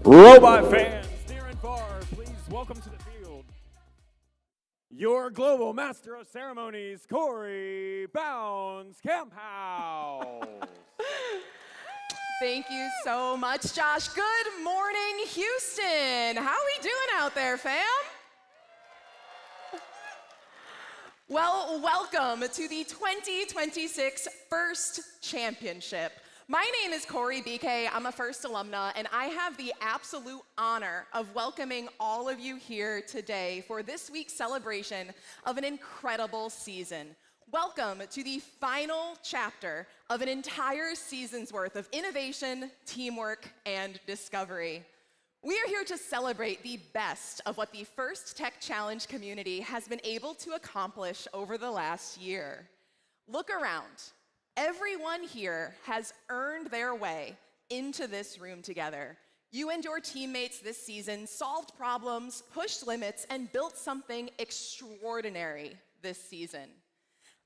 Robot fans, near and far, please welcome to the field your global master of ceremonies, Corey Bounds Camphouse. Thank you so much, Josh. Good morning, Houston. How we doing out there, fam? Well, welcome to the 2026 First Championship. My name is Corey BK. I'm a First alumna, and I have the absolute honor of welcoming all of you here today for this week's celebration of an incredible season. Welcome to the final chapter of an entire season's worth of innovation, teamwork, and discovery. We are here to celebrate the best of what the First Tech Challenge community has been able to accomplish over the last year. Look around. Everyone here has earned their way into this room together. You and your teammates this season solved problems, pushed limits, and built something extraordinary this season.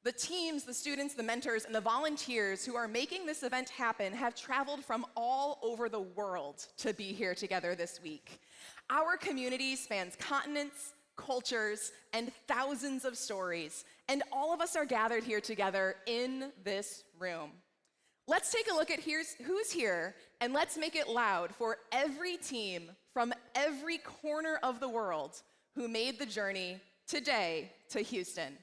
The teams, the students, the mentors, and the volunteers who are making this event happen have traveled from all over the world to be here together this week. Our community spans continents, cultures, and thousands of stories, and all of us are gathered here together in this room. Let's take a look at who's here, and let's make it loud for every team from every corner of the world who made the journey today to Houston.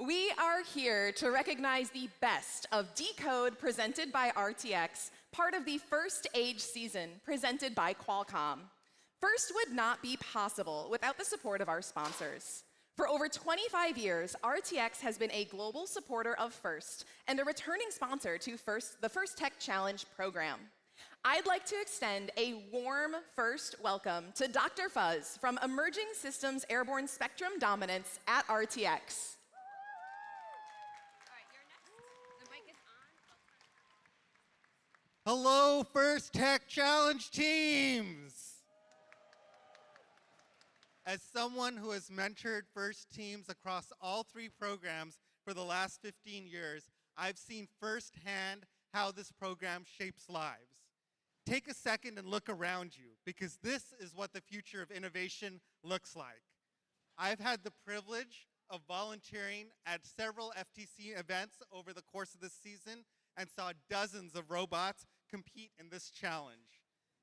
We are here to recognize the best of Decode presented by RTX, part of the First Age season presented by Qualcomm. First would not be possible without the support of our sponsors. For over 25 years, RTX has been a global supporter of First and a returning sponsor to the First Tech Challenge program. I'd like to extend a warm first welcome to Dr. Fuzz from Emerging Systems Airborne Spectrum Dominance at RTX. Hello, First Tech Challenge teams! As someone who has mentored First teams across all three programs for the last 15 years, I've seen firsthand how this program shapes lives. Take a second and look around you, because this is what the future of innovation looks like. I've had the privilege of volunteering at several FTC events over the course of this season and saw dozens of robots compete in this challenge.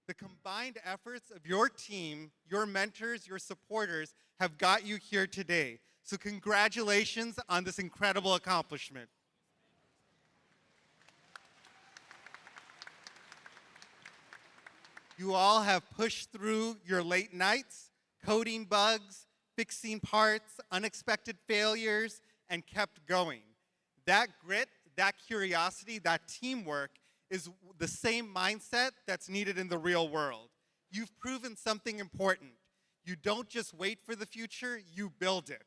The combined efforts of your team, your mentors, your supporters have got you here today. So congratulations on this incredible accomplishment. You all have pushed through your late nights, coding bugs, fixing parts, unexpected failures, and kept going. That grit, that curiosity, that teamwork is the same mindset that's needed in the real world. You've proven something important. You don't just wait for the future, you build it.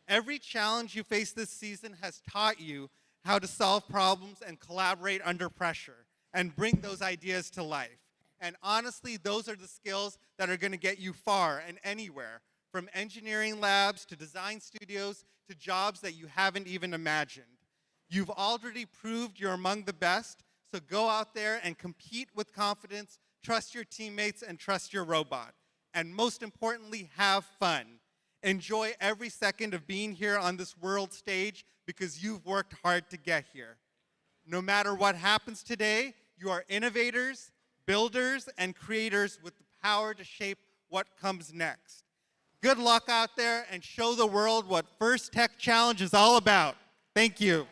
Every challenge you face this season has taught you how to solve problems and collaborate under pressure and bring those ideas to life. And honestly, those are the skills that are going to get you far and anywhere, from engineering labs to design studios to jobs that you haven't even imagined. You've already proved you're among the best, so go out there and compete with confidence, trust your teammates, and trust your robot. And most importantly, have fun. Enjoy every second of being here on this world stage because you've worked hard to get here. No matter what happens today, you are innovators, builders, and creators with the power to shape what comes next. Good luck out there and show the world what First Tech Challenge is all about. Thank you.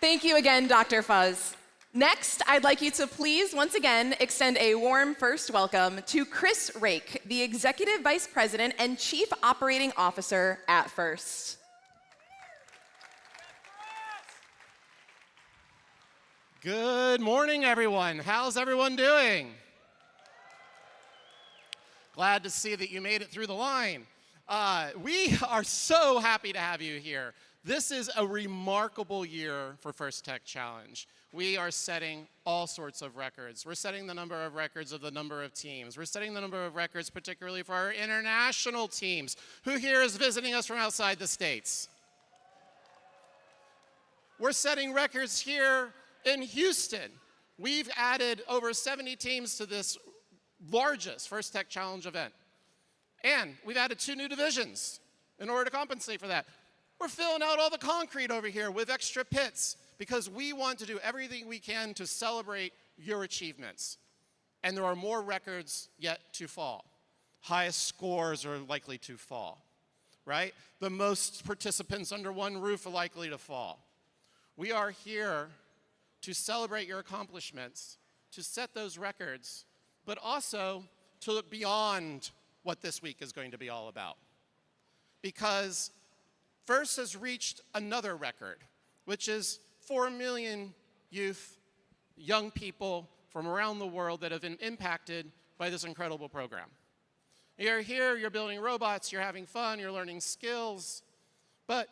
Thank you again, Dr. Fuzz. Next, I'd like you to please, once again, extend a warm first welcome to Chris Rake, the Executive Vice President and Chief Operating Officer at First. Good morning, everyone. How's everyone doing? Glad to see that you made it through the line. We are so happy to have you here. This is a remarkable year for First Tech Challenge. We are setting all sorts of records. We're setting the number of records of the number of teams. We're setting the number of records particularly for our international teams. Who here is visiting us from outside the States? We're setting records here in Houston. We've added over 70 teams to this largest First Tech Challenge event. And we've added 2 new divisions in order to compensate for that. We're filling out all the concrete over here with extra pits because we want to do everything we can to celebrate your achievements. And there are more records yet to fall. Highest scores are likely to fall, right? The most participants under one roof are likely to fall. We are here to celebrate your accomplishments, to set those records, but also to look beyond what this week is going to be all about. Because First has reached another record, which is 4 million youth, young people from around the world that have been impacted by this incredible program. You're here, you're building robots, you're having fun, you're learning skills, but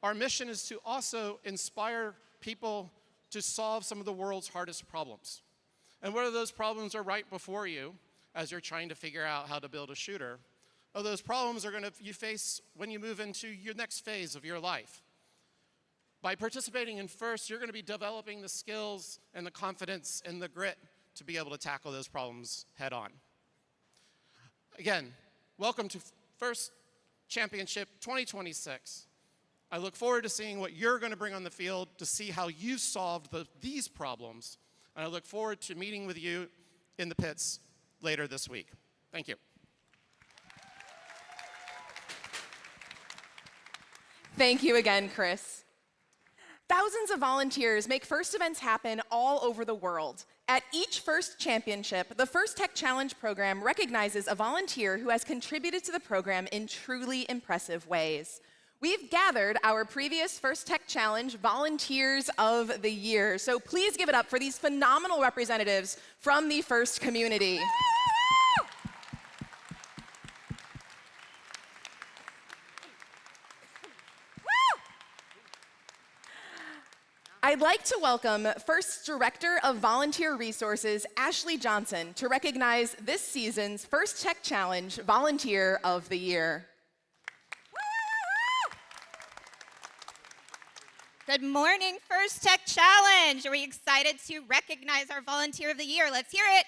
our mission is to also inspire people to solve some of the world's hardest problems. And what are those problems are right before you as you're trying to figure out how to build a shooter? Oh, those problems are you face when you move into your next phase of your life. By participating in First, you're going to be developing the skills and the confidence and the grit to be able to tackle those problems head on. Again, welcome to First Championship 2026. I look forward to seeing what you're going to bring on the field to see how you solved these problems. And I look forward to meeting with you in the pits later this week. Thank you. Thank you again, Chris. Thousands of volunteers make First events happen all over the world. At each First Championship, the First Tech Challenge program recognizes a volunteer who has contributed to the program in truly impressive ways. We've gathered our previous First Tech Challenge Volunteers of the Year, so please give it up for these phenomenal representatives from the First community. I'd like to welcome First Director of Volunteer Resources, Ashley Johnson, to recognize this season's First Tech Challenge Volunteer of the Year. Good morning, First Tech Challenge. Are we excited to recognize our Volunteer of the Year? Let's hear it.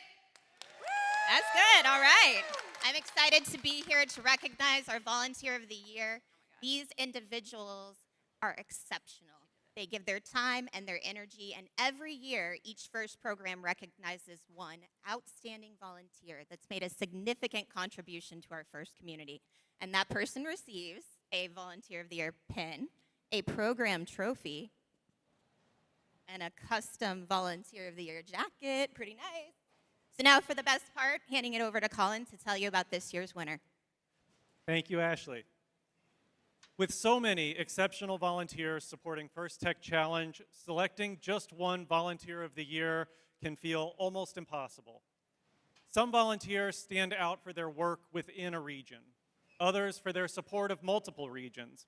That's good, all right. I'm excited to be here to recognize our Volunteer of the Year. These individuals are exceptional. They give their time and their energy, and every year, each First program recognizes one outstanding volunteer that's made a significant contribution to our First community. And that person receives a Volunteer of the Year pin, a program trophy, and a custom Volunteer of the Year jacket. Pretty nice. So now for the best part, handing it over to Colin to tell you about this year's winner. Thank you, Ashley. With so many exceptional volunteers supporting First Tech Challenge, selecting just one Volunteer of the Year can feel almost impossible. Some volunteers stand out for their work within a region, others for their support of multiple regions.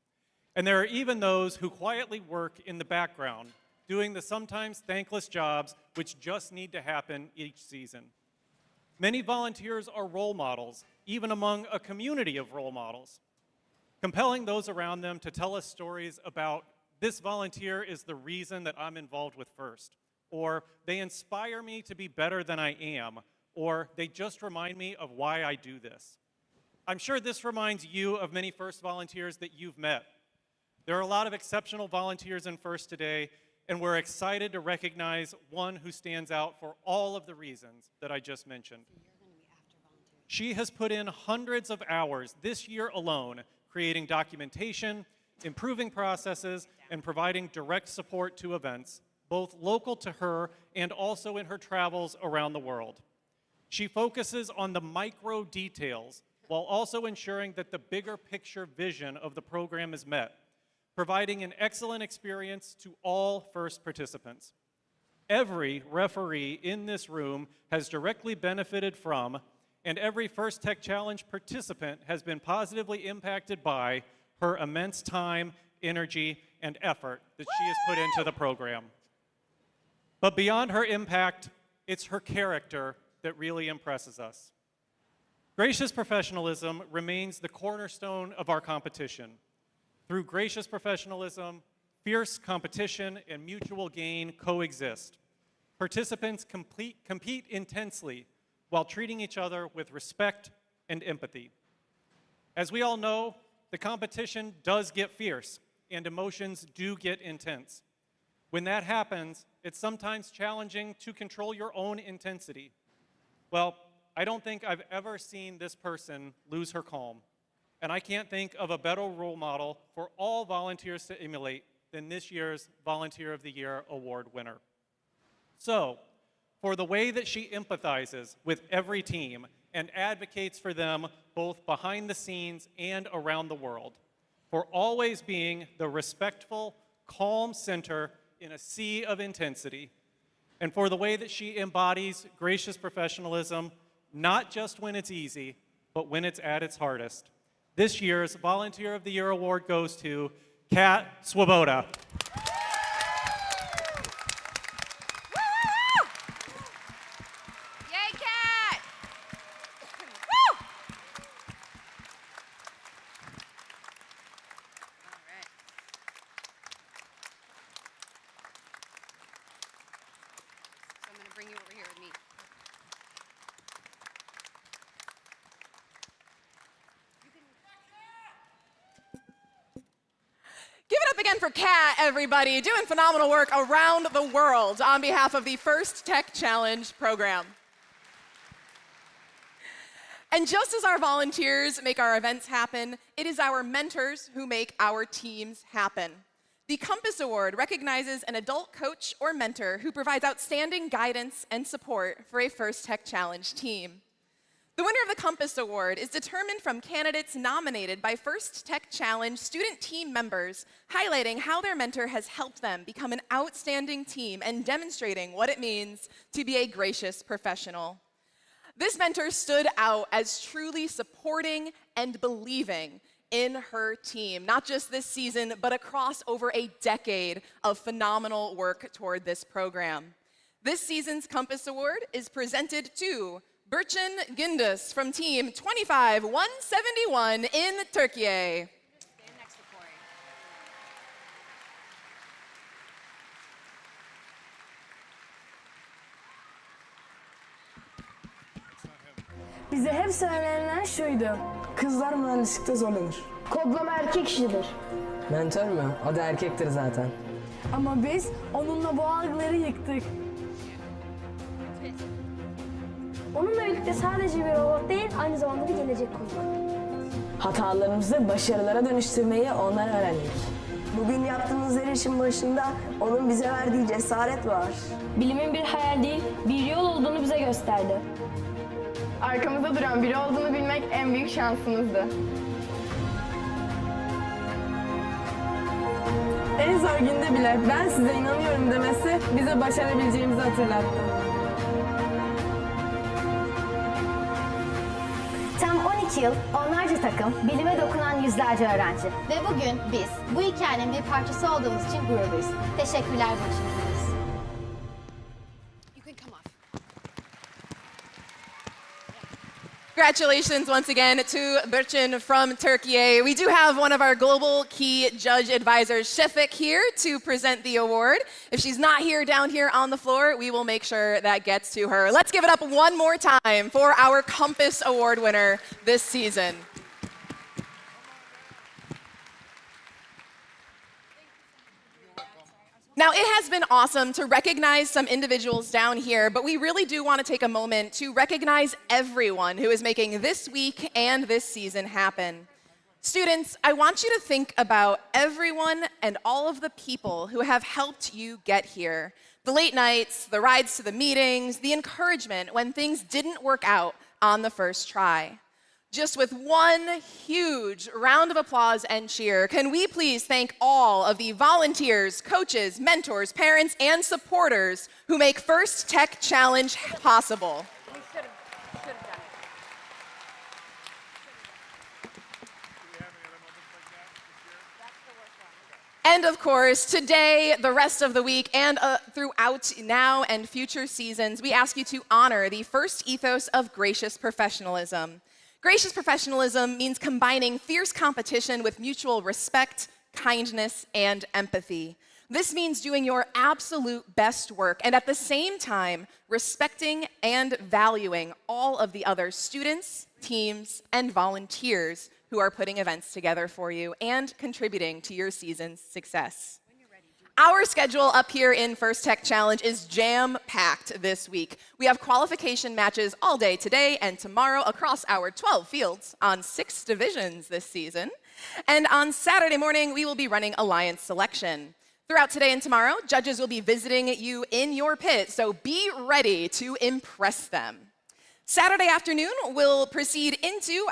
And there are even those who quietly work in the background, doing the sometimes thankless jobs which just need to happen each season. Many volunteers are role models, even among a community of role models, compelling those around them to tell us stories about this volunteer is the reason that I'm involved with First, or they inspire me to be better than I am, or they just remind me of why I do this. I'm sure this reminds you of many First volunteers that you've met. There are a lot of exceptional volunteers in First today, and we're excited to recognize one who stands out for all of the reasons that I just mentioned. She has put in hundreds of hours this year alone creating documentation, improving processes, and providing direct support to events, both local to her and also in her travels around the world. She focuses on the micro details while also ensuring that the bigger picture vision of the program is met, providing an excellent experience to all first participants. Every referee in this room has directly benefited from, and every First Tech Challenge participant has been positively impacted by her immense time, energy, and effort that she has put into the program. But beyond her impact, it's her character that really impresses us. Gracious professionalism remains the cornerstone of our competition. Through gracious professionalism, fierce competition and mutual gain coexist. Participants compete intensely while treating each other with respect and empathy. As we all know, the competition does get fierce and emotions do get intense. When that happens, it's sometimes challenging to control your own intensity. Well, I don't think I've ever seen this person lose her calm, and I can't think of a better role model for all volunteers to emulate than this year's Volunteer of the Year award winner. So, for the way that she empathizes with every team and advocates for them both behind the scenes and around the world, for always being the respectful, calm center in a sea of intensity, and for the way that she embodies gracious professionalism, not just when it's easy, but when it's at its hardest. This year's Volunteer of the Year award goes to Kat Swoboda. Yay, Kat! Woo! All right. So I'm going to bring you over here with me. Give it up again for Kat, everybody, doing phenomenal work around the world on behalf of the First Tech Challenge program. And just as our volunteers make our events happen, it is our mentors who make our teams happen. The Compass Award recognizes an adult coach or mentor who provides outstanding guidance and support for a First Tech Challenge team. The winner of the Compass Award is determined from candidates nominated by First Tech Challenge student team members, highlighting how their mentor has helped them become an outstanding team and demonstrating what it means to be a gracious professional. This mentor stood out as truly supporting and believing in her team, not just this season, but across over a decade of phenomenal work toward this program. This season's Compass Award is presented to Burçin Gündüz from Team 25171 in Turkey. Stand next to Corey. Bize hep söylenen şuydu. Kızlar mühendislikte zorlanır. Kodlama erkek işidir. Mentor mu? O da erkektir zaten. Ama biz onunla bu algıları yıktık. Onunla birlikte sadece bir robot değil, aynı zamanda bir gelecek kurmak. Hatalarımızı başarılara dönüştürmeyi ondan öğrendik. Bugün yaptığımız her işin başında onun bize verdiği cesaret var. Bilimin bir hayal değil, bir yol olduğunu bize gösterdi. Arkamızda duran biri olduğunu bilmek en büyük şansımızdı. En zor günde bile ben size inanıyorum demesi bize başarabileceğimizi hatırlattı. Tam 12 yıl, onlarca takım, bilime dokunan yüzlerce öğrenci. Ve bugün biz bu hikayenin bir parçası olduğumuz için gururluyuz. Teşekkürler bu için. Congratulations once again to Burçin from Turkey. We do have one of our global key judge advisors, Şefik, here to present the award. If she's not here down here on the floor, we will make sure that gets to her. Let's give it up one more time for our Compass Award winner this season. Now, it has been awesome to recognize some individuals down here, but we really do want to take a moment to recognize everyone who is making this week and this season happen. Students, I want you to think about everyone and all of the people who have helped you get here. The late nights, the rides to the meetings, the encouragement when things didn't work out on the first try. Just with one huge round of applause and cheer, can we please thank all of the volunteers, coaches, mentors, parents, and supporters who make First Tech Challenge possible. And of course, today, the rest of the week, and throughout now and future seasons, we ask you to honor the first ethos of gracious professionalism. Gracious professionalism means combining fierce competition with mutual respect, kindness, and empathy. This means doing your absolute best work and at the same time respecting and valuing all of the other students, teams, and volunteers who are putting events together for you and contributing to your season's success. Our schedule up here in First Tech Challenge is jam-packed this week. We have qualification matches all day today and tomorrow across our 12 fields on 6 divisions this season. And on Saturday morning, we will be running Alliance Selection. Throughout today and tomorrow, judges will be visiting you in your pit, so be ready to impress them. Saturday afternoon, we'll proceed into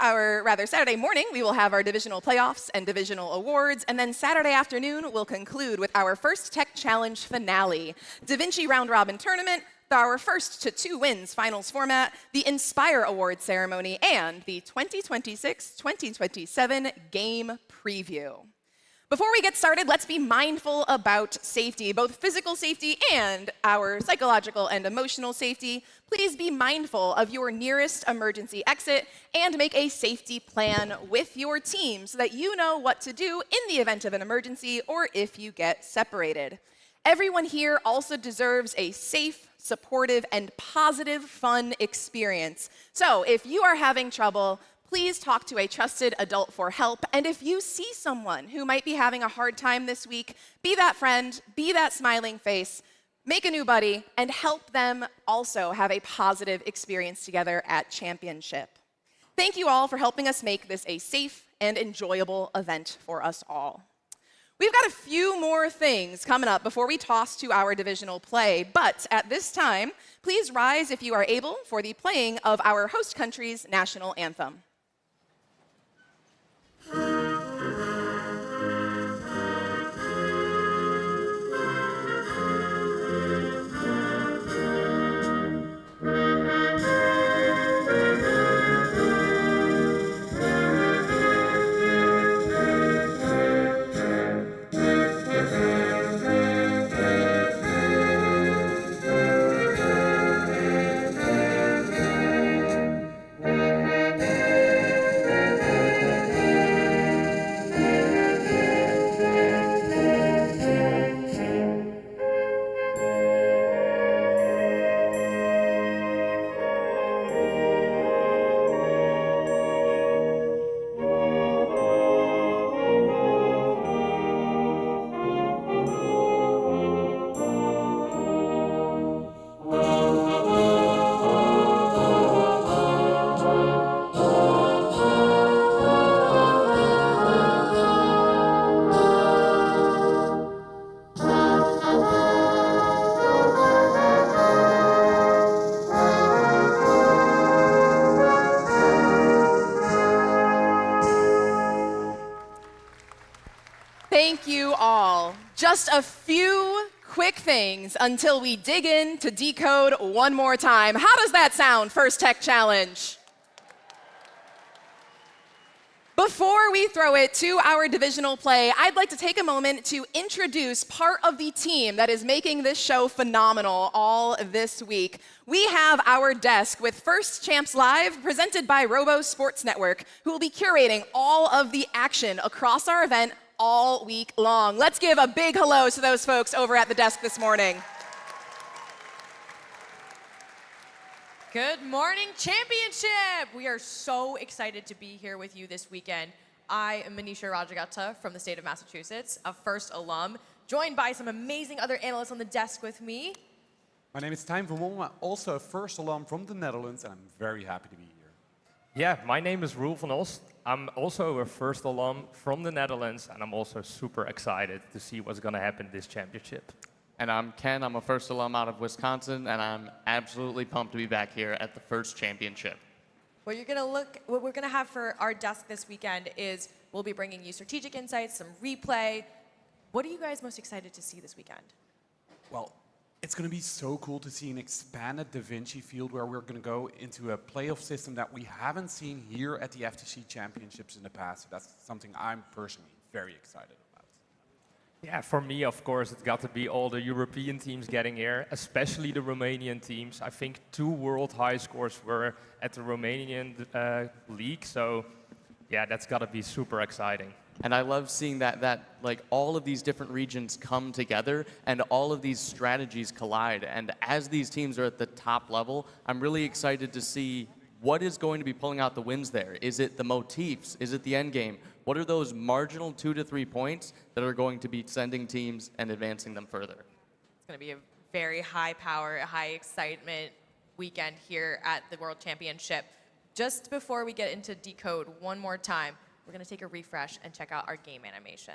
Saturday morning, we will have our divisional playoffs and divisional awards, and then Saturday afternoon, we'll conclude with our First Tech Challenge finale, Da Vinci Round Robin Tournament, our first to 2 wins finals format, the Inspire Award ceremony, and the 2026-2027 game preview. Before we get started, let's be mindful about safety, both physical safety and our psychological and emotional safety. Please be mindful of your nearest emergency exit and make a safety plan with your team so that you know what to do in the event of an emergency or if you get separated. Everyone here also deserves a safe, supportive, and positive, fun experience. So if you are having trouble, please talk to a trusted adult for help. And if you see someone who might be having a hard time this week, be that friend, be that smiling face, make a new buddy, and help them also have a positive experience together at Championship. Thank you all for helping us make this a safe and enjoyable event for us all. We've got a few more things coming up before we toss to our divisional play, but at this time, please rise if you are able for the playing of our host country's national anthem. Thank you all. Just a few quick things until we dig in to decode one more time. How does that sound, First Tech Challenge? Before we throw it to our divisional play, I'd like to take a moment to introduce part of the team that is making this show phenomenal all this week. We have our desk with First Champs Live, presented by Robo Sports Network, who will be curating all of the action across our event all week long. Let's give a big hello to those folks over at the desk this morning. Good morning, Championship! We are so excited to be here with you this weekend. I am Manisha Rajagata from the state of Massachusetts, a First alum, joined by some amazing other analysts on the desk with me. My name is Tijn van Wongen, also a First alum from the Netherlands, and I'm very happy to be here. Yeah, my name is Roel van Ost. I'm also a first alum from the Netherlands, and I'm also super excited to see what's going to happen this championship. And I'm Ken. I'm a first alum out of Wisconsin, and I'm absolutely pumped to be back here at the first championship. What we're gonna have for our desk this weekend is we'll be bringing you strategic insights, some replay. What are you guys most excited to see this weekend? Well, it's going to be so cool to see an expanded Da Vinci field where we're going to go into a playoff system that we haven't seen here at the FTC Championships in the past. So that's something I'm personally very excited about. Yeah, for me, of course, it's got to be all the European teams getting here, especially the Romanian teams. I think 2 world high scores were at the Romanian league, so yeah, that's got to be super exciting. And I love seeing that like all of these different regions come together and all of these strategies collide. And as these teams are at the top level, I'm really excited to see what is going to be pulling out the wins there. Is it the motifs? Is it the end game? What are those marginal 2 to 3 points that are going to be sending teams and advancing them further? It's going to be a very high power, high excitement weekend here at the World Championship. Just before we get into Decode one more time, we're going to take a refresh and check out our game animation.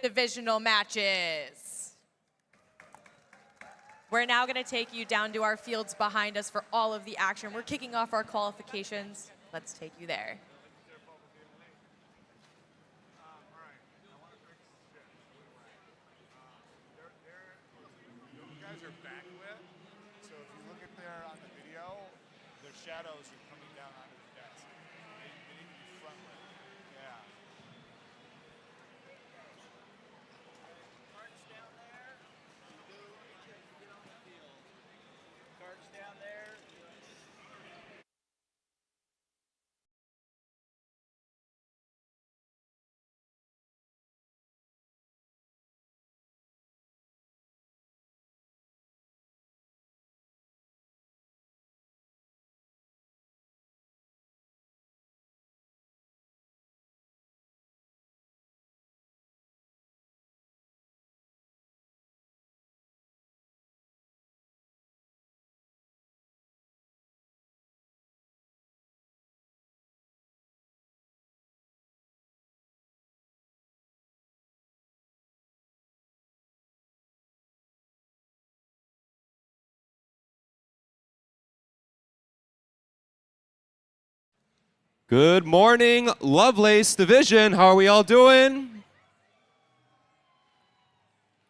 Divisional matches. We're now going to take you down to our fields behind us for all of the action. We're kicking off our qualifications. Let's take you there. You guys are backlit, so if you look at there on the video, the shadows are coming down onto the desk. They need to be front lit. Yeah. Carts down there. Get on the field. Carts down there. Good morning, Lovelace Division. How are we all doing?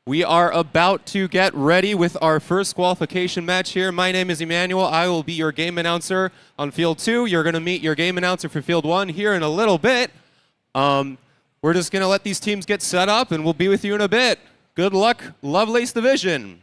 We are about to get ready with our first qualification match here. My name is Emmanuel. I will be your game announcer on Field 2. You're going to meet your game announcer for Field 1 here in a little bit. We're just going to let these teams get set up, and we'll be with you in a bit. Good luck, Lovelace Division.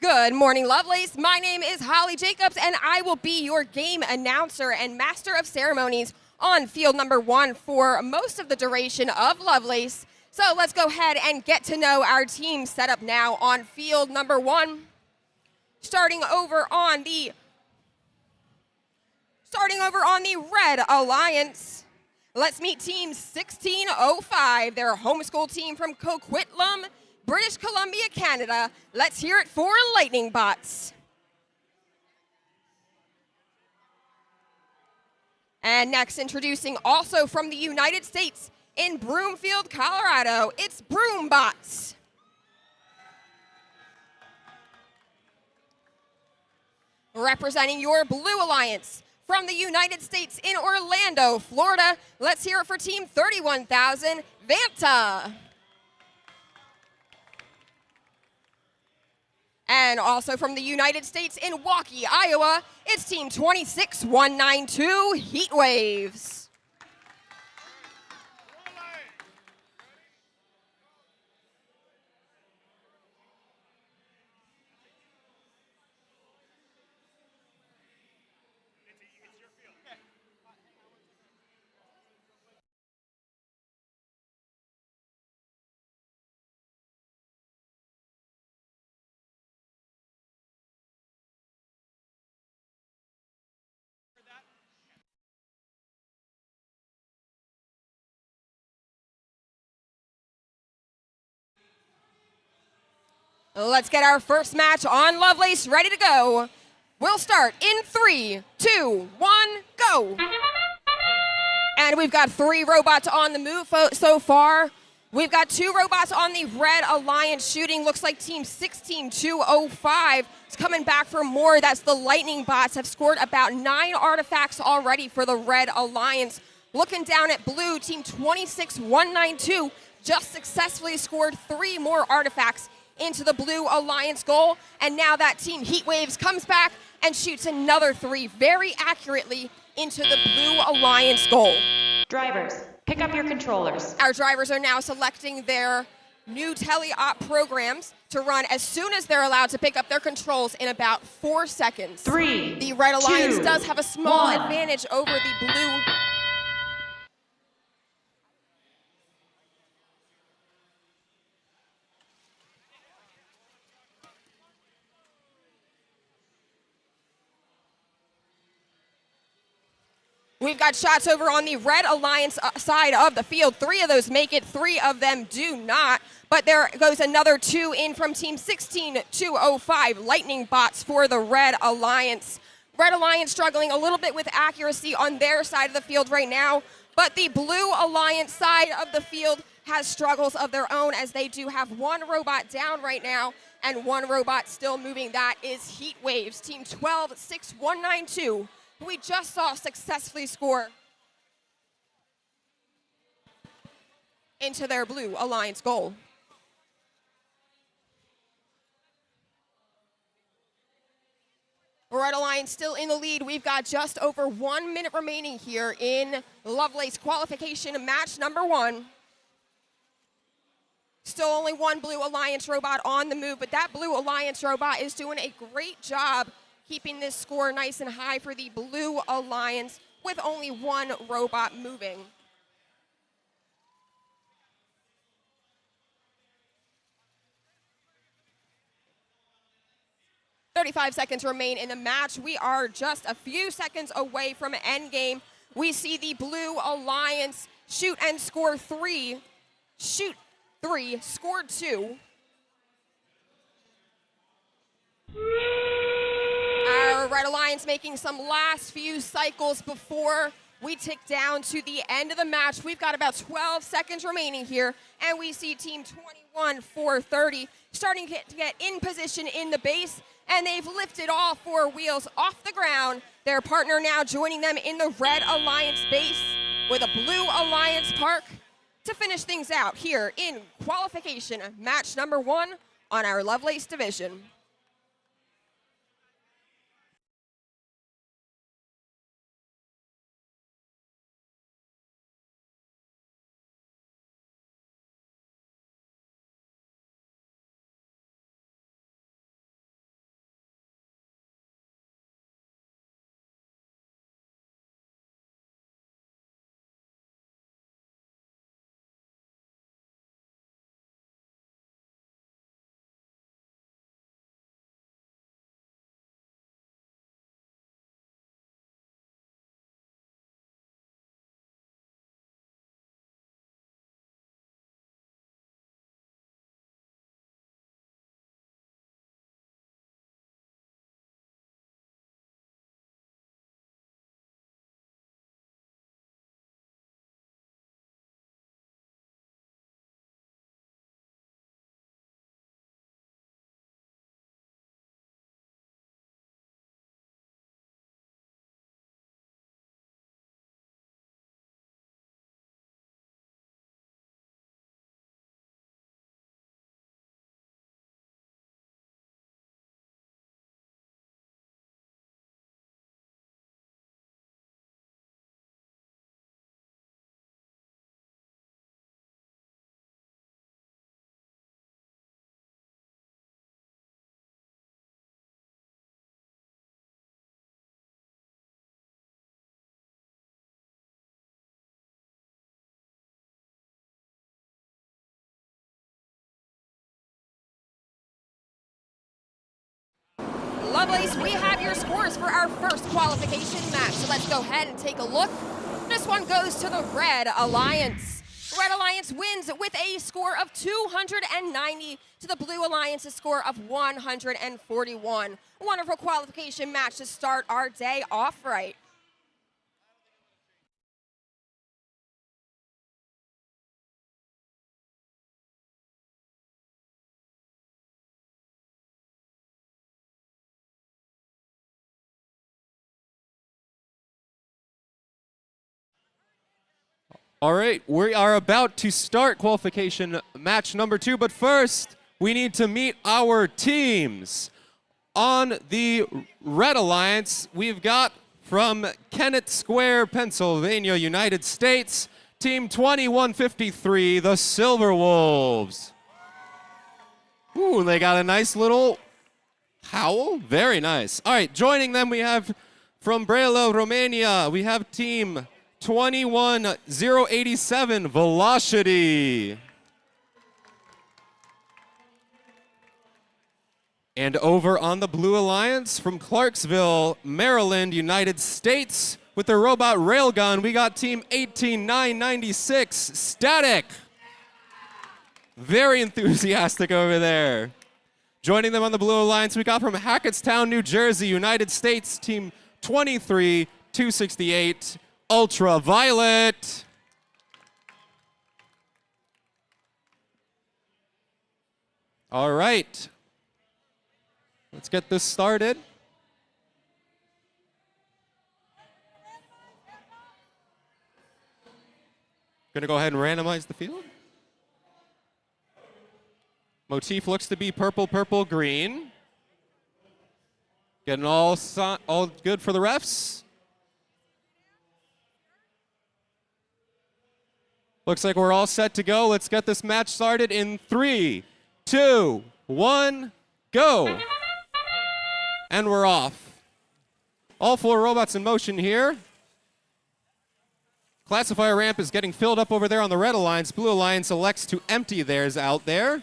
Good morning, Lovelace. My name is Holly Jacobs, and I will be your game announcer and master of ceremonies on field number 1 for most of the duration of Lovelace. So let's go ahead and get to know our team set up now on field number 1. Starting over on the Red Alliance, let's meet Team 1605. They're a homeschool team from Coquitlam, British Columbia, Canada. Let's hear it for Lightning Bots. And next, introducing also from the United States in Broomfield, Colorado, it's Broom Bots. Representing your Blue Alliance from the United States in Orlando, Florida, let's hear it for Team 31,000, Vanta. And also from the United States in Waukee, Iowa, it's Team 26192, Heat Waves. Let's get our first match on Lovelace ready to go. We'll start in 3, 2, 1, go. And we've got 3 robots on the move so far. We've got 2 robots on the Red Alliance shooting. Looks like Team 16205 is coming back for more. That's the Lightning Bots have scored about 9 artifacts already for the Red Alliance. Looking down at Blue, Team 26192 just successfully scored 3 more artifacts into the Blue Alliance goal, and now that Team Heat Waves comes back and shoots another 3 very accurately into the Blue Alliance goal. Drivers, pick up your controllers. Our drivers are now selecting their new tele-op programs to run as soon as they're allowed to pick up their controls in about 4 seconds. 3, the Red Alliance 2, does have a small 1. advantage over the Blue. We've got shots over on the Red Alliance side of the field. 3 of those make it, 3 of them do not. But there goes another 2 in from Team 16205, Lightning Bots for the Red Alliance. Red Alliance struggling a little bit with accuracy on their side of the field right now, but the Blue Alliance side of the field has struggles of their own as they do have 1 robot down right now and 1 robot still moving. That is Heat Waves, Team 12692. We just saw successfully score into their Blue Alliance goal. Red Alliance still in the lead. We've got just over 1 minute remaining here in Lovelace qualification match number 1. Still only 1 Blue Alliance robot on the move, but that Blue Alliance robot is doing a great job keeping this score nice and high for the Blue Alliance with only 1 robot moving. "35 seconds remain in the match. We are just a few seconds away from endgame. We see the Blue Alliance shoot and score 3. Shoot 3, scored 2. Our Red Alliance making some last few cycles before we tick down to the end of the match. We've got about 12 seconds remaining here, and we see Team 21430 starting to get in position in the base, and they've lifted all 4 wheels off the ground. Their partner now joining them in the Red Alliance base with a Blue Alliance park to finish things out here in qualification match number 1 on our Lovelace division. Lovelace, we have your scores for our first qualification match. So let's go ahead and take a look. This one goes to the Red Alliance. Red Alliance wins with a score of 290 to the Blue Alliance's score of 141. Wonderful qualification match to start our day off right. All right, we are about to start qualification match number 2, but first we need to meet our teams. On the Red Alliance, we've got from Kennett Square, Pennsylvania, United States, Team 2153, the Silver Wolves. Ooh, they got a nice little howl. Very nice. All right, joining them we have from Brela, Romania, we have Team 21087, Velocity. And over on the Blue Alliance from Clarksville, Maryland, United States, with the robot railgun, we got Team 18996, Static. Very enthusiastic over there. Joining them on the Blue Alliance, we got from Hackettstown, New Jersey, United States, Team 23268, Ultraviolet. All right. Let's get this started. Gonna go ahead and randomize the field. Motif looks to be purple, purple, green. Getting all good for the refs. Looks like we're all set to go. Let's get this match started in 3, 2, 1, go. And we're off. All 4 robots in motion here. Classifier ramp is getting filled up over there on the Red Alliance. Blue Alliance elects to empty theirs out there.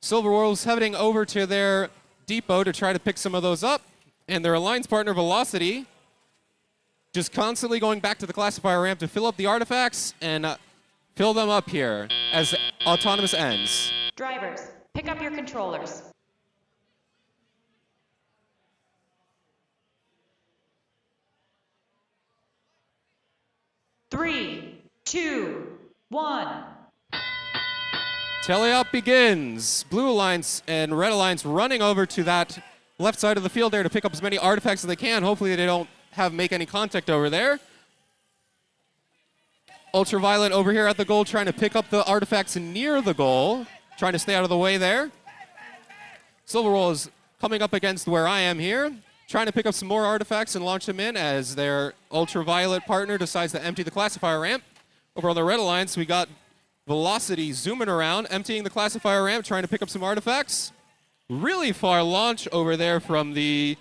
Silver Wolves heading over to their depot to try to pick some of those up. And their alliance partner, Velocity, just constantly going back to the classifier ramp to fill up the artifacts and fill them up here as autonomous ends. Drivers, pick up your controllers. Three, two, one. Teleop begins. Blue Alliance and Red Alliance running over to that left side of the field there to pick up as many artifacts as they can. Hopefully they don't make any contact over there. Ultraviolet over here at the goal trying to pick up the artifacts near the goal, trying to stay out of the way there. Silver Roll is coming up against where I am here, trying to pick up some more artifacts and launch them in as their Ultraviolet partner decides to empty the classifier ramp. Over on the Red Alliance, we got Velocity zooming around, emptying the classifier ramp, trying to pick up some artifacts. Really far launch over there from the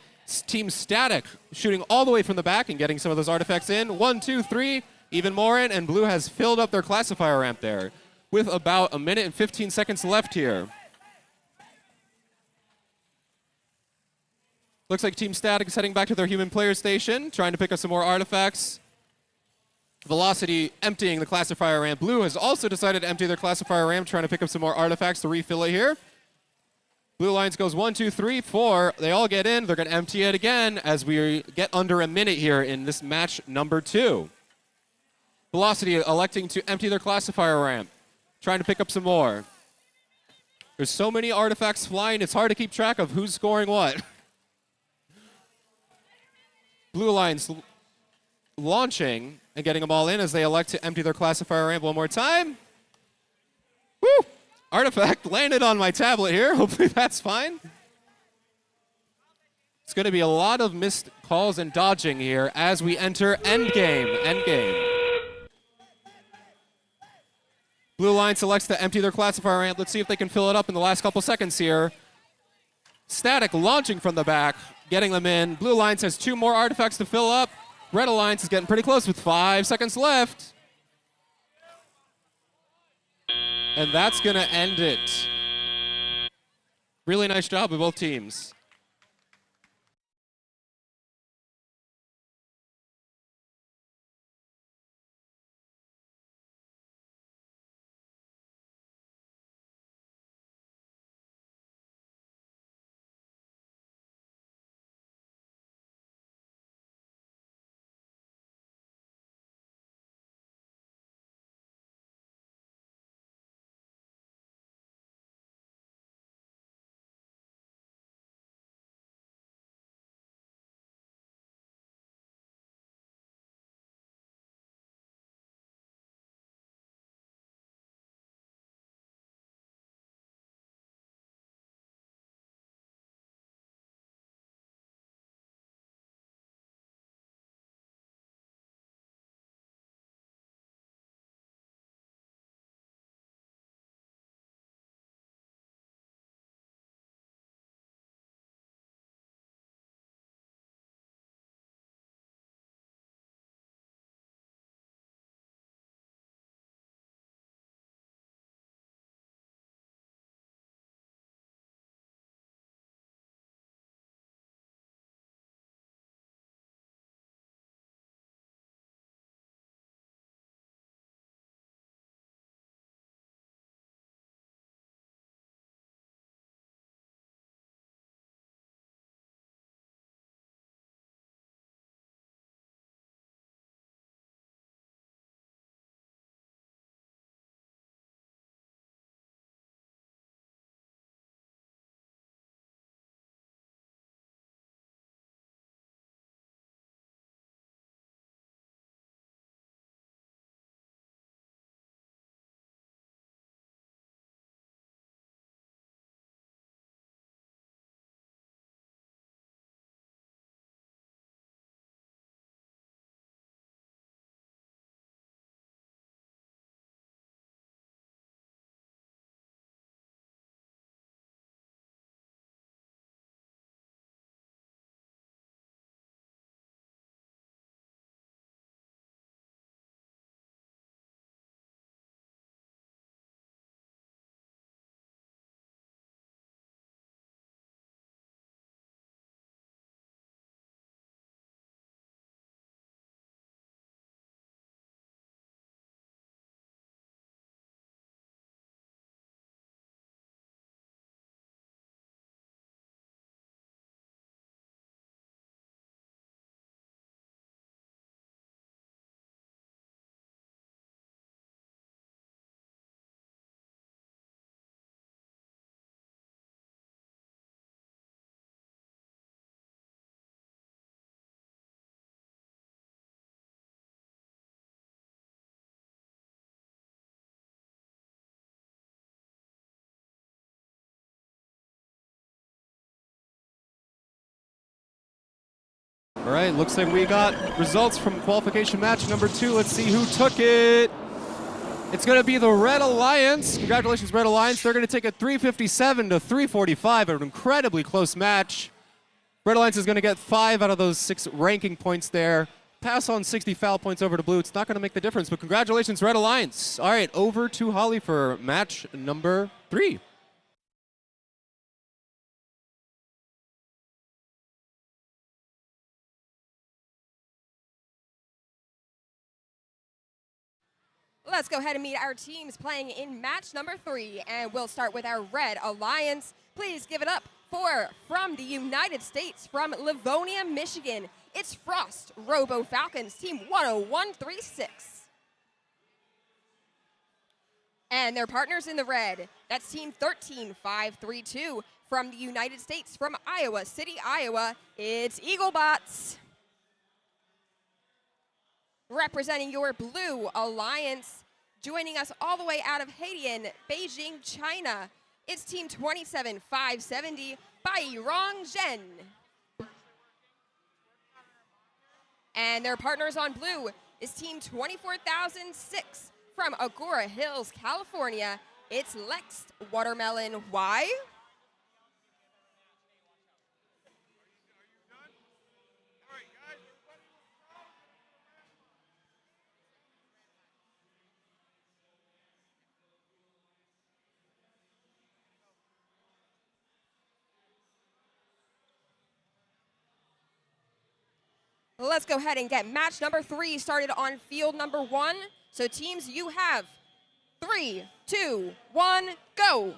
Team Static, shooting all the way from the back and getting some of those artifacts in. 1, 2, 3, even more in, and Blue has filled up their classifier ramp there with about 1 minute and 15 seconds left here. Looks like Team Static is heading back to their human player station, trying to pick up some more artifacts. Velocity emptying the classifier ramp. Blue has also decided to empty their classifier ramp, trying to pick up some more artifacts to refill it here. Blue Alliance goes 1, 2, 3, 4. They all get in. They're going to empty it again as we get under a minute here in this match number 2. Velocity electing to empty their classifier ramp, trying to pick up some more. There's so many artifacts flying, it's hard to keep track of who's scoring what. Blue Alliance launching and getting them all in as they elect to empty their classifier ramp one more time. Woo! Artifact landed on my tablet here. Hopefully that's fine. It's going to be a lot of missed calls and dodging here as we enter endgame. Endgame. Blue Alliance selects to empty their classifier ramp. Let's see if they can fill it up in the last couple seconds here. Static launching from the back, getting them in. Blue Alliance has 2 more artifacts to fill up. Red Alliance is getting pretty close with 5 seconds left. And that's going to end it. Really nice job of both teams. All right, looks like we got results from qualification match number 2. Let's see who took it. It's going to be the Red Alliance. Congratulations, Red Alliance. They're going to take a 357 to 345, an incredibly close match. Red Alliance is going to get 5 out of those 6 ranking points there. Pass on 60 foul points over to Blue. It's not going to make the difference, but congratulations, Red Alliance. All right, over to Holly for match number 3. Let's go ahead and meet our teams playing in match number 3, and we'll start with our Red Alliance. Please give it up for, from the United States, from Livonia, Michigan, it's Frost Robo Falcons, team 10136. And their partners in the red, that's team 13532 from the United States, from Iowa City, Iowa, it's Eaglebots. Representing your Blue Alliance, joining us all the way out of Haidian, Beijing, China, it's team 27570 by Rong Zhen. And their partners on blue is team 24006 from Agora Hills, California, it's Lex Watermelon. Why? let's go ahead and get match number 3 started on field number 1. So teams, you have 3, 2, 1, go.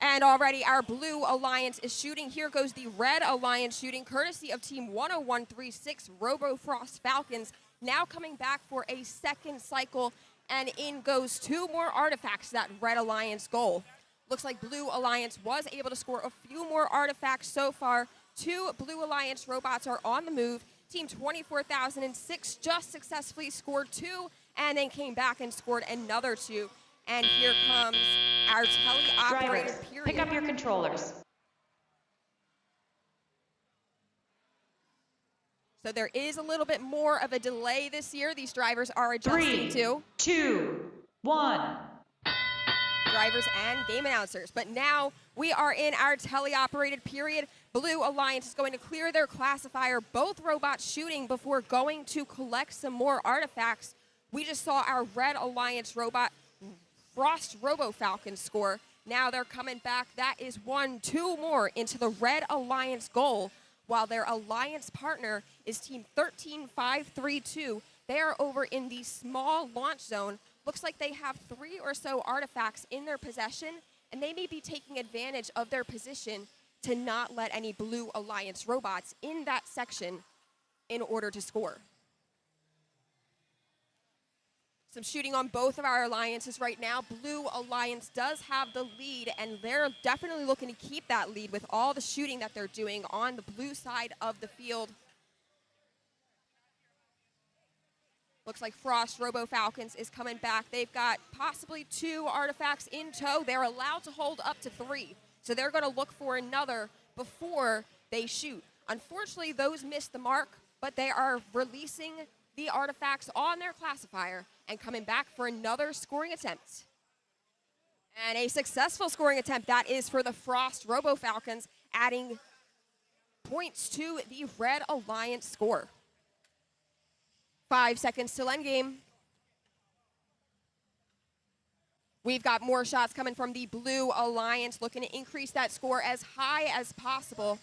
And already our blue alliance is shooting. Here goes the red alliance shooting, courtesy of team 10136 RoboFrost Falcons. Now coming back for a second cycle, and in goes 2 more artifacts, that red alliance goal. Looks like blue alliance was able to score a few more artifacts so far. 2 blue alliance robots are on the move. Team 24006 just successfully scored 2 and then came back and scored another 2. And here comes our teleoperated period. Pick up your controllers. So there is a little bit more of a delay this year. These drivers are adjusting 3, to 2, 1. drivers and game announcers. But now we are in our teleoperated period. Blue Alliance is going to clear their classifier, both robots shooting before going to collect some more artifacts. We just saw our Red Alliance robot, Frost Robo Falcon, score. Now they're coming back. That is 1, 2 more into the Red Alliance goal, while their alliance partner is Team 13532. They are over in the small launch zone. Looks like they have 3 or so artifacts in their possession, and they may be taking advantage of their position to not let any Blue Alliance robots in that section in order to score. Some shooting on both of our alliances right now. Blue Alliance does have the lead, and they're definitely looking to keep that lead with all the shooting that they're doing on the blue side of the field. Looks like Frost Robo Falcons is coming back. They've got possibly 2 artifacts in tow. They're allowed to hold up to 3. So they're going to look for another before they shoot. Unfortunately, those missed the mark, but they are releasing the artifacts on their classifier and coming back for another scoring attempt. And a successful scoring attempt, that is for the Frost Robo Falcons, adding points to the Red Alliance score. 5 seconds till endgame. We've got more shots coming from the Blue Alliance, looking to increase that score as high as possible.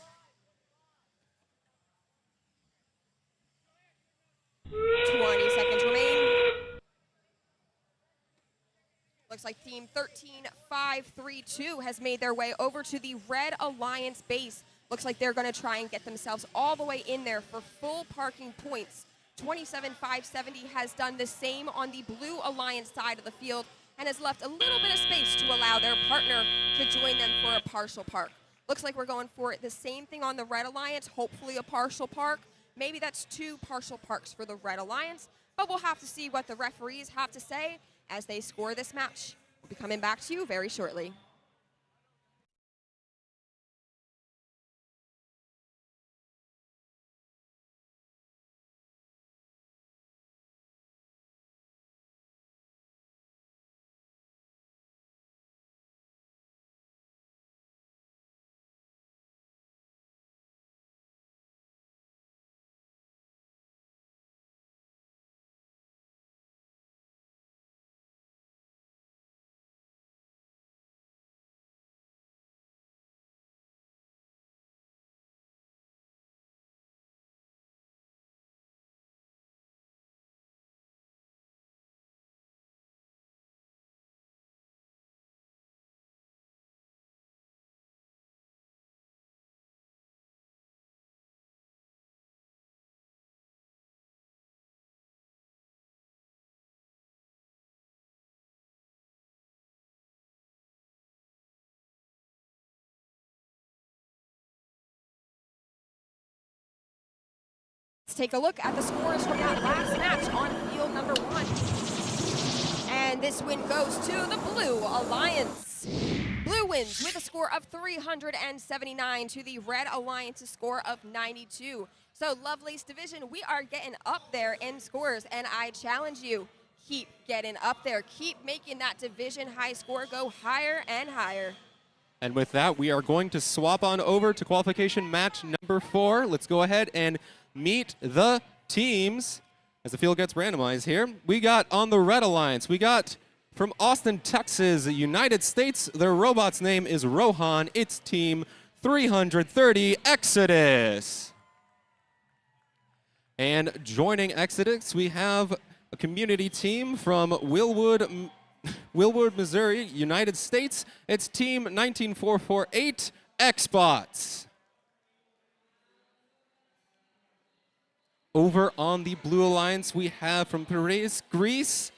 20 seconds remain. Looks like Team 13532 has made their way over to the Red Alliance base. Looks like they're going to try and get themselves all the way in there for full parking points. 27570 has done the same on the Blue Alliance side of the field and has left a little bit of space to allow their partner to join them for a partial park. Looks like we're going for the same thing on the Red Alliance, hopefully a partial park. Maybe that's 2 partial parks for the Red Alliance, but we'll have to see what the referees have to say as they score this match. We'll be coming back to you very shortly. Let's take a look at the scores from that last match on field number 1. And this win goes to the Blue Alliance. Blue wins with a score of 379 to the Red Alliance's score of 92. So Lovelace Division, we are getting up there in scores, and I challenge you, keep getting up there. Keep making that division high score go higher and higher. And with that, we are going to swap on over to qualification match number 4. Let's go ahead and meet the teams as the field gets randomized here. We got on the Red Alliance, we got from Austin, Texas, United States. Their robot's name is Rohan. It's Team 330 Exodus. And joining Exodus, we have a community team from Willwood, Missouri, United States. It's Team 19448 Xbots. Over on the Blue Alliance, we have from Piraeus, Greece,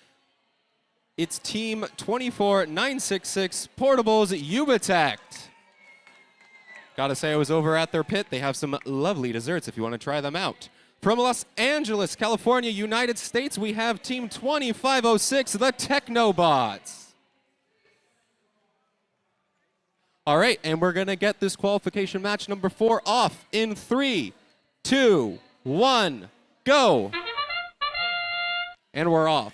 it's Team 24966 Portables Ubitect. Gotta say, I was over at their pit. They have some lovely desserts if you want to try them out. From Los Angeles, California, United States, we have Team 2506, the Technobots. All right, and we're gonna get this qualification match number 4 off in 3, 2, 1, go. And we're off.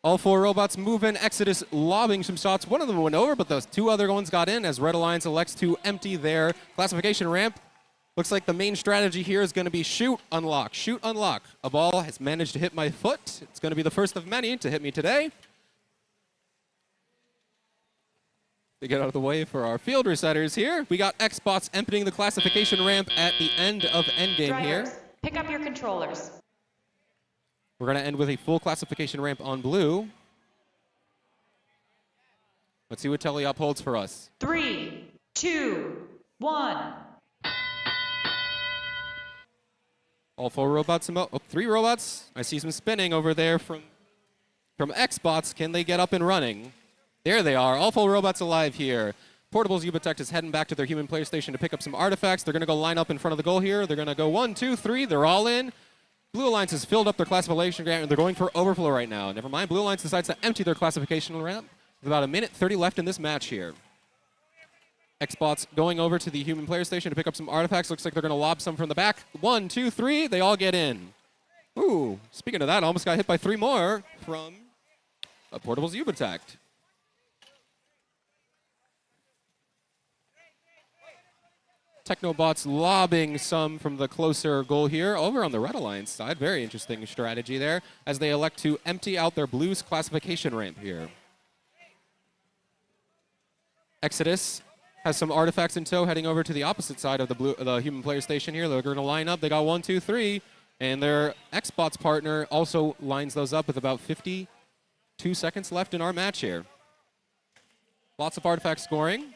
All 4 robots move in. Exodus lobbing some shots. One of them went over, but those 2 other ones got in as Red Alliance elects to empty their classification ramp. Looks like the main strategy here is going to be shoot, unlock, shoot, unlock. A ball has managed to hit my foot. It's going to be the first of many to hit me today. To get out of the way for our field resetters here, we got Xbots emptying the classification ramp at the end of endgame here. Pick up your controllers. We're going to end with a full classification ramp on blue. Let's see what Teleop holds for us. 3, 2, 1. All 4 robots, 3 robots. I see some spinning over there from Xbots. Can they get up and running? There they are, all 4 robots alive here. Portables Ubitect is heading back to their human player station to pick up some artifacts. They're going to go line up in front of the goal here. They're going to go 1, 2, 3. They're all in. Blue Alliance has filled up their classification ramp, and they're going for overflow right now. Never mind, Blue Alliance decides to empty their classification ramp. With about 1:30 left in this match here. Xbots going over to the human player station to pick up some artifacts. Looks like they're going to lob some from the back. 1, 2, 3. They all get in. Ooh, speaking of that, almost got hit by 3 more from Portables Ubitect. Technobots lobbing some from the closer goal here over on the Red Alliance side. Very interesting strategy there as they elect to empty out their Blues classification ramp here. Exodus has some artifacts in tow heading over to the opposite side of the human player station here. They're going to line up. They got 1, 2, 3. And their Xbots partner also lines those up with about 52 seconds left in our match here. Lots of artifact scoring.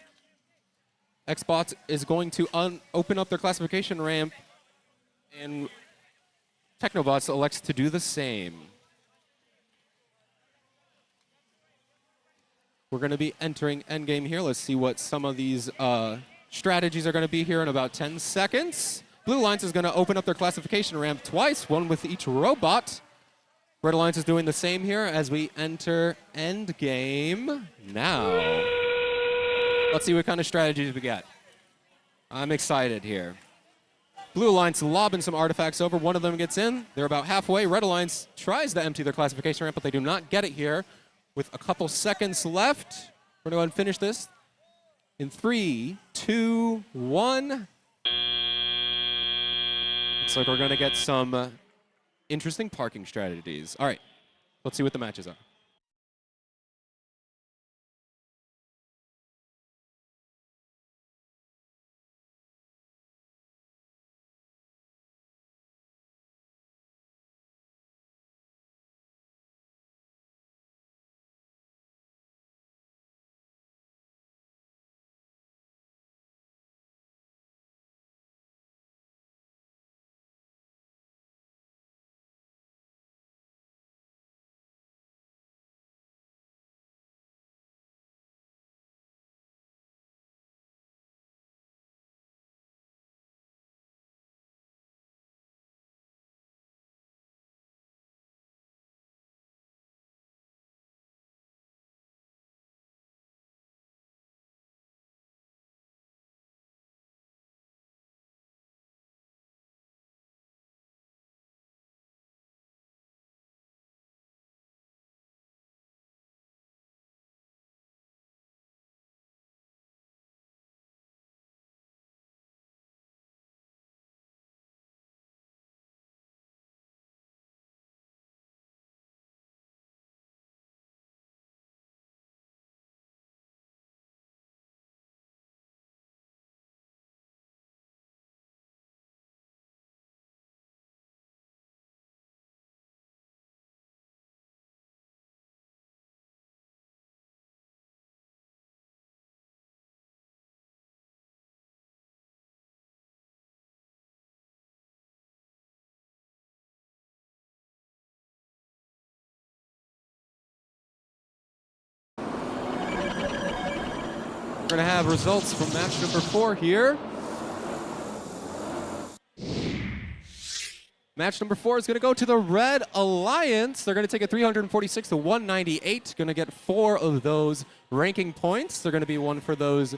Xbots is going to open up their classification ramp, and Technobots elects to do the same. We're going to be entering endgame here. Let's see what some of these strategies are going to be here in about 10 seconds. Blue Alliance is going to open up their classification ramp twice, one with each robot. Red Alliance is doing the same here as we enter endgame now. Let's see what kind of strategies we got. I'm excited here. Blue Alliance lobbing some artifacts over. One of them gets in. They're about halfway. Red Alliance tries to empty their classification ramp, but they do not get it here. With a couple seconds left, we're going to go ahead and finish this in 3, 2, 1. Looks like we're going to get some interesting parking strategies. All right, let's see what the matches are. going to have results from match number 4 here. Match number 4 is going to go to the Red Alliance. They're going to take it 346 to 198. Going to get 4 of those ranking points. They're going to be 1 for those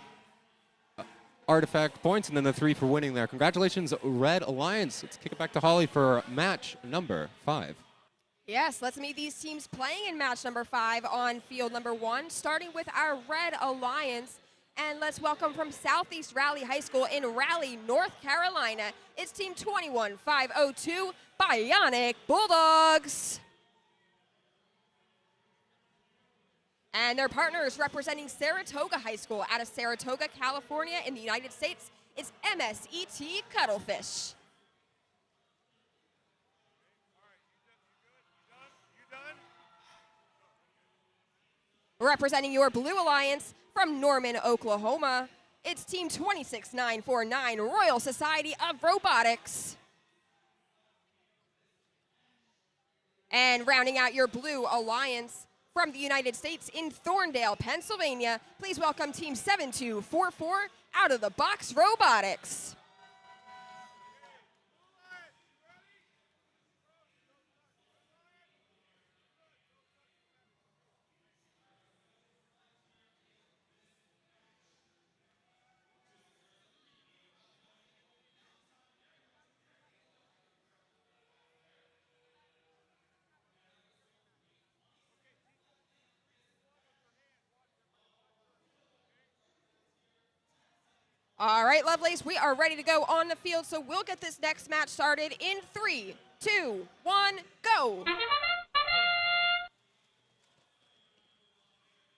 artifact points, and then the 3 for winning there. Congratulations, Red Alliance. Let's kick it back to Holly for match number 5. Yes, let's meet these teams playing in match number 5 on field number 1, starting with our Red Alliance. And let's welcome from Southeast Raleigh High School in Raleigh, North Carolina, it's Team 21502, Bionic Bulldogs. And their partners representing Saratoga High School out of Saratoga, California in the United States, it's MSET Cuttlefish. Representing your Blue Alliance from Norman, Oklahoma, it's Team 26949, Royal Society of Robotics. And rounding out your Blue Alliance from the United States in Thorndale, Pennsylvania, please welcome Team 7244, Out of the Box Robotics. All right, Lovelace, we are ready to go on the field, so we'll get this next match started in 3, 2, 1, go.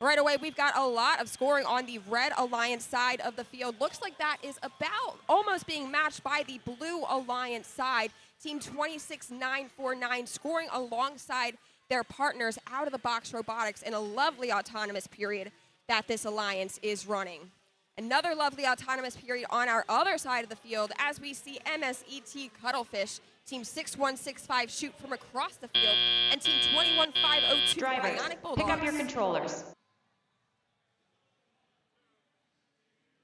Right away, we've got a lot of scoring on the Red Alliance side of the field. Looks like that is about almost being matched by the Blue Alliance side. Team 26949 scoring alongside their partners Out of the Box Robotics in a lovely autonomous period that this alliance is running. Another lovely autonomous period on our other side of the field as we see MSET Cuttlefish, Team 6165 shoot from across the field, and Team 21502 Bionic Bulldogs. Pick up your controllers.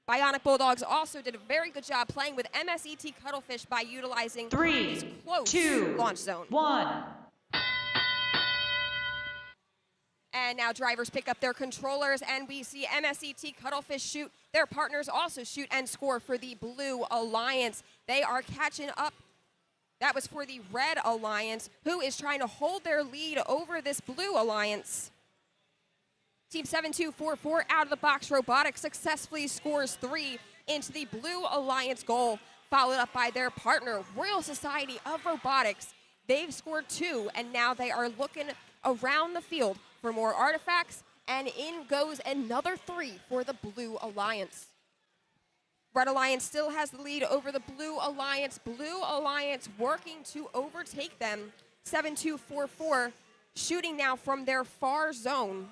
Bionic Bulldogs also did a very good job playing with MSET Cuttlefish by utilizing 3, his close 2, launch zone. 1. And now drivers pick up their controllers, and we see MSET Cuttlefish shoot. Their partners also shoot and score for the Blue Alliance. They are catching up. That was for the Red Alliance, who is trying to hold their lead over this Blue Alliance. Team 7244 Out of the Box Robotics successfully scores 3 into the Blue Alliance goal, followed up by their partner, Royal Society of Robotics. They've scored 2, and now they are looking around the field for more artifacts, and in goes another 3 for the Blue Alliance. Red Alliance still has the lead over the Blue Alliance. Blue Alliance working to overtake them. 7244 shooting now from their far zone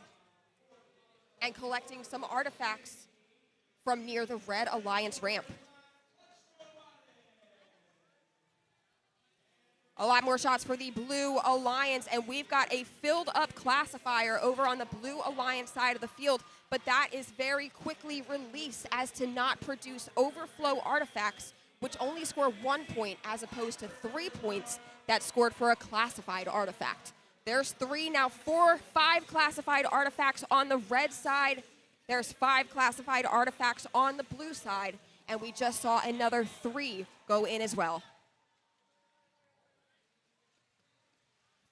and collecting some artifacts from near the Red Alliance ramp. A lot more shots for the Blue Alliance, and we've got a filled up classifier over on the Blue Alliance side of the field, but that is very quickly released as to not produce overflow artifacts, which only score 1 point as opposed to 3 points that scored for a classified artifact. There's 3, now 4, 5 classified artifacts on the red side. There's 5 classified artifacts on the blue side, and we just saw another 3 go in as well.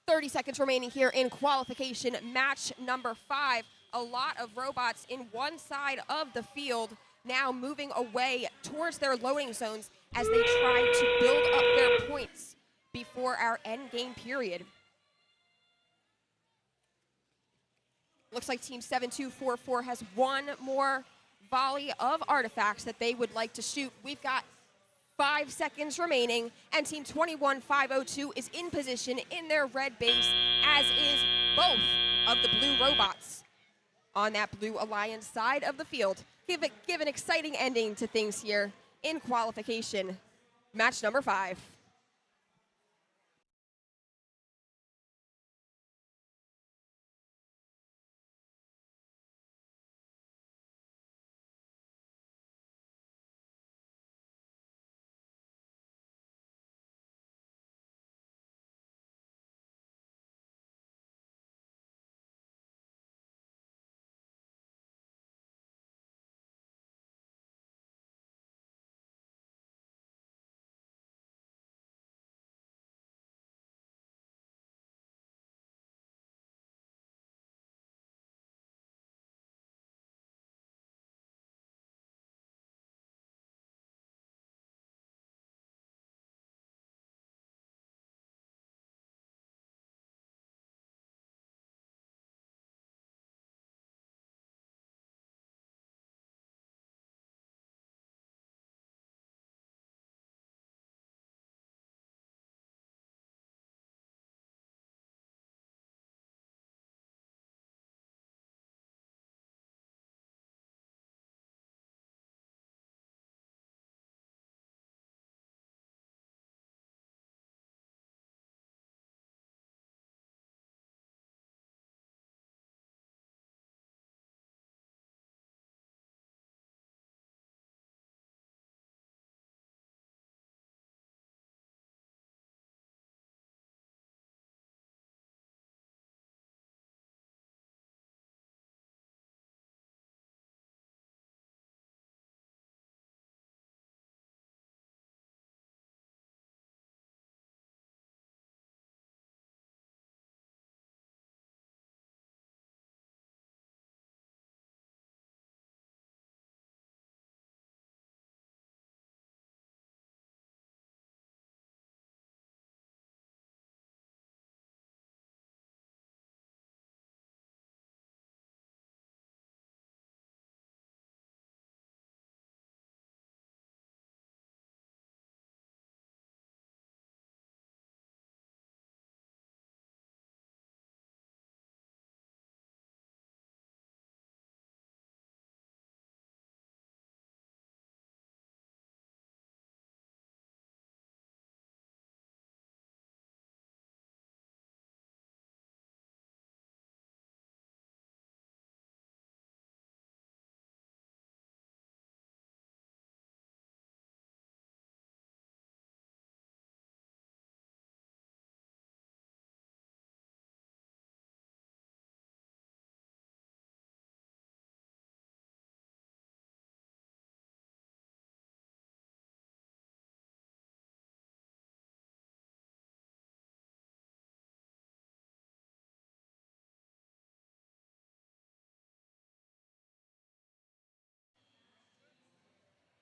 30 seconds remaining here in qualification match number 5. A lot of robots in one side of the field now moving away towards their loading zones as they try to build up their points before our end game period. Looks like Team 7244 has one more volley of artifacts that they would like to shoot. We've got 5 seconds remaining, and Team 21502 is in position in their red base, as is both of the blue robots on that Blue Alliance side of the field. Give an exciting ending to things here in qualification, match number 5.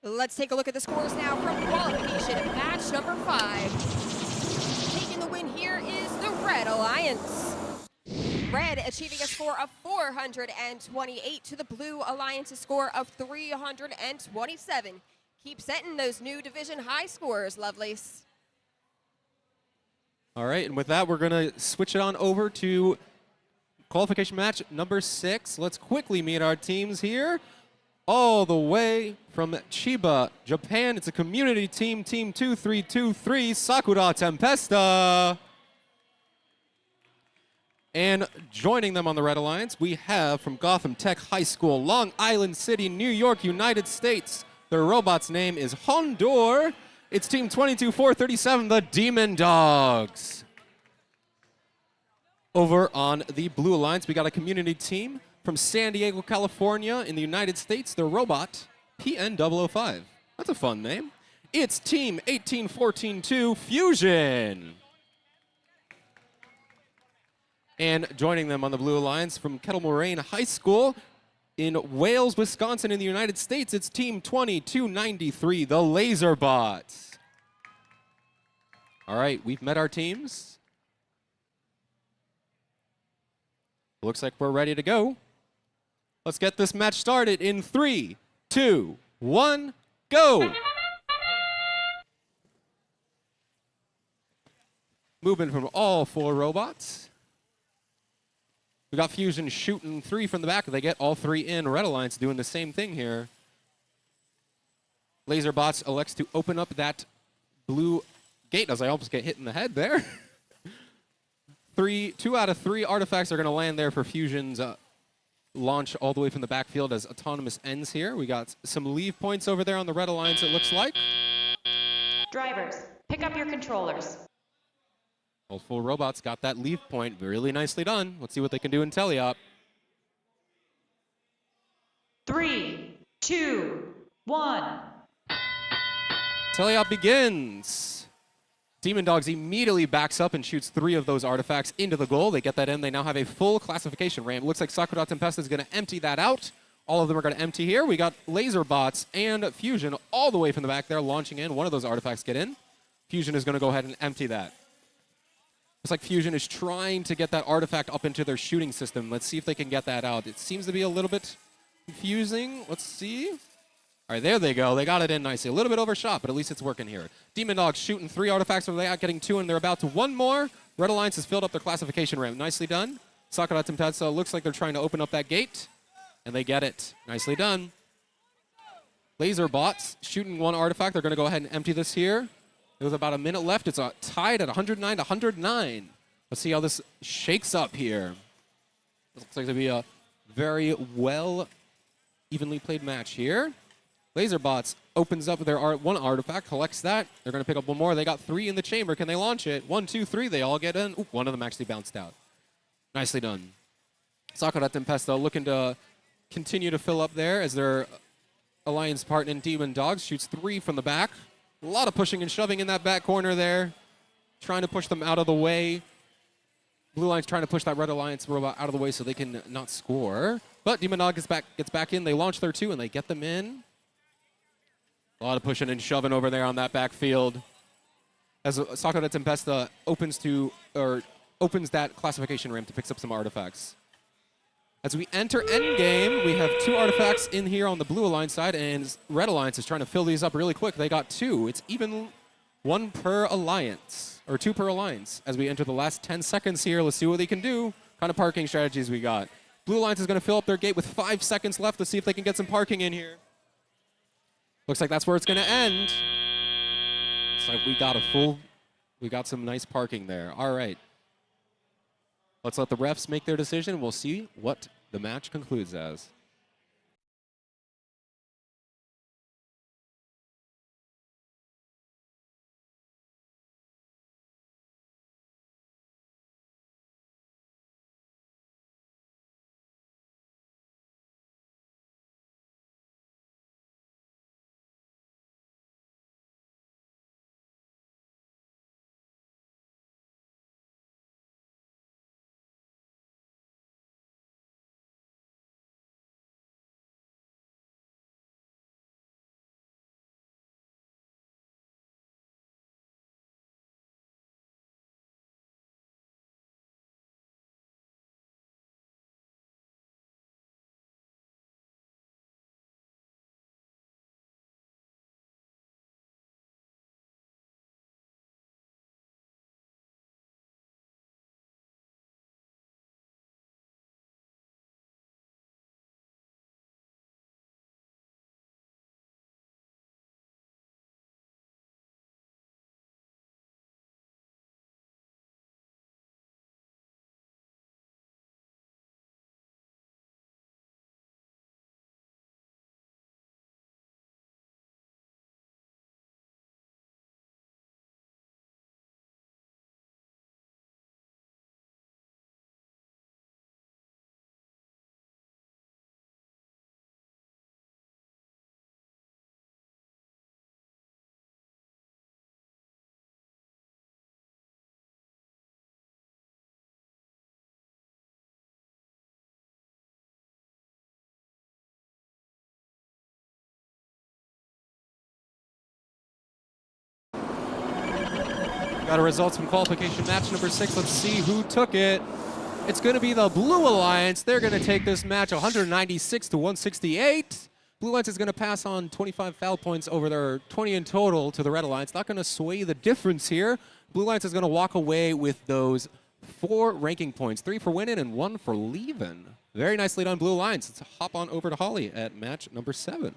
Let's take a look at the scores now from qualification match number 5. Taking the win here is the Red Alliance. Red achieving a score of 428 to the Blue Alliance's score of 327. Keep setting those new division high scores, Lovelace. All right, and with that, we're going to switch it on over to qualification match number 6. Let's quickly meet our teams here. All the way from Chiba, Japan, it's a community team, Team 2323, Sakura Tempesta. And joining them on the Red Alliance, we have from Gotham Tech High School, Long Island City, New York, United States. Their robot's name is Hondor. It's Team 22437, the Demon Dogs. Over on the Blue Alliance, we got a community team from San Diego, California, in the United States. Their robot, PN005. That's a fun name. It's Team 18142, Fusion. And joining them on the Blue Alliance from Kettle Moraine High School in Wales, Wisconsin in the United States, it's Team 2293, the Laserbots. All right, we've met our teams. Looks like we're ready to go. Let's get this match started in 3, 2, 1, go! Movement from all 4 robots. We got Fusion shooting 3 from the back. They get all 3 in. Red Alliance doing the same thing here. Laserbots elects to open up that blue gate as I almost get hit in the head there. 2 out of 3 artifacts are going to land there for Fusion's launch all the way from the backfield as Autonomous ends here. We got some leave points over there on the Red Alliance, it looks like. Drivers, pick up your controllers. All 4 robots got that leave point. Really nicely done. Let's see what they can do in Teleop. 3, 2, 1. Teleop begins. Demon Dogs immediately backs up and shoots 3 of those artifacts into the goal. They get that in. They now have a full classification ramp. Looks like Sakura Tempesta is going to empty that out. All of them are going to empty here. We got Laserbots and Fusion all the way from the back there launching in. One of those artifacts get in. Fusion is going to go ahead and empty that. Looks like Fusion is trying to get that artifact up into their shooting system. Let's see if they can get that out. It seems to be a little bit confusing. Let's see. All right, there they go. They got it in nicely. A little bit overshot, but at least it's working here. Demon Dogs shooting 3 artifacts over there, getting 2, and they're about to 1 more. Red Alliance has filled up their classification ramp. Nicely done. Sakura Tempesta looks like they're trying to open up that gate, and they get it. Nicely done. Laserbots shooting 1 artifact. They're going to go ahead and empty this here. With about a minute left, it's tied at 109 to 109. Let's see how this shakes up here. This looks like to be a very well, evenly played match here. Laserbots opens up their 1 artifact, collects that. They're going to pick up 1 more. They got 3 in the chamber. Can they launch it? 1, 2, 3. They all get in. Ooh, 1 of them actually bounced out. Nicely done. Sakura Tempesta looking to continue to fill up there as their alliance partner Demon Dogs shoots 3 from the back. A lot of pushing and shoving in that back corner there. Trying to push them out of the way. Blue Line's trying to push that Red Alliance robot out of the way so they can not score. But Demon Dog gets back in. They launch their 2 and they get them in. A lot of pushing and shoving over there on that backfield. As Sakura Tempesta opens that classification ramp to pick up some artifacts. As we enter endgame, we have 2 artifacts in here on the Blue Alliance side, and Red Alliance is trying to fill these up really quick. They got 2. It's even 1 per alliance, or 2 per alliance. As we enter the last 10 seconds here, let's see what they can do. What kind of parking strategies we got. Blue Alliance is going to fill up their gate with 5 seconds left. Let's see if they can get some parking in here. Looks like that's where it's going to end. So we got some nice parking there. All right. Let's let the refs make their decision. We'll see what the match concludes as. Got our results from qualification match number 6. Let's see who took it. It's going to be the Blue Alliance. They're going to take this match 196 to 168. Blue Alliance is going to pass on 25 foul points over their 20 in total to the Red Alliance. Not going to sway the difference here. Blue Alliance is going to walk away with those 4 ranking points, 3 for winning and 1 for leaving. Very nicely done, Blue Alliance. Let's hop on over to Holly at match number 7.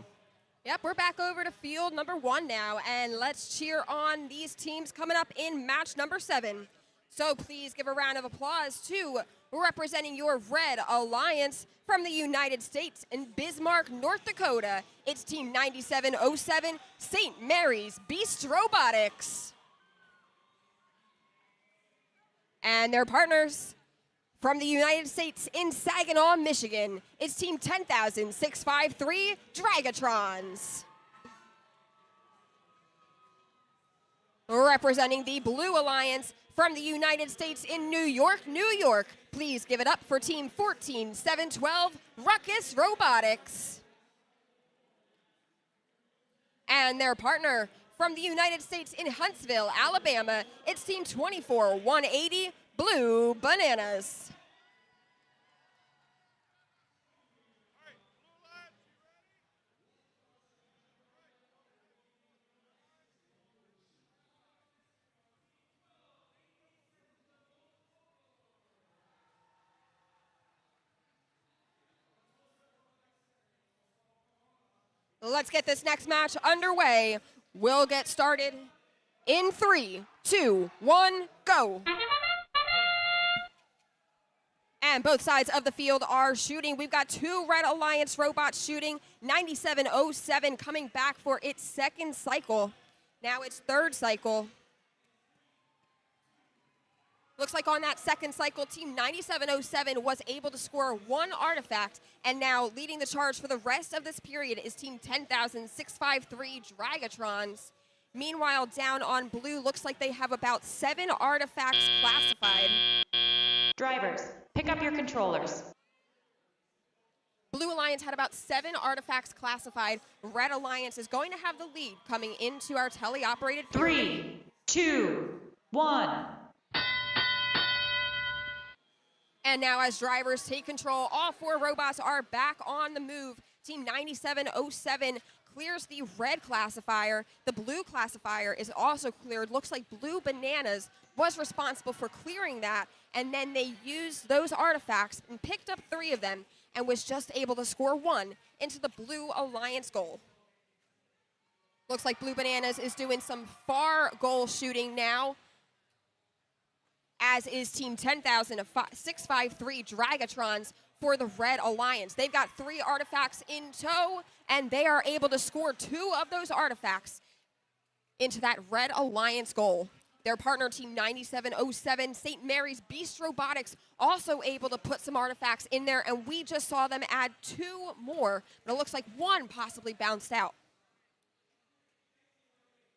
Yep, we're back over to field number 1 now, and let's cheer on these teams coming up in match number 7. So please give a round of applause to representing your Red Alliance from the United States in Bismarck, North Dakota. It's Team 9707, St. Mary's Beast Robotics. And their partners from the United States in Saginaw, Michigan, it's Team 10653, Dragatrons. Representing the Blue Alliance from the United States in New York, New York, please give it up for Team 14712, Ruckus Robotics. And their partner from the United States in Huntsville, Alabama, it's Team 24180, Blue Bananas. Let's get this next match underway. We'll get started in 3, 2, 1, go. And both sides of the field are shooting. We've got 2 Red Alliance robots shooting. 9707 coming back for its 2nd cycle. Now its 3rd cycle. Looks like on that 2nd cycle, Team 9707 was able to score 1 artifact, and now leading the charge for the rest of this period is Team 10653 Dragatrons. Meanwhile, down on blue, looks like they have about 7 artifacts classified. Drivers, pick up your controllers. Blue Alliance had about 7 artifacts classified. Red Alliance is going to have the lead coming into our teleoperated period. 3, 2, 1. And now as drivers take control, all 4 robots are back on the move. Team 9707 clears the red classifier. The blue classifier is also cleared. Looks like Blue Bananas was responsible for clearing that, and then they used those artifacts and picked up 3 of them and was just able to score 1 into the Blue Alliance goal. Looks like Blue Bananas is doing some far goal shooting now, as is Team 10653 Dragatrons for the Red Alliance. They've got 3 artifacts in tow, and they are able to score 2 of those artifacts into that Red Alliance goal. Their partner, Team 9707, St. Mary's Beast Robotics, also able to put some artifacts in there, and we just saw them add 2 more, but it looks like 1 possibly bounced out.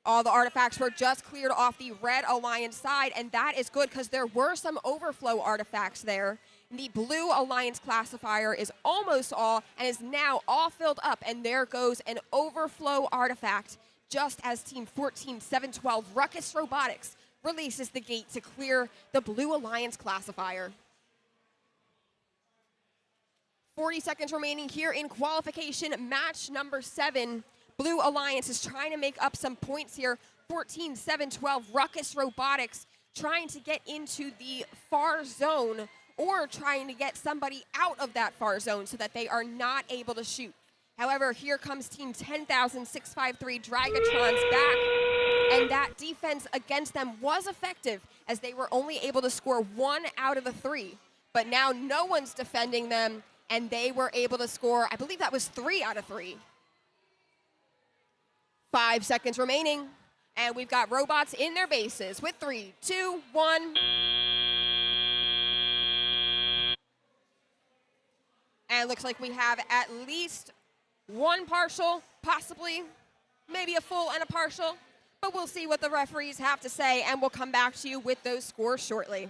All the artifacts were just cleared off the Red Alliance side, and that is good because there were some overflow artifacts there. The Blue Alliance classifier is almost all and is now all filled up, and there goes an overflow artifact, just as Team 14712 Ruckus Robotics releases the gate to clear the Blue Alliance classifier. 40 seconds remaining here in qualification match number 7. Blue Alliance is trying to make up some points here. 14712 Ruckus Robotics trying to get into the far zone or trying to get somebody out of that far zone so that they are not able to shoot. However, here comes Team 10653 Dragatrons back, and that defense against them was effective as they were only able to score 1 out of the 3. But now no one's defending them, and they were able to score, I believe that was 3 out of 3. 5 seconds remaining, and we've got robots in their bases with 3, 2, 1. And it looks like we have at least 1 partial, possibly maybe a full and a partial, but we'll see what the referees have to say, and we'll come back to you with those scores shortly.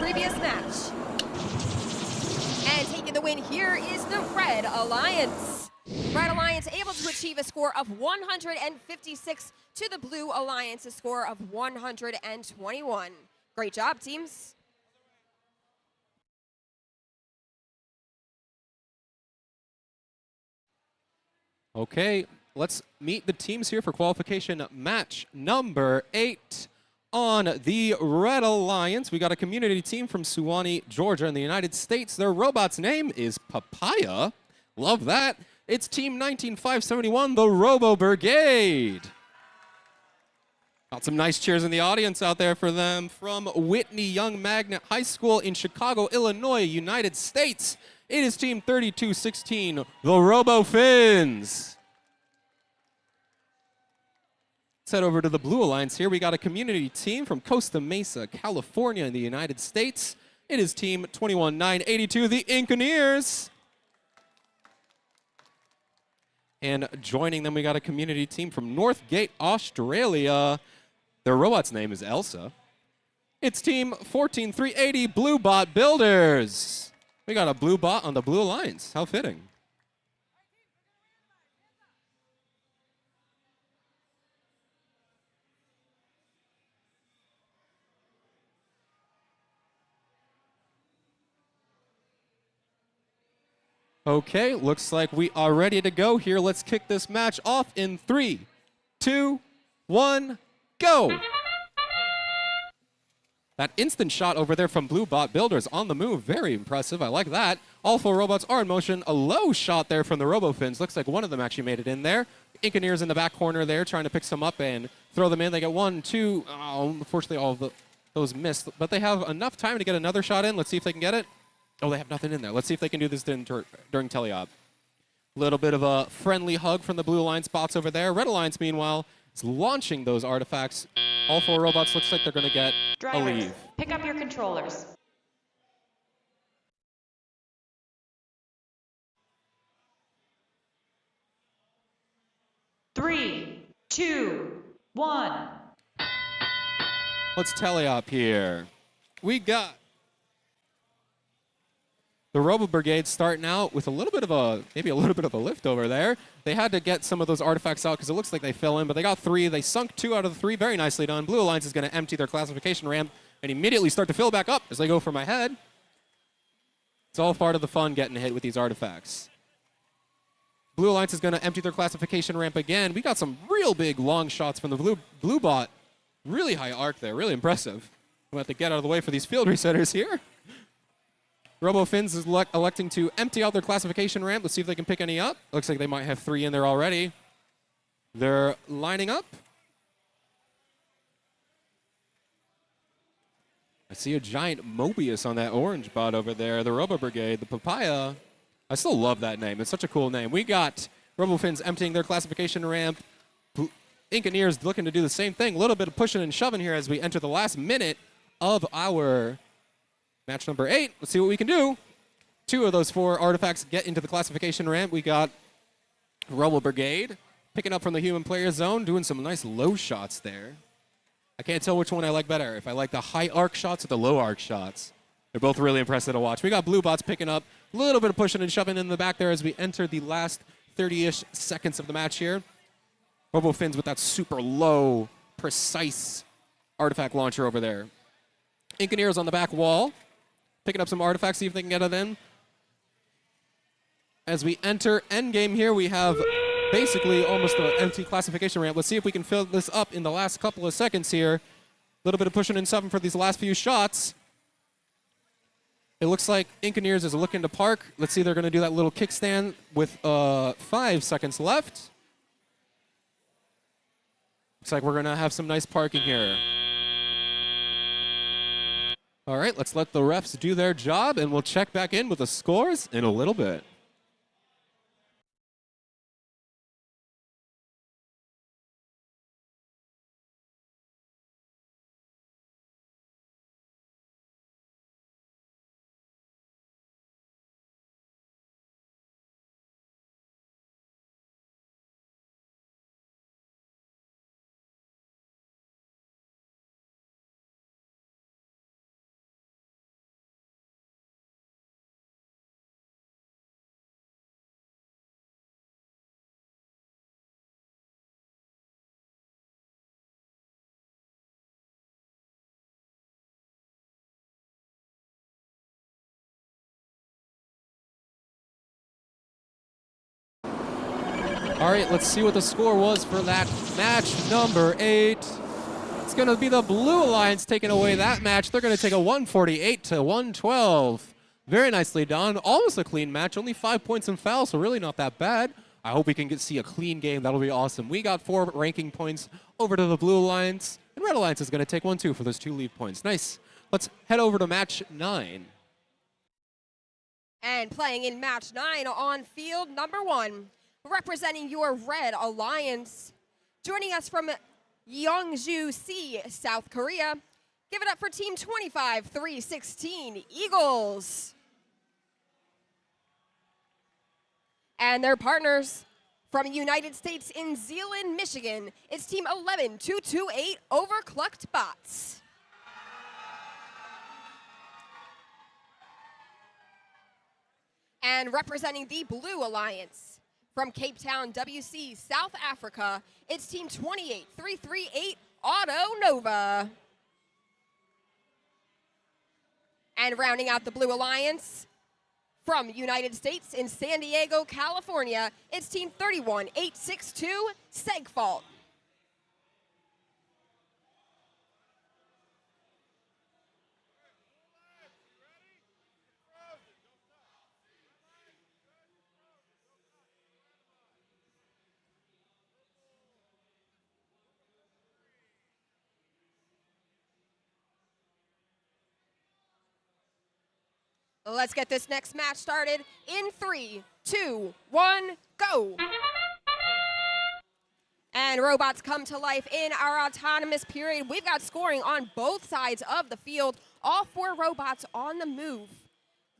previous match. And taking the win here is the Red Alliance. Red Alliance able to achieve a score of 156 to the Blue Alliance's score of 121. Great job, teams. Okay, let's meet the teams here for qualification match number 8. On the Red Alliance, we got a community team from Suwanee, Georgia in the United States. Their robot's name is Papaya. Love that. It's Team 19571, the Robo Brigade. Got some nice cheers in the audience out there for them. From Whitney Young Magnet High School in Chicago, Illinois, United States, it is Team 3216, the Robo Fins. Let's head over to the Blue Alliance here. We got a community team from Costa Mesa, California in the United States. It is Team 21982, the Engineers. And joining them, we got a community team from Northgate, Australia. Their robot's name is Elsa. It's Team 14380, Blue Bot Builders. We got a blue bot on the Blue Alliance. How fitting. Okay, looks like we are ready to go here. Let's kick this match off in 3, 2, 1, go! That instant shot over there from Blue Bot Builders on the move. Very impressive. I like that. All 4 robots are in motion. A low shot there from the RoboFins. Looks like one of them actually made it in there. Engineers in the back corner there trying to pick some up and throw them in. They get 1, 2. Oh, unfortunately, all of those missed. But they have enough time to get another shot in. Let's see if they can get it. Oh, they have nothing in there. Let's see if they can do this during teleop. Little bit of a friendly hug from the Blue Alliance bots over there. Red Alliance, meanwhile, is launching those artifacts. All 4 robots looks like they're going to get a leave. Pick up your controllers. Three, 2, 1. Let's teleop here. We got the Robo Brigade starting out with maybe a little bit of a lift over there. They had to get some of those artifacts out because it looks like they fell in, but they got 3. They sunk 2 out of the 3. Very nicely done. Blue Alliance is going to empty their classification ramp and immediately start to fill back up as they go for my head. It's all part of the fun getting hit with these artifacts. Blue Alliance is going to empty their classification ramp again. We got some real big long shots from the blue bot. Really high arc there. Really impressive. We'll have to get out of the way for these field resetters here. RoboFins is electing to empty out their classification ramp. Let's see if they can pick any up. Looks like they might have 3 in there already. They're lining up. I see a giant Mobius on that orange bot over there. The Robo Brigade, the Papaya. I still love that name. It's such a cool name. We got RoboFins emptying their classification ramp. Engineers looking to do the same thing. A little bit of pushing and shoving here as we enter the last minute of our match number 8. Let's see what we can do. 2 of those 4 artifacts get into the classification ramp. We got Robo Brigade picking up from the human player zone, doing some nice low shots there. I can't tell which one I like better, if I like the high arc shots or the low arc shots. They're both really impressive to watch. We got Blue Bots picking up a little bit of pushing and shoving in the back there as we enter the last 30-ish seconds of the match here. RoboFins with that super low, precise artifact launcher over there. Engineers on the back wall, picking up some artifacts, see if they can get it in. As we enter endgame here, we have basically almost an empty classification ramp. Let's see if we can fill this up in the last couple of seconds here. A little bit of pushing and shoving for these last few shots. It looks like Engineers is looking to park. Let's see, they're going to do that little kickstand with 5 seconds left. Looks like we're going to have some nice parking here. All right, let's let the refs do their job, and we'll check back in with the scores in a little bit. All right, let's see what the score was for that match number 8. It's going to be the Blue Alliance taking away that match. They're going to take a 148 to 112. Very nicely done. Almost a clean match. Only 5 points in foul, so really not that bad. I hope we can see a clean game. That'll be awesome. We got 4 ranking points over to the Blue Alliance. And Red Alliance is going to take 1, 2 for those 2 leave points. Nice. Let's head over to match 9. And playing in match 9 on field number 1, representing your Red Alliance, joining us from Yeongju-si, South Korea. Give it up for Team 25-316 Eagles. And their partners from United States in Zeeland, Michigan, it's Team 11-228 Overclocked Bots. And representing the Blue Alliance from Cape Town, WC, South Africa, it's Team 28338 Auto Nova. And rounding out the Blue Alliance from United States in San Diego, California, it's Team 31862 Segfault. Let's get this next match started in 3, 2, 1, go. And robots come to life in our autonomous period. We've got scoring on both sides of the field. All 4 robots on the move.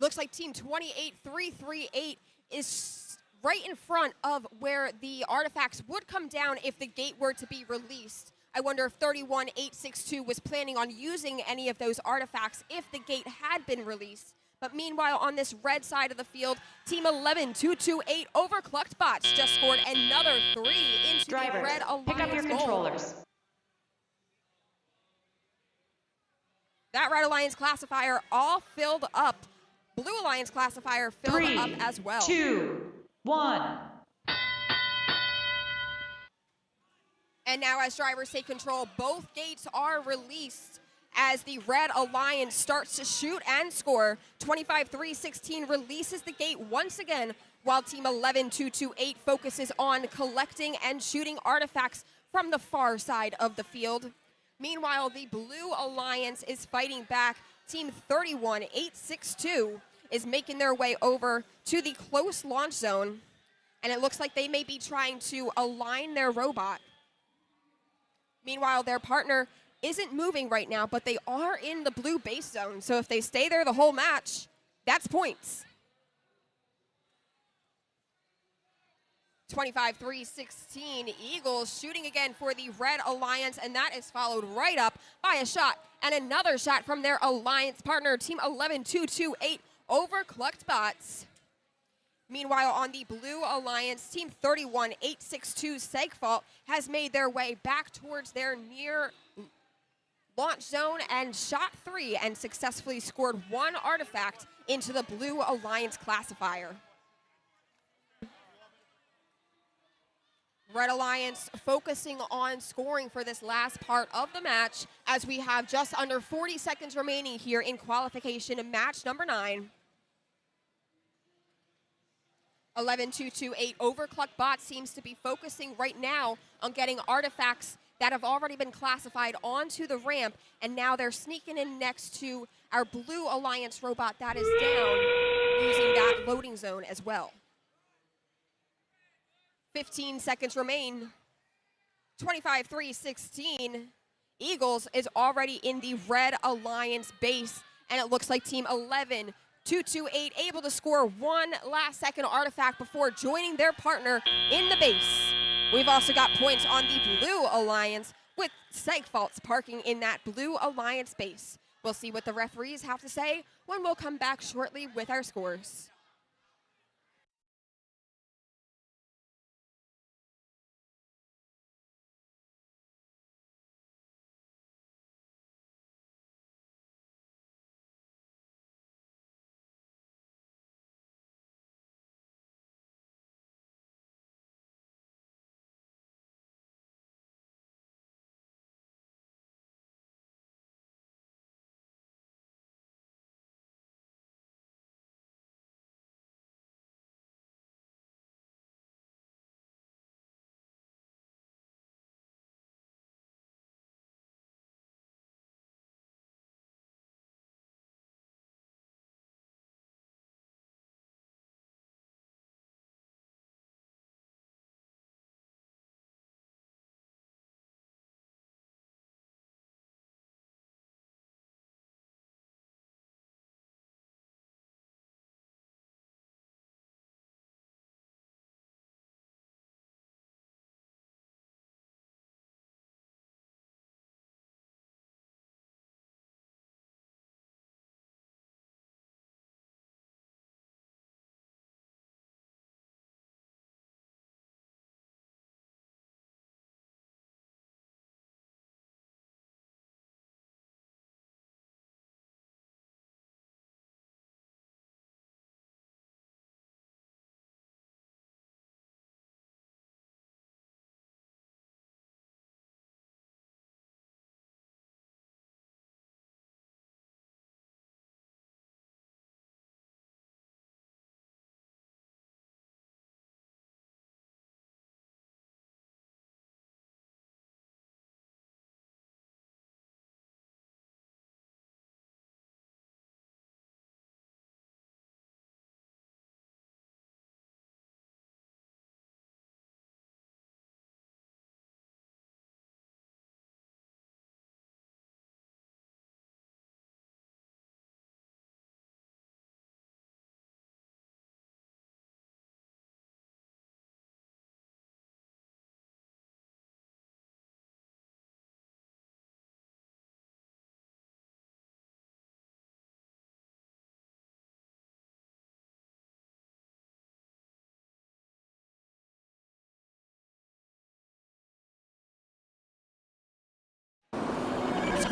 Looks like Team 28338 is right in front of where the artifacts would come down if the gate were to be released. I wonder if 31862 was planning on using any of those artifacts if the gate had been released. But meanwhile, on this red side of the field, Team 11228 Overclocked Bots just scored another 3 into the Red Alliance pick up your goal. controllers. That Red Alliance classifier all filled up. Blue Alliance classifier filled 3, up as well. 2, 1. And now as drivers take control, both gates are released as the Red Alliance starts to shoot and score. 25-3-16 releases the gate once again, while Team 11-2-2-8 focuses on collecting and shooting artifacts from the far side of the field. Meanwhile, the Blue Alliance is fighting back. Team 31-8-6-2 is making their way over to the close launch zone, and it looks like they may be trying to align their robot. Meanwhile, their partner isn't moving right now, but they are in the blue base zone. So if they stay there the whole match, that's points. 25-3-16 Eagles shooting again for the Red Alliance, and that is followed right up by a shot and another shot from their alliance partner, Team 11-2-2-8 Overclocked Bots. Meanwhile, on the Blue Alliance, Team 31-8-6-2 Segfault has made their way back towards their near launch zone and shot 3 and successfully scored 1 artifact into the Blue Alliance classifier. Red Alliance focusing on scoring for this last part of the match as we have just under 40 seconds remaining here in qualification in match number 9. 11-2-2-8 Overclocked Bot seems to be focusing right now on getting artifacts that have already been classified onto the ramp, and now they're sneaking in next to our Blue Alliance robot that is down, using that loading zone as well. 15 seconds remain. 25-3-16. Eagles is already in the Red Alliance base, and it looks like Team 11-2-2-8 able to score 1 last-second artifact before joining their partner in the base. We've also got points on the Blue Alliance with Segfaults parking in that Blue Alliance base. We'll see what the referees have to say when we'll come back shortly with our scores.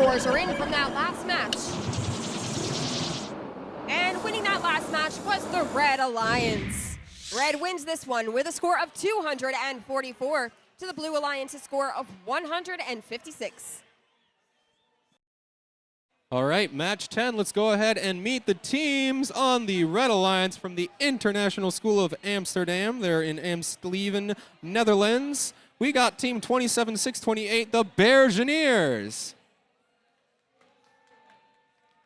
scores are in from that last match. And winning that last match was the Red Alliance. Red wins this one with a score of 244 to the Blue Alliance's score of 156. All right, match 10. Let's go ahead and meet the teams on the Red Alliance from the International School of Amsterdam. They're in Amsterdam, Netherlands. We got team 27-628, the Bergeniers.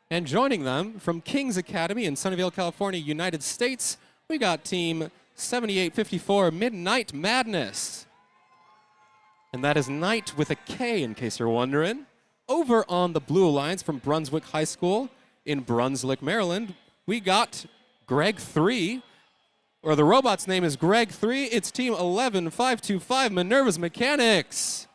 And joining them from King's Academy in Sunnyvale, California, United States, we got team 7854, Midnight Madness. And that is Night with a K, in case you're wondering. Over on the Blue Alliance from Brunswick High School in Brunswick, Maryland, we got Greg 3, or the robot's name is Greg 3. It's team 11525, Minerva's Mechanics.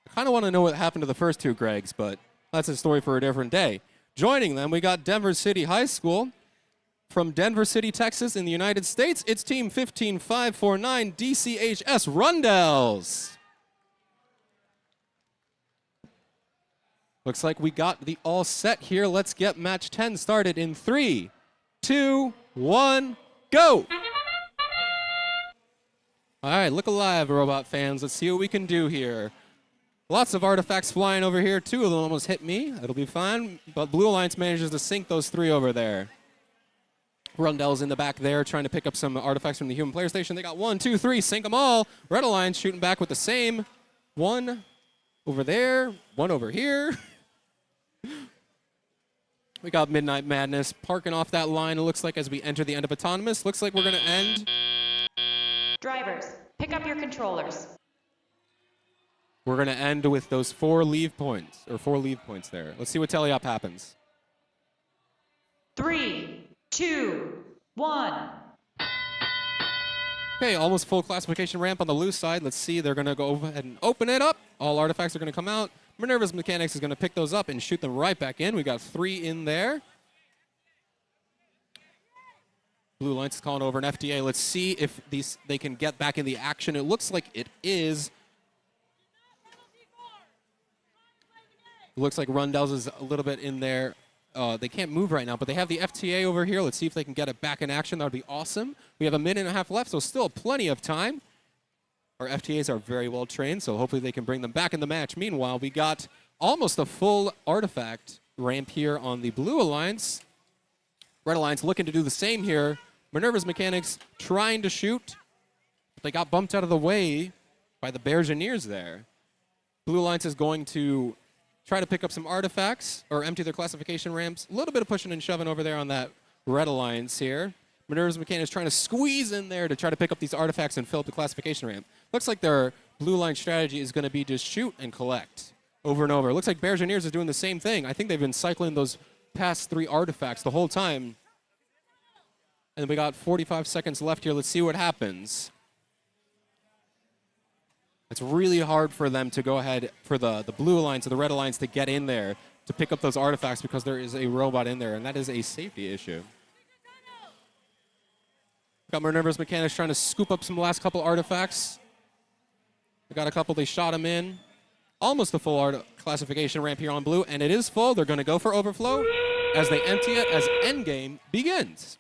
I kind of want to know what happened to the first two Gregs, but that's a story for a different day. Joining them, we got Denver City High School from Denver City, Texas in the United States. It's team 15549, DCHS Rundells. Looks like we got the all set here. Let's get match 10 started in 3, 2, 1, go! All right, look alive, robot fans. Let's see what we can do here. Lots of artifacts flying over here. 2 of them almost hit me. It'll be fine. But Blue Alliance manages to sink those 3 over there. Rundell's in the back there trying to pick up some artifacts from the human player station. They got 1, 2, 3, sink them all. Red Alliance shooting back with the same. 1 over there, 1 over here. We got Midnight Madness parking off that line, it looks like, as we enter the end of Autonomous. Looks like we're going to end. Drivers, pick up your controllers. We're going to end with those 4 leave points, or 4 leave points there. Let's see what teleop happens. 3, 2, 1. Okay, almost full classification ramp on the loose side. Let's see, they're going to go ahead and open it up. All artifacts are going to come out. Minerva's Mechanics is going to pick those up and shoot them right back in. We got 3 in there. Blue Alliance is calling over an FTA. Let's see if they can get back in the action. It looks like it is. It looks like Rundell's is a little bit in there. They can't move right now, but they have the FTA over here. Let's see if they can get it back in action. That would be awesome. We have a minute and a half left, so still plenty of time. Our FTAs are very well trained, so hopefully they can bring them back in the match. Meanwhile, we got almost a full artifact ramp here on the Blue Alliance. Red Alliance looking to do the same here. Minerva's Mechanics trying to shoot, but they got bumped out of the way by the Bergeniers there. Blue Alliance is going to try to pick up some artifacts or empty their classification ramps. A little bit of pushing and shoving over there on that Red Alliance here. Minerva's Mechanics trying to squeeze in there to try to pick up these artifacts and fill up the classification ramp. Looks like their blue line strategy is going to be just shoot and collect over and over. Looks like Bergeniers is doing the same thing. I think they've been cycling those past 3 artifacts the whole time. And we got 45 seconds left here. Let's see what happens. It's really hard for them to go ahead for the Blue Alliance or the Red Alliance to get in there to pick up those artifacts because there is a robot in there, and that is a safety issue. Got Minerva's Mechanics trying to scoop up some last couple artifacts. We got a couple, they shot them in. Almost a full classification ramp here on blue, and it is full. They're going to go for overflow as they empty it as endgame begins.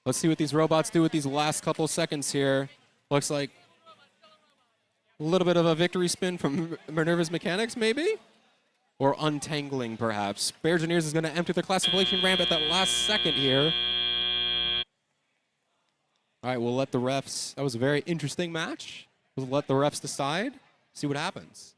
Let's see what these robots do with these last couple seconds here. Looks like a little bit of a victory spin from Minerva's Mechanics, maybe? Or untangling, perhaps. Bergeniers is going to empty the classification ramp at that last second here. All right, we'll let the refs. That was a very interesting match. We'll let the refs decide, see what happens.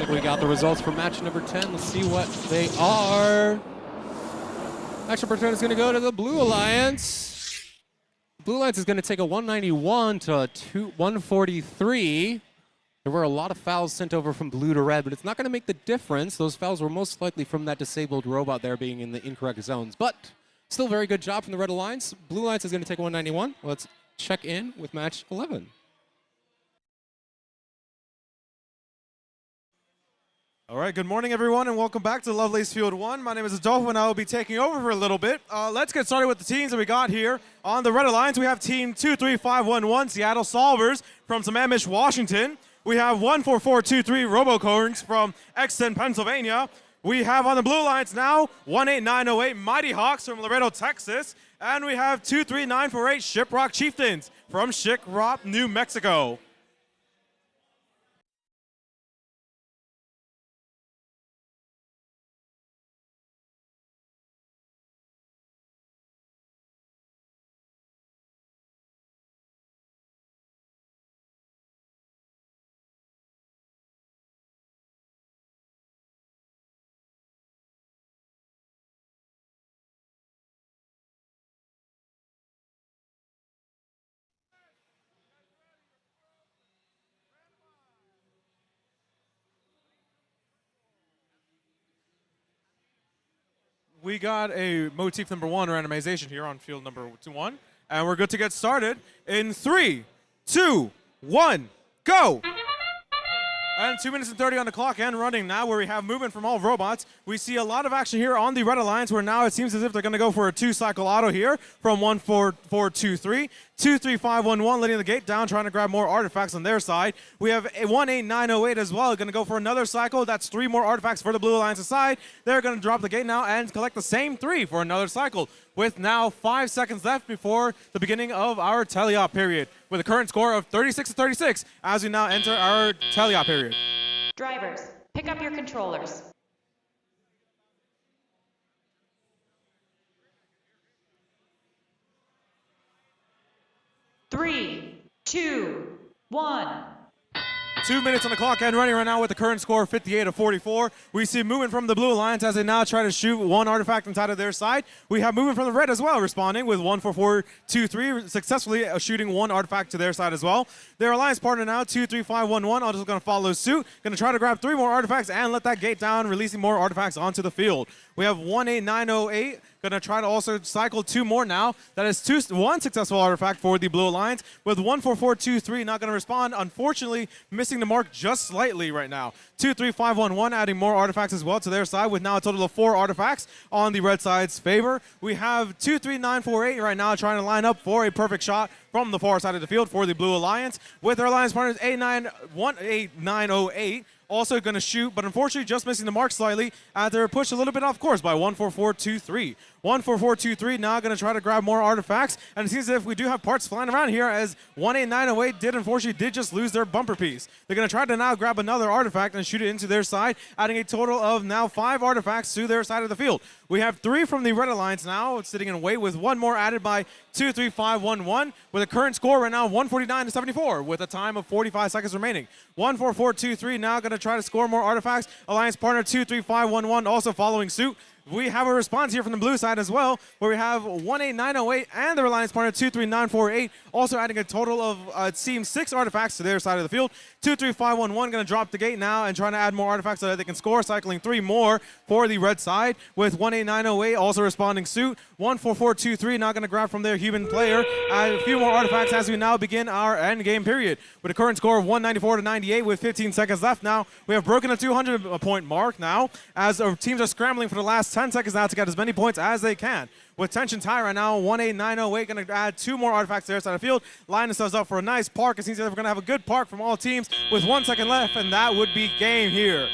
like we got the results for match number 10. Let's see what they are. Match number 10 is going to go to the Blue Alliance. Blue Alliance is going to take a 191 to 143. There were a lot of fouls sent over from blue to red, but it's not going to make the difference. Those fouls were most likely from that disabled robot there being in the incorrect zones. But still very good job from the Red Alliance. Blue Alliance is going to take 191. Let's check in with match 11. All right, good morning, everyone, and welcome back to Lovelace Field 1. My name is Adolfo, and I will be taking over for a little bit. Let's get started with the teams that we got here. On the Red Alliance, we have Team 23511, Seattle Solvers from Sammamish, Washington. We have 14423 Robocorns from Exton, Pennsylvania. We have on the Blue Alliance now 18908 Mighty Hawks from Laredo, Texas. And we have 23948 Shiprock Chieftains from Shiprock, New Mexico. We got a motif number 1 randomization here on field number 1, and we're good to get started in 3, 2, 1, go! And 2 minutes and 30 on the clock and running now, where we have movement from all robots. We see a lot of action here on the Red Alliance, where now it seems as if they're going to go for a 2-cycle auto here from 14423. 23511 letting the gate down, trying to grab more artifacts on their side. We have a 18908 as well, going to go for another cycle. That's 3 more artifacts for the Blue Alliance's side. They're going to drop the gate now and collect the same 3 for another cycle, with now 5 seconds left before the beginning of our teleop period, with a current score of 36-36 as we now enter our teleop period. Drivers, pick up your controllers. Three, 2, 1. 2 minutes on the clock and running right now with the current score of 58-44. We see movement from the Blue Alliance as they now try to shoot 1 artifact inside of their side. We have movement from the Red as well, responding with 14423, successfully shooting 1 artifact to their side as well. Their alliance partner now, 23511, also going to follow suit. Going to try to grab 3 more artifacts and let that gate down, releasing more artifacts onto the field. We have 18908. Going to try to also cycle 2 more now. That is 1 successful artifact for the Blue Alliance, with 14423 not going to respond. Unfortunately, missing the mark just slightly right now. 23511 adding more artifacts as well to their side, with now a total of 4 artifacts on the Red side's favor. We have 23948 right now trying to line up for a perfect shot from the far side of the field for the Blue Alliance, with their alliance partners 18908. Also going to shoot, but unfortunately just missing the mark slightly as they're pushed a little bit off course by 14423. 14423 now going to try to grab more artifacts, and it seems as if we do have parts flying around here, as 18908 unfortunately just lose their bumper piece. They're going to try to now grab another artifact and shoot it into their side, adding a total of now 5 artifacts to their side of the field. We have 3 from the Red Alliance now sitting in wait, with 1 more added by 23511, with a current score right now 149-74, with a time of 45 seconds remaining. 14423 now going to try to score more artifacts. Alliance partner 23511 also following suit. We have a response here from the blue side as well, where we have 18908 and their alliance partner 23948 also adding a total of, it seems, 6 artifacts to their side of the field. 23511 going to drop the gate now and trying to add more artifacts so that they can score, cycling 3 more for the red side, with 18908 also responding suit. 14423 now going to grab from their human player, add a few more artifacts as we now begin our end game period, with a current score of 194-98 with 15 seconds left now. We have broken the 200-point mark now, as our teams are scrambling for the last 10 seconds now to get as many points as they can. With tension tie right now, 18908 going to add 2 more artifacts to their side of the field, line themselves up for a nice park. It seems like we're going to have a good park from all teams with 1 second left, and that would be game here.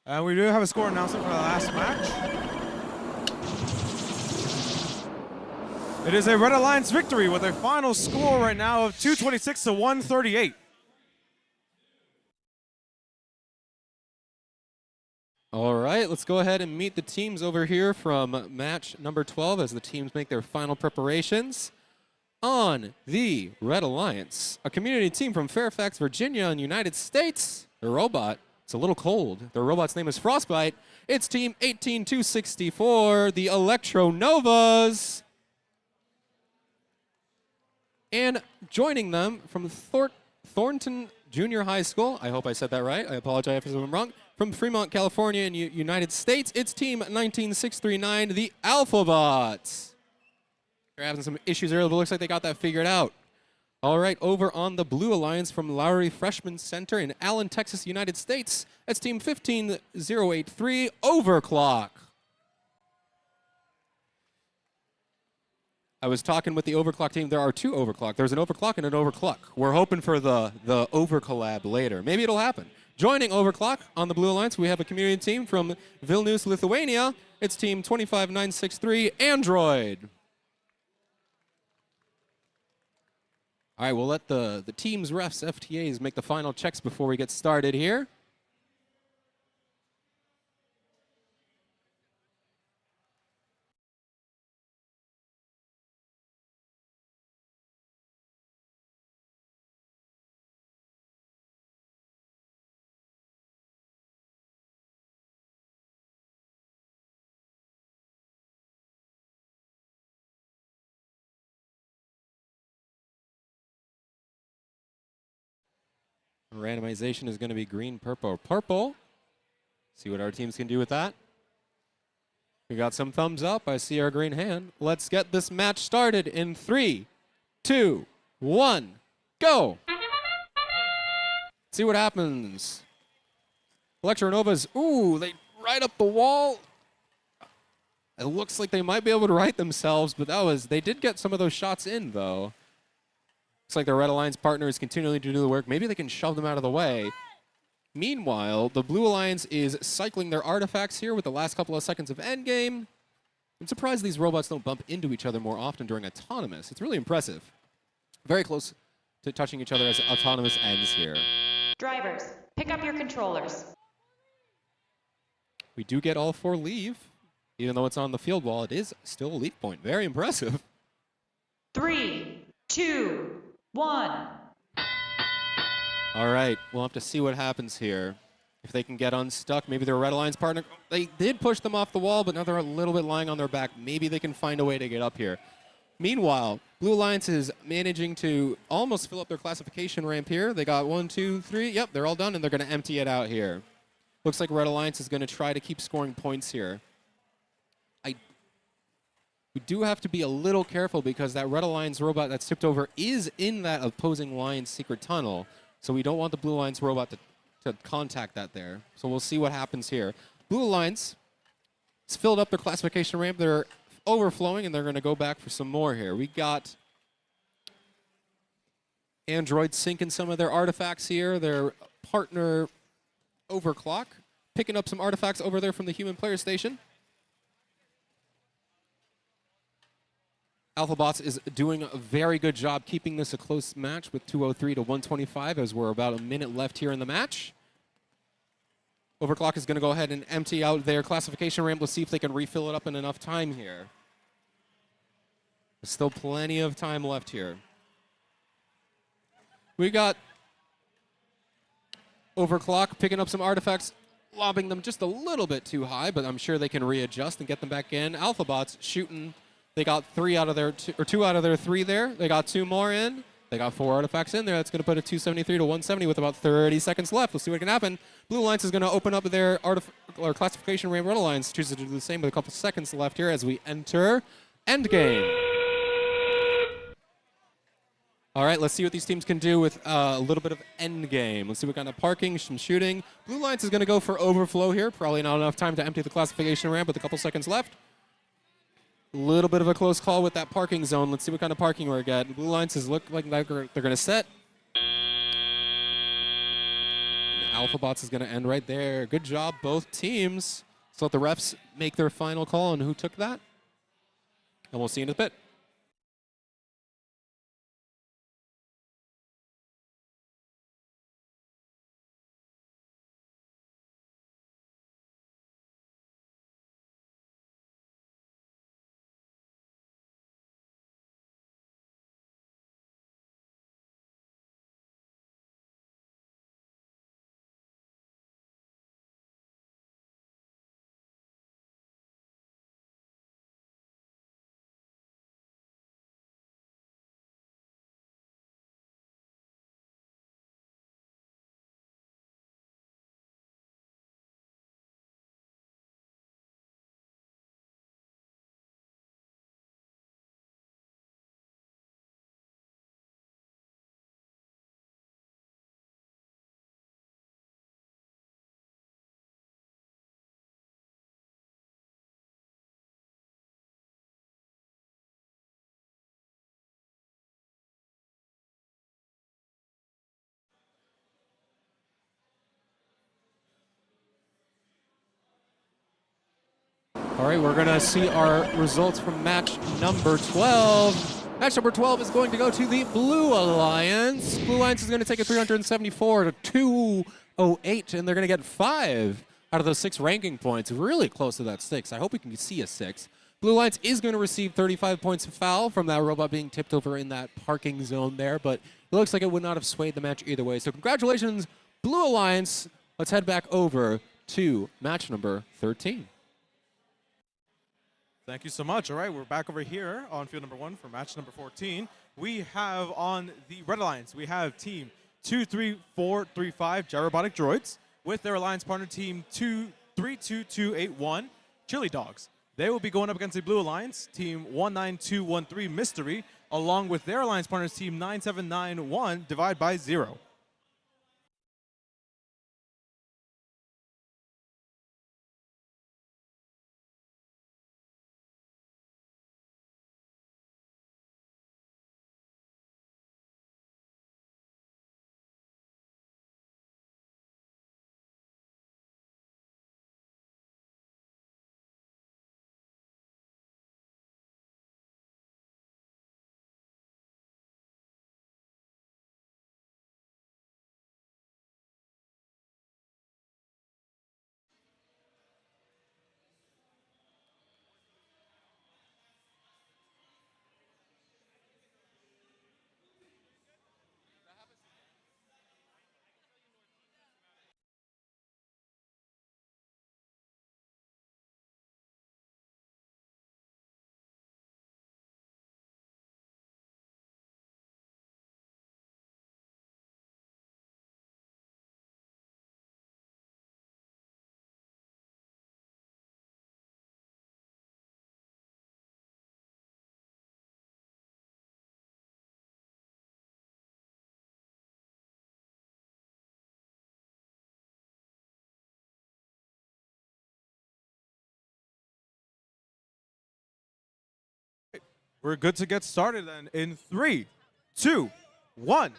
And we do have a score announcement for the last match. It is a Red Alliance victory with a final score right now of 226 to 138. All right, let's go ahead and meet the teams over here from match number 12 as the teams make their final preparations. On the Red Alliance, a community team from Fairfax, Virginia in the United States. Their robot, it's a little cold. Their robot's name is Frostbite. It's team 18264, the Electro Novas. And joining them from Thornton Junior High School, I hope I said that right, I apologize if I'm wrong, from Fremont, California in the United States, it's team 19639, the Alphabots. They're having some issues earlier, but it looks like they got that figured out. All right, over on the Blue Alliance from Lowry Freshman Center in Allen, Texas, United States, that's team 15083, Overclock. I was talking with the Overclock team. There are two Overclock. There's an Overclock and an Overclock. We're hoping for the Overcollab later. Maybe it'll happen. Joining Overclock on the Blue Alliance, we have a community team from Vilnius, Lithuania. It's team 25963, Android. All right, we'll let the teams, refs, FTAs make the final checks before we get started here. Randomization is going to be green, purple, purple. See what our teams can do with that. We got some thumbs up. I see our green hand. Let's get this match started in 3, 2, 1, go. See what happens. Electronovas, ooh, they right up the wall. It looks like they might be able to right themselves, but they did get some of those shots in, though. Looks like their Red Alliance partner is continuing to do the work. Maybe they can shove them out of the way. Meanwhile, the Blue Alliance is cycling their artifacts here with the last couple of seconds of endgame. I'm surprised these robots don't bump into each other more often during autonomous. It's really impressive. Very close to touching each other as autonomous ends here. Drivers, pick up your controllers. We do get all 4 leave. Even though it's on the field wall, it is still a leave point. Very impressive. 3, 2, 1. All right, we'll have to see what happens here. If they can get unstuck, maybe their Red Alliance partner, they did push them off the wall, but now they're a little bit lying on their back. Maybe they can find a way to get up here. Meanwhile, Blue Alliance is managing to almost fill up their classification ramp here. They got 1, 2, 3. Yep, they're all done, and they're going to empty it out here. Looks like Red Alliance is going to try to keep scoring points here. We do have to be a little careful because that Red Alliance robot that's tipped over is in that opposing line's secret tunnel. So we don't want the Blue Alliance robot to contact that there. So we'll see what happens here. Blue Alliance has filled up their classification ramp. They're overflowing, and they're going to go back for some more here. We got Android sinking some of their artifacts here. Their partner, Overclock, picking up some artifacts over there from the human player station. Alphabots is doing a very good job keeping this a close match with 203 to 125 as we're about a minute left here in the match. Overclock is going to go ahead and empty out their classification ramp. Let's see if they can refill it up in enough time here. There's still plenty of time left here. We got Overclock picking up some artifacts, lobbing them just a little bit too high, but I'm sure they can readjust and get them back in. Alphabots shooting. They got 2 out of their 3 there. They got 2 more in. They got 4 artifacts in there. That's going to put it 273 to 170 with about 30 seconds left. Let's see what can happen. Blue Alliance is going to open up their classification ramp. Red Alliance chooses to do the same with a couple seconds left here as we enter endgame. All right, let's see what these teams can do with a little bit of endgame. Let's see what kind of parking, some shooting. Blue Alliance is going to go for overflow here. Probably not enough time to empty the classification ramp with a couple seconds left. A little bit of a close call with that parking zone. Let's see what kind of parking we're getting. Blue Alliance is look like they're going to set. Alphabots is going to end right there. Good job, both teams. So let the refs make their final call on who took that. And we'll see you in a bit. All right, we're going to see our results from match number 12. Match number 12 is going to go to the Blue Alliance. Blue Alliance is going to take a 374 to 208, and they're going to get 5 out of those 6 ranking points. Really close to that 6. I hope we can see a 6. Blue Alliance is going to receive 35 points of foul from that robot being tipped over in that parking zone there, but it looks like it would not have swayed the match either way. So congratulations, Blue Alliance. Let's head back over to match number 13. Thank you so much. All right, we're back over here on field number 1 for match number 14. We have on the Red Alliance, we have team 23435 Gyrobotic Droids with their alliance partner team 32281 Chili Dogs. They will be going up against the Blue Alliance, team 19213 Mystery, along with their alliance partners team 9791 Divide by 0. We're good to get started then in 3, 2, 1.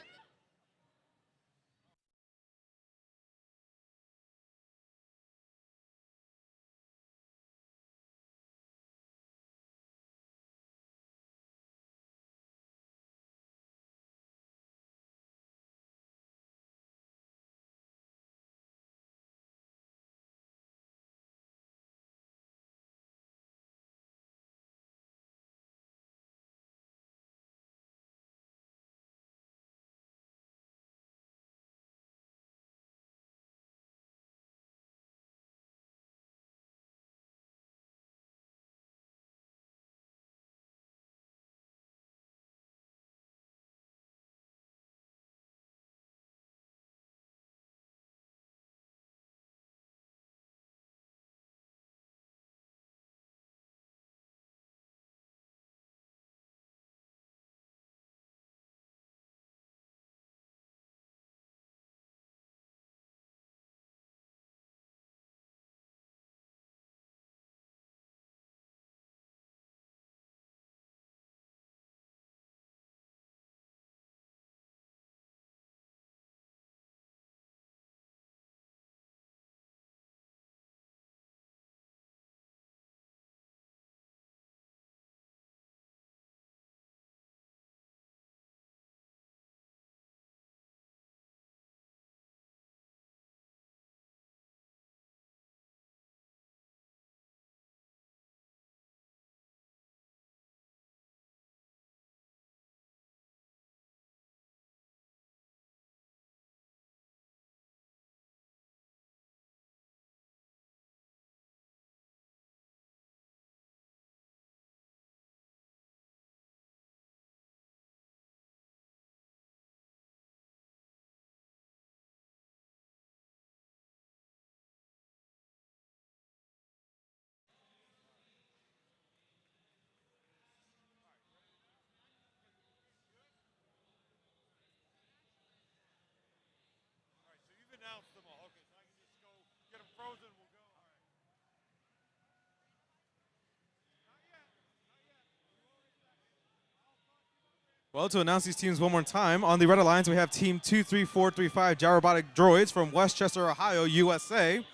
Well, to announce these teams one more time, on the Red Alliance, we have Team 23435 Gyrobotic Droids from Westchester, Ohio, USA.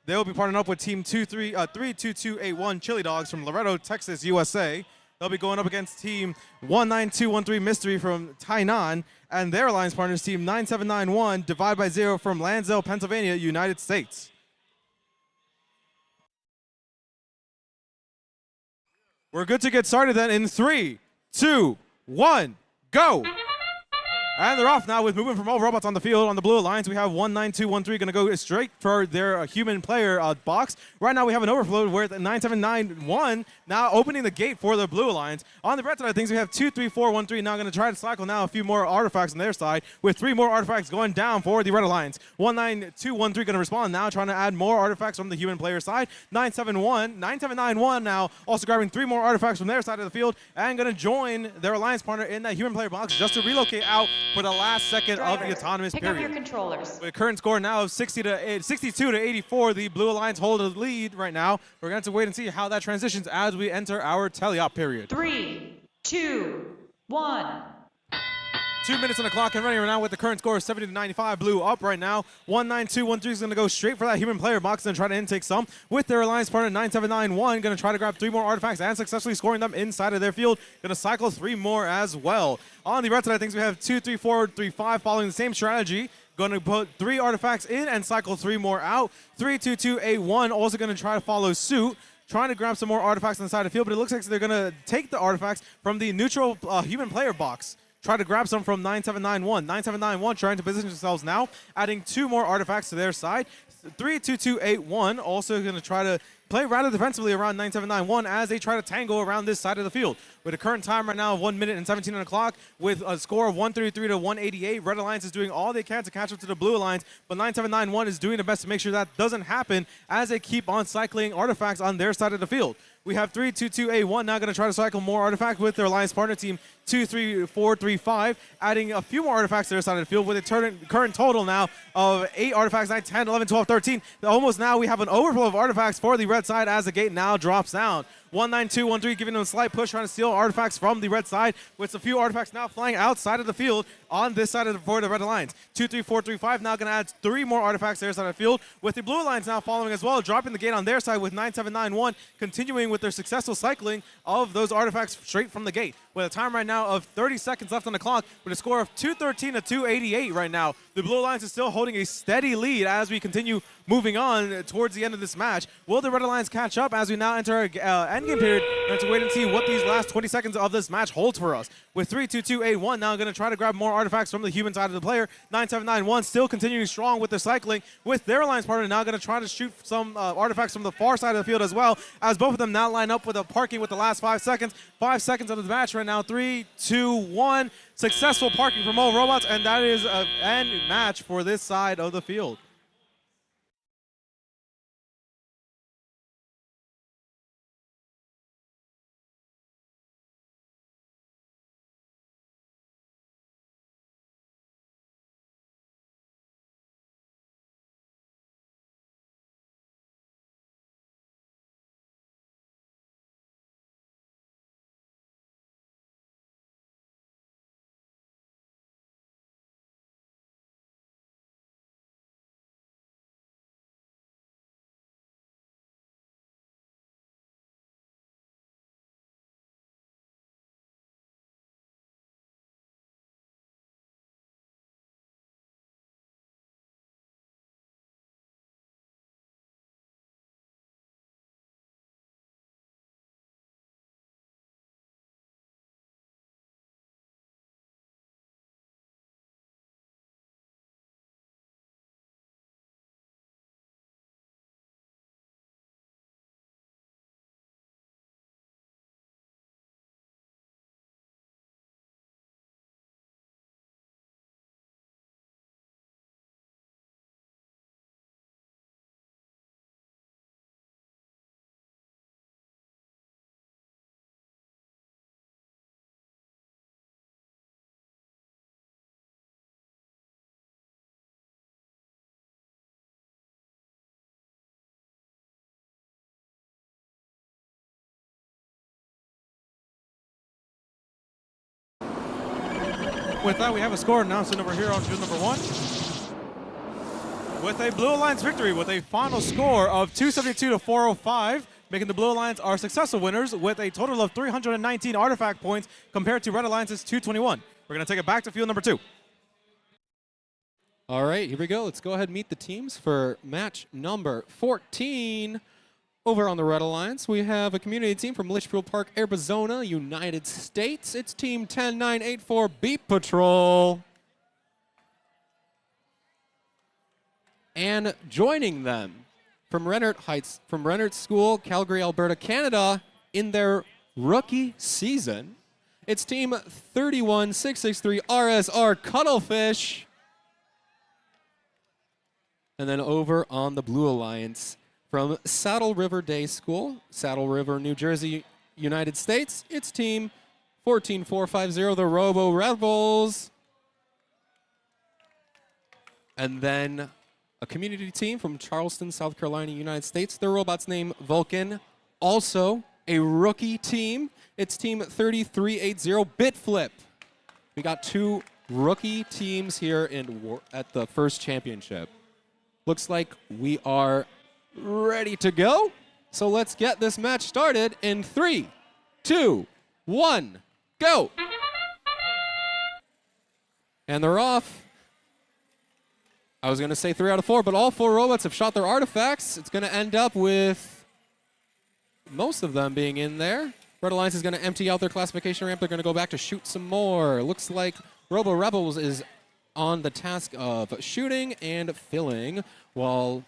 They'll be partnering up with Team 32281 Chili Dogs from Loretto, Texas, USA. They'll be going up against Team 19213 Mystery from Tainan, and their alliance partners, Team 9791 Divide by Zero from Lansdale, Pennsylvania, United States. We're good to get started then in 3, 2, 1, go! And they're off now with movement from all robots on the field. On the blue alliance, we have 19213 going to go straight for their human player box. Right now, we have an overflow with 9791 now opening the gate for the blue alliance. On the red side of things, we have 23413 now going to try to cycle now a few more artifacts on their side with 3 more artifacts going down for the red alliance. 19213 going to respond now, trying to add more artifacts from the human player side. 9791 now also grabbing 3 more artifacts from their side of the field and going to join their alliance partner in that human player box just to relocate out for the last second of the autonomous pick period. up your controllers. With a current score now of 62 to 84, the blue alliance hold a lead right now. We're going to have to wait and see how that transitions as we enter our teleop period. 3, 2, 1. 2 minutes on the clock and running right now with the current score of 70 to 95. Blue up right now. 19213 is going to go straight for that human player box and try to intake some. With their alliance partner 9791, going to try to grab 3 more artifacts and successfully scoring them inside of their field. Going to cycle 3 more as well. On the red side of things, we have 23435 following the same strategy. Going to put 3 artifacts in and cycle 3 more out. 32281 also going to try to follow suit, trying to grab some more artifacts inside the field, but it looks like they're going to take the artifacts from the neutral human player box. Try to grab some from 9791. 9791 trying to position themselves now, adding 2 more artifacts to their side. 32281 also going to try to play rather defensively around 9791 as they try to tango around this side of the field. With a current time right now of 1 minute and 17 on the clock, with a score of 133 to 188, Red Alliance is doing all they can to catch up to the Blue Alliance, but 9791 is doing the best to make sure that doesn't happen as they keep on cycling artifacts on their side of the field. We have 32281 now going to try to cycle more artifacts with their alliance partner team 23435, adding a few more artifacts to their side of the field with a current total now of 8 artifacts, 9, 10, 11, 12, 13. Almost now we have an overflow of artifacts for the red side as the gate now drops down. 19213 giving them a slight push, trying to steal artifacts from the red side, with a few artifacts now flying outside of the field on this side of for the Red Alliance. 23435 now going to add 3 more artifacts to their side of the field, with the Blue Alliance now following as well, dropping the gate on their side with 9791, continuing with their successful cycling of those artifacts straight from the gate. With a time right now of 30 seconds left on the clock, with a score of 213 to 288 right now, the Blue Alliance is still holding a steady lead as we continue moving on towards the end of this match. Will the Red Alliance catch up as we now enter our endgame period? We have to wait and see what these last 20 seconds of this match holds for us. With 32281 now going to try to grab more artifacts from the human side of the player. 9791 still continuing strong with their cycling, with their alliance partner now going to try to shoot some artifacts from the far side of the field as well, as both of them now line up with a parking with the last 5 seconds. 5 seconds of the match right now. 3, 2, 1. Successful parking from all robots, and that is an end match for this side of the field. with that, we have a score announced over here on field number 1. With a Blue Alliance victory with a final score of 272 to 405, making the Blue Alliance our successful winners with a total of 319 artifact points compared to Red Alliance's 221. We're going to take it back to field number 2. All right, here we go. Let's go ahead and meet the teams for match number 14. Over on the Red Alliance, we have a community team from Litchfield Park, Arizona, United States. It's Team 10984 Beat Patrol. And joining them from Rennert School, Calgary, Alberta, Canada, in their rookie season, it's Team 31663 RSR Cuttlefish. And then over on the Blue Alliance, from Saddle River Day School, Saddle River, New Jersey, United States, it's Team 14450, the Robo Rebels. And then a community team from Charleston, South Carolina, United States. Their robot's named Vulcan. Also a rookie team. It's Team 3380 Bitflip. We got 2 rookie teams here at the first championship. Looks like we are ready to go. So let's get this match started in 3, 2, 1, go. And they're off. I was going to say 3 out of 4, but all 4 robots have shot their artifacts. It's going to end up with most of them being in there. Red Alliance is going to empty out their classification ramp. They're going to go back to shoot some more. Looks like Robo Rebels is on the task of shooting and filling, while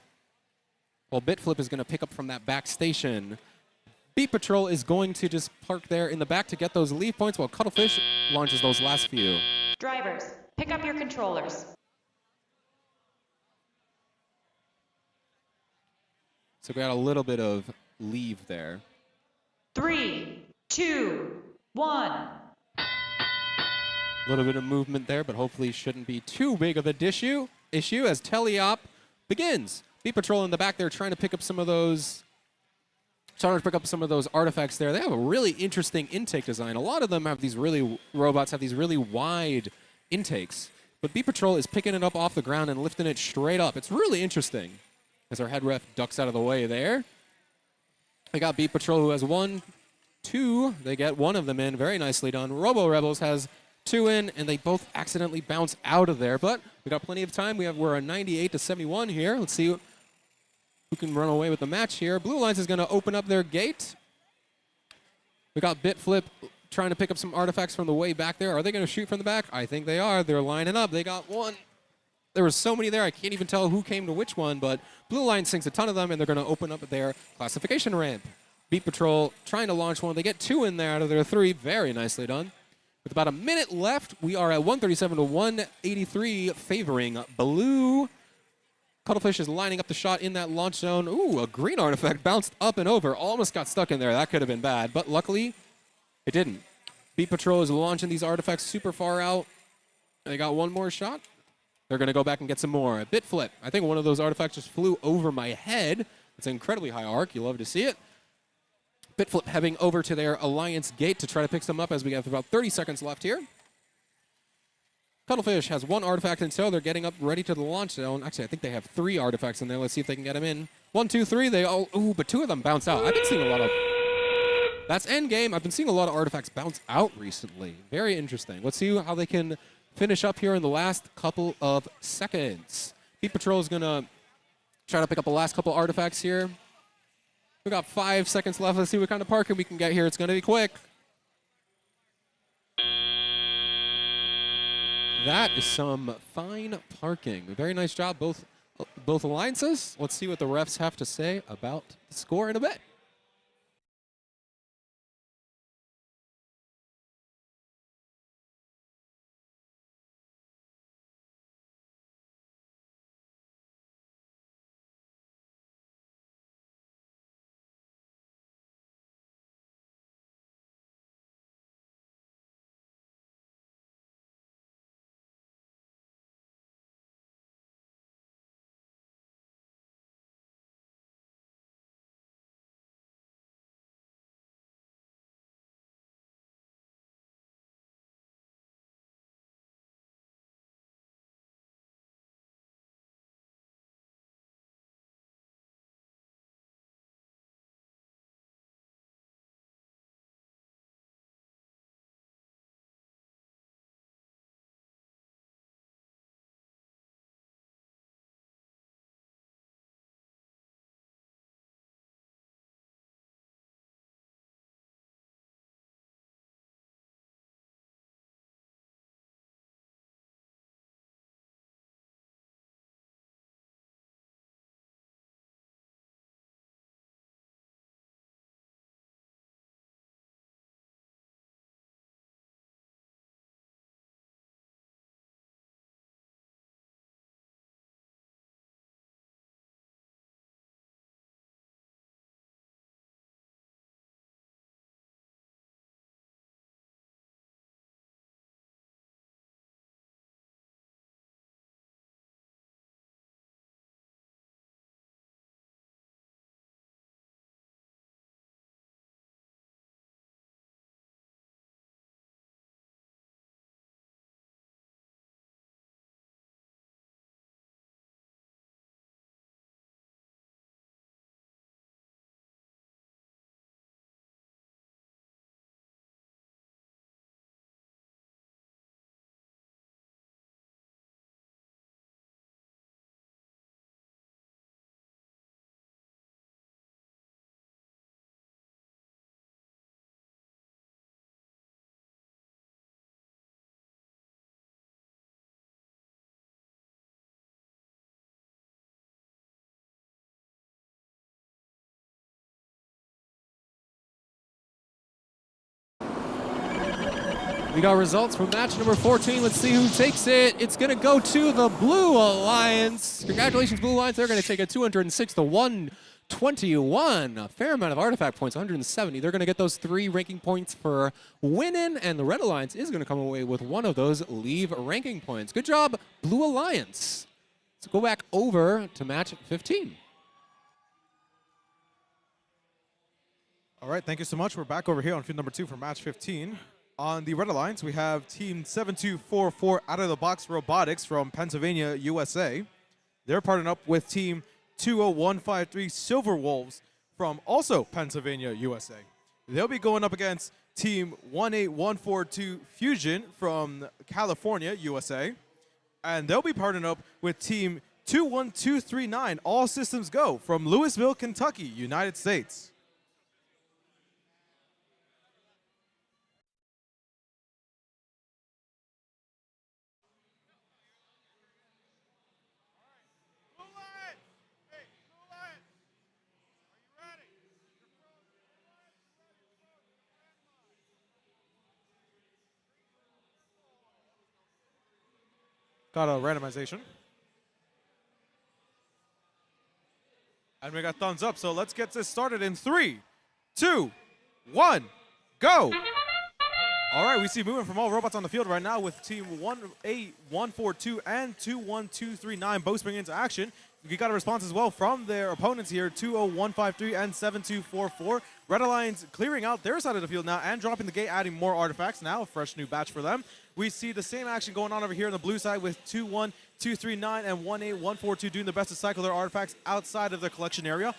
Bitflip is going to pick up from that back station. Beat Patrol is going to just park there in the back to get those leave points, while Cuttlefish launches those last few. Drivers, pick up your controllers. So we got a little bit of leave there. 3, 2, 1. A little bit of movement there, but hopefully shouldn't be too big of an issue as Teleop begins. Beat Patrol in the back there trying to pick up some of those artifacts there. They have a really interesting intake design. A lot of them have these robots have these really wide intakes, but Beat Patrol is picking it up off the ground and lifting it straight up. It's really interesting as our head ref ducks out of the way there. They got Beat Patrol, who has 1, 2. They get 1 of them in. Very nicely done. Robo Rebels has 2 in, and they both accidentally bounce out of there, but we got plenty of time. We're a 98 to 71 here. Let's see who can run away with the match here. Blue Alliance is going to open up their gate. We got Bitflip trying to pick up some artifacts from the way back there. Are they going to shoot from the back? I think they are. They're lining up. They got 1. There were so many there, I can't even tell who came to which one, but Blue Alliance sinks a ton of them, and they're going to open up their classification ramp. Beat Patrol trying to launch 1. They get 2 in there out of their 3. Very nicely done. With about a minute left, we are at 137 to 183, favoring Blue. Cuttlefish is lining up the shot in that launch zone. Ooh, a green artifact bounced up and over. Almost got stuck in there. That could have been bad, but luckily it didn't. Beat Patrol is launching these artifacts super far out. They got 1 more shot. They're going to go back and get some more. Bitflip. I think one of those artifacts just flew over my head. It's an incredibly high arc. You love to see it. Bitflip heading over to their Alliance gate to try to pick some up as we have about 30 seconds left here. Cuttlefish has 1 artifact in tow. They're getting up ready to the launch zone. Actually, I think they have 3 artifacts in there. Let's see if they can get them in. 1, 2, 3. They all. Ooh, but 2 of them bounce out. I've been seeing a lot of. That's endgame. I've been seeing a lot of artifacts bounce out recently. Very interesting. Let's see how they can finish up here in the last couple of seconds. Beat Patrol is going to try to pick up the last couple artifacts here. We got 5 seconds left. Let's see what kind of parking we can get here. It's going to be quick. That is some fine parking. Very nice job, both alliances. Let's see what the refs have to say about the score in a bit. We got results from match number 14. Let's see who takes it. It's going to go to the Blue Alliance. Congratulations, Blue Alliance. They're going to take it 206 to 121. A fair amount of artifact points, 170. They're going to get those 3 ranking points for winning, and the Red Alliance is going to come away with 1 of those leave ranking points. Good job, Blue Alliance. Let's go back over to match 15. All right, thank you so much. We're back over here on field number 2 for match 15. On the Red Alliance, we have Team 7244 Out of the Box Robotics from Pennsylvania, USA. They're partnered up with Team 20153 Silver Wolves from also Pennsylvania, USA. They'll be going up against Team 18142 Fusion from California, USA. And they'll be partnered up with Team 21239 All Systems Go from Louisville, Kentucky, United States. Got a randomization. And we got thumbs up, so let's get this started in 3, 2, 1, go! All right, we see movement from all robots on the field right now with Team 18142 and 21239 both spring into action. We got a response as well from their opponents here, 20153 and 7244. Red Alliance clearing out their side of the field now and dropping the gate, adding more artifacts now. A fresh new batch for them. We see the same action going on over here on the blue side with 21239 and 18142 doing their best to cycle their artifacts outside of their collection area.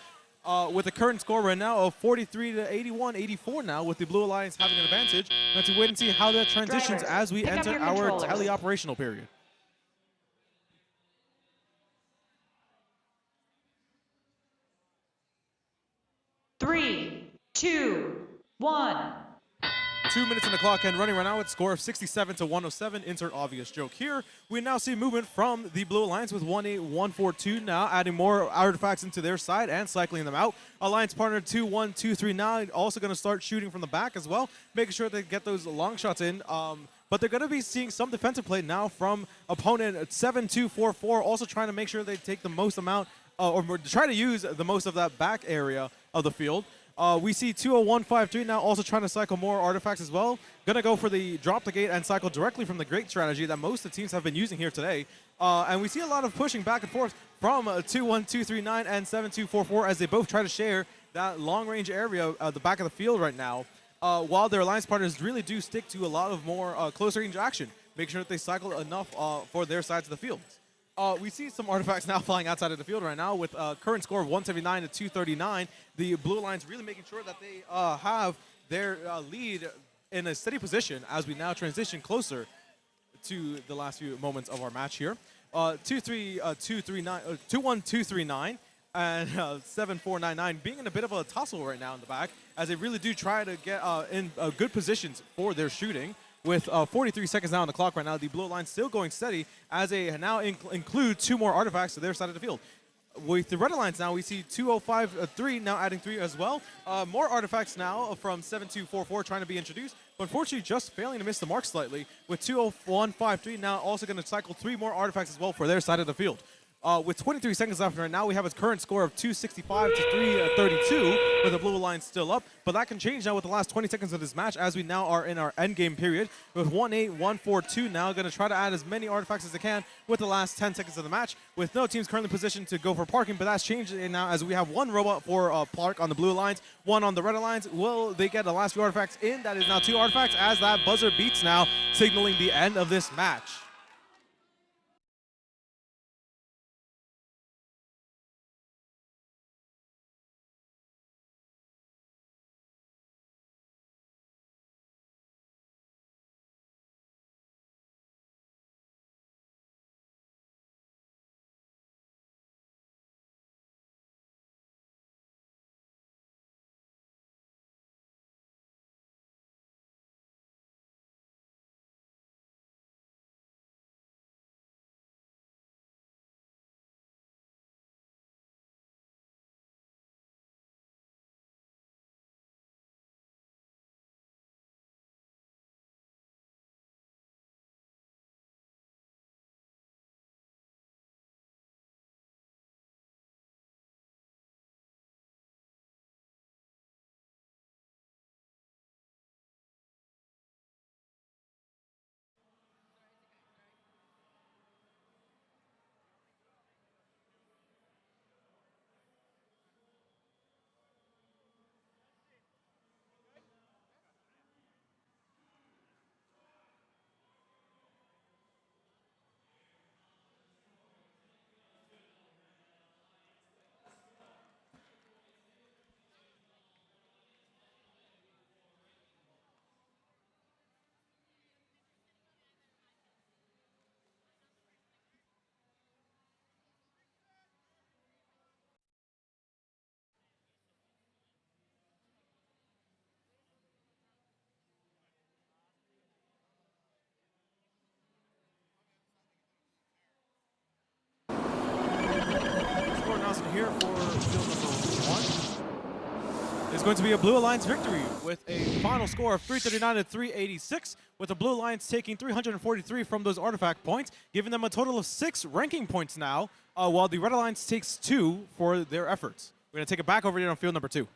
With the current score right now of 43 to 81, 84 now, with the Blue Alliance having an advantage. We have to wait and see how that transitions as we enter our tele-operational period. Three, two, 1. 2 minutes on the clock and running right now with a score of 67 to 107. Insert obvious joke here. We now see movement from the Blue Alliance with 18142 now adding more artifacts into their side and cycling them out. Alliance partner 21239 also going to start shooting from the back as well, making sure they get those long shots in. But they're going to be seeing some defensive play now from opponent 7244, also trying to make sure they take the most amount or try to use the most of that back area of the field. We see 20153 now also trying to cycle more artifacts as well. Going to go for the drop the gate and cycle directly from the gate strategy that most of the teams have been using here today. And we see a lot of pushing back and forth from 21239 and 7244 as they both try to share that long-range area at the back of the field right now, while their alliance partners really do stick to a lot of more close-range action, make sure that they cycle enough for their sides of the field. We see some artifacts now flying outside of the field right now with a current score of 179 to 239. The Blue Alliance really making sure that they have their lead in a steady position as we now transition closer to the last few moments of our match here. 21239 and 7499 being in a bit of a tussle right now in the back as they really do try to get in good positions for their shooting. With 43 seconds now on the clock right now, the Blue Alliance still going steady as they now include 2 more artifacts to their side of the field. With the Red Alliance now, we see 20553 now adding 3 as well. More artifacts now from 7244 trying to be introduced, but unfortunately just failing to miss the mark slightly. With 20153 now also going to cycle 3 more artifacts as well for their side of the field. With 23 seconds left right now, we have a current score of 265 to 332 with the Blue Alliance still up. But that can change now with the last 20 seconds of this match as we now are in our end game period with 18142 now going to try to add as many artifacts as they can with the last 10 seconds of the match with no teams currently positioned to go for parking. But that's changed now as we have 1 robot for park on the Blue Alliance, 1 on the Red Alliance. Will they get the last few artifacts in? That is now 2 artifacts as that buzzer beats now, signaling the end of this match. is going to be a Blue Alliance victory with a final score of 339 to 386, with the Blue Alliance taking 343 from those artifact points, giving them a total of 6 ranking points now, while the Red Alliance takes 2 for their efforts. We're going to take it back over here on field number 2.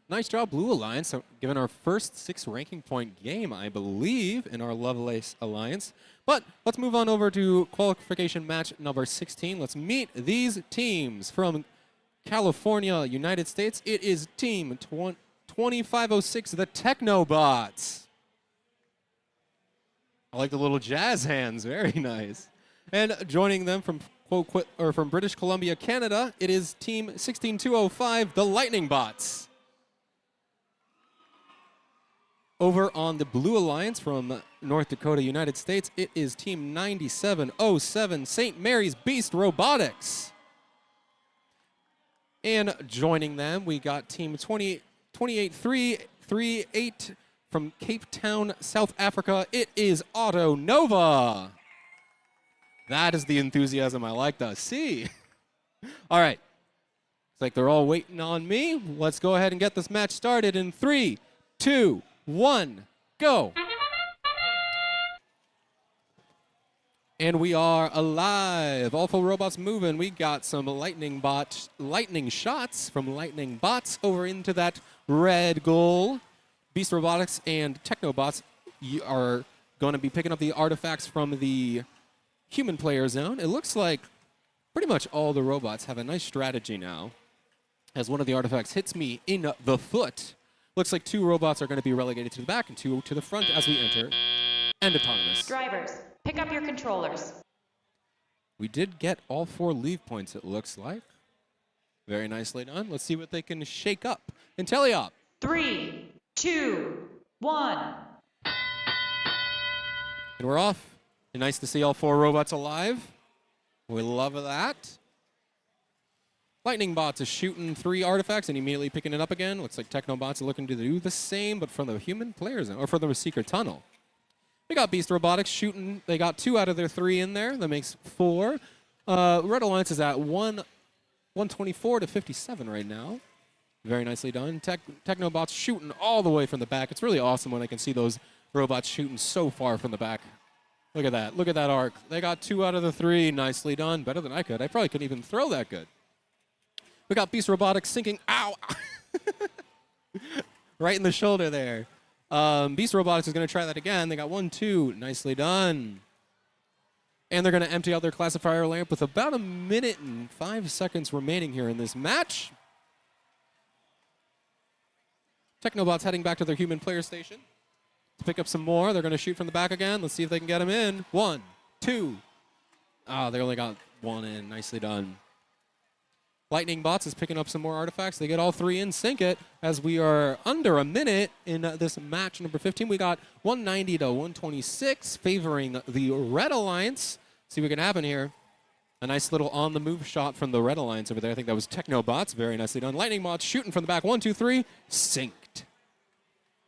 Nice job, Blue Alliance, given our first 6 ranking point game, I believe, in our Lovelace Alliance. But let's move on over to qualification match number 16. Let's meet these teams from California, United States. It is Team 2506, the Technobots. I like the little jazz hands, very nice. And joining them from from British Columbia, Canada, it is Team 16205, the Lightning Bots. Over on the Blue Alliance from North Dakota, United States, it is Team 9707, St. Mary's Beast Robotics. And joining them, we got Team 28338 from Cape Town, South Africa. It is Auto Nova. That is the enthusiasm I like to see. All right. It's like they're all waiting on me. Let's go ahead and get this match started in 3, 2, 1, go. And we are alive. All 4 robots moving. We got some lightning shots from lightning bots over into that red goal. Beast Robotics and Technobots are going to be picking up the artifacts from the human player zone. It looks like pretty much all the robots have a nice strategy now. As one of the artifacts hits me in the foot, looks like 2 robots are going to be relegated to the back and 2 to the front as we enter. And autonomous. Drivers, pick up your controllers. We did get all 4 leave points, it looks like. Very nicely done. Let's see what they can shake up. Intelliop. 3, 2, 1. And we're off. Nice to see all 4 robots alive. We love that. Lightning Bots is shooting 3 artifacts and immediately picking it up again. Looks like Technobots are looking to do the same, but from the human players, or from the secret tunnel. We got Beast Robotics shooting. They got 2 out of their 3 in there. That makes 4. Red Alliance is at 124 to 57 right now. Very nicely done. Technobots shooting all the way from the back. It's really awesome when I can see those robots shooting so far from the back. Look at that. Look at that arc. They got 2 out of the 3. Nicely done. Better than I could. I probably couldn't even throw that good. We got Beast Robotics sinking. Ow! Right in the shoulder there. Beast Robotics is going to try that again. They got 1, 2. Nicely done. And they're going to empty out their classifier lamp with about 1 minute and 5 seconds remaining here in this match. Technobots heading back to their human player station to pick up some more. They're going to shoot from the back again. Let's see if they can get them in. 1, 2. Ah, they only got 1 in. Nicely done. Lightning Bots is picking up some more artifacts. They get all 3 in, sink it. As we are under 1 minute in this match number 15, we got 190 to 126 favoring the Red Alliance. See what can happen here. A nice little on-the-move shot from the Red Alliance over there. I think that was Technobots. Very nicely done. Lightning Bots shooting from the back. 1, 2, 3. Synced.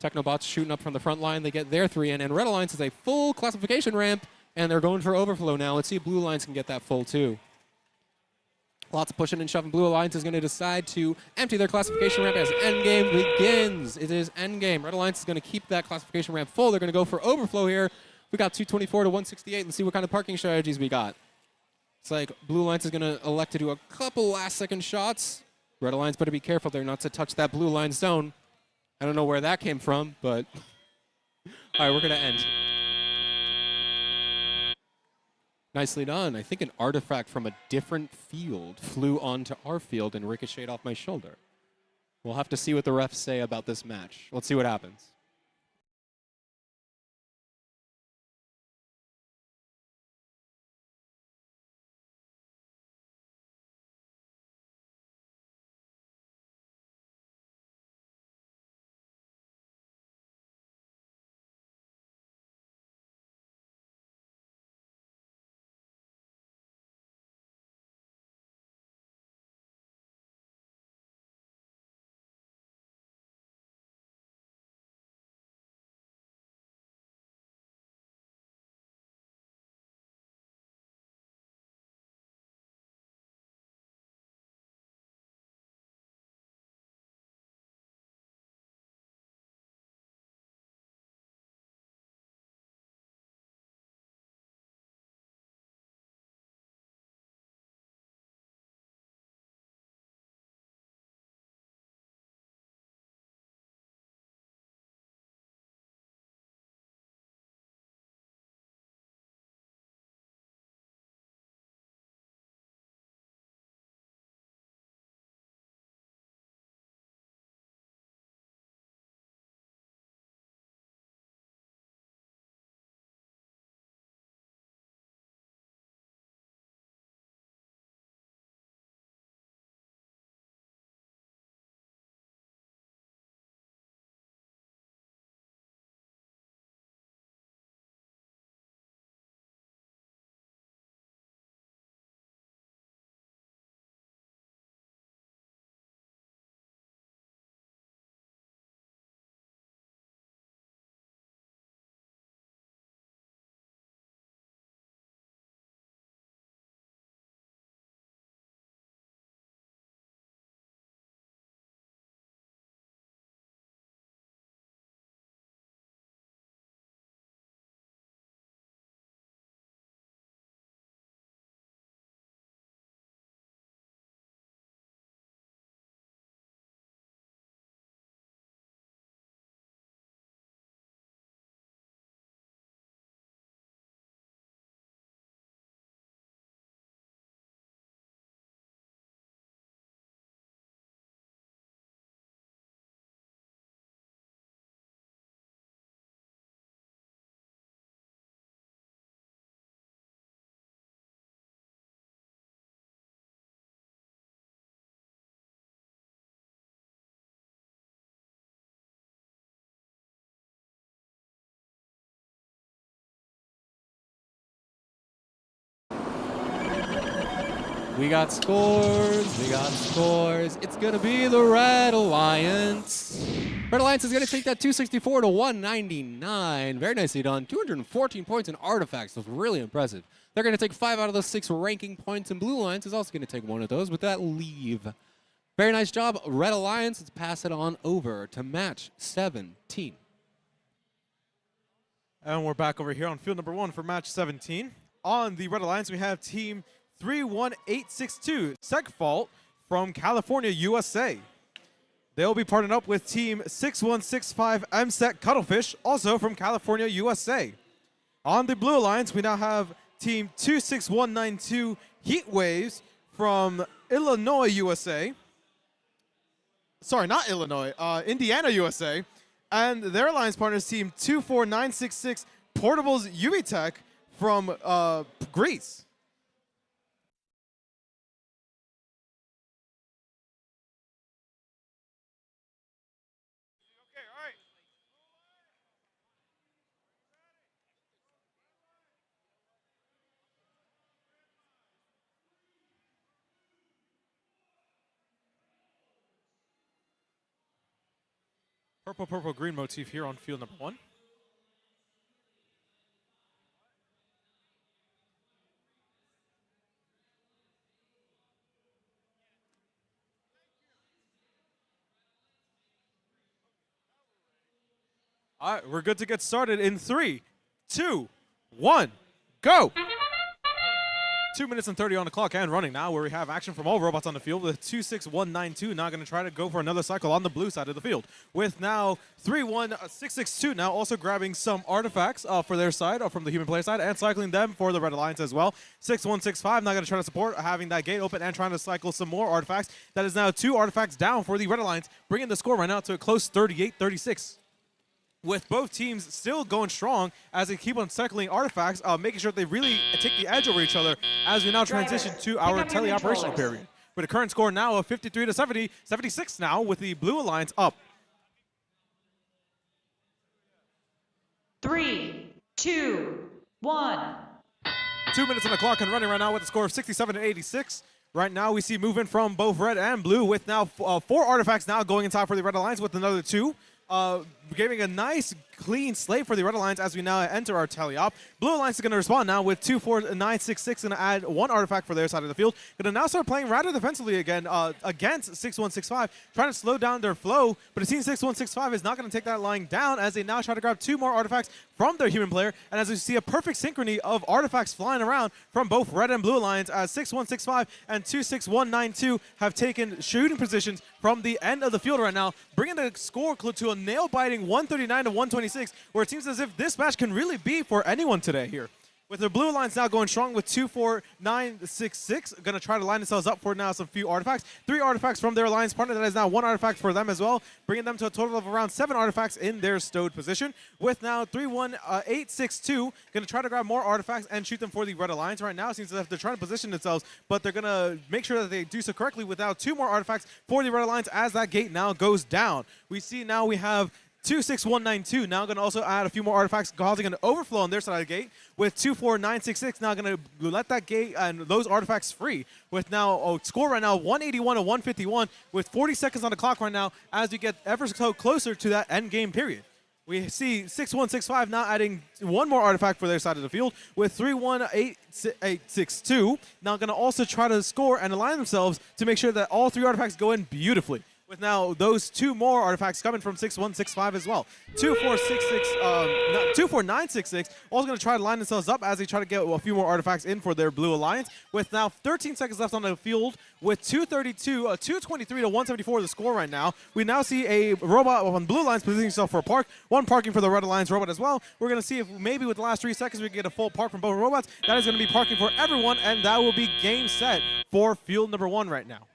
Technobots shooting up from the front line. They get their 3 in. And Red Alliance is a full classification ramp, and they're going for overflow now. Let's see if Blue Alliance can get that full, too. Lots of pushing and shoving. Blue Alliance is going to decide to empty their classification ramp as endgame begins. It is endgame. Red Alliance is going to keep that classification ramp full. They're going to go for overflow here. We got 224 to 168. Let's see what kind of parking strategies we got. It's like Blue Alliance is going to elect to do a couple last-second shots. Red Alliance better be careful there not to touch that Blue Line zone. I don't know where that came from, but all right, we're going to end. Nicely done. I think an artifact from a different field flew onto our field and ricocheted off my shoulder. We'll have to see what the refs say about this match. Let's see what happens. We got scores. We got scores. It's going to be the Red Alliance. Red Alliance is going to take that 264 to 199. Very nicely done. 214 points in artifacts. That was really impressive. They're going to take 5 out of those 6 ranking points, and Blue Alliance is also going to take 1 of those with that leave. Very nice job, Red Alliance. Let's pass it on over to match 17. And we're back over here on field number 1 for match 17. On the Red Alliance, we have team 31862, Segfault from California, USA. They'll be partnered up with team 6165 MSEC Cuttlefish, also from California, USA. On the Blue Alliance, we now have team 26192 Heat Waves from Illinois, USA. Sorry, not Illinois, Indiana, USA. And their alliance partners, team 24966 Portables Umitech from Greece. Purple, purple, green motif here on field number 1. All right, we're good to get started in 3, 2, 1, go! 2 minutes and 30 on the clock and running now, where we have action from all robots on the field with 26192 now going to try to go for another cycle on the blue side of the field. With now 31662 now also grabbing some artifacts for their side, from the human player side, and cycling them for the Red Alliance as well. 6165 now going to try to support having that gate open and trying to cycle some more artifacts. That is now 2 artifacts down for the Red Alliance, bringing the score right now to a close 38-36. With both teams still going strong as they keep on cycling artifacts, making sure they really take the edge over each other as we now transition to our teleoperational period. With a current score now of 53 to 70, 76 now with the Blue Alliance up. 3, 2, 1. 2 minutes on the clock and running right now with a score of 67 to 86. Right now we see movement from both red and blue with now 4 artifacts now going inside for the Red Alliance with another 2. Giving a nice clean slate for the Red Alliance as we now enter our teleop. Blue Alliance is going to respond now with 24966, going to add 1 artifact for their side of the field. Going to now start playing rather defensively again against 6165, trying to slow down their flow, but it seems 6165 is not going to take that line down as they now try to grab 2 more artifacts from their human player, and as we see a perfect synchrony of artifacts flying around from both Red and Blue Alliance as 6165 and 26192 have taken shooting positions from the end of the field right now, bringing the score to a nail-biting 139 to 126, where it seems as if this match can really be for anyone today here. With the Blue Alliance now going strong with 24966, going to try to line themselves up for now some few artifacts. 3 artifacts from their alliance partner. That is now 1 artifact for them as well, bringing them to a total of around 7 artifacts in their stowed position. With now 31862, going to try to grab more artifacts and shoot them for the Red Alliance. Right now, it seems as if they're trying to position themselves, but they're going to make sure that they do so correctly with now 2 more artifacts for the Red Alliance as that gate now goes down. We see now we have 26192 now going to also add a few more artifacts, causing an overflow on their side of the gate, with 24966 now going to let that gate and those artifacts free, with now a score right now 181 to 151 with 40 seconds on the clock right now as we get ever so closer to that end game period. We see 6165 now adding 1 more artifact for their side of the field, with 31862 now going to also try to score and align themselves to make sure that all 3 artifacts go in beautifully. With now those 2 more artifacts coming from 6165 as well. 24966 also going to try to line themselves up as they try to get a few more artifacts in for their Blue Alliance. With now 13 seconds left on the field, with 223 to 174 the score right now. We now see a robot on Blue Alliance positioning himself for a park. 1 parking for the Red Alliance robot as well. We're going to see if maybe with the last 3 seconds we can get a full park from both robots. That is going to be parking for everyone, and that will be game set for field number 1 right now.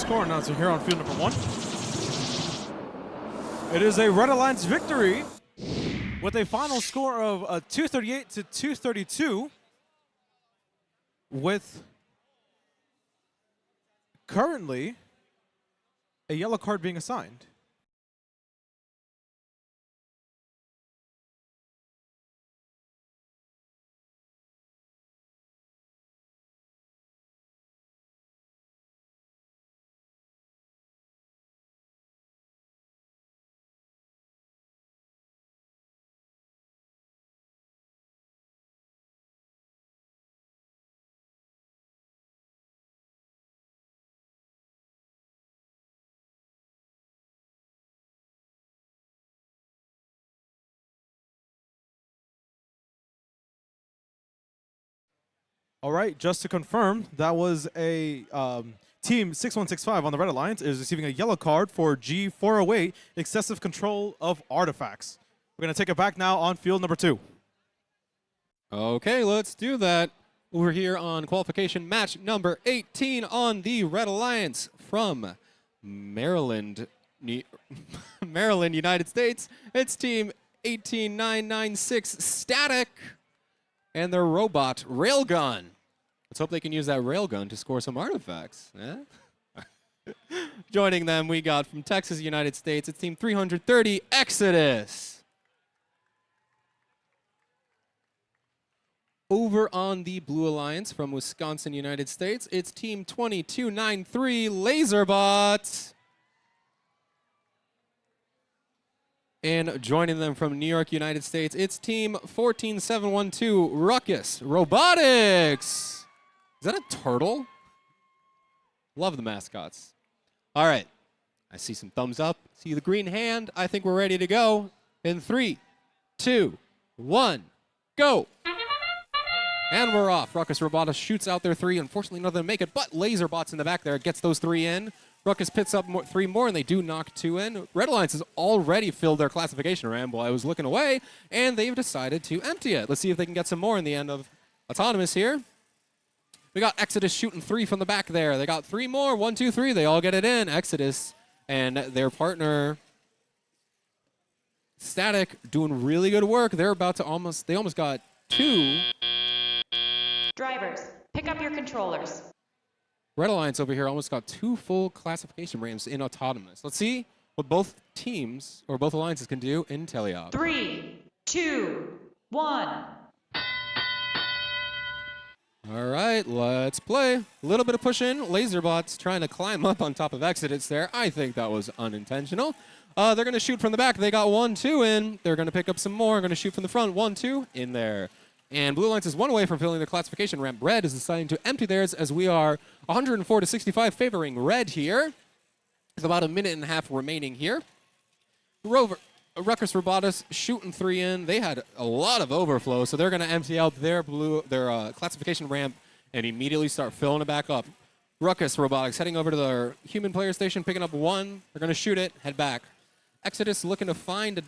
score announcer here on field number 1. It is a Red Alliance victory with a final score of 238 to 232, with currently a yellow card being assigned. All right, just to confirm, that was a Team 6165 on the Red Alliance is receiving a yellow card for G408, excessive control of artifacts. We're going to take it back now on field number 2. Okay, let's do that. We're here on qualification match number 18 on the Red Alliance from Maryland, Maryland, United States. It's Team 18996 Static and their robot Railgun. Let's hope they can use that Railgun to score some artifacts. Eh? Joining them, we got from Texas, United States, it's Team 330 Exodus. Over on the Blue Alliance from Wisconsin, United States, it's Team 2293 Laserbot. And joining them from New York, United States, it's Team 14712 Ruckus Robotics. Is that a turtle? Love the mascots. All right. I see some thumbs up. See the green hand. I think we're ready to go. In 3, 2, 1, go. And we're off. Ruckus Robotics shoots out their 3. Unfortunately, none of them make it, but Laserbot's in the back there. Gets those 3 in. Ruckus picks up 3 more, and they do knock 2 in. Red Alliance has already filled their classification ramp while I was looking away, and they've decided to empty it. Let's see if they can get some more in the end of Autonomous here. We got Exodus shooting 3 from the back there. They got 3 more. 1, 2, 3. They all get it in. Exodus and their partner Static doing really good work. They're about to almost got 2. Drivers, pick up your controllers. Red Alliance over here almost got 2 full classification ramps in Autonomous. Let's see what both teams or both alliances can do in Teleop. 3, 2, 1. All right, let's play. A little bit of push in. Laserbot's trying to climb up on top of Exodus there. I think that was unintentional. They're going to shoot from the back. They got 1, 2 in. They're going to pick up some more. Going to shoot from the front. 1, 2 in there. And Blue Alliance is 1 away from filling their classification ramp. Red is deciding to empty theirs as we are 104 to 65 favoring Red here. There's about a minute and a half remaining here. Ruckus Robotics shooting 3 in. They had a lot of overflow, so they're going to empty out their classification ramp and immediately start filling it back up. Ruckus Robotics heading over to their human player station, picking up 1. They're going to shoot it, head back. Exodus looking to find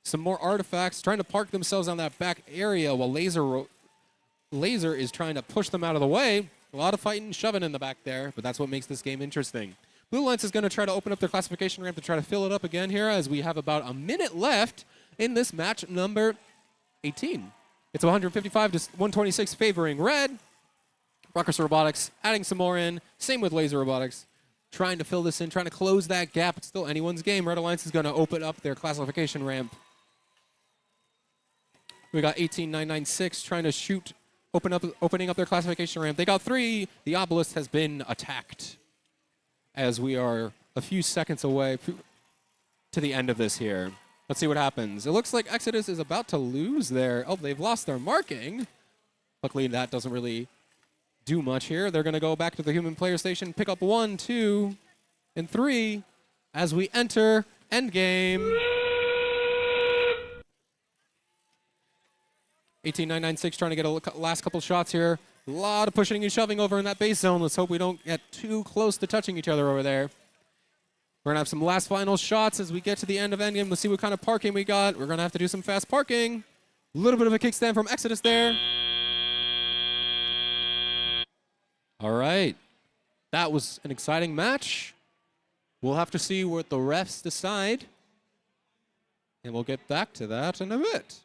some more artifacts, trying to park themselves on that back area while Laser is trying to push them out of the way. A lot of fighting, shoving in the back there, but that's what makes this game interesting. Blue Alliance is going to try to open up their classification ramp to try to fill it up again here as we have about a minute left in this match number 18. It's 155 to 126 favoring Red. Ruckus Robotics adding some more in. Same with Laser Robotics. Trying to fill this in, trying to close that gap. It's still anyone's game. Red Alliance is going to open up their classification ramp. We got 18996 trying to shoot, opening up their classification ramp. They got 3. The obelisk has been attacked as we are a few seconds away to the end of this here. Let's see what happens. It looks like Exodus is about to lose their... Oh, they've lost their marking. Luckily, that doesn't really do much here. They're going to go back to the human player station, pick up 1, 2, and 3 as we enter endgame. 18996 trying to get a last couple shots here. A lot of pushing and shoving over in that base zone. Let's hope we don't get too close to touching each other over there. We're going to have some last final shots as we get to the end of endgame. Let's see what kind of parking we got. We're going to have to do some fast parking. A little bit of a kickstand from Exodus there. All right. That was an exciting match. We'll have to see what the refs decide. And we'll get back to that in a bit.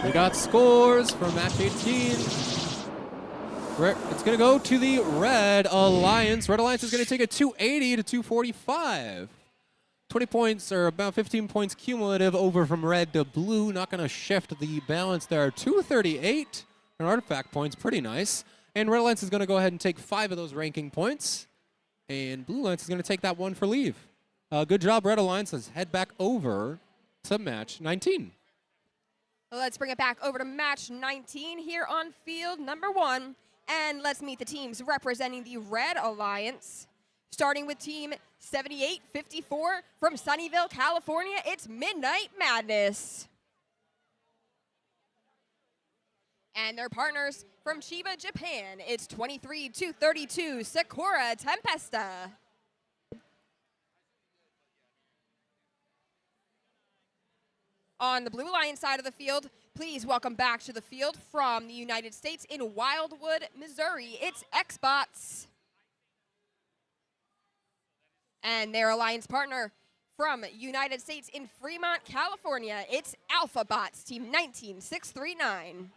We got scores for match 18. It's going to go to the Red Alliance. Red Alliance is going to take a 280 to 245. 20 points, or about 15 points cumulative over from red to blue. Not going to shift the balance there. 238 and artifact points, pretty nice. And Red Alliance is going to go ahead and take 5 of those ranking points. And Blue Alliance is going to take that one for leave. Good job, Red Alliance. Let's head back over to match 19. Let's bring it back over to match 19 here on field number 1. And let's meet the teams representing the Red Alliance. Starting with team 7854 from Sunnyvale, California, it's Midnight Madness. And their partners from Chiba, Japan, it's 23-32 Sakura Tempesta. On the Blue Alliance side of the field, please welcome back to the field from the United States in Wildwood, Missouri, it's Xbots. And their alliance partner from United States in Fremont, California, it's AlphaBots, team 19639.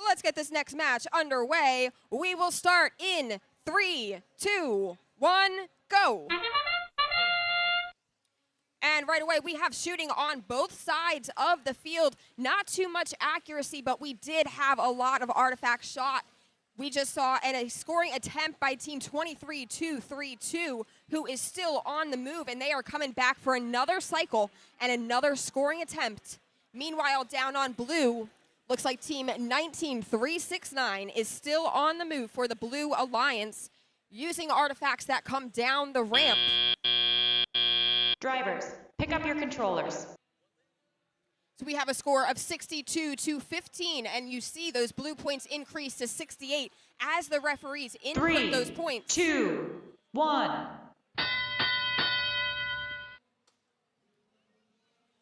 let's get this next match underway. We will start in 3, 2, 1, go. And right away, we have shooting on both sides of the field. Not too much accuracy, but we did have a lot of artifacts shot. We just saw a scoring attempt by team 23-2-3-2, who is still on the move, and they are coming back for another cycle and another scoring attempt. Meanwhile, down on blue, looks like team 19-3-6-9 is still on the move for the Blue Alliance, using artifacts that come down the ramp. Drivers, pick up your controllers. So we have a score of 62-15, and you see those blue points increase to 68 as the referees input those points. 3, 2, 1.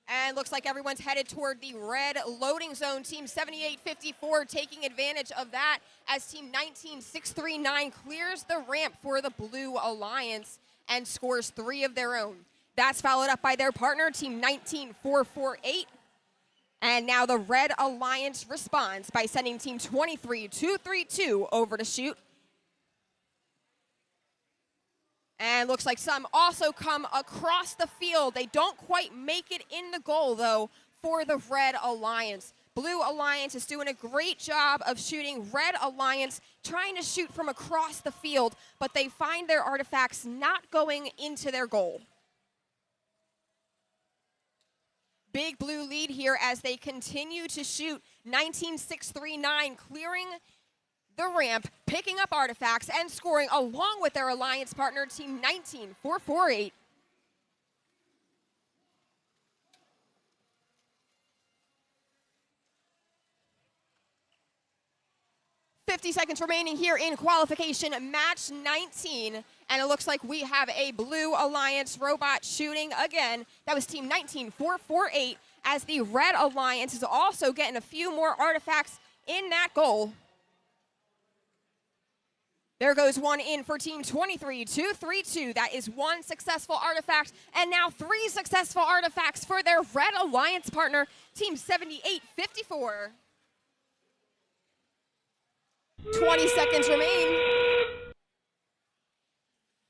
And looks like everyone's headed toward the red loading zone. Team 78-54 taking advantage of that as team 19-639 clears the ramp for the Blue Alliance and scores 3 of their own. That's followed up by their partner, team 19-448. And now the Red Alliance responds by sending team 23-232 over to shoot. And looks like some also come across the field. They don't quite make it in the goal, though, for the Red Alliance. Blue Alliance is doing a great job of shooting. Red Alliance trying to shoot from across the field, but they find their artifacts not going into their goal. Big blue lead here as they continue to shoot. 19-6-3-9 clearing the ramp, picking up artifacts and scoring along with their alliance partner, team 19-448. Seconds remaining here in qualification, match 19. And it looks like we have a Blue Alliance robot shooting again. That was team 19-448, as the Red Alliance is also getting a few more artifacts in that goal. There goes one in for team 23-232. That is 1 successful artifact, and now 3 successful artifacts for their Red Alliance partner, team 78-54. 20 seconds remain.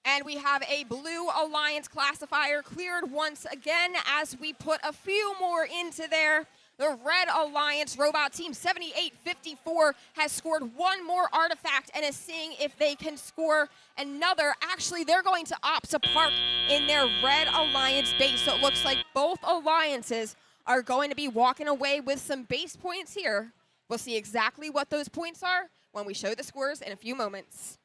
And we have a Blue Alliance classifier cleared once again as we put a few more into there. The Red Alliance robot team 78-54 has scored 1 more artifact and is seeing if they can score another. Actually, they're going to opt to park in their Red Alliance base. So it looks like both alliances are going to be walking away with some base points here. We'll see exactly what those points are when we show the scores in a few moments.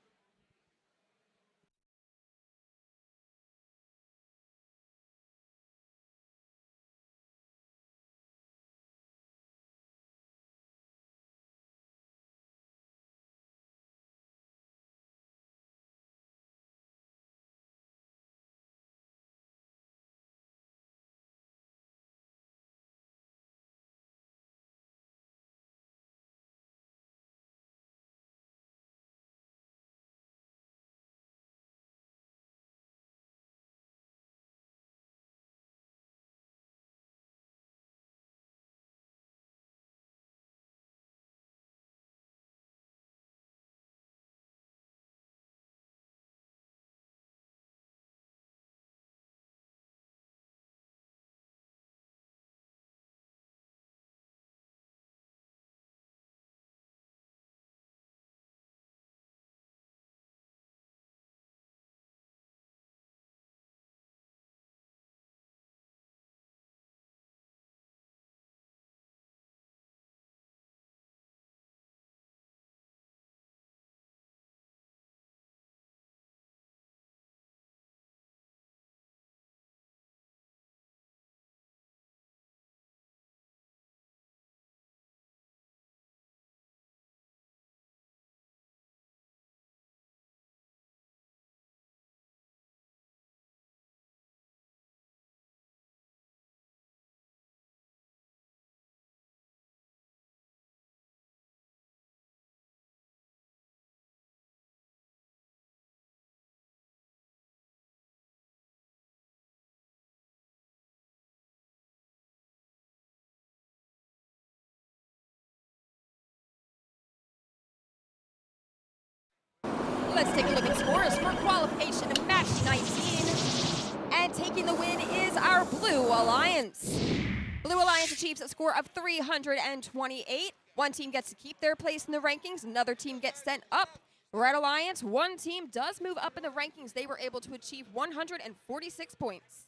Let's take a look at scores for qualification match 19. And taking the win is our Blue Alliance. Blue Alliance achieves a score of 328. One team gets to keep their place in the rankings, another team gets sent up. Red Alliance, one team does move up in the rankings. They were able to achieve 146 points.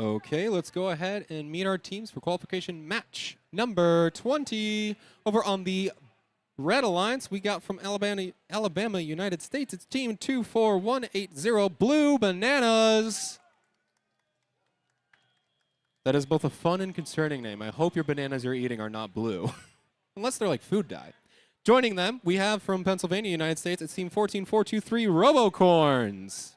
Okay, let's go ahead and meet our teams for qualification match number 20. Over on the Red Alliance, we got from Alabama, United States. It's team 24180, Blue Bananas. That is both a fun and concerning name. I hope your bananas you're eating are not blue, unless they're like food dye. Joining them, we have from Pennsylvania, United States, it's team 14423, Robocorns.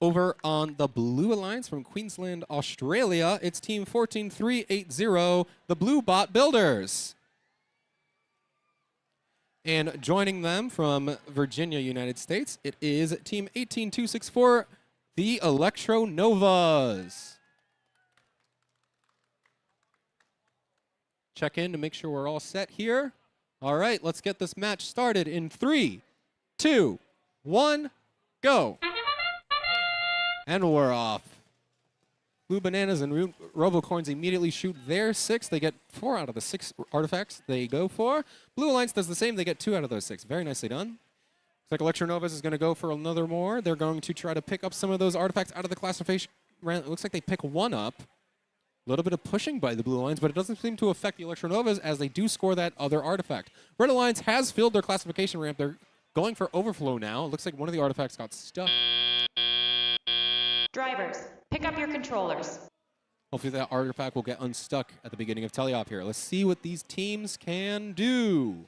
Over on the Blue Alliance from Queensland, Australia, it's team 14380, the Blue Bot Builders. And joining them from Virginia, United States, it is team 18264, the Electro Novas. Check in to make sure we're all set here. All right, let's get this match started in 3, 2, 1, go. And we're off. Blue Bananas and Robocorns immediately shoot their 6. They get 4 out of the 6 artifacts they go for. Blue Alliance does the same. They get 2 out of those 6. Very nicely done. Looks like Electro Novas is going to go for another more. They're going to try to pick up some of those artifacts out of the classification. It looks like they pick 1 up. A little bit of pushing by the Blue Alliance, but it doesn't seem to affect the Electro Novas as they do score that other artifact. Red Alliance has filled their classification ramp. They're going for overflow now. It looks like one of the artifacts got stuck. Drivers, pick up your controllers. Hopefully that artifact will get unstuck at the beginning of teleop here. Let's see what these teams can do.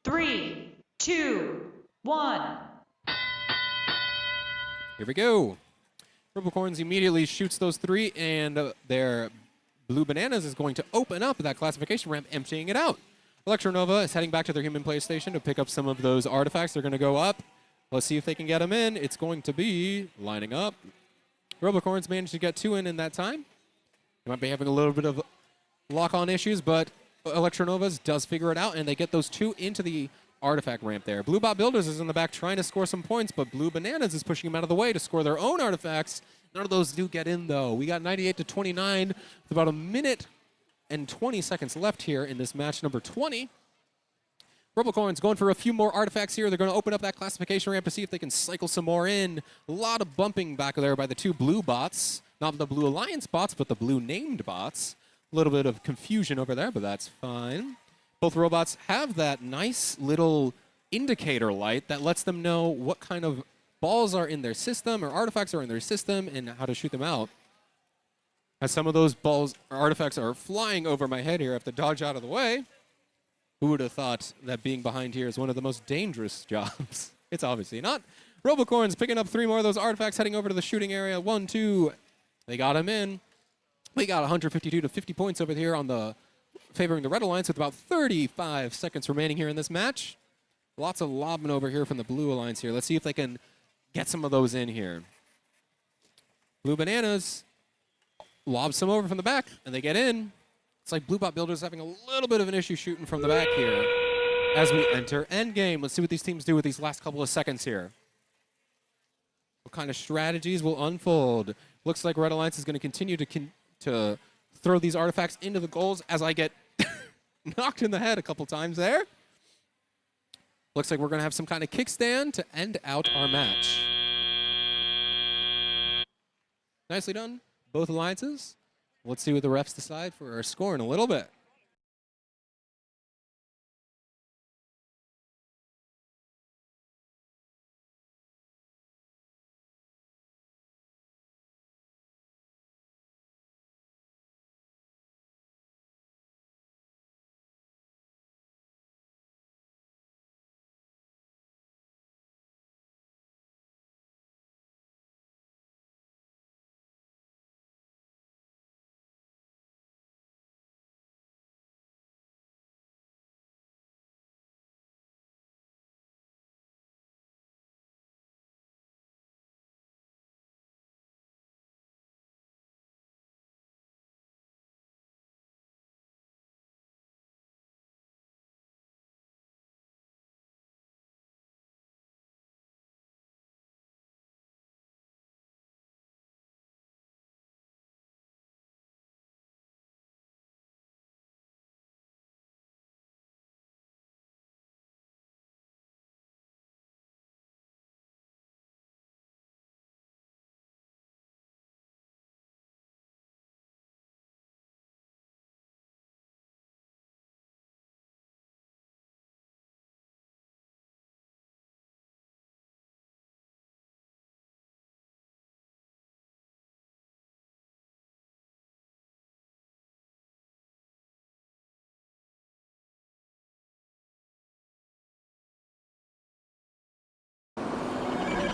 3, 2, 1. Here we go. Robocorns immediately shoots those 3, and their Blue Bananas is going to open up that classification ramp, emptying it out. Electronova is heading back to their human play station to pick up some of those artifacts. They're going to go up. Let's see if they can get them in. It's going to be lining up. Robocorns managed to get 2 in that time. They might be having a little bit of lock-on issues, but Electronovas does figure it out, and they get those 2 into the artifact ramp there. Blue Bot Builders is in the back trying to score some points, but Blue Bananas is pushing them out of the way to score their own artifacts. None of those do get in, though. We got 98-29 with about a minute and 20 seconds left here in this match number 20. Robocorns going for a few more artifacts here. They're going to open up that classification ramp to see if they can cycle some more in. A lot of bumping back there by the 2 blue bots. Not the Blue Alliance bots, but the blue named bots. A little bit of confusion over there, but that's fine. Both robots have that nice little indicator light that lets them know what kind of balls are in their system or artifacts are in their system and how to shoot them out. As some of those balls or artifacts are flying over my head here, I have to dodge out of the way. Who would have thought that being behind here is one of the most dangerous jobs? It's obviously not. Robocorns picking up 3 more of those artifacts, heading over to the shooting area. 1, 2. They got him in. We got 152 to 50 points over here on the favoring the Red Alliance with about 35 seconds remaining here in this match. Lots of lobbing over here from the Blue Alliance here. Let's see if they can get some of those in here. Blue Bananas lob some over from the back, and they get in. It's like Blue Bot Builders having a little bit of an issue shooting from the back here as we enter endgame. Let's see what these teams do with these last couple of seconds here. What kind of strategies will unfold? Looks like Red Alliance is going to continue to throw these artifacts into the goals as I get knocked in the head a couple times there. Looks like we're going to have some kind of kickstand to end out our match. Nicely done, both alliances. Let's see what the refs decide for our score in a little bit.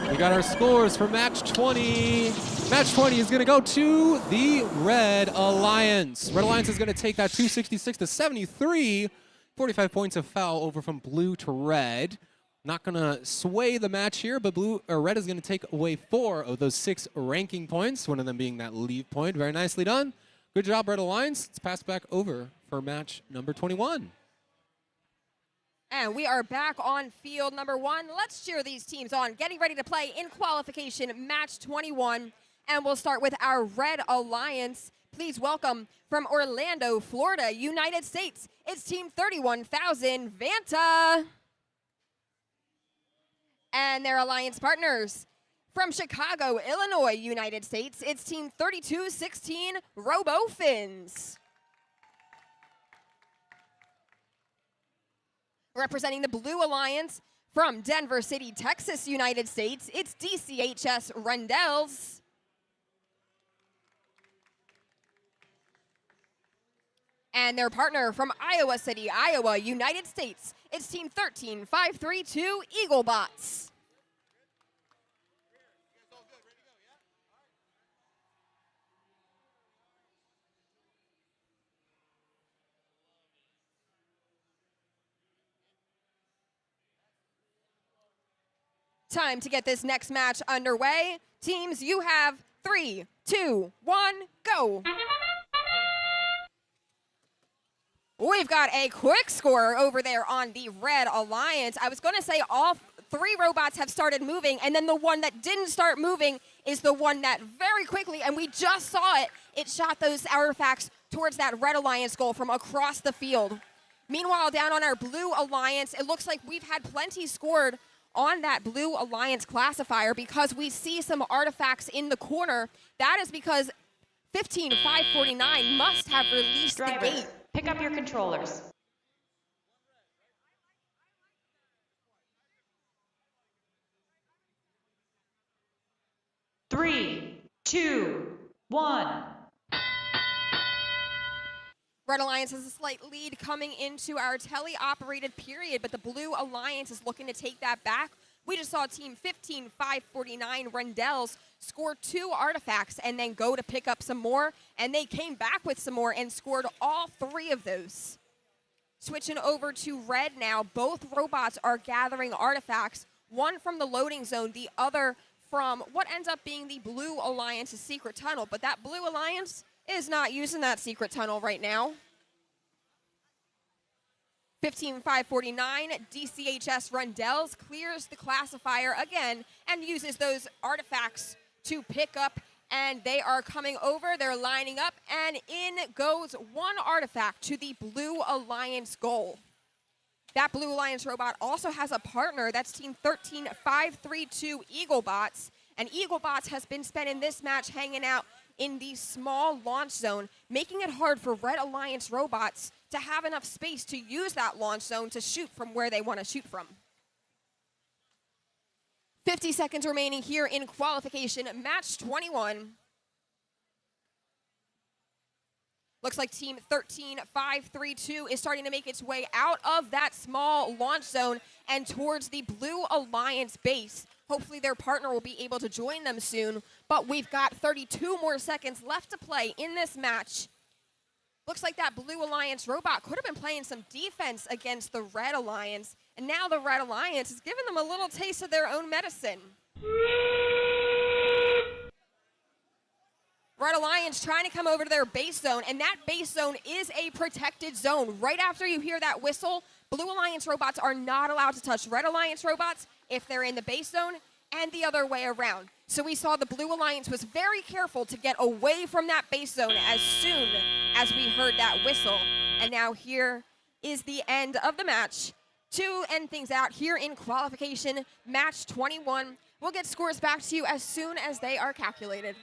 We got our scores for match 20. Match 20 is going to go to the Red Alliance. Red Alliance is going to take that 266 to 73. 45 points of foul over from blue to red. Not going to sway the match here, but red is going to take away 4 of those 6 ranking points, one of them being that leave point. Very nicely done. Good job, Red Alliance. Let's pass back over for match number 21. And we are back on field number 1. Let's cheer these teams on, getting ready to play in qualification match 21. And we'll start with our Red Alliance. Please welcome from Orlando, Florida, United States. It's Team 31,000 Vanta. And their alliance partners from Chicago, Illinois, United States. It's Team 3216 RoboFins. Representing the Blue Alliance from Denver City, Texas, United States, it's DCHS Rendels. And their partner from Iowa City, Iowa, United States, it's Team 13532 Eaglebots. Time to get this next match underway. Teams, you have 3, 2, 1, go. We've got a quick score over there on the Red Alliance. I was going to say all 3 robots have started moving, and then the one that didn't start moving is the one that very quickly, and we just saw it, it shot those artifacts towards that Red Alliance goal from across the field. Meanwhile, down on our Blue Alliance, it looks like we've had plenty scored on that Blue Alliance classifier because we see some artifacts in the corner. That is because 15549 must have released the gate. Pick up your controllers. Three, two, one. Red Alliance has a slight lead coming into our tele-operated period, but the Blue Alliance is looking to take that back. We just saw Team 15549 Rendels score 2 artifacts and then go to pick up some more, and they came back with some more and scored all 3 of those. Switching over to red now, both robots are gathering artifacts, one from the loading zone, the other from what ends up being the Blue Alliance's secret tunnel, but that Blue Alliance is not using that secret tunnel right now. 15549 DCHS Rendels clears the classifier again and uses those artifacts to pick up, and they are coming over, they're lining up, and in goes 1 artifact to the Blue Alliance goal. That Blue Alliance robot also has a partner, that's Team 13532 Eaglebots, and Eaglebots has been spending this match hanging out in the small launch zone, making it hard for Red Alliance robots to have enough space to use that launch zone to shoot from where they want to shoot from. 50 seconds remaining here in qualification, match 21. Looks like Team 13532 is starting to make its way out of that small launch zone and towards the Blue Alliance base. Hopefully their partner will be able to join them soon, but we've got 32 more seconds left to play in this match. Looks like that Blue Alliance robot could have been playing some defense against the Red Alliance, and now the Red Alliance is giving them a little taste of their own medicine. Red Alliance trying to come over to their base zone, and that base zone is a protected zone. Right after you hear that whistle, Blue Alliance robots are not allowed to touch Red Alliance robots if they're in the base zone, and the other way around. So we saw the Blue Alliance was very careful to get away from that base zone as soon as we heard that whistle. And now here is the end of the match. To end things out here in qualification, match 21. We'll get scores back to you as soon as they are calculated.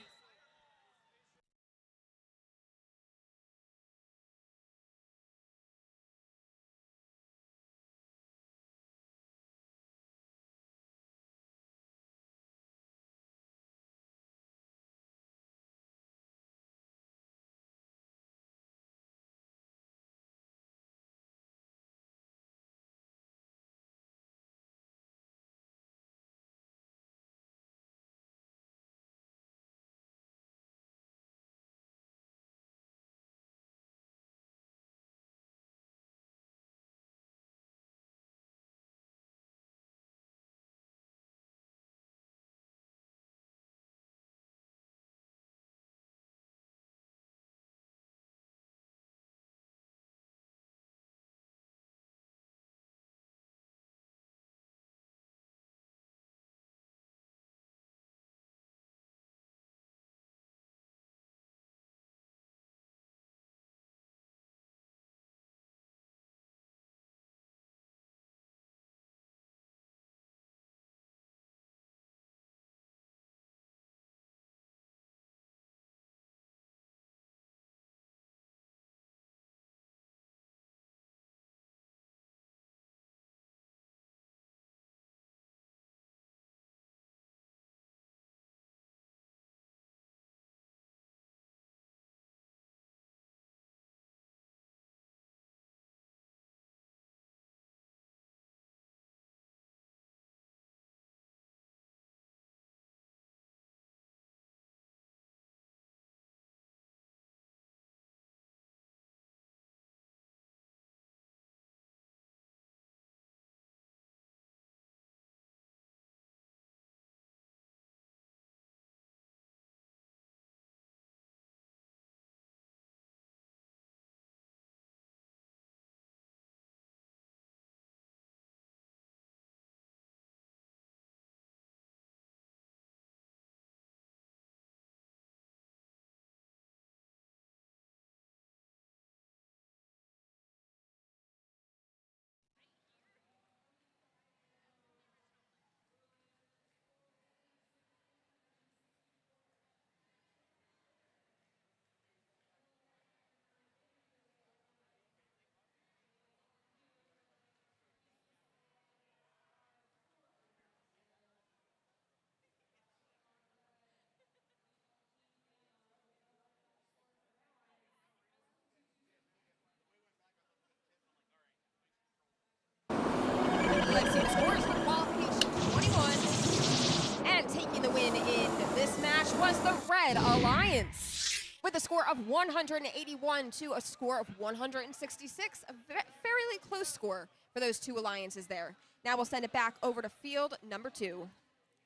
was the Red Alliance with a score of 181 to a score of 166. A fairly close score for those two alliances there. Now we'll send it back over to field number 2.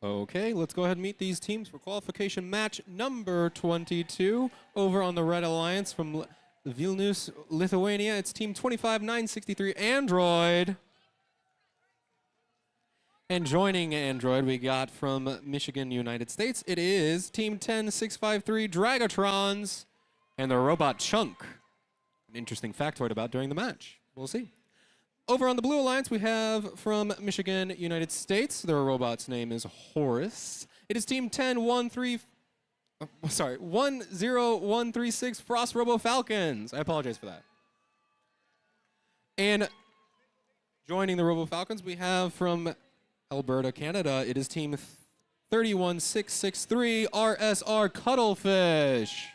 Okay, let's go ahead and meet these teams for qualification match number 22. Over on the Red Alliance from Vilnius, Lithuania, it's team 25963 Android. And joining Android, we got from Michigan, United States, it is team 10653 Dragatrons and the robot Chunk. An interesting factoid about during the match. We'll see. Over on the Blue Alliance, we have from Michigan, United States. Their robot's name is Horus. It is team 10136 Frost Robo Falcons. I apologize for that. And joining the Robo Falcons, we have from Alberta, Canada, it is team 31663 RSR Cuttlefish.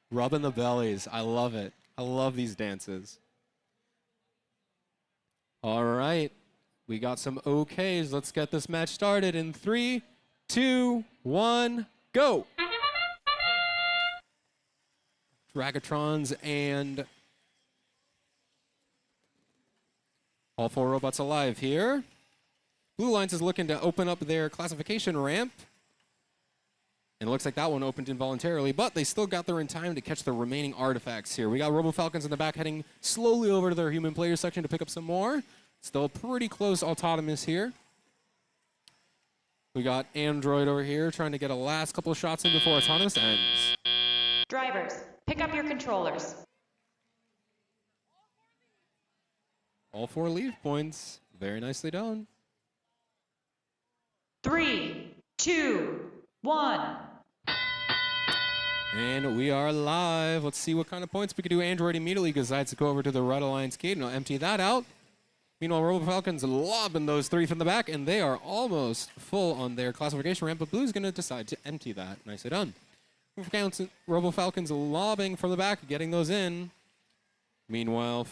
Rubbing the bellies. I love it. I love these dances. All right, we got some OKs. Let's get this match started in 3, 2, 1, go. Dragatrons and all 4 robots alive here. Blue Alliance is looking to open up their classification ramp. And it looks like that one opened involuntarily, but they still got there in time to catch the remaining artifacts here. We got Robo Falcons in the back heading slowly over to their human player section to pick up some more. Still pretty close autonomous here. We got Android over here trying to get a last couple of shots in before autonomous ends. Drivers, pick up your controllers. All 4 leave points. Very nicely done. 3, 2, 1. And we are live. Let's see what kind of points we can do. Android immediately decides to go over to the Red Alliance gate and I'll empty that out. Meanwhile, Robo Falcons lobbing those 3 from the back, and they are almost full on their classification ramp, but Blue's going to decide to empty that. Nicely done. Robo Falcons lobbing from the back, getting those in. Meanwhile,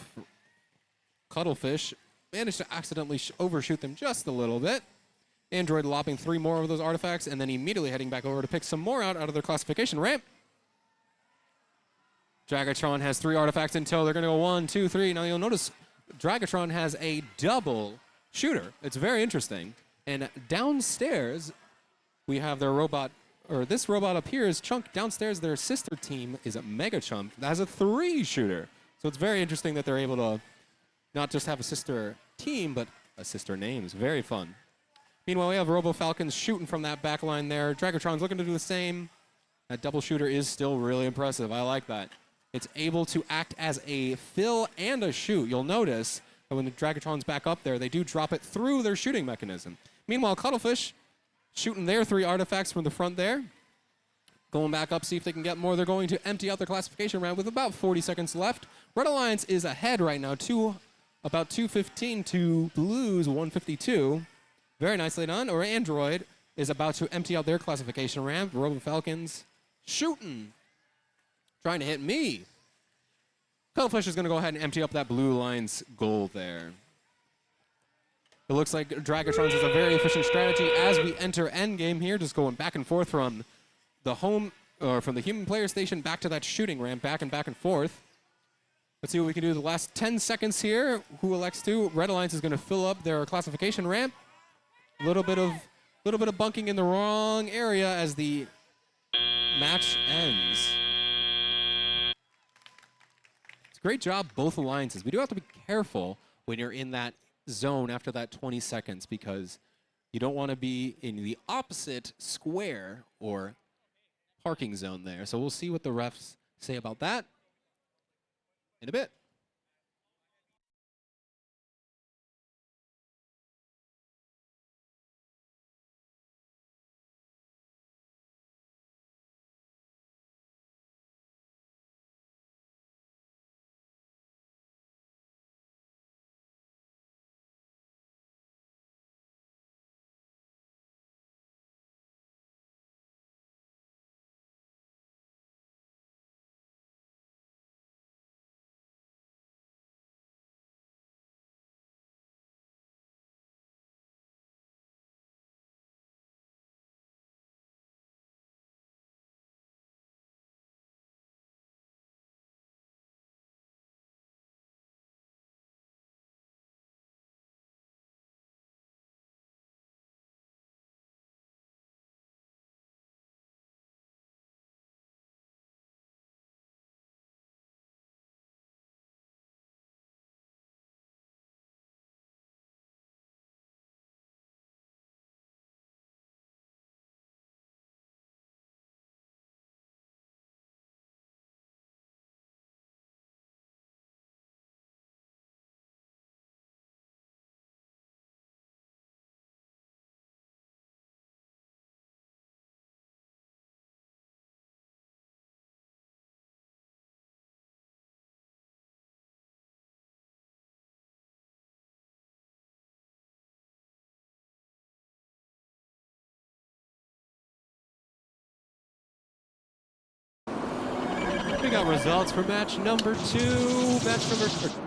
Cuttlefish managed to accidentally overshoot them just a little bit. Android lobbing 3 more of those artifacts, and then immediately heading back over to pick some more out of their classification ramp. Dragatron has 3 artifacts in tow. They're going to go 1, 2, 3. Now you'll notice Dragatron has a double shooter. It's very interesting. And downstairs, we have their robot, or this robot up here is Chunk. Downstairs, their sister team is a Mega Chunk that has a 3 shooter. So it's very interesting that they're able to not just have a sister team, but a sister name. It's very fun. Meanwhile, we have Robo Falcons shooting from that back line there. Dragatron's looking to do the same. That double shooter is still really impressive. I like that. It's able to act as a fill and a shoot. You'll notice that when the Dragatron's back up there, they do drop it through their shooting mechanism. Meanwhile, Cuttlefish shooting their 3 artifacts from the front there. Going back up, see if they can get more. They're going to empty out their classification round with about 40 seconds left. Red Alliance is ahead right now, about 215 to Blues 152. Very nicely done. Or Android is about to empty out their classification ramp. Robo Falcons shooting. Trying to hit me. Cuttlefish is going to go ahead and empty up that Blue Alliance goal there. It looks like Dragatron's is a very efficient strategy as we enter endgame here, just going back and forth from the from the human player station back to that shooting ramp, back and forth. Let's see what we can do the last 10 seconds here. Who elects to? Red Alliance is going to fill up their classification ramp. A little bit of bunking in the wrong area as the match ends. It's a great job, both alliances. We do have to be careful when you're in that zone after that 20 seconds because you don't want to be in the opposite square or parking zone there. So we'll see what the refs say about that in a bit. we got results for match number 2.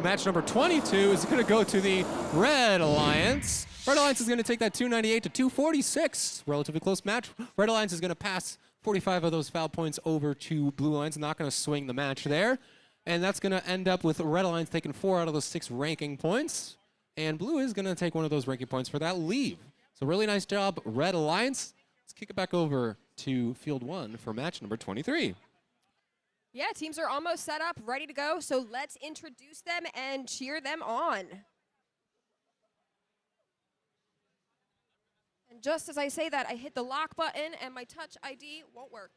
Match number 22 is going to go to the Red Alliance. Red Alliance is going to take that 298 to 246. Relatively close match. Red Alliance is going to pass 45 of those foul points over to Blue Alliance. Not going to swing the match there. And that's going to end up with Red Alliance taking 4 out of those 6 ranking points. And Blue is going to take 1 of those ranking points for that leave. So really nice job, Red Alliance. Let's kick it back over to Field 1 for match number 23. Yeah, teams are almost set up, ready to go, so let's introduce them and cheer them on. And just as I say that, I hit the lock button and my Touch ID won't work.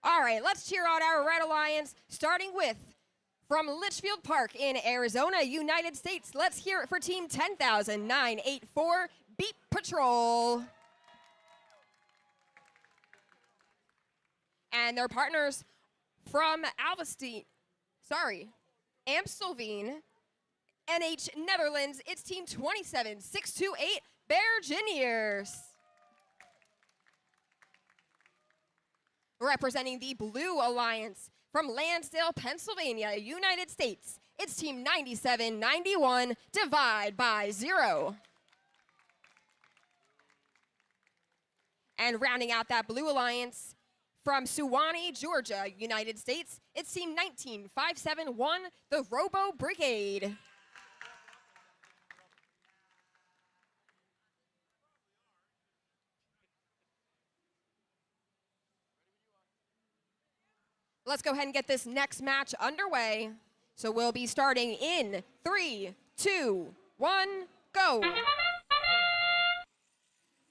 All right, let's cheer on our Red Alliance, starting with from Litchfield Park in Arizona, United States. Let's hear it for Team 10,984 Beat Patrol. And their partners from Amstelveen, NH Netherlands, it's Team 27628 Bergeniers. Representing the Blue Alliance from Lansdale, Pennsylvania, United States, it's Team 9791 Divide by Zero. And rounding out that Blue Alliance from Suwanee, Georgia, United States, it's Team 19571 the Robo Brigade. Let's go ahead and get this next match underway. So we'll be starting in 3, 2, 1, go.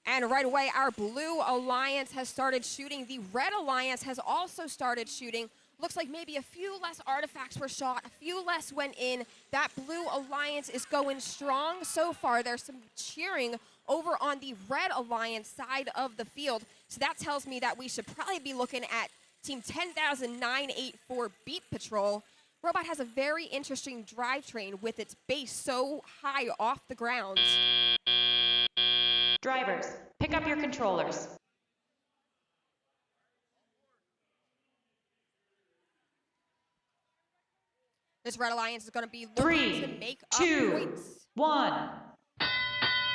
And right away, our Blue Alliance has started shooting. The Red Alliance has also started shooting. Looks like maybe a few less artifacts were shot, a few less went in. That Blue Alliance is going strong so far. There's some cheering over on the Red Alliance side of the field. So that tells me that we should probably be looking at Team 10,984 Beat Patrol. Robot has a very interesting drivetrain with its base so high off the ground. Drivers, pick up your controllers. This Red Alliance is going to be looking to make up 3, 2, points. 1.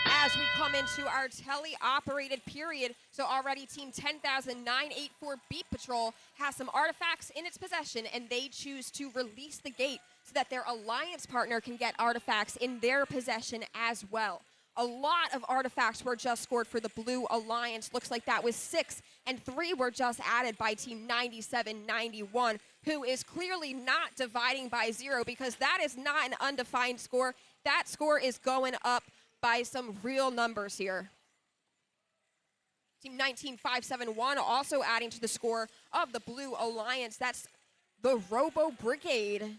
As we come into our tele-operated period, so already Team 10,984 Beat Patrol has some artifacts in its possession, and they choose to release the gate so that their alliance partner can get artifacts in their possession as well. A lot of artifacts were just scored for the Blue Alliance. Looks like that was 6, and 3 were just added by Team 9791, who is clearly not dividing by 0 because that is not an undefined score. That score is going up by some real numbers here. Team 19571 also adding to the score of the Blue Alliance. That's the Robo Brigade.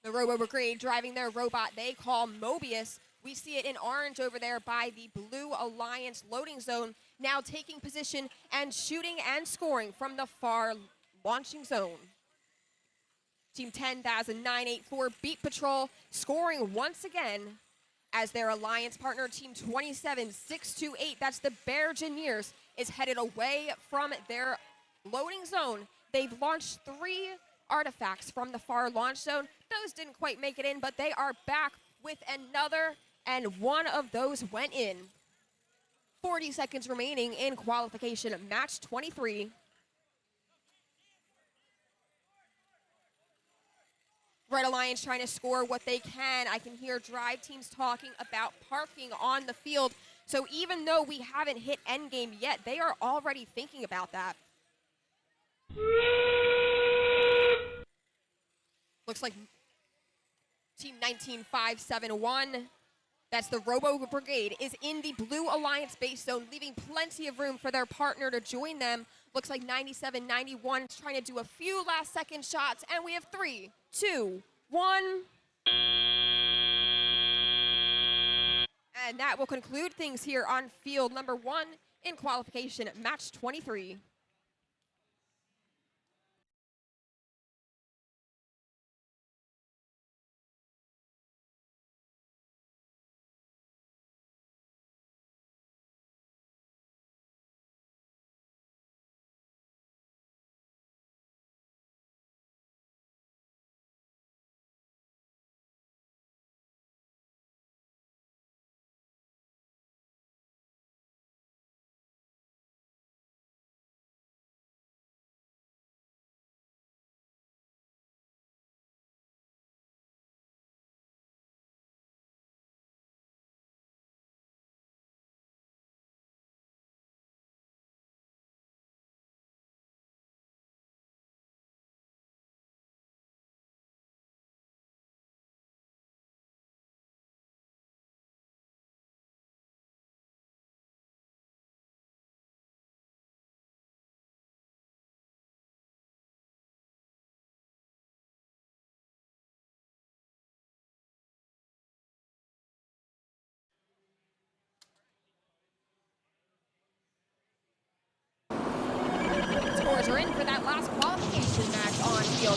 The Robo Brigade driving their robot they call Mobius. We see it in orange over there by the Blue Alliance loading zone, now taking position and shooting and scoring from the far launching zone. Team 10,984 Beat Patrol scoring once again as their alliance partner, Team 27628, that's the Bergeniers, is headed away from their loading zone. They've launched 3 artifacts from the far launch zone. Those didn't quite make it in, but they are back with another, and 1 of those went in. 40 seconds remaining in qualification, match 23. Red Alliance trying to score what they can. I can hear drive teams talking about parking on the field. So even though we haven't hit endgame yet, they are already thinking about that. Looks like Team 19571, that's the Robo Brigade, is in the Blue Alliance base zone, leaving plenty of room for their partner to join them. Looks like 9791 is trying to do a few last second shots, and we have 3, 2, 1. And that will conclude things here on field number 1 in qualification, match 23.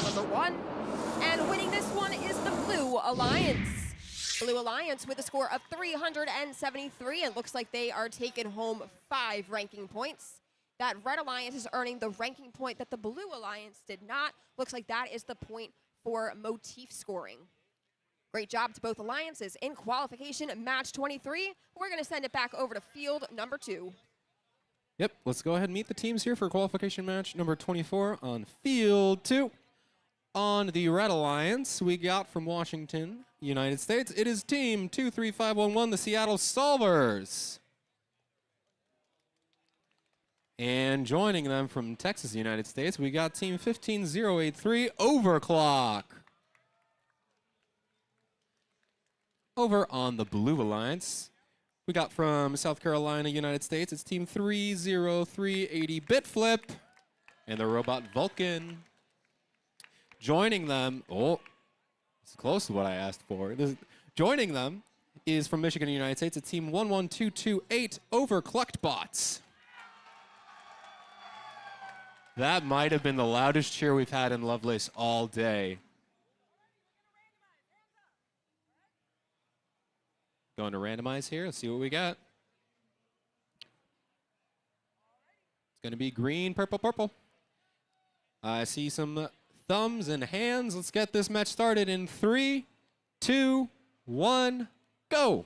on number 1. And winning this one is the Blue Alliance. Blue Alliance with a score of 373, and looks like they are taking home 5 ranking points. That Red Alliance is earning the ranking point that the Blue Alliance did not. Looks like that is the point for motif scoring. Great job to both alliances in qualification match 23. We're going to send it back over to field number 2. Yep, let's go ahead and meet the teams here for qualification match number 24 on field 2. On the Red Alliance, we got from Washington, United States, it is team 23511, the Seattle Solvers. And joining them from Texas, United States, we got team 15083, Overclock. Over on the Blue Alliance, we got from South Carolina, United States, it's team 30380, Bitflip, and the robot Vulcan. Joining them, it's close to what I asked for. Joining them is from Michigan, United States, it's team 11228, Overclocked Bots. That might have been the loudest cheer we've had in Lovelace all day. Going to randomize here. Let's see what we got. It's going to be green, purple, purple. I see some thumbs and hands. Let's get this match started in 3, 2, 1, go.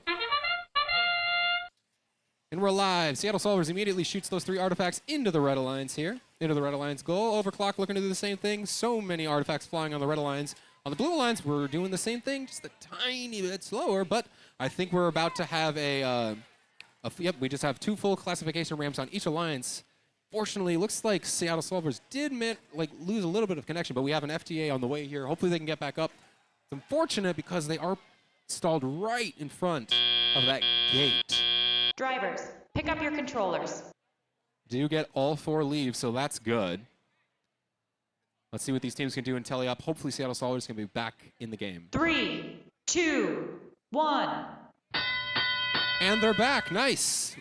And we're live. Seattle Solvers immediately shoots those 3 artifacts into the Red Alliance here. Into the Red Alliance goal. Overclock looking to do the same thing. So many artifacts flying on the Red Alliance. On the Blue Alliance, we're doing the same thing, just a tiny bit slower, but I think we're about to have yep, we just have 2 full classification ramps on each alliance. Fortunately, it looks like Seattle Solvers did lose a little bit of connection, but we have an FTA on the way here. Hopefully they can get back up. It's unfortunate because they are stalled right in front of that gate. Drivers, pick up your controllers. Do get all 4 leaves, so that's good. Let's see what these teams can do in tele-op. Hopefully Seattle Solvers can be back in the game. 3, 2, 1. And they're back. Nice.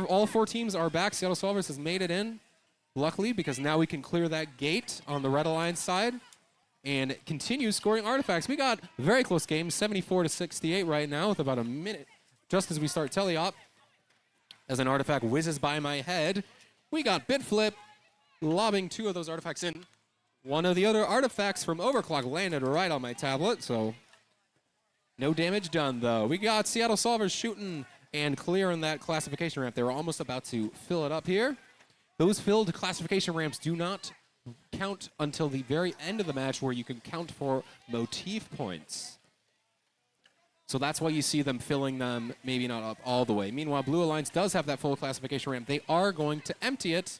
All 4 teams are back. Seattle Solvers has made it in, luckily, because now we can clear that gate on the Red Alliance side and continue scoring artifacts. We got a very close game, 74-68 right now with about a minute just as we start tele-op. As an artifact whizzes by my head, we got Bitflip lobbing 2 of those artifacts in. One of the other artifacts from Overclock landed right on my tablet, so no damage done, though. We got Seattle Solvers shooting and clearing that classification ramp. They were almost about to fill it up here. Those filled classification ramps do not count until the very end of the match, where you can count for motif points. So that's why you see them filling them, maybe not up all the way. Meanwhile, Blue Alliance does have that full classification ramp. They are going to empty it.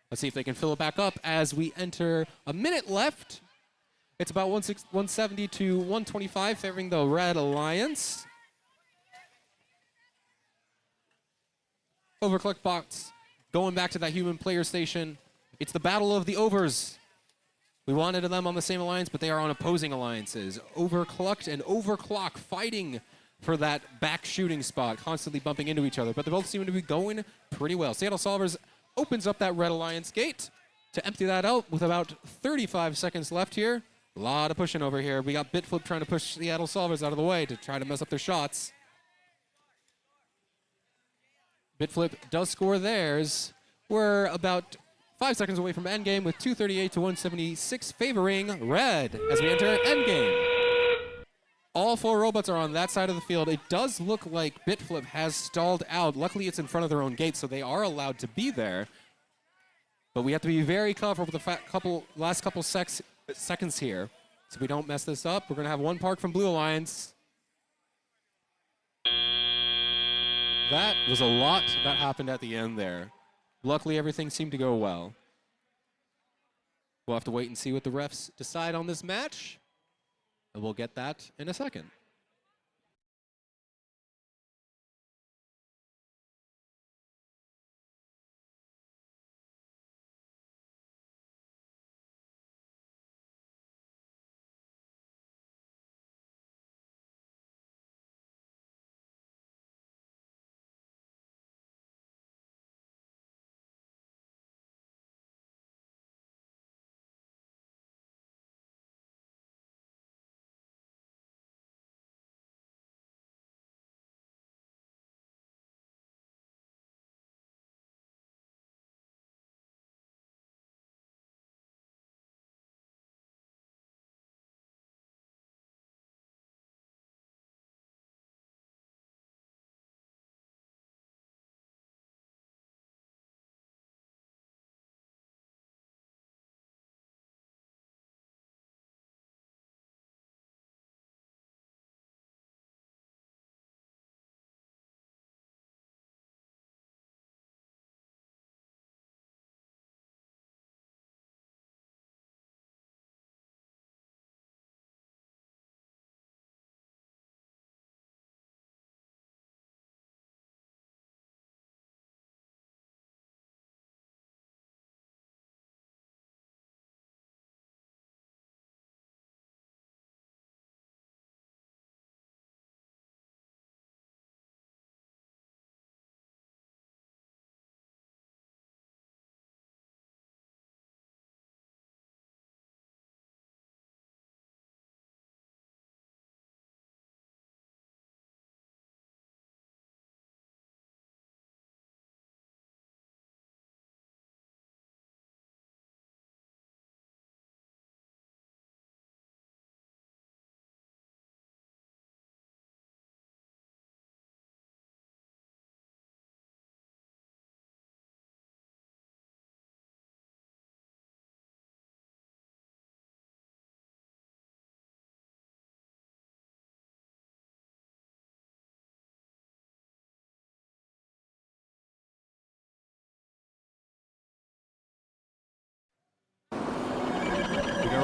Let's see if they can fill it back up as we enter a minute left. It's about 170 to 125 favoring the Red Alliance. Overclock box going back to that human player station. It's the battle of the overs. We wanted them on the same alliance, but they are on opposing alliances. Overclocked and Overclock fighting for that back shooting spot, constantly bumping into each other, but they both seem to be going pretty well. Seattle Solvers opens up that Red Alliance gate to empty that out with about 35 seconds left here. A lot of pushing over here. We got Bitflip trying to push Seattle Solvers out of the way to try to mess up their shots. Bitflip does score theirs. We're about 5 seconds away from endgame with 238 to 176 favoring Red as we enter endgame. All 4 robots are on that side of the field. It does look like Bitflip has stalled out. Luckily, it's in front of their own gate, so they are allowed to be there. But we have to be very careful with the last couple seconds here, so we don't mess this up. We're going to have 1 park from Blue Alliance. That was a lot that happened at the end there. Luckily, everything seemed to go well. We'll have to wait and see what the refs decide on this match, and we'll get that in a second.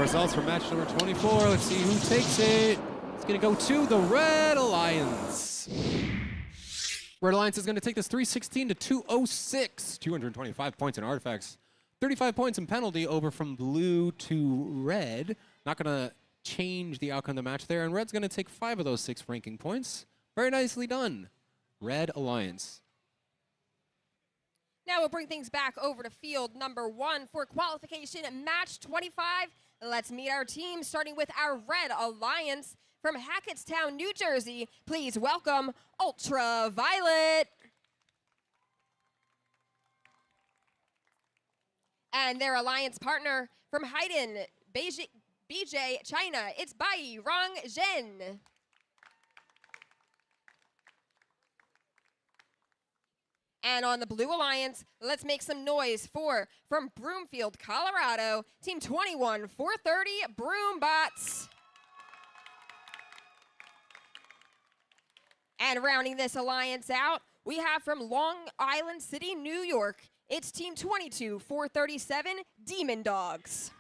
results for match number 24. Let's see who takes it. It's going to go to the Red Alliance. Red Alliance is going to take this 316 to 206. 225 points in artifacts. 35 points in penalty over from blue to red. Not going to change the outcome of the match there. And red's going to take 5 of those 6 ranking points. Very nicely done, Red Alliance. Now we'll bring things back over to field number 1 for qualification match 25. Let's meet our team, starting with our Red Alliance from Hackettstown, New Jersey. Please welcome Ultraviolet. And their alliance partner from Haydn, BJ, China, it's Bai Rong Zhen. And on the Blue Alliance, let's make some noise for, from Broomfield, Colorado, Team 21, 430 Broombots. And rounding this alliance out, we have from Long Island City, New York, it's Team 22, 437 Demon Dogs.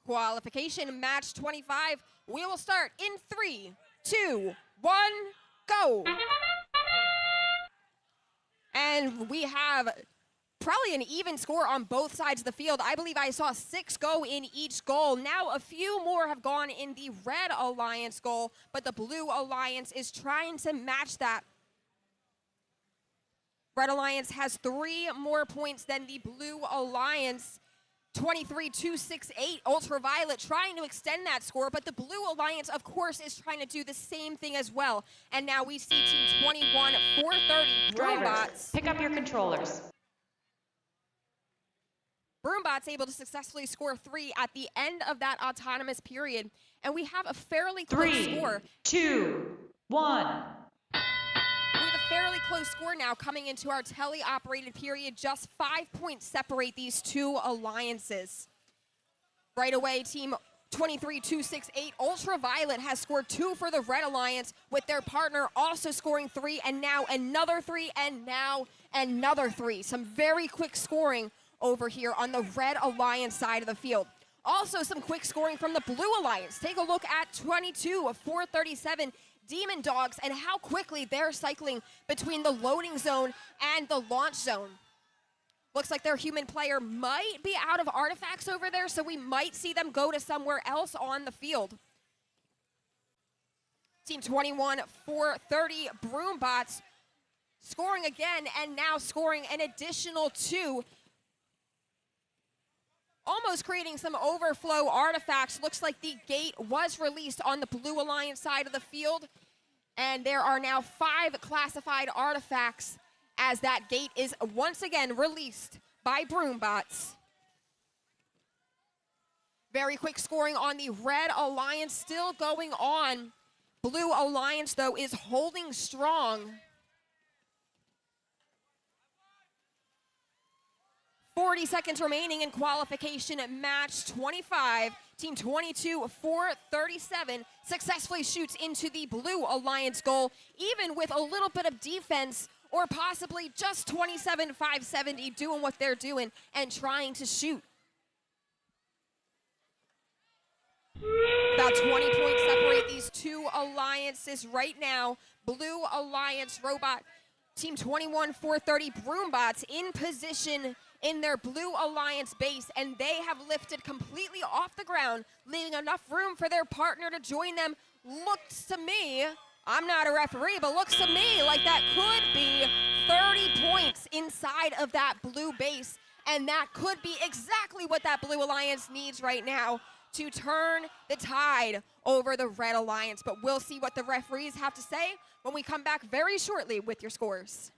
Qualification match 25. We will start in 3, 2, 1, go. And we have probably an even score on both sides of the field. I believe I saw 6 go in each goal. Now a few more have gone in the Red Alliance goal, but the Blue Alliance is trying to match that. Red Alliance has 3 more points than the Blue Alliance. 23-268, Ultraviolet trying to extend that score, but the Blue Alliance, of course, is trying to do the same thing as well. And now we see Team 21, 430 Broombots. Pick up your controllers. Broombots able to successfully score 3 at the end of that autonomous period. And we have a fairly close score. 2, 1. We have a fairly close score now coming into our tele-operated period. Just 5 points separate these two alliances. Right away, Team 23-268, Ultraviolet has scored 2 for the Red Alliance, with their partner also scoring 3, and now another 3, and now another 3. Some very quick scoring over here on the Red Alliance side of the field. Also some quick scoring from the Blue Alliance. Take a look at 22-437 Demon Dogs and how quickly they're cycling between the loading zone and the launch zone. Looks like their human player might be out of artifacts over there, so we might see them go to somewhere else on the field. Team 21, 430 Broombots scoring again, and now scoring an additional 2. Almost creating some overflow artifacts. Looks like the gate was released on the Blue Alliance side of the field. And there are now 5 classified artifacts as that gate is once again released by Broombots. Very quick scoring on the Red Alliance still going on. Blue Alliance, though, is holding strong. 40 seconds remaining in qualification at match 25. Team 22-437 successfully shoots into the Blue Alliance goal, even with a little bit of defense, or possibly just 27-570 doing what they're doing and trying to shoot. About 20 points separate these two alliances right now. Blue Alliance Robot, Team 21-430 Broombots in position in their Blue Alliance base, and they have lifted completely off the ground, leaving enough room for their partner to join them. Looks to me, I'm not a referee, but looks to me like that could be 30 points inside of that blue base, and that could be exactly what that Blue Alliance needs right now to turn the tide over the Red Alliance. But we'll see what the referees have to say when we come back very shortly with your scores.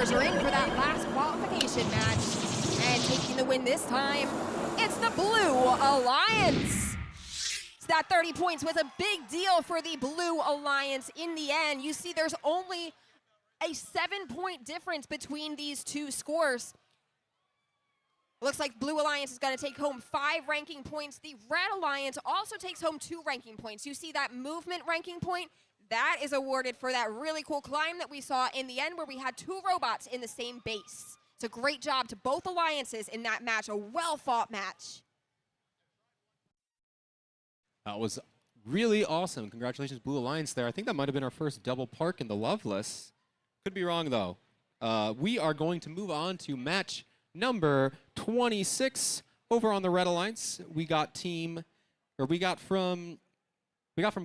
as you're in for that last qualification match. And taking the win this time, it's the Blue Alliance. So that 30 points was a big deal for the Blue Alliance in the end. You see there's only a 7-point difference between these two scores. Looks like Blue Alliance is going to take home 5 ranking points. The Red Alliance also takes home 2 ranking points. You see that movement ranking point? That is awarded for that really cool climb that we saw in the end where we had 2 robots in the same base. It's a great job to both alliances in that match, a well-fought match. That was really awesome. Congratulations, Blue Alliance there. I think that might have been our first double park in the Lovelace. Could be wrong, though. We are going to move on to match number 26 over on the Red Alliance. We got from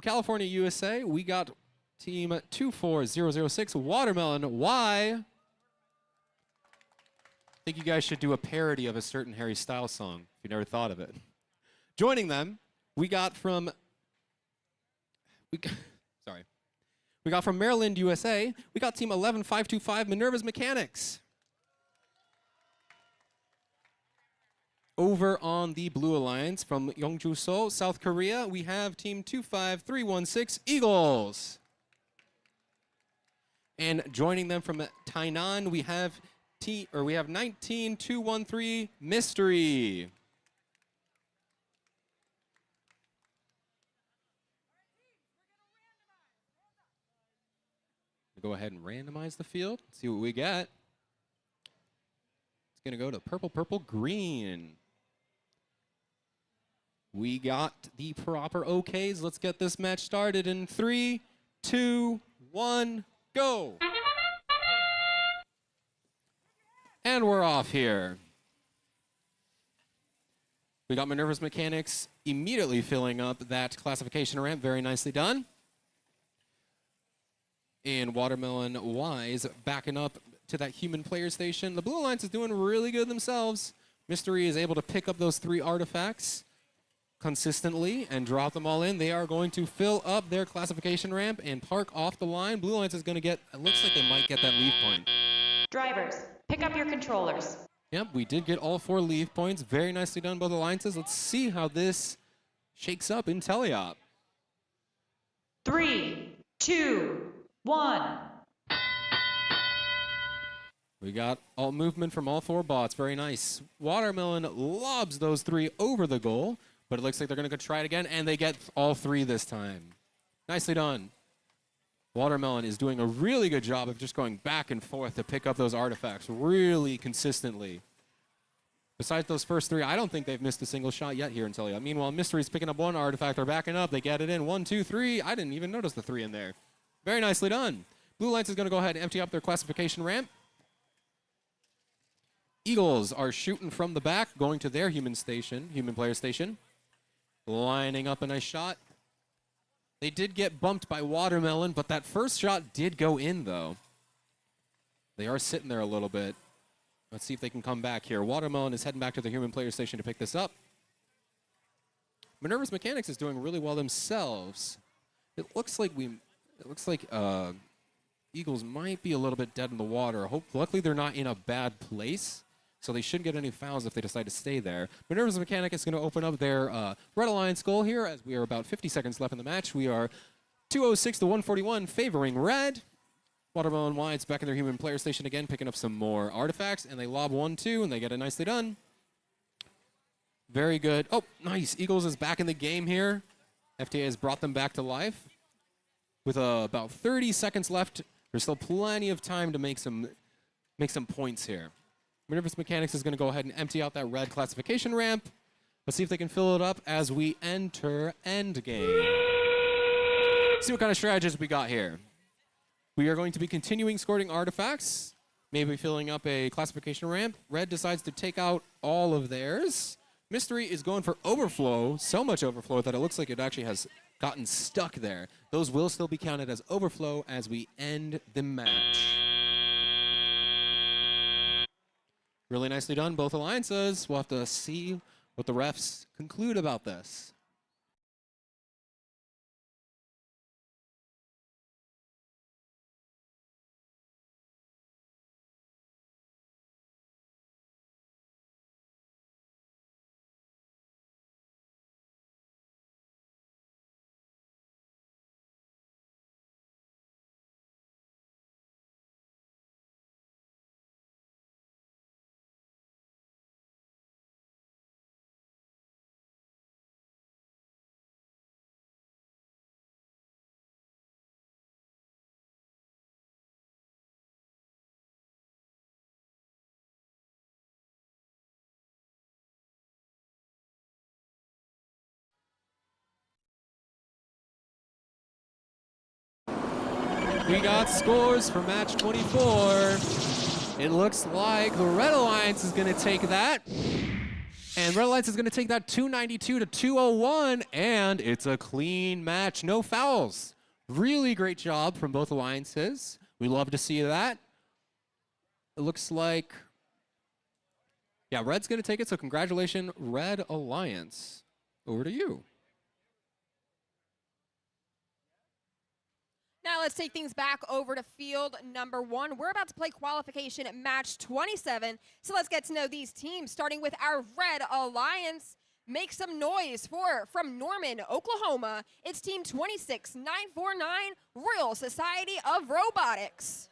California, USA. We got team 24006 Watermelon Y. I think you guys should do a parody of a certain Harry Styles song if you never thought of it. Joining them, we got from Maryland, USA. We got team 11525 Minerva's Mechanics. Over on the Blue Alliance from Yeongju-so, South Korea, we have team 25316 Eagles. And joining them from Tainan, we have 19213 Mystery. Go ahead and randomize the field, see what we get. It's going to go to purple, purple, green. We got the proper OKs. Let's get this match started in 3, 2, 1, go. And we're off here. We got Minerva's Mechanics immediately filling up that classification ramp. Very nicely done. And Watermelon Y's backing up to that human player station. The Blue Alliance is doing really good themselves. Mystery is able to pick up those 3 artifacts consistently and drop them all in. They are going to fill up their classification ramp and park off the line. Blue Alliance is going to get, it looks like they might get that leave point. Drivers, pick up your controllers. Yep, we did get all 4 leave points. Very nicely done, both alliances. Let's see how this shakes up in Teleop. 3, 2, 1. We got all movement from all 4 bots. Very nice. Watermelon lobs those 3 over the goal, but it looks like they're going to try it again, and they get all 3 this time. Nicely done. Watermelon is doing a really good job of just going back and forth to pick up those artifacts really consistently. Besides those first 3, I don't think they've missed a single shot yet here in Teleop. Meanwhile, Mystery's picking up 1 artifact. They're backing up. They get it in. 1, 2, 3. I didn't even notice the 3 in there. Very nicely done. Blue Alliance is going to go ahead and empty up their classification ramp. Eagles are shooting from the back, going to their human player station. Lining up a nice shot. They did get bumped by Watermelon, but that first shot did go in, though. They are sitting there a little bit. Let's see if they can come back here. Watermelon is heading back to the human player station to pick this up. Minerva's Mechanics is doing really well themselves. It looks like Eagles might be a little bit dead in the water. Luckily, they're not in a bad place, so they shouldn't get any fouls if they decide to stay there. Minerva's Mechanic is going to open up their Red Alliance goal here as we are about 50 seconds left in the match. We are 206 to 141 favoring Red. Watermelon Wide's back in their human player station again, picking up some more artifacts, and they lob 1, 2, and they get it nicely done. Very good. Oh, nice. Eagles is back in the game here. FTA has brought them back to life. With about 30 seconds left, there's still plenty of time to make some points here. Minerva's Mechanics is going to go ahead and empty out that red classification ramp. Let's see if they can fill it up as we enter endgame. See what kind of strategies we got here. We are going to be continuing scoring artifacts, maybe filling up a classification ramp. Red decides to take out all of theirs. Mystery is going for overflow, so much overflow that it looks like it actually has gotten stuck there. Those will still be counted as overflow as we end the match. Really nicely done, both alliances. We'll have to see what the refs conclude about this. We got scores for match 24. It looks like the Red Alliance is going to take that. And Red Alliance is going to take that 292 to 201. And it's a clean match. No fouls. Really great job from both alliances. We love to see that. It looks like, yeah, Red's going to take it. So congratulations, Red Alliance. Over to you. Now let's take things back over to field number 1. We're about to play qualification at match 27. So let's get to know these teams, starting with our Red Alliance. Make some noise from Norman, Oklahoma. It's team 26949, Royal Society of Robotics.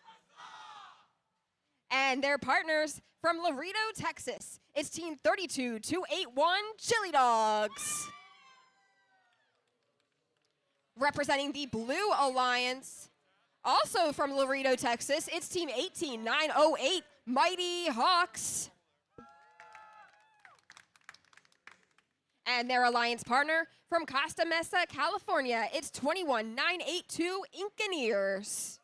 And their partners from Laredo, Texas. It's team 32281, Chili Dogs. Representing the Blue Alliance, also from Laredo, Texas, it's team 18908, Mighty Hawks. And their alliance partner from Costa Mesa, California, it's 21982, Incaneers.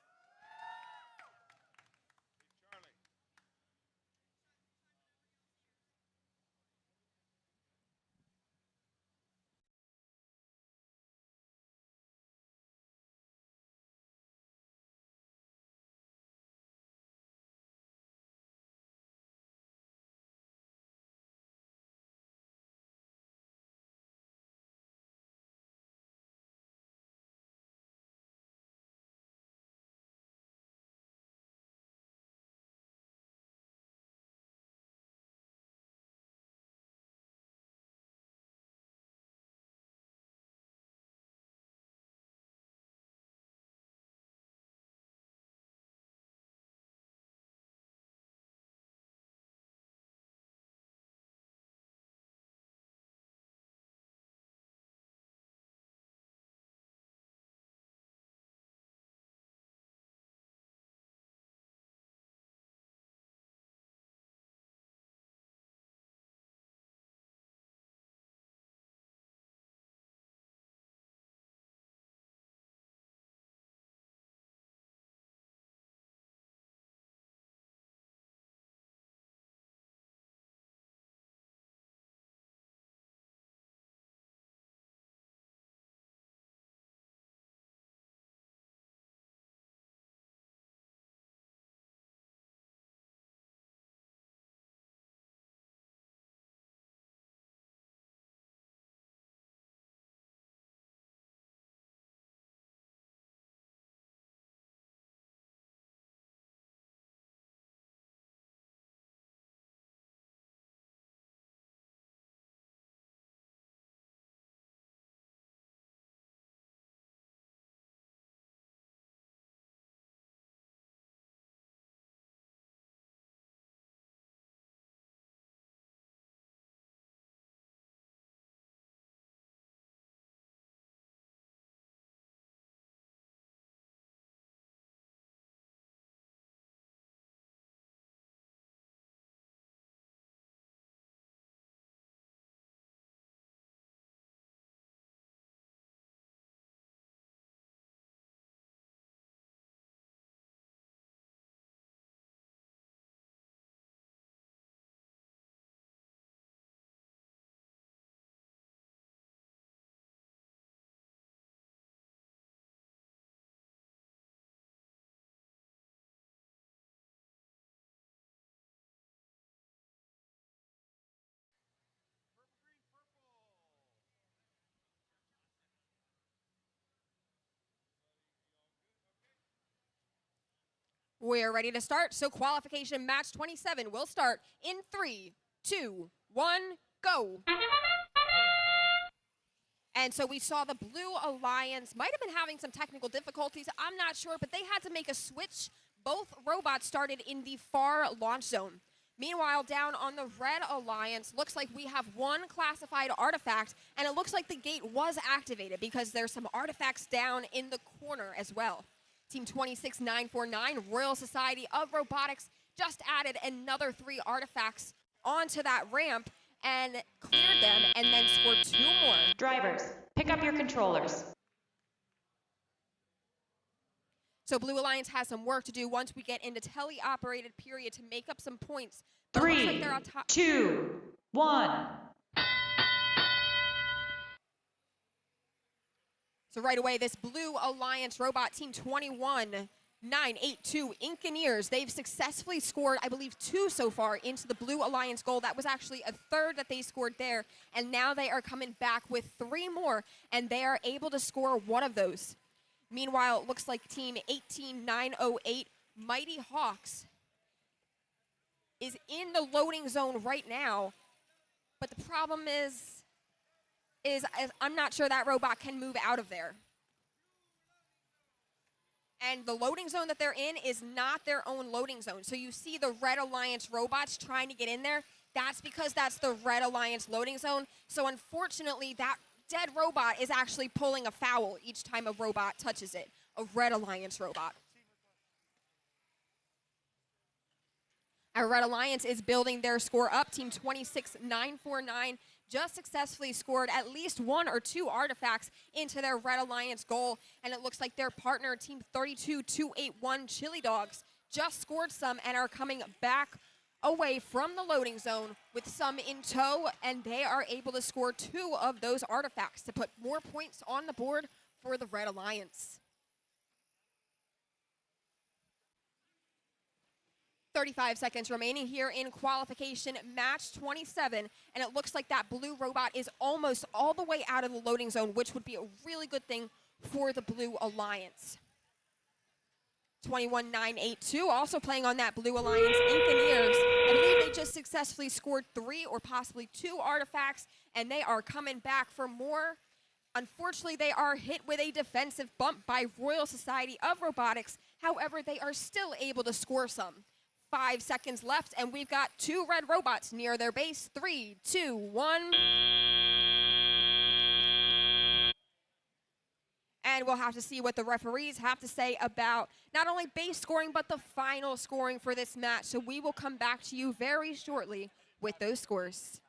We're ready to start, so qualification match 27 will start in 3, 2, 1, go. And so we saw the Blue Alliance might have been having some technical difficulties, I'm not sure, but they had to make a switch. Both robots started in the far launch zone. Meanwhile, down on the Red Alliance, looks like we have one classified artifact, and it looks like the gate was activated because there's some artifacts down in the corner as well. Team 26949, Royal Society of Robotics, just added another 3 artifacts onto that ramp and cleared them and then scored 2 more. Drivers, pick up your controllers. So Blue Alliance has some work to do once we get into tele-operated period to make up some points. But it looks like 3, they're on top. 2, 1. So right away, this Blue Alliance robot team 21982 Engineers, they've successfully scored, I believe, 2 so far into the Blue Alliance goal. That was actually a 3rd that they scored there, and now they are coming back with 3 more, and they are able to score 1 of those. Meanwhile, it looks like team 18908 Mighty Hawks is in the loading zone right now, but the problem is I'm not sure that robot can move out of there. And the loading zone that they're in is not their own loading zone. So you see the Red Alliance robots trying to get in there. That's because that's the Red Alliance loading zone. So unfortunately, that dead robot is actually pulling a foul each time a robot touches it, a Red Alliance robot. Our Red Alliance is building their score up. Team 26949 just successfully scored at least 1 or 2 artifacts into their Red Alliance goal. And it looks like their partner, Team 32281 Chili Dogs, just scored some and are coming back away from the loading zone with some in tow. And they are able to score 2 of those artifacts to put more points on the board for the Red Alliance. 35 seconds remaining here in qualification match 27, and it looks like that blue robot is almost all the way out of the loading zone, which would be a really good thing for the Blue Alliance. 21982 also playing on that Blue Alliance Engineers. I believe they just successfully scored 3 or possibly 2 artifacts, and they are coming back for more. Unfortunately, they are hit with a defensive bump by Royal Society of Robotics. However, they are still able to score some. 5 seconds left, and we've got 2 red robots near their base. 3, 2, 1. And we'll have to see what the referees have to say about not only base scoring, but the final scoring for this match. So we will come back to you very shortly with those scores.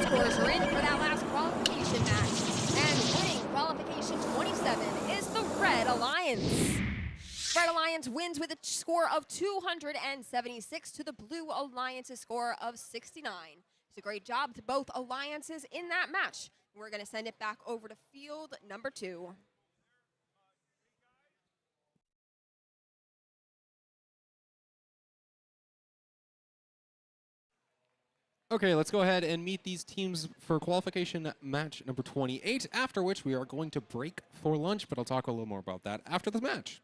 Scores are in for that last qualification match. And winning qualification 27 is the Red Alliance. Red Alliance wins with a score of 276 to the Blue Alliance's score of 69. It's a great job to both alliances in that match. We're going to send it back over to field number 2. Okay, let's go ahead and meet these teams for qualification match number 28, after which we are going to break for lunch, but I'll talk a little more about that after the match.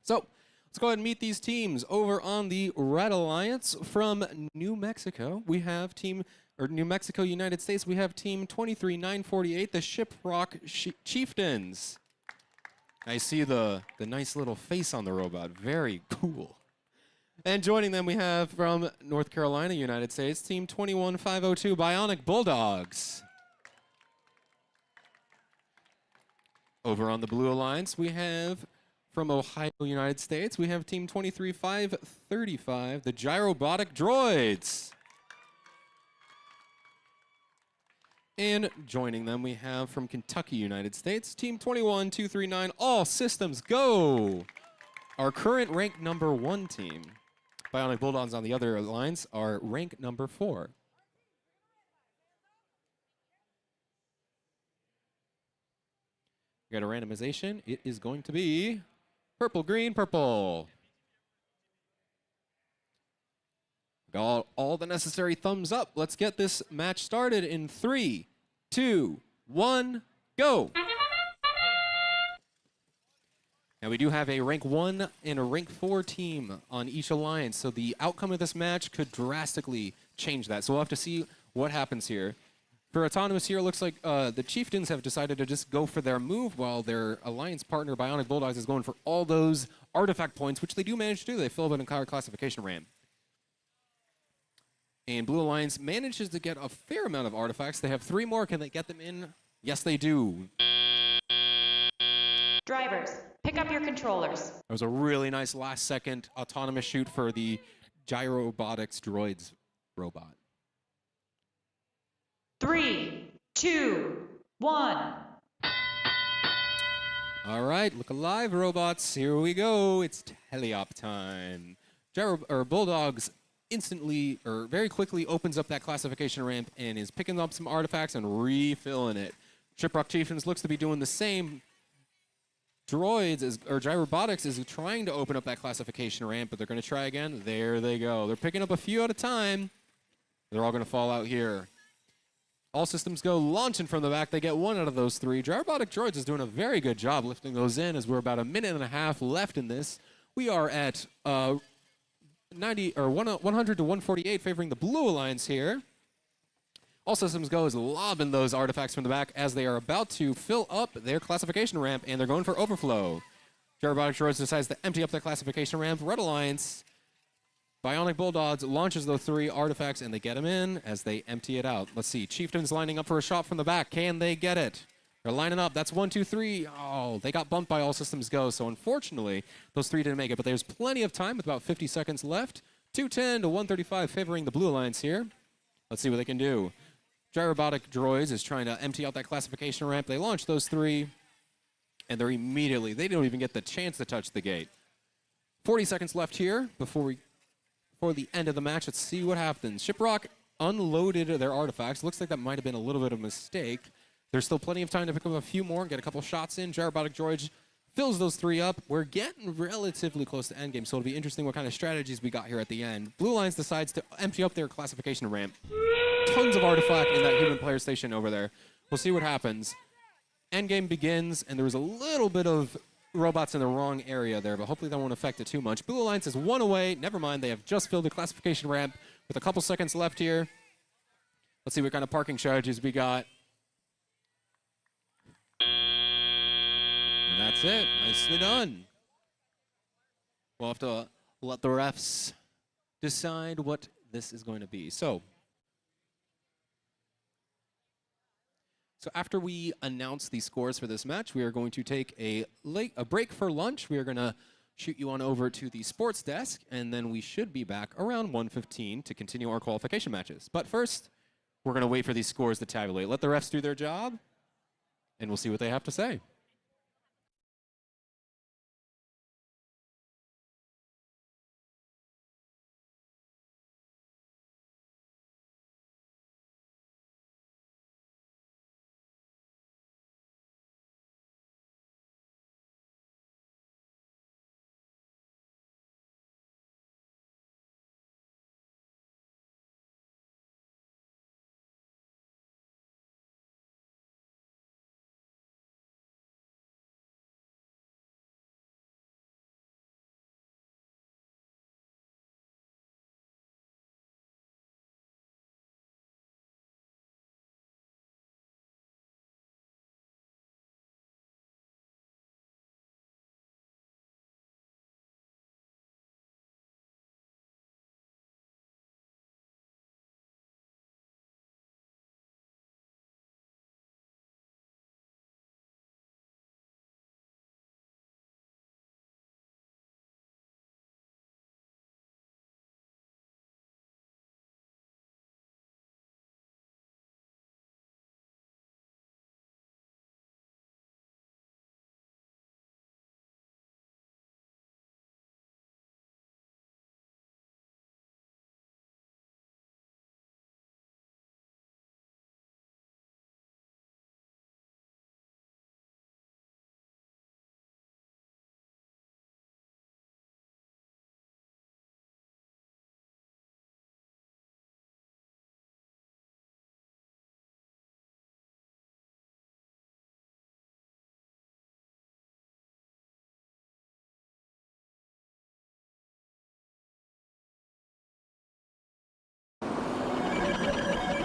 So, let's go ahead and meet these teams. Over on the Red Alliance from New Mexico, we have New Mexico, United States, we have team 23948, the Shiprock Chieftains. I see the nice little face on the robot. Very cool. And joining them, we have from North Carolina, United States, team 21502, Bionic Bulldogs. Over on the Blue Alliance, we have from Ohio, United States, we have team 23535, the Gyrobotic Droids. And joining them, we have from Kentucky, United States, team 21239, All Systems Go. Our current rank number 1 team. Bionic Bulldogs on the other alliance are rank number 4. We got a randomization. It is going to be purple, green, purple. Got all the necessary thumbs up. Let's get this match started in 3, 2, 1, go. Now we do have a rank 1 and a rank 4 team on each alliance, so the outcome of this match could drastically change that. So we'll have to see what happens here. For Autonomous here, it looks like the Chieftains have decided to just go for their move while their alliance partner, Bionic Bulldogs, is going for all those artifact points, which they do manage to do. They fill up an entire classification ramp. And Blue Alliance manages to get a fair amount of artifacts. They have 3 more. Can they get them in? Yes, they do. Drivers, pick up your controllers. That was a really nice last-second autonomous shoot for the Gyrobotics Droids robot. 3, 2, 1. All right, look alive, robots. Here we go. It's teleop time. Bulldogs instantly, or very quickly, opens up that classification ramp and is picking up some artifacts and refilling it. Shiprock Chieftains looks to be doing the same. Gyrobotics is trying to open up that classification ramp, but they're going to try again. There they go. They're picking up a few at a time. They're all going to fall out here. All Systems Go launching from the back. They get 1 out of those 3. Gyrobotic Droids is doing a very good job lifting those in as we're about a minute and a half left in this. We are at 100 to 148 favoring the Blue Alliance here. All Systems Go is lobbing those artifacts from the back as they are about to fill up their classification ramp, and they're going for overflow. Gyrobotic Droids decides to empty up their classification ramp. Red Alliance, Bionic Bulldogs launches those 3 artifacts, and they get them in as they empty it out. Let's see, Chieftains lining up for a shot from the back. Can they get it? They're lining up. That's 1, 2, 3. Oh, they got bumped by All Systems Go, so unfortunately, those 3 didn't make it, but there's plenty of time with about 50 seconds left. 210 to 135 favoring the Blue Alliance here. Let's see what they can do. Gyrobotic Droids is trying to empty out that classification ramp. They launch those 3, and they don't even get the chance to touch the gate. 40 seconds left here before the end of the match. Let's see what happens. Shiprock unloaded their artifacts. Looks like that might have been a little bit of a mistake. There's still plenty of time to pick up a few more and get a couple shots in. Gyrobotic Droids fills those 3 up. We're getting relatively close to endgame, so it'll be interesting what kind of strategies we got here at the end. Blue Alliance decides to empty up their classification ramp. Tons of artifact in that human player station over there. We'll see what happens. Endgame begins, and there was a little bit of robots in the wrong area there, but hopefully that won't affect it too much. Blue Alliance is 1 away. Never mind, they have just filled the classification ramp with a couple seconds left here. Let's see what kind of parking strategies we got. And that's it. Nicely done. We'll have to let the refs decide what this is going to be. So after we announce the scores for this match, we are going to take a break for lunch. We are going to shoot you on over to the sports desk, and then we should be back around 1:15 to continue our qualification matches. But first, we're going to wait for these scores to tabulate. Let the refs do their job, and we'll see what they have to say.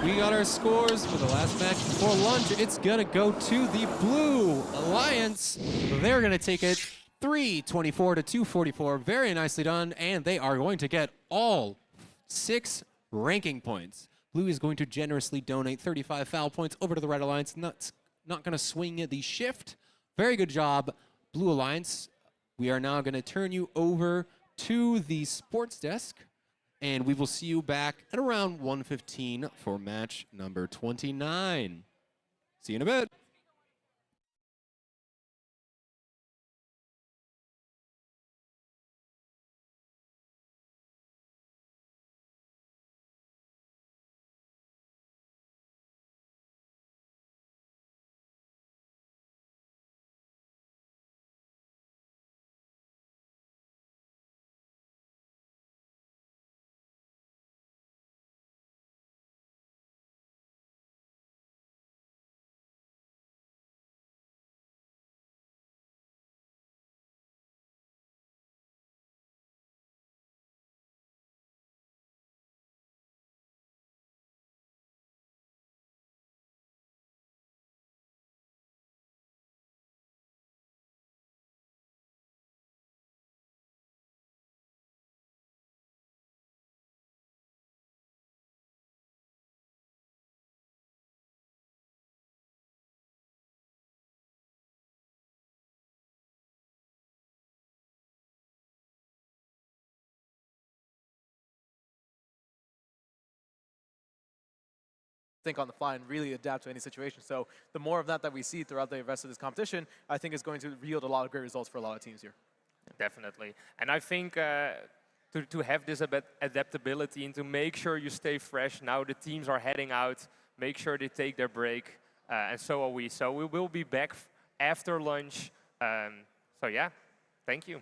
we got our scores for the last match before lunch. It's gonna go to the Blue Alliance. They're gonna take it 324 to 244. Very nicely done, and they are going to get all 6 ranking points. Blue is going to generously donate 35 foul points over to the Red Alliance. Not gonna swing the shift. Very good job, Blue Alliance. We are now gonna turn you over to the sports desk, and we will see you back at around 1:15 for match number 29. See you in a bit. think on the fly and really adapt to any situation. So the more of that we see throughout the rest of this competition, I think is going to yield a lot of great results for a lot of teams here. Definitely. And I think to have this adaptability and to make sure you stay fresh, now the teams are heading out, make sure they take their break, and so are we. So we will be back after lunch. So yeah, thank you.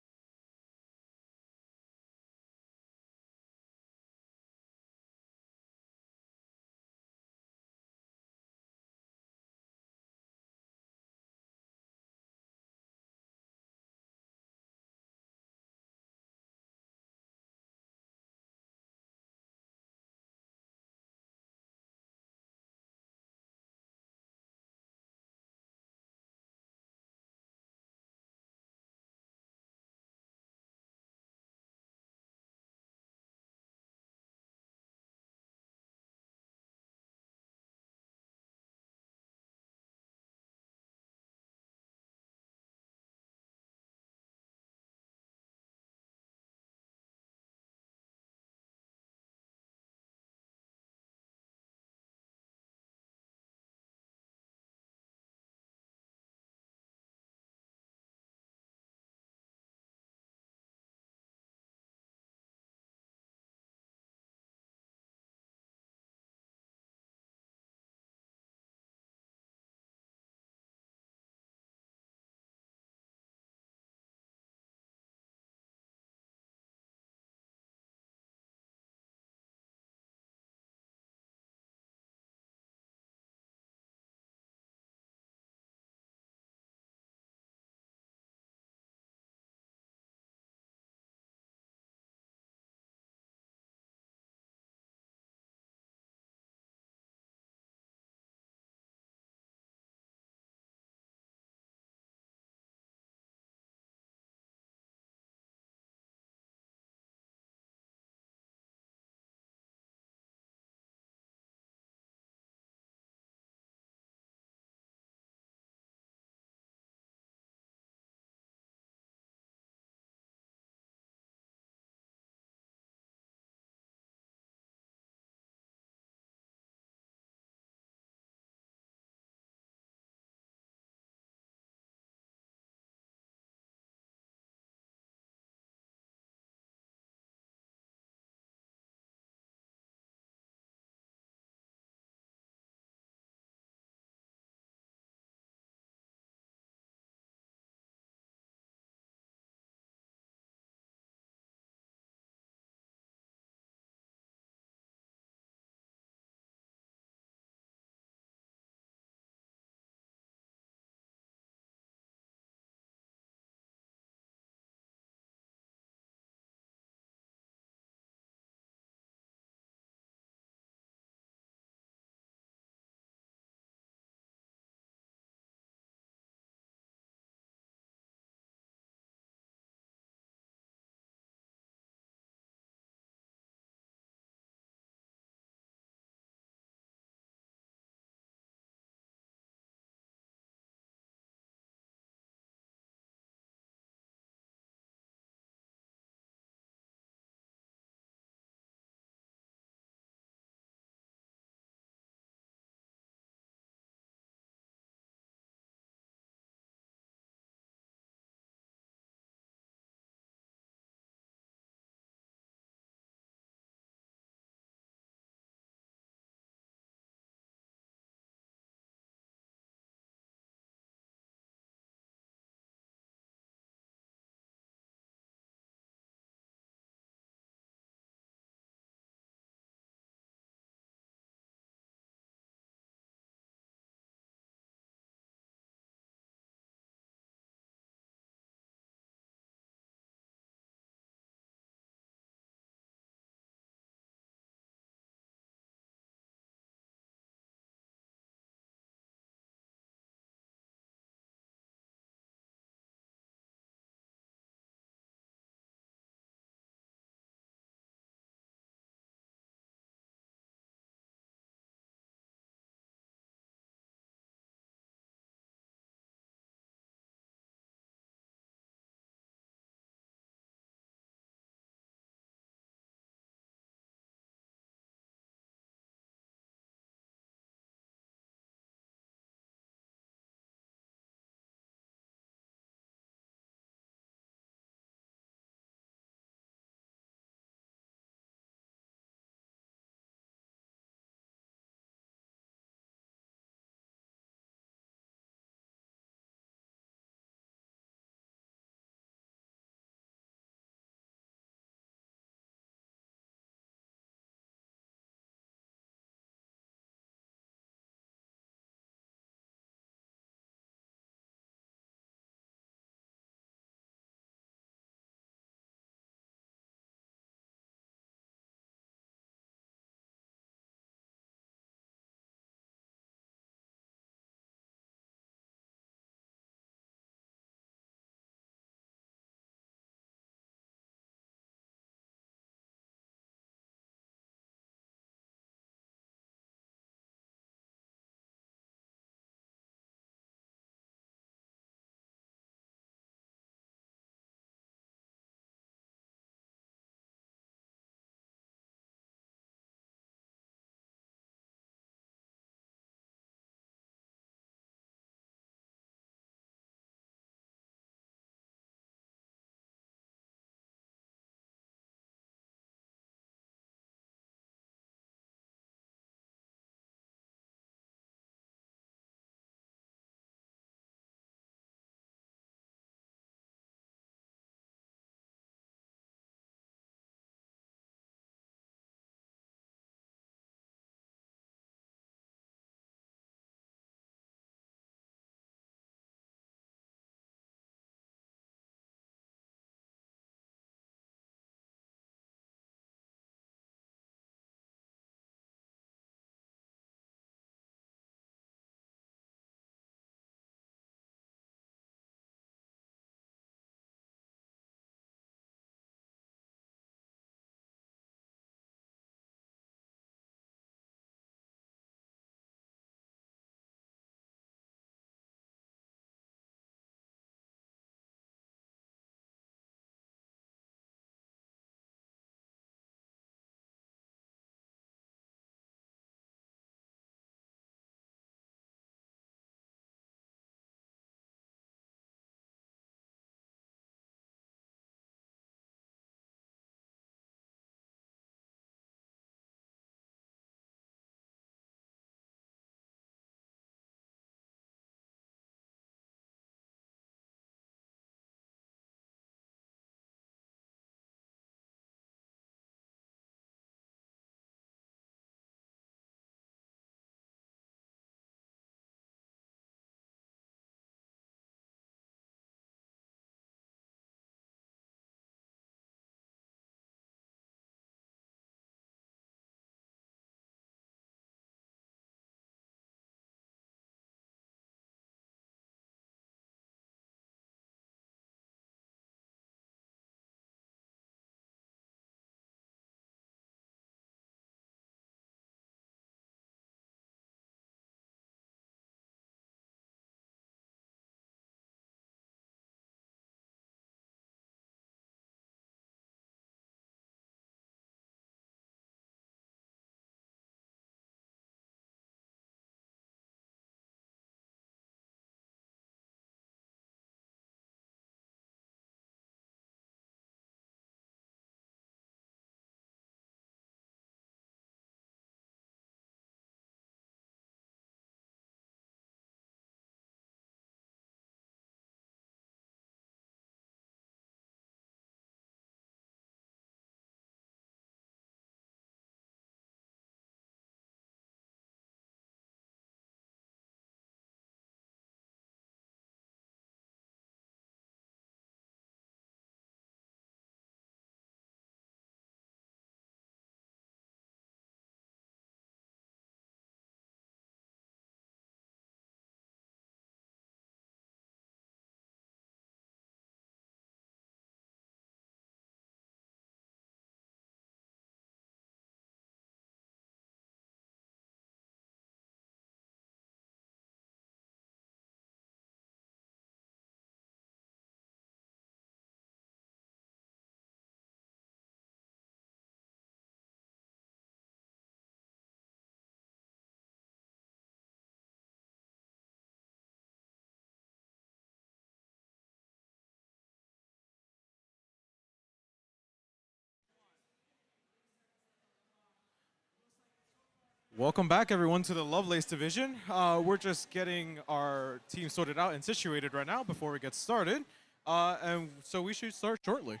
Welcome back, everyone, to the Lovelace division. We're just getting our team sorted out and situated right now before we get started. And so we should start shortly.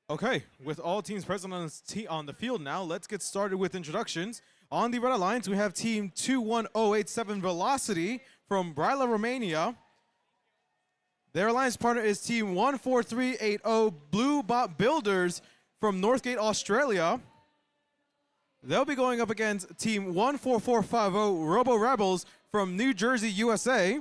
Okay, with all teams present on the field now, let's get started with introductions. On the Red Alliance, we have team 21087 Velocity from Brila, Romania. Their alliance partner is team 14380 Blue Bot Builders from Northgate, Australia. They'll be going up against team 14450 Robo Rebels from New Jersey, USA.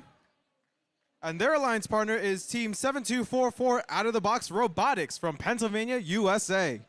And their alliance partner is team 7244 Out of the Box Robotics from Pennsylvania, USA.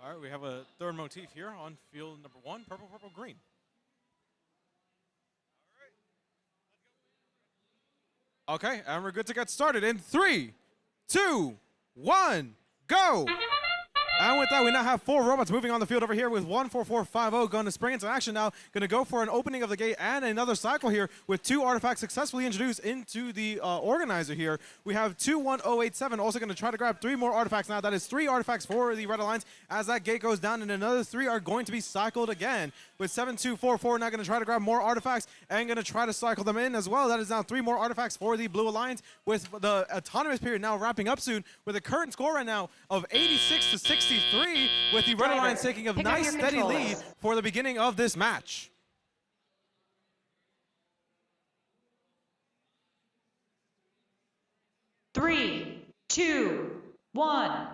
All right, we have a third motif here on field number 1, purple, purple, green. Okay, and we're good to get started in 3, 2, 1, go! And with that, we now have 4 robots moving on the field over here with 14450 going to spring into action now. Going to go for an opening of the gate and another cycle here with 2 artifacts successfully introduced into the organizer here. We have 21087 also going to try to grab 3 more artifacts now. That is 3 artifacts for the Red Alliance as that gate goes down, and another 3 are going to be cycled again. With 7244 now going to try to grab more artifacts and going to try to cycle them in as well. That is now 3 more artifacts for the Blue Alliance, with the autonomous period now wrapping up soon with a current score right now of 86 to 63, with the Red Alliance taking a nice steady lead for the beginning of this match. Three, 2, 1.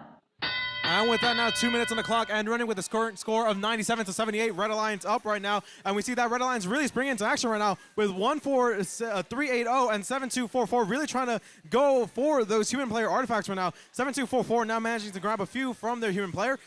And with that now, 2 minutes on the clock and running with a current score of 97 to 78. Red Alliance up right now. And we see that Red Alliance really spring into action right now with 14380 and 7244 really trying to go for those human player artifacts right now. 7244 now managing to grab a few from their human player.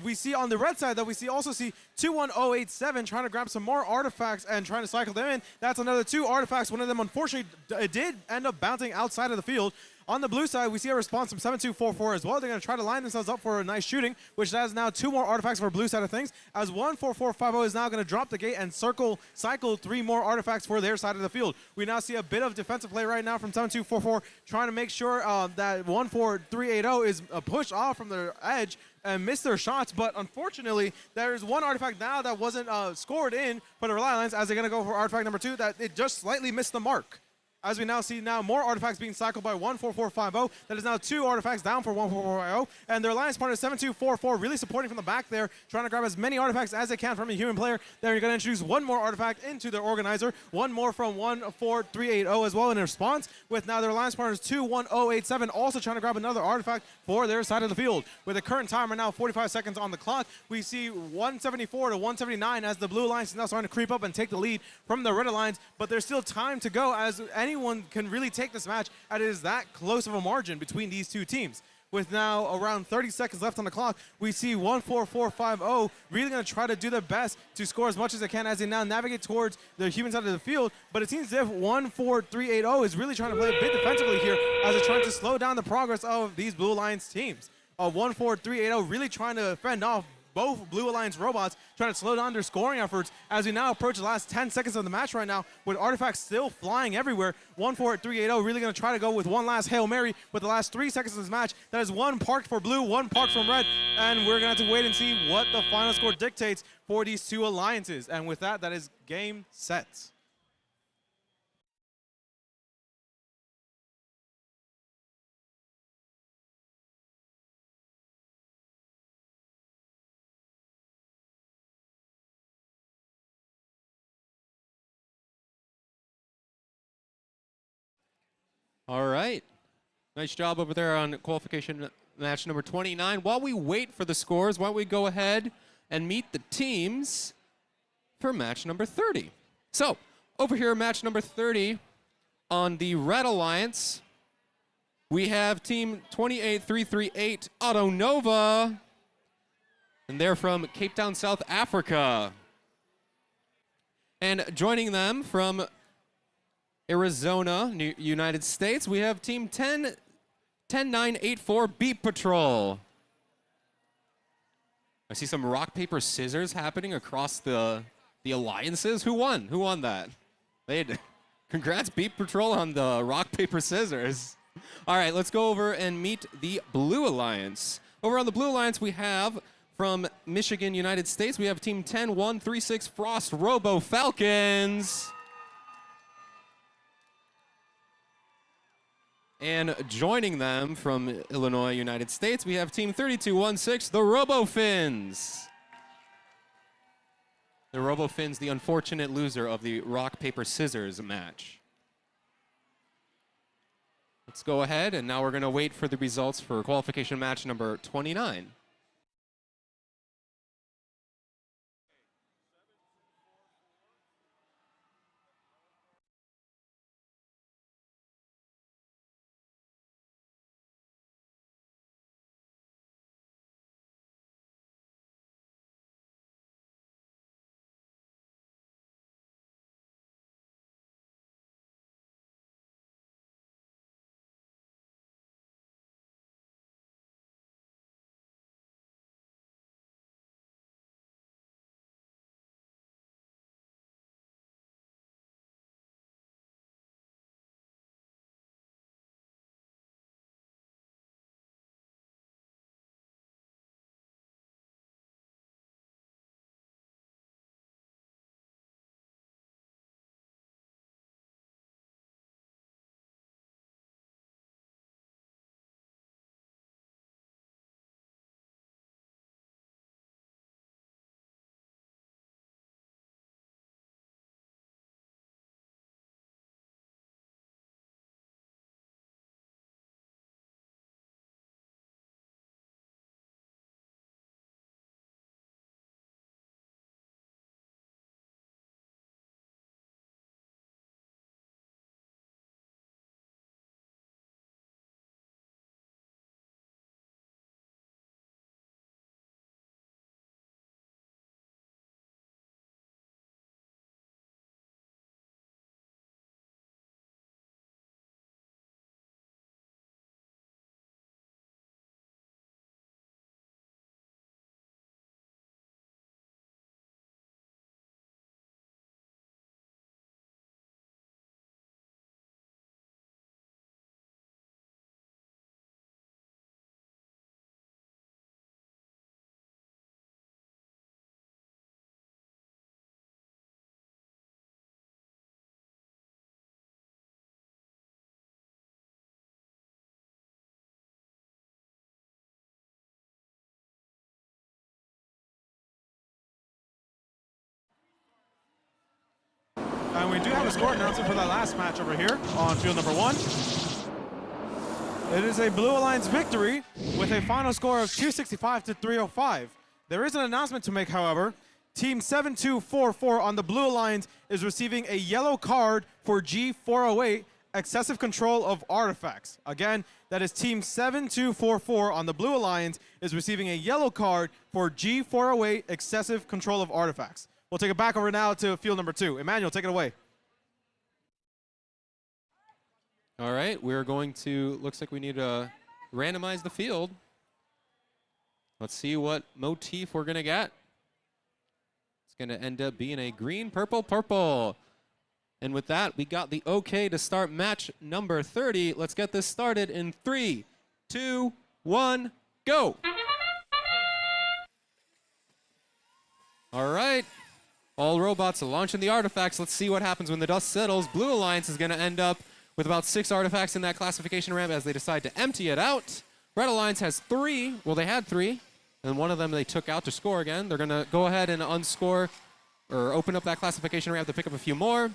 We see on the red side that we also see 21087 trying to grab some more artifacts and trying to cycle them in. That's another 2 artifacts. One of them, unfortunately, did end up bouncing outside of the field. On the blue side, we see a response from 7244 as well. They're going to try to line themselves up for a nice shooting, which has now 2 more artifacts for blue side of things, as 14450 is now going to drop the gate and cycle 3 more artifacts for their side of the field. We now see a bit of defensive play right now from 7244, trying to make sure that 14380 is pushed off from their edge and miss their shots, but unfortunately, there's 1 artifact now that wasn't scored in for the Rely Alliance, as they're going to go for artifact number 2, that it just slightly missed the mark. As we now see more artifacts being cycled by 14450. That is now 2 artifacts down for 14450. And their alliance partner 7244 really supporting from the back there, trying to grab as many artifacts as they can from a human player. They're going to introduce 1 more artifact into their organizer, 1 more from 14380 as well in response, with now their alliance partners 21087 also trying to grab another artifact for their side of the field. With the current timer now 45 seconds on the clock, we see 174 to 179 as the blue alliance is now starting to creep up and take the lead from the red alliance, but there's still time to go as anyone can really take this match, and it is that close of a margin between these 2 teams. With now around 30 seconds left on the clock, we see 14450 really going to try to do their best to score as much as they can as they now navigate towards the human side of the field, but it seems as if 14380 is really trying to play a bit defensively here as they're trying to slow down the progress of these Blue Alliance teams. 14380 really trying to fend off both Blue Alliance robots, trying to slow down their scoring efforts as we now approach the last 10 seconds of the match right now, with artifacts still flying everywhere. 14380 really going to try to go with one last Hail Mary with the last 3 seconds of this match. That is 1 parked for blue, 1 parked from red, and we're going to have to wait and see what the final score dictates for these 2 alliances. And with that, that is game set. All right. Nice job over there on qualification match number 29. While we wait for the scores, why don't we go ahead and meet the teams for match number 30. So, over here, match number 30 on the Red Alliance, we have team 28338 Auto Nova, and they're from Cape Town, South Africa. And joining them from Arizona, United States, we have team 10984 Beat Patrol. I see some rock, paper, scissors happening across the alliances. Who won? Who won that? Congrats, Beat Patrol, on the rock, paper, scissors. All right, let's go over and meet the Blue Alliance. Over on the Blue Alliance, we have from Michigan, United States, we have team 10136 Frost Robo Falcons. And joining them from Illinois, United States, we have team 3216, the RoboFins. The RoboFins, the unfortunate loser of the rock, paper, scissors match. Let's go ahead, and now we're going to wait for the results for qualification match number 29. And we do have a score announcement for that last match over here on field number 1. It is a Blue Alliance victory with a final score of 265 to 305. There is an announcement to make, however. Team 7244 on the Blue Alliance is receiving a yellow card for G408, excessive control of artifacts. Again, that is Team 7244 on the Blue Alliance is receiving a yellow card for G408, excessive control of artifacts. We'll take it back over now to field number 2. Emmanuel, take it away. All right, we're going to, looks like we need to randomize the field. Let's see what motif we're going to get. It's going to end up being a green, purple, purple. And with that, we got the okay to start match number 30. Let's get this started in 3, 2, 1, go. All right. All robots are launching the artifacts. Let's see what happens when the dust settles. Blue Alliance is going to end up with about 6 artifacts in that classification ramp as they decide to empty it out. Red Alliance has 3. Well, they had 3. And one of them they took out to score again. They're going to go ahead and unscore or open up that classification ramp to pick up a few more.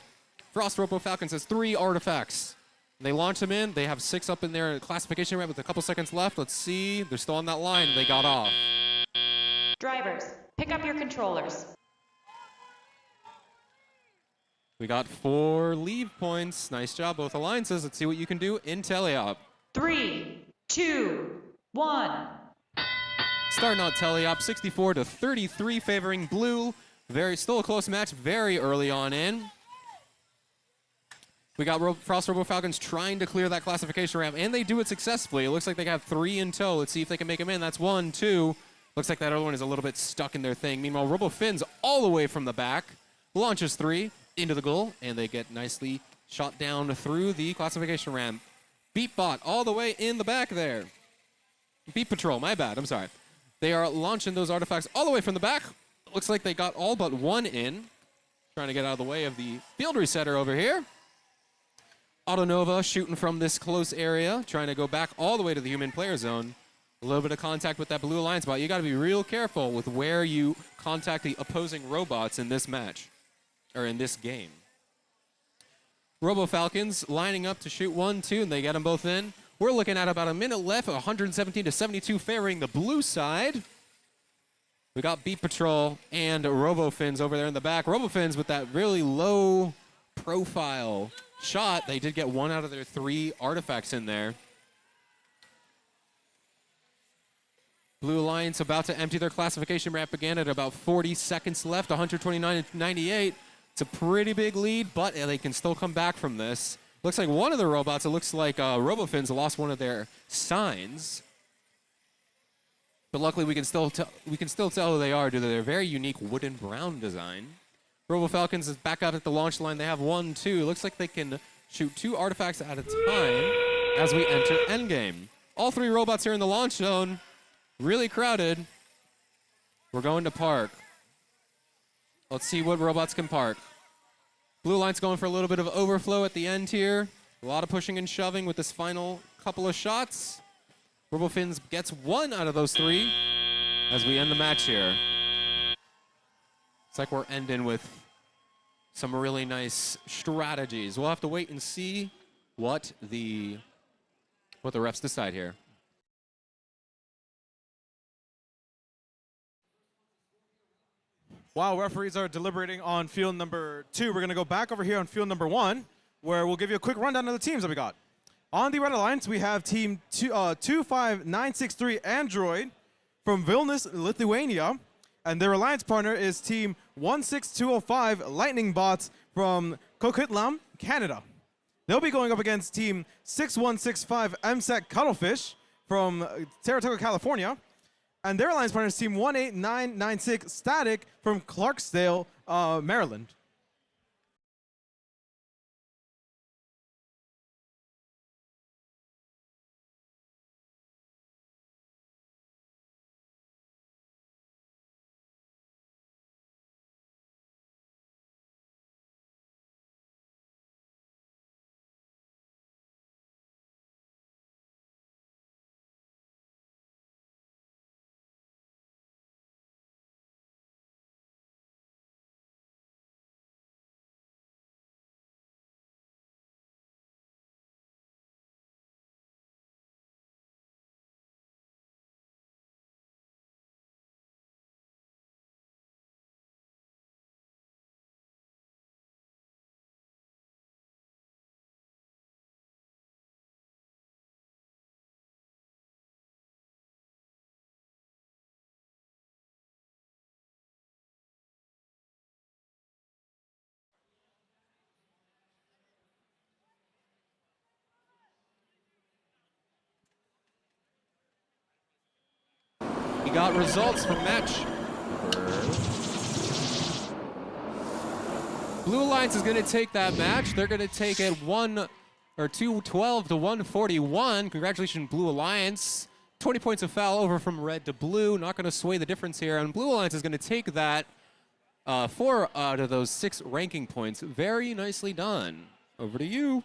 Frost Robo Falcons has 3 artifacts. They launch them in. They have 6 up in their classification ramp with a couple seconds left. Let's see. They're still on that line. They got off. Drivers, pick up your controllers. We got 4 leave points. Nice job, both alliances. Let's see what you can do in teleop. 3, 2, 1. Starting out teleop, 64 to 33 favoring blue. Still a close match very early on in. We got Frost Robo Falcons trying to clear that classification ramp, and they do it successfully. It looks like they have 3 in tow. Let's see if they can make them in. That's 1, 2. Looks like that other one is a little bit stuck in their thing. Meanwhile, Robo Fins all the way from the back launches 3 into the goal, and they get nicely shot down through the classification ramp. Beatbot all the way in the back there. Beat Patrol, my bad, I'm sorry. They are launching those artifacts all the way from the back. Looks like they got all but 1 in. Trying to get out of the way of the field resetter over here. Autonova shooting from this close area, trying to go back all the way to the human player zone. A little bit of contact with that Blue Alliance bot. You got to be real careful with where you contact the opposing robots in this match, or in this game. Robo Falcons lining up to shoot 1, 2, and they get them both in. We're looking at about a minute left, 117 to 72 favoring the blue side. We got Beat Patrol and Robo Fins over there in the back. Robo Fins with that really low profile shot. They did get 1 out of their 3 artifacts in there. Blue Alliance about to empty their classification ramp again at about 40 seconds left, 129 to 98. It's a pretty big lead, but they can still come back from this. Looks like one of the robots, it looks like RoboFins lost one of their signs. But luckily we can still tell who they are due to their very unique wooden brown design. Robo Falcons is back up at the launch line. They have 1, 2. Looks like they can shoot 2 artifacts at a time as we enter endgame. All 3 robots here in the launch zone. Really crowded. We're going to park. Let's see what robots can park. Blue Alliance going for a little bit of overflow at the end here. A lot of pushing and shoving with this final couple of shots. RoboFins gets 1 out of those 3 as we end the match here. It's like we're ending with some really nice strategies. We'll have to wait and see what the refs decide here. While referees are deliberating on field number 2, we're going to go back over here on field number 1, where we'll give you a quick rundown of the teams that we got. On the Red Alliance, we have team 25963 Android from Vilnius, Lithuania, and their alliance partner is team 16205 Lightning Bots from Coquitlam, Canada. They'll be going up against team 6165 MSEC Cuttlefish from Saratoga, California. And their alliance partner is team 18996 Static from Clarksdale, Maryland. We got results from match. Blue Alliance is going to take that match. They're going to take it 212 to 141. Congratulations, Blue Alliance. 20 points of foul over from red to blue. Not going to sway the difference here. And Blue Alliance is going to take that 4 out of those 6 ranking points. Very nicely done. Over to you.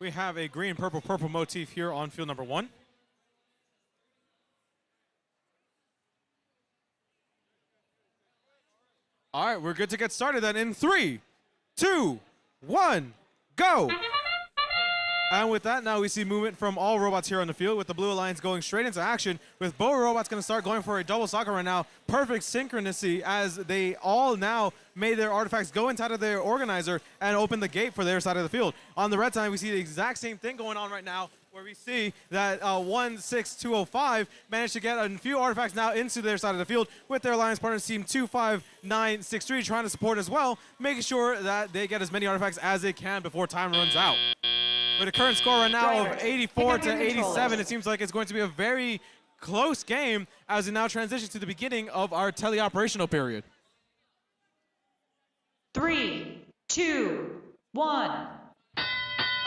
We have a green, purple, purple motif here on field number 1. All right, we're good to get started then in 3, 2, 1, go. And with that, now we see movement from all robots here on the field, with the Blue Alliance going straight into action, with both robots going to start going for a double soccer right now. Perfect synchronicity as they all now made their artifacts go inside of their organizer and open the gate for their side of the field. On the red side, we see the exact same thing going on right now, where we see that 16205 managed to get a few artifacts now into their side of the field, with their alliance partners team 25963 trying to support as well, making sure that they get as many artifacts as they can before time runs out. With a current score right now of 84 to 87, it seems like it's going to be a very close game as we now transition to the beginning of our teleoperational period. 3, 2, 1.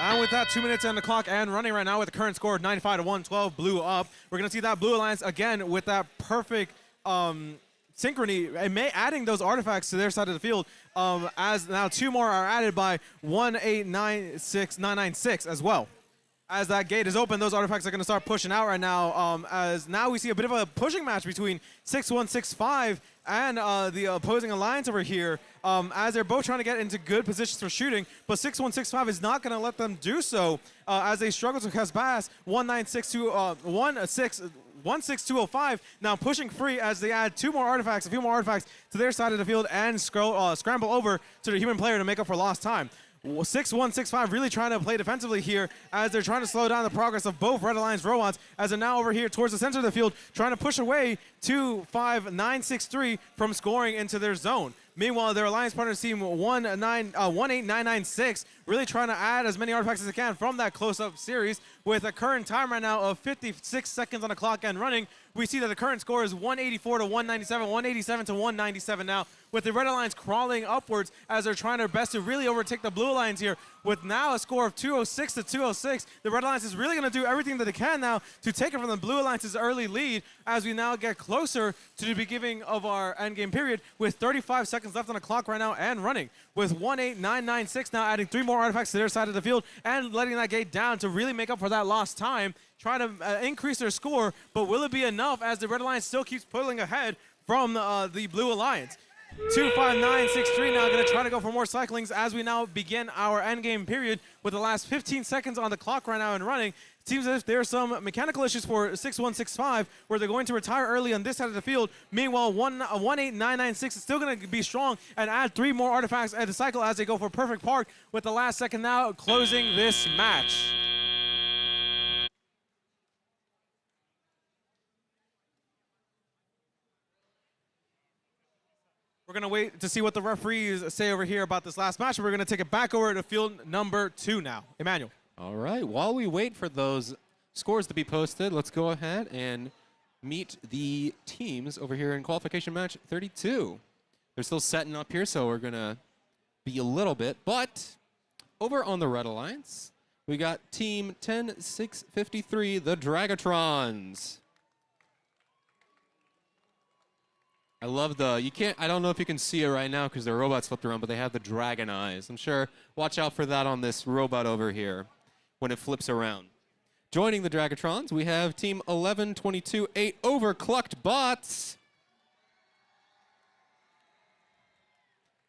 And with that, 2 minutes on the clock and running right now with the current score of 95 to 112, Blue up. We're going to see that Blue Alliance again with that perfect synchrony, adding those artifacts to their side of the field, as now 2 more are added by 1896996 as well. As that gate is open, those artifacts are going to start pushing out right now, as now we see a bit of a pushing match between 6165 and the opposing alliance over here, as they're both trying to get into good positions for shooting, but 6165 is not going to let them do so, as they struggle to cast pass 16205 now pushing free as they add 2 more artifacts, a few more artifacts to their side of the field and scramble over to the human player to make up for lost time. 6165 really trying to play defensively here as they're trying to slow down the progress of both Red Alliance robots, as they're now over here towards the center of the field trying to push away 25963 from scoring into their zone. Meanwhile, their alliance partners team 18996 really trying to add as many artifacts as they can from that close-up series. With a current time right now of 56 seconds on the clock and running, we see that the current score is 184 to 197, 187 to 197 now, with the Red Alliance crawling upwards as they're trying their best to really overtake the Blue Alliance here. With now a score of 206 to 206, the Red Alliance is really going to do everything that they can now to take it from the Blue Alliance's early lead as we now get closer to the beginning of our endgame period, with 35 seconds left on the clock right now and running. With 18996 now adding 3 more artifacts to their side of the field and letting that gate down to really make up for that lost time, trying to increase their score, but will it be enough as the Red Alliance still keeps pulling ahead from the Blue Alliance? 25963 now going to try to go for more cyclings as we now begin our endgame period with the last 15 seconds on the clock right now and running. It seems as if there are some mechanical issues for 6165 where they're going to retire early on this side of the field. Meanwhile, 18996 is still going to be strong and add 3 more artifacts at the cycle as they go for perfect park, with the last second now closing this match. We're going to wait to see what the referees say over here about this last match. We're going to take it back over to field number 2 now. Emmanuel. All right, while we wait for those scores to be posted, let's go ahead and meet the teams over here in qualification match 32. They're still setting up here, so we're going to be a little bit. But over on the Red Alliance, we got Team 10653, the Dragatrons. I love I don't know if you can see it right now because their robot's flipped around, but they have the dragon eyes. I'm sure, watch out for that on this robot over here when it flips around. Joining the Dragatrons, we have Team 1122-8 Overclocked Bots.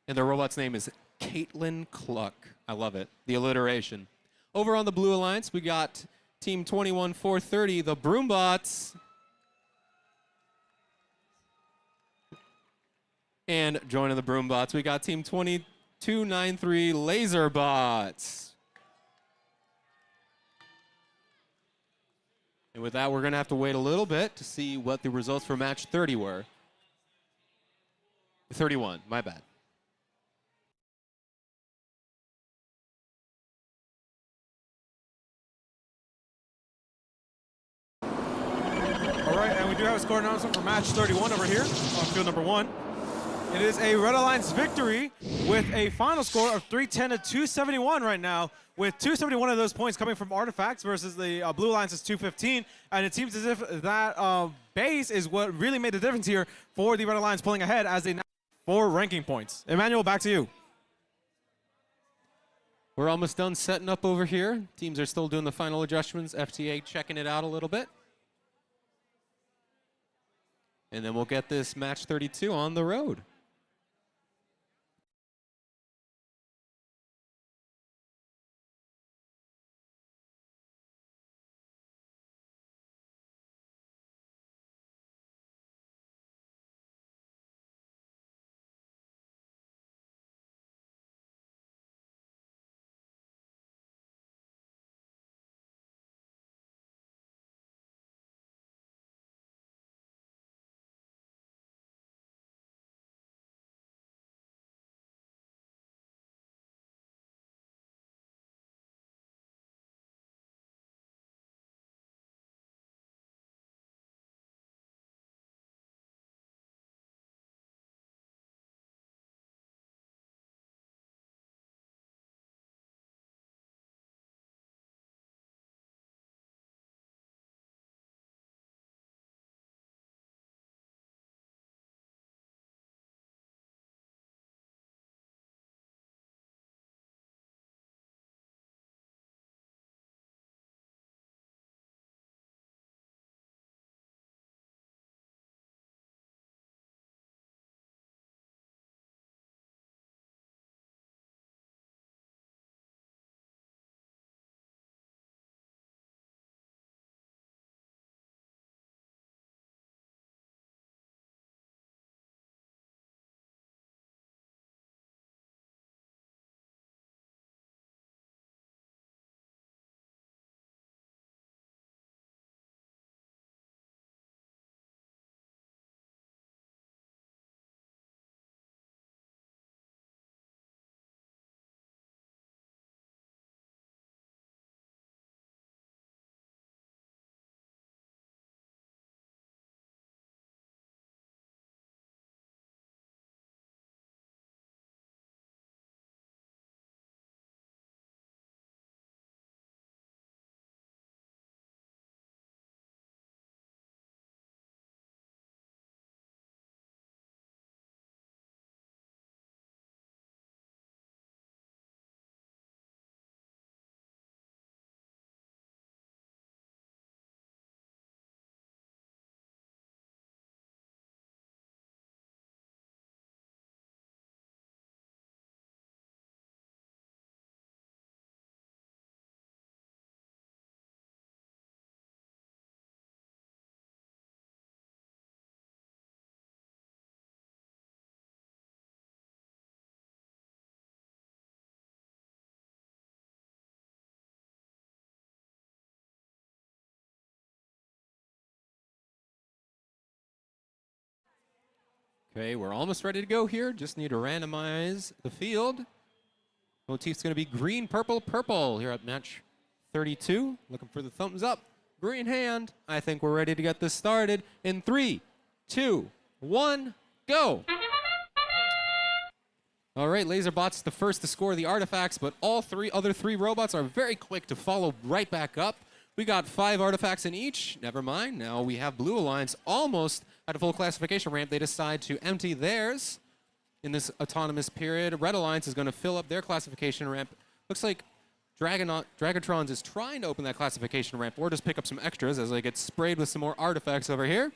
And their robot's name is Caitlin Cluck. I love it, the alliteration. Over on the Blue Alliance, we got Team 21430, the Broombots. And joining the Broombots, we got Team 2293 Laserbots. And with that, we're going to have to wait a little bit to see what the results for match 30 were. 31, my bad. All right, and we do have a score announcement for match 31 over here on field number 1. It is a Red Alliance victory with a final score of 310 to 271 right now, with 271 of those points coming from artifacts versus the Blue Alliance's 215. And it seems as if that base is what really made the difference here for the Red Alliance pulling ahead as they now have 4 ranking points. Emmanuel, back to you. We're almost done setting up over here. Teams are still doing the final adjustments. FTA checking it out a little bit. And then we'll get this match 32 on the road. Okay, we're almost ready to go here. Just need to randomize the field. Motif's going to be green, purple, purple here at match 32. Looking for the thumbs up. Green hand. I think we're ready to get this started in 3, 2, 1, go. All right, Laserbot's the first to score the artifacts, but all other three robots are very quick to follow right back up. We got 5 artifacts in each. Never mind. Now we have Blue Alliance almost at a full classification ramp. They decide to empty theirs in this autonomous period. Red Alliance is going to fill up their classification ramp. Looks like Dragatrons is trying to open that classification ramp or just pick up some extras as they get sprayed with some more artifacts over here.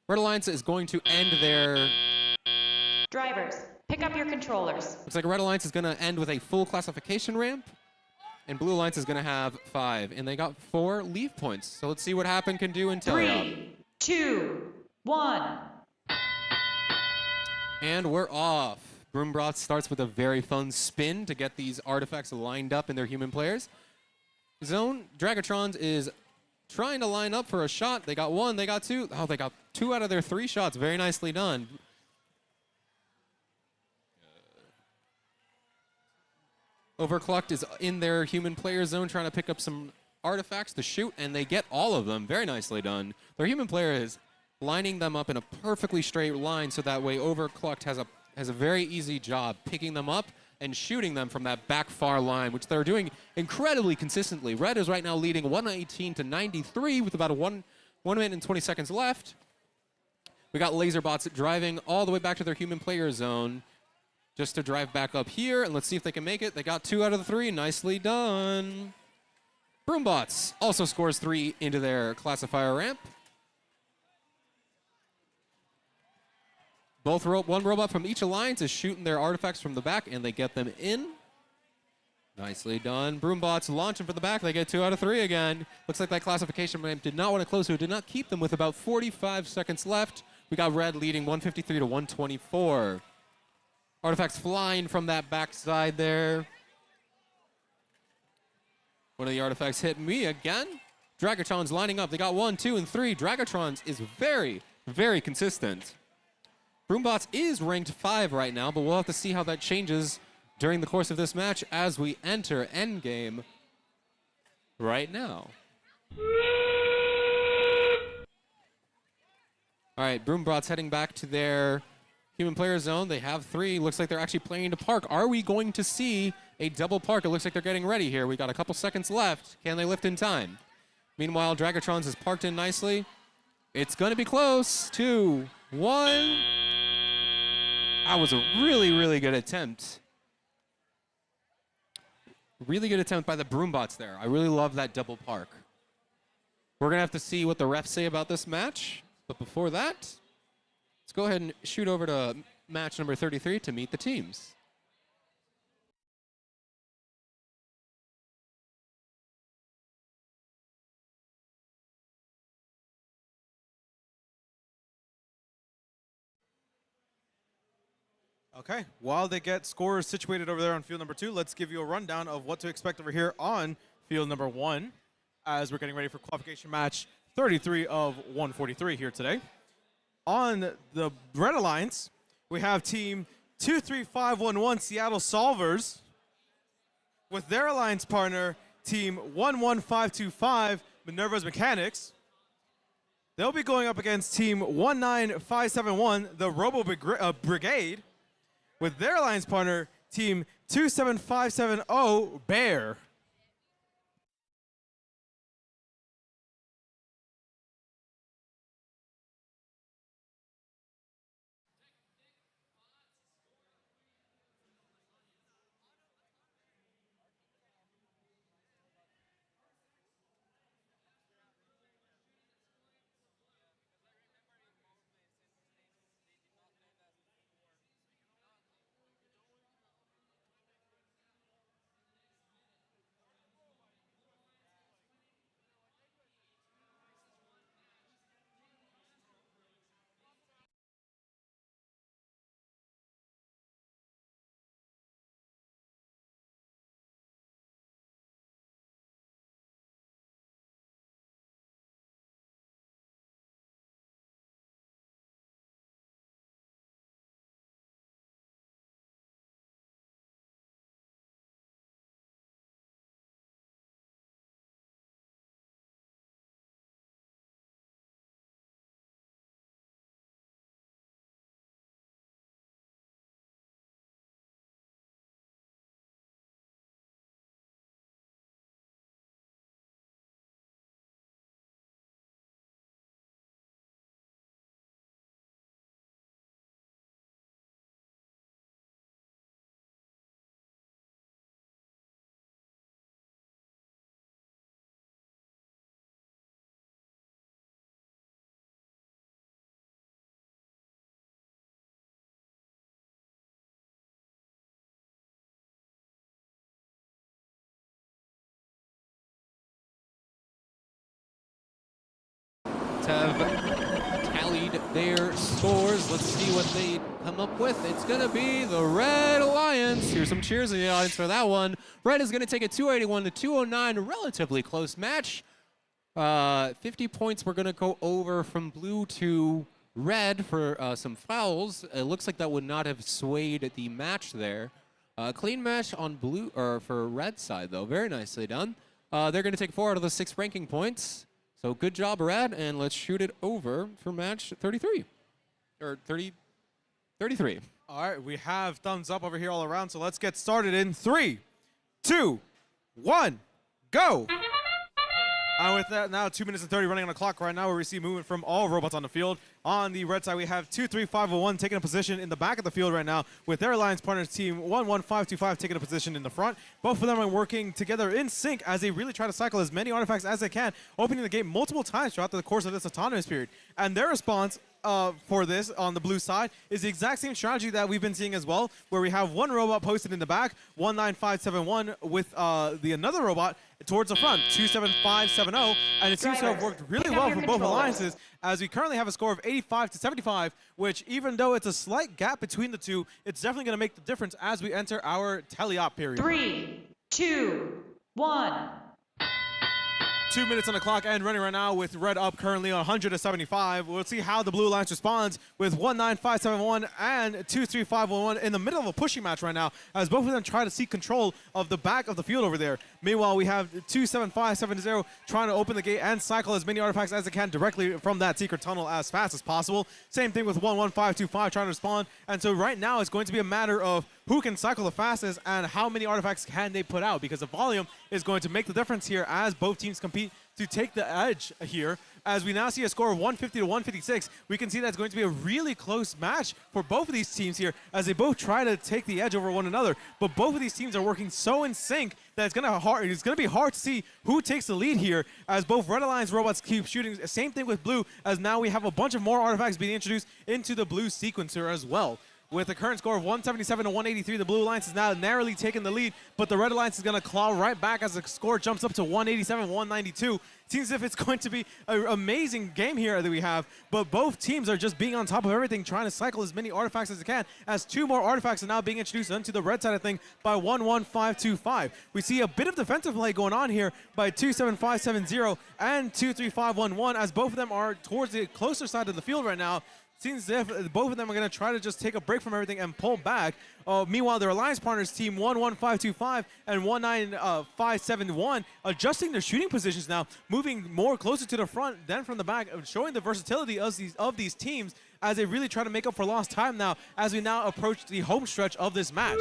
Red Alliance is going to end their... Drivers, pick up your controllers. Looks like Red Alliance is going to end with a full classification ramp. And Blue Alliance is going to have 5. And they got 4 leave points. So let's see what Happen can do in Teleop. 3, 2, 1. And we're off. Broombroth starts with a very fun spin to get these artifacts lined up in their human players. Zone, Dragatrons is trying to line up for a shot. They got 1, they got 2. Oh, they got 2 out of their 3 shots. Very nicely done. Overclocked is in their human player zone trying to pick up some artifacts to shoot, and they get all of them. Very nicely done. Their human player is lining them up in a perfectly straight line so that way Overclocked has a very easy job picking them up and shooting them from that back far line, which they're doing incredibly consistently. Red is right now leading 118 to 93 with about 1 minute and 20 seconds left. We got Laserbots driving all the way back to their human player zone just to drive back up here, and let's see if they can make it. They got 2 out of the 3. Nicely done. Broombots also scores 3 into their classifier ramp. One robot from each alliance is shooting their artifacts from the back, and they get them in. Nicely done. Broombots launching from the back. They get 2 out of 3 again. Looks like that classification ramp did not want to close, so it did not keep them with about 45 seconds left. We got Red leading 153 to 124. Artifacts flying from that backside there. One of the artifacts hit me again. Dragatrons lining up. They got 1, 2, and 3. Dragatrons is very, very consistent. Broombots is ranked 5 right now, but we'll have to see how that changes during the course of this match as we enter endgame right now. All right, Broombots heading back to their human player zone. They have 3. Looks like they're actually planning to park. Are we going to see a double park? It looks like they're getting ready here. We got a couple seconds left. Can they lift in time? Meanwhile, Dragatrons is parked in nicely. It's going to be close. 2, 1. That was a really, really good attempt. Really good attempt by the Broombots there. I really love that double park. We're going to have to see what the refs say about this match. But before that, let's go ahead and shoot over to match number 33 to meet the teams. Okay, while they get scores situated over there on field number 2, let's give you a rundown of what to expect over here on field number 1 as we're getting ready for qualification match 33 of 143 here today. On the Red Alliance, we have team 23511 Seattle Solvers with their alliance partner, team 11525 Minerva's Mechanics. They'll be going up against team 19571, the Robo Brigade, with their alliance partner, team 27570 Bear. robots have tallied their scores. Let's see what they come up with. It's going to be the Red Alliance. Here's some cheers in the audience for that one. Red is going to take a 281 to 209, relatively close match. 50 points we're going to go over from blue to red for some fouls. It looks like that would not have swayed the match there. Clean match on blue, or for red side though. Very nicely done. They're going to take 4 out of the 6 ranking points. So good job, Red, and let's shoot it over for match 33. Or 33. All right, we have thumbs up over here all around, so let's get started in 3, 2, 1, go! And with that, now 2 minutes and 30 running on the clock right now, where we see movement from all robots on the field. On the red side, we have 23501 taking a position in the back of the field right now, with their alliance partners team 11525 taking a position in the front. Both of them are working together in sync as they really try to cycle as many artifacts as they can, opening the game multiple times throughout the course of this autonomous period. And their response for this on the blue side is the exact same strategy that we've been seeing as well, where we have one robot posted in the back, 19571, with the another robot towards the front, 27570, and it seems to have worked really well for both alliances, as we currently have a score of 85 to 75, which even though it's a slight gap between the two, it's definitely going to make the difference as we enter our teleop period. 3, 2, 1. 2 minutes on the clock and running right now with red up currently on 100 to 75. We'll see how the blue alliance responds with 19571 and 23511 in the middle of a pushing match right now, as both of them try to seek control of the back of the field over there. Meanwhile, we have 27570 trying to open the gate and cycle as many artifacts as they can directly from that secret tunnel as fast as possible. Same thing with 11525 trying to respond. And so right now it's going to be a matter of who can cycle the fastest and how many artifacts can they put out, because the volume is going to make the difference here as both teams compete to take the edge here. As we now see a score of 150 to 156, we can see that's going to be a really close match for both of these teams here, as they both try to take the edge over one another. But both of these teams are working so in sync that it's going to be hard to see who takes the lead here, as both Red Alliance robots keep shooting. Same thing with blue, as now we have a bunch of more artifacts being introduced into the blue sequencer as well. With a current score of 177 to 183, the Blue Alliance is now narrowly taking the lead, but the Red Alliance is going to claw right back as the score jumps up to 187, 192. Seems as if it's going to be an amazing game here that we have, but both teams are just being on top of everything, trying to cycle as many artifacts as they can, as 2 more artifacts are now being introduced into the red side of thing by 11525. We see a bit of defensive play going on here by 27570 and 23511, as both of them are towards the closer side of the field right now. Seems as if both of them are going to try to just take a break from everything and pull back. Meanwhile, their alliance partners, team 11525 and 19571, adjusting their shooting positions now, moving more closer to the front than from the back, showing the versatility of these teams as they really try to make up for lost time now, as we now approach the home stretch of this match.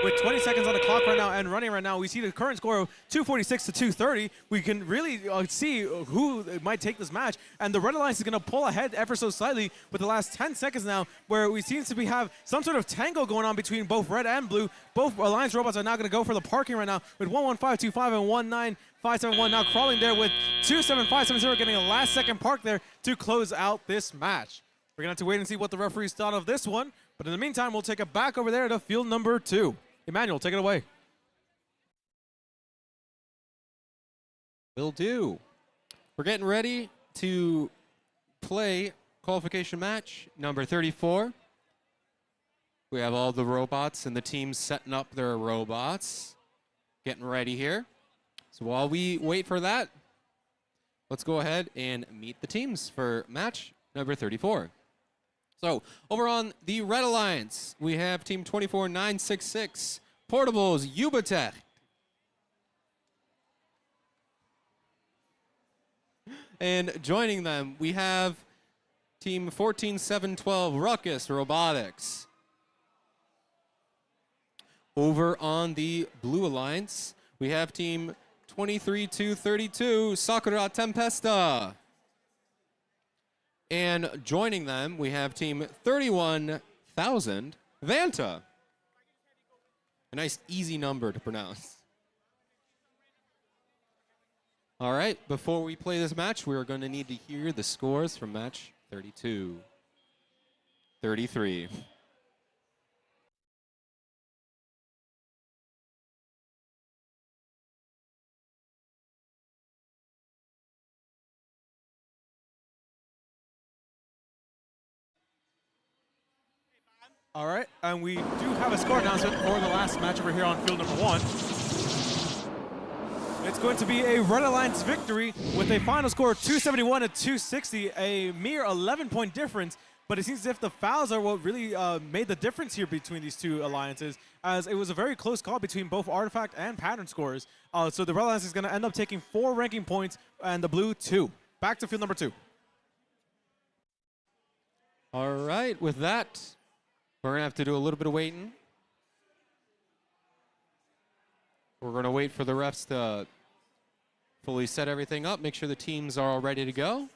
With 20 seconds on the clock right now and running right now, we see the current score of 246 to 230. We can really see who might take this match, and the Red Alliance is going to pull ahead ever so slightly with the last 10 seconds now, where we seem to have some sort of tango going on between both red and blue. Both Alliance robots are now going to go for the parking right now, with 11525 and 19571 now crawling there, with 27570 getting a last second park there to close out this match. We're going to have to wait and see what the referees thought of this one, but in the meantime, we'll take it back over there to field number 2. Emmanuel, take it away. Will do. We're getting ready to play qualification match number 34. We have all the robots and the teams setting up their robots, getting ready here. So while we wait for that, let's go ahead and meet the teams for match number 34. So over on the Red Alliance, we have team 24966, Portables Ubatech. And joining them, we have team 14712, Ruckus Robotics. Over on the Blue Alliance, we have team 23232, Sakura Tempesta. And joining them, we have team 31000, Vanta. A nice, easy number to pronounce. All right, before we play this match, we're going to need to hear the scores from match 32, 33. All right, and we do have a score announcement for the last match over here on field number 1. It's going to be a Red Alliance victory with a final score of 271 to 260, a mere 11-point difference. But it seems as if the fouls are what really made the difference here between these two alliances, as it was a very close call between both artifact and pattern scores. So the Red Alliance is going to end up taking 4 ranking points and the blue 2. Back to field number 2. All right, with that, we're going to have to do a little bit of waiting. We're going to wait for the refs to fully set everything up, make sure the teams are all ready to go.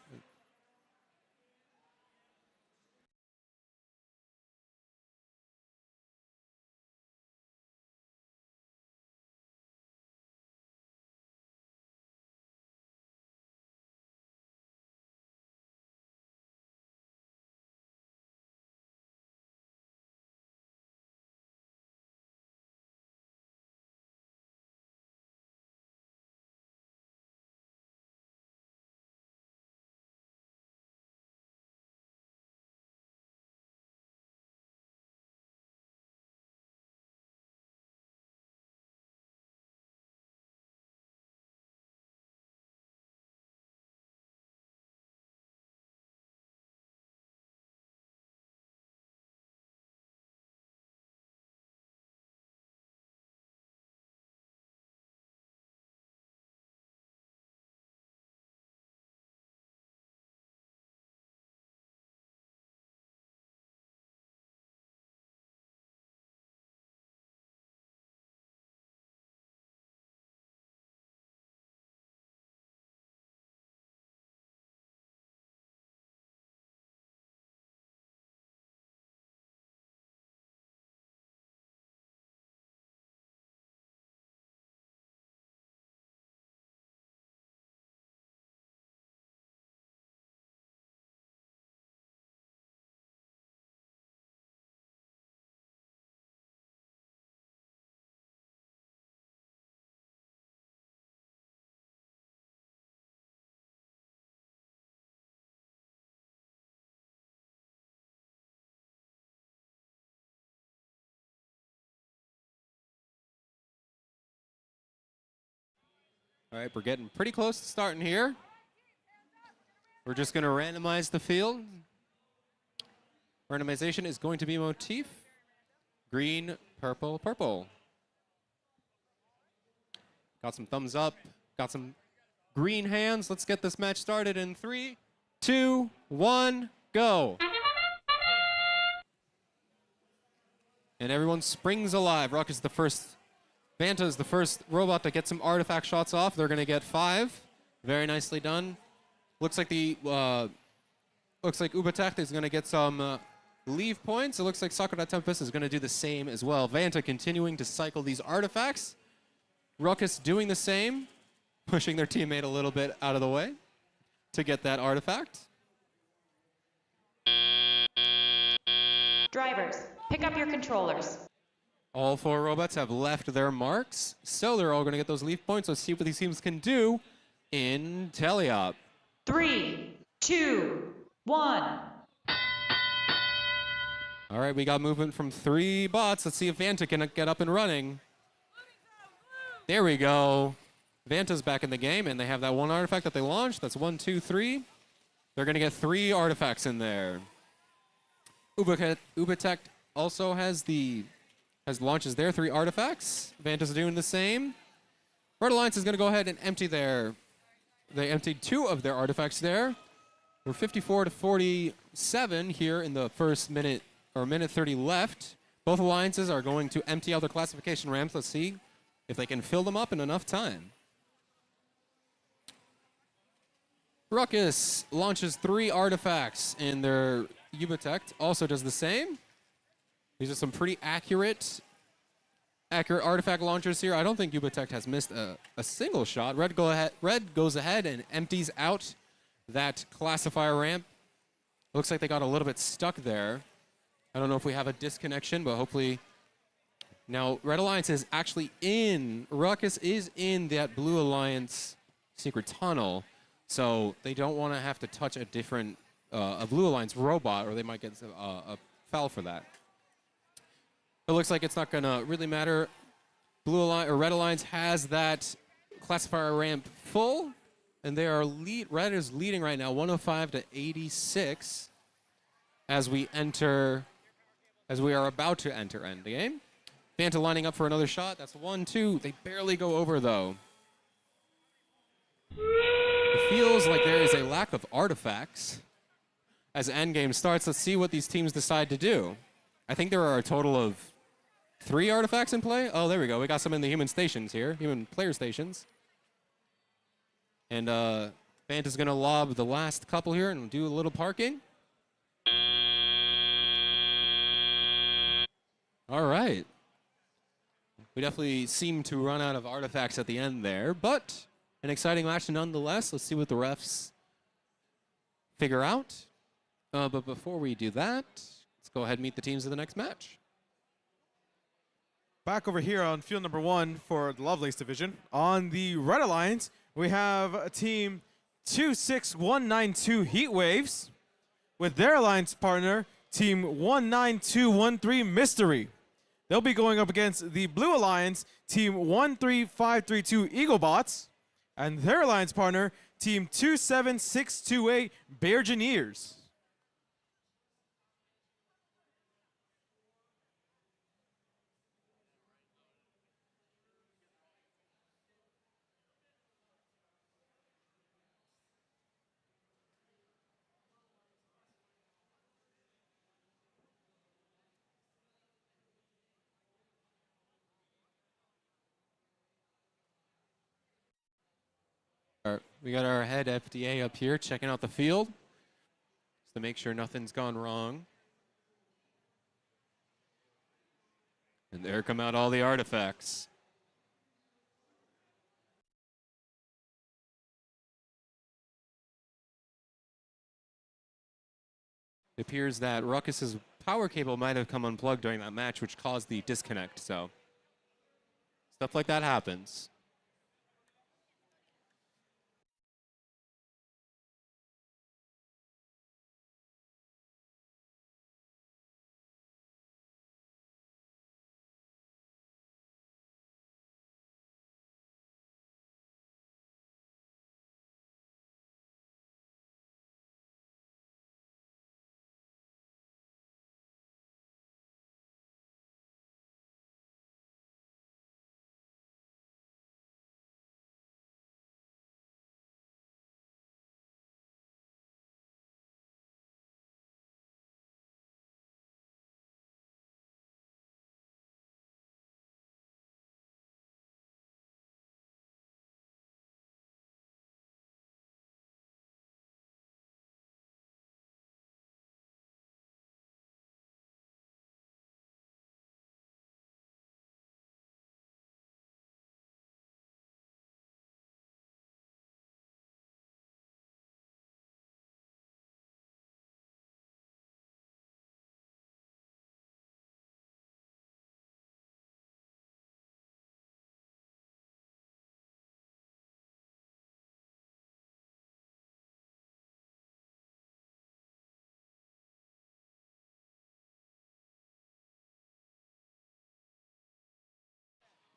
All right, we're getting pretty close to starting here. We're just going to randomize the field. Randomization is going to be motif. Green, purple, purple. Got some thumbs up. Got some green hands. Let's get this match started in 3, 2, 1, go. And everyone springs alive. Ruck is the first. Vanta is the first robot to get some artifact shots off. They're going to get 5. Very nicely done. Looks like Ubatech is going to get some leave points. It looks like Sakura Tempest is going to do the same as well. Vanta continuing to cycle these artifacts. Ruckus doing the same, pushing their teammate a little bit out of the way to get that artifact. Drivers, pick up your controllers. All 4 robots have left their marks, so they're all going to get those leaf points. Let's see what these teams can do in Teleop. 3, 2, 1. All right, we got movement from 3 bots. Let's see if Vanta can get up and running. There we go. Vanta's back in the game, and they have that 1 artifact that they launched. That's 1, 2, 3. They're going to get 3 artifacts in there. Ubatech also launches their 3 artifacts. Vanta's doing the same. Red Alliance is going to go ahead and empty they emptied 2 of their artifacts there. We're 54 to 47 here in the first minute, or minute 30 left. Both alliances are going to empty out their classification ramps. Let's see if they can fill them up in enough time. Ruckus launches 3 artifacts, and their Ubatech also does the same. These are some pretty accurate artifact launchers here. I don't think Ubatech has missed a single shot. Red goes ahead and empties out that classifier ramp. Looks like they got a little bit stuck there. I don't know if we have a disconnection, but hopefully. Now, Red Alliance is actually in. Ruckus is in that Blue Alliance secret tunnel, so they don't want to have to touch a Blue Alliance robot, or they might get a foul for that. It looks like it's not going to really matter. Red Alliance has that classifier ramp full, and they are Red is leading right now, 105 to 86, as we are about to enter end the game. Fanta lining up for another shot. That's 1, 2. They barely go over though. It feels like there is a lack of artifacts as endgame starts. Let's see what these teams decide to do. I think there are a total of 3 artifacts in play. Oh, there we go. We got some in the human stations here, human player stations. And Fanta's going to lob the last couple here and do a little parking. All right. We definitely seem to run out of artifacts at the end there, but an exciting match nonetheless. Let's see what the refs figure out. But before we do that, let's go ahead and meet the teams of the next match. Back over here on field number 1 for the Lovelace division. On the Red Alliance, we have a team 26192 Heat Waves with their alliance partner, team 19213 Mystery. They'll be going up against the Blue Alliance, team 13532 Eaglebots, and their alliance partner, team 27628 Beargineers. We got our head FDA up here checking out the field just to make sure nothing's gone wrong. And there come out all the artifacts. It appears that Ruckus's power cable might have come unplugged during that match, which caused the disconnect, so stuff like that happens.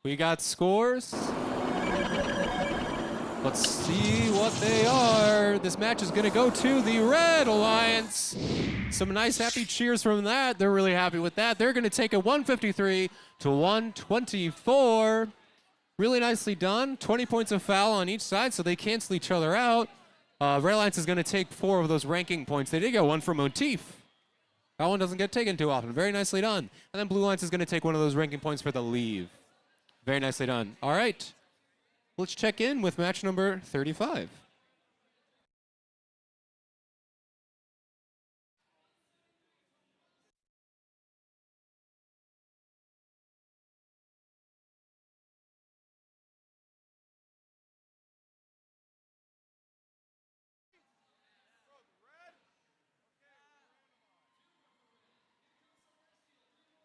We got scores. Let's see what they are. This match is going to go to the Red Alliance. Some nice happy cheers from that. They're really happy with that. They're going to take it 153 to 124. Really nicely done. 20 points of foul on each side, so they cancel each other out. Red Alliance is going to take 4 of those ranking points. They did get 1 from Motif. That one doesn't get taken too often. Very nicely done. And then Blue Alliance is going to take 1 of those ranking points for the leave. Very nicely done. All right. Let's check in with match number 35.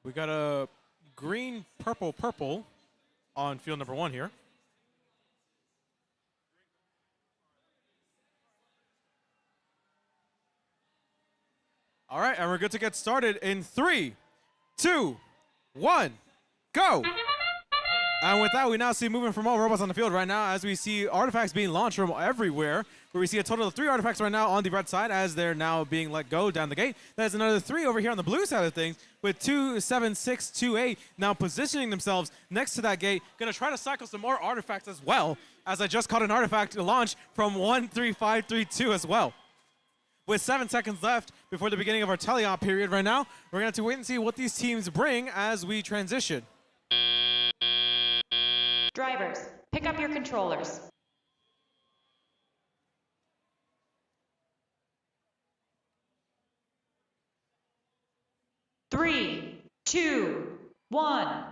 We got a green, purple, purple on field number 1 here. All right, and we're good to get started in 3, 2, 1, go! And with that, we now see movement from all robots on the field right now as we see artifacts being launched from everywhere, where we see a total of 3 artifacts right now on the red side as they're now being let go down the gate. There's another 3 over here on the blue side of things with 2, 7, 6, 2, 8 now positioning themselves next to that gate. Gonna try to cycle some more artifacts as well, as I just caught an artifact to launch from 1, 3, 5, 3, 2 as well. With 7 seconds left before the beginning of our teleop period right now, we're gonna have to wait and see what these teams bring as we transition. Drivers, pick up your controllers. Three, 2, 1.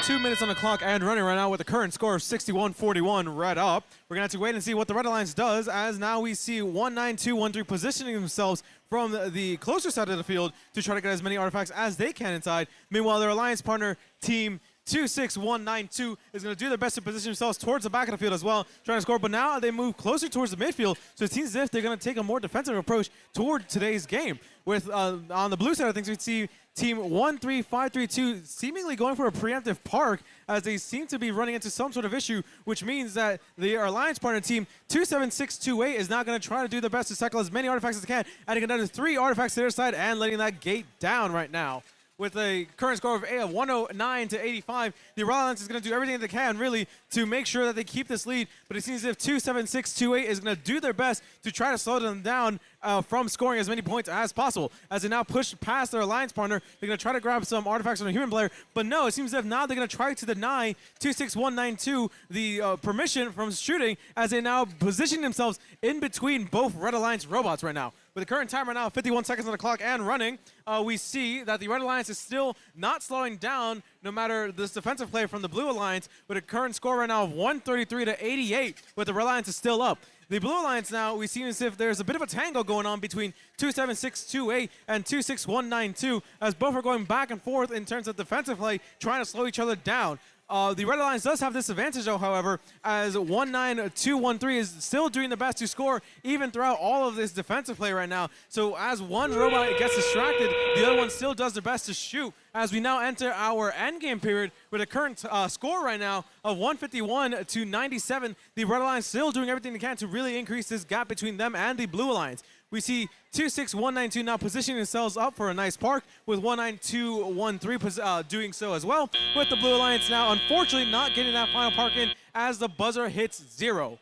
2 minutes on the clock and running right now with a current score of 61-41 red up. We're going to have to wait and see what the Red Alliance does, as now we see 1-9-2-1-3 positioning themselves from the closer side of the field to try to get as many artifacts as they can inside. Meanwhile, their alliance partner team 2-6-1-9-2 is going to do their best to position themselves towards the back of the field as well, trying to score. But now they move closer towards the midfield, so it seems as if they're going to take a more defensive approach toward today's game. With on the blue side of things, we see Team 1-3-5-3-2 seemingly going for a preemptive park, as they seem to be running into some sort of issue, which means that the alliance partner team 2-7-6-2-8 is now going to try to do their best to cycle as many artifacts as they can, adding another 3 artifacts to their side and letting that gate down right now. With a current score of 109-85, the Red Alliance is going to do everything they can, really, to make sure that they keep this lead. But it seems as if 2-7-6-2-8 is going to do their best to try to slow them down from scoring as many points as possible. As they now push past their alliance partner, they're going to try to grab some artifacts from the human player. But no, it seems as if now they're going to try to deny 2-6-1-9-2 the permission from shooting, as they now position themselves in between both Red Alliance robots right now. With the current time right now, 51 seconds on the clock and running, we see that the Red Alliance is still not slowing down, no matter this defensive play from the Blue Alliance, with a current score right now of 133-88, but the Red Alliance is still up. The Blue Alliance now, we see as if there's a bit of a tango going on between 2-7-6-2-8 and 2-6-1-9-2, as both are going back and forth in terms of defensive play, trying to slow each other down. The Red Alliance does have this advantage, though, however, as 1-9-2-1-3 is still doing the best to score even throughout all of this defensive play right now. So as one robot gets distracted, the other one still does their best to shoot. As we now enter our endgame period with a current score right now of 151-97, the Red Alliance still doing everything they can to really increase this gap between them and the Blue Alliance. We see 2-6-1-9-2 now positioning themselves up for a nice park, with 1-9-2-1-3 doing so as well. With the Blue Alliance now, unfortunately, not getting that final park in as the buzzer hits 0.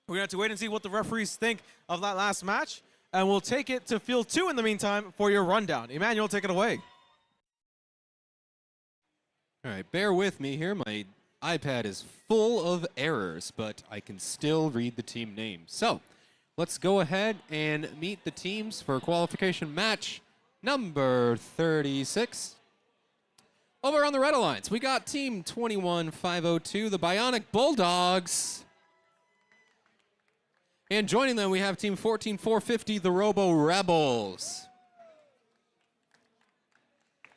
We're going to have to wait and see what the referees think of that last match, and we'll take it to Field 2 in the meantime for your rundown. Emmanuel, take it away. All right, bear with me here. My iPad is full of errors, but I can still read the team names. So let's go ahead and meet the teams for qualification match number 36. Over on the Red Alliance, we got Team 21502, the Bionic Bulldogs. And joining them, we have Team 14450, the Robo Rebels.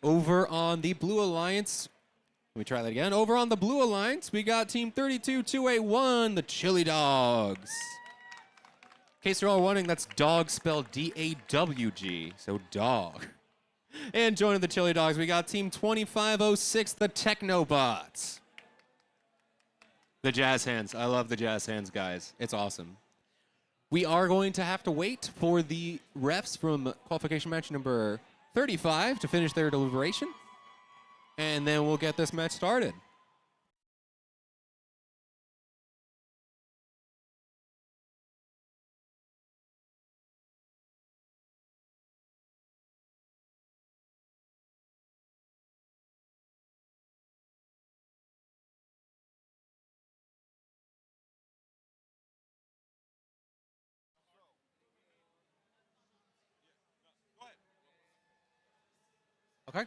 Over on the Blue Alliance, let me try that again. Over on the Blue Alliance, we got Team 32281, the Chili Dogs. In case you're all wondering, that's dog spelled D-A-W-G, so dog. And joining the Chili Dogs, we got Team 2506, the Technobots. The Jazz Hands. I love the Jazz Hands, guys. It's awesome. We are going to have to wait for the refs from qualification match number 35 to finish their deliberation, and then we'll get this match started. Okay.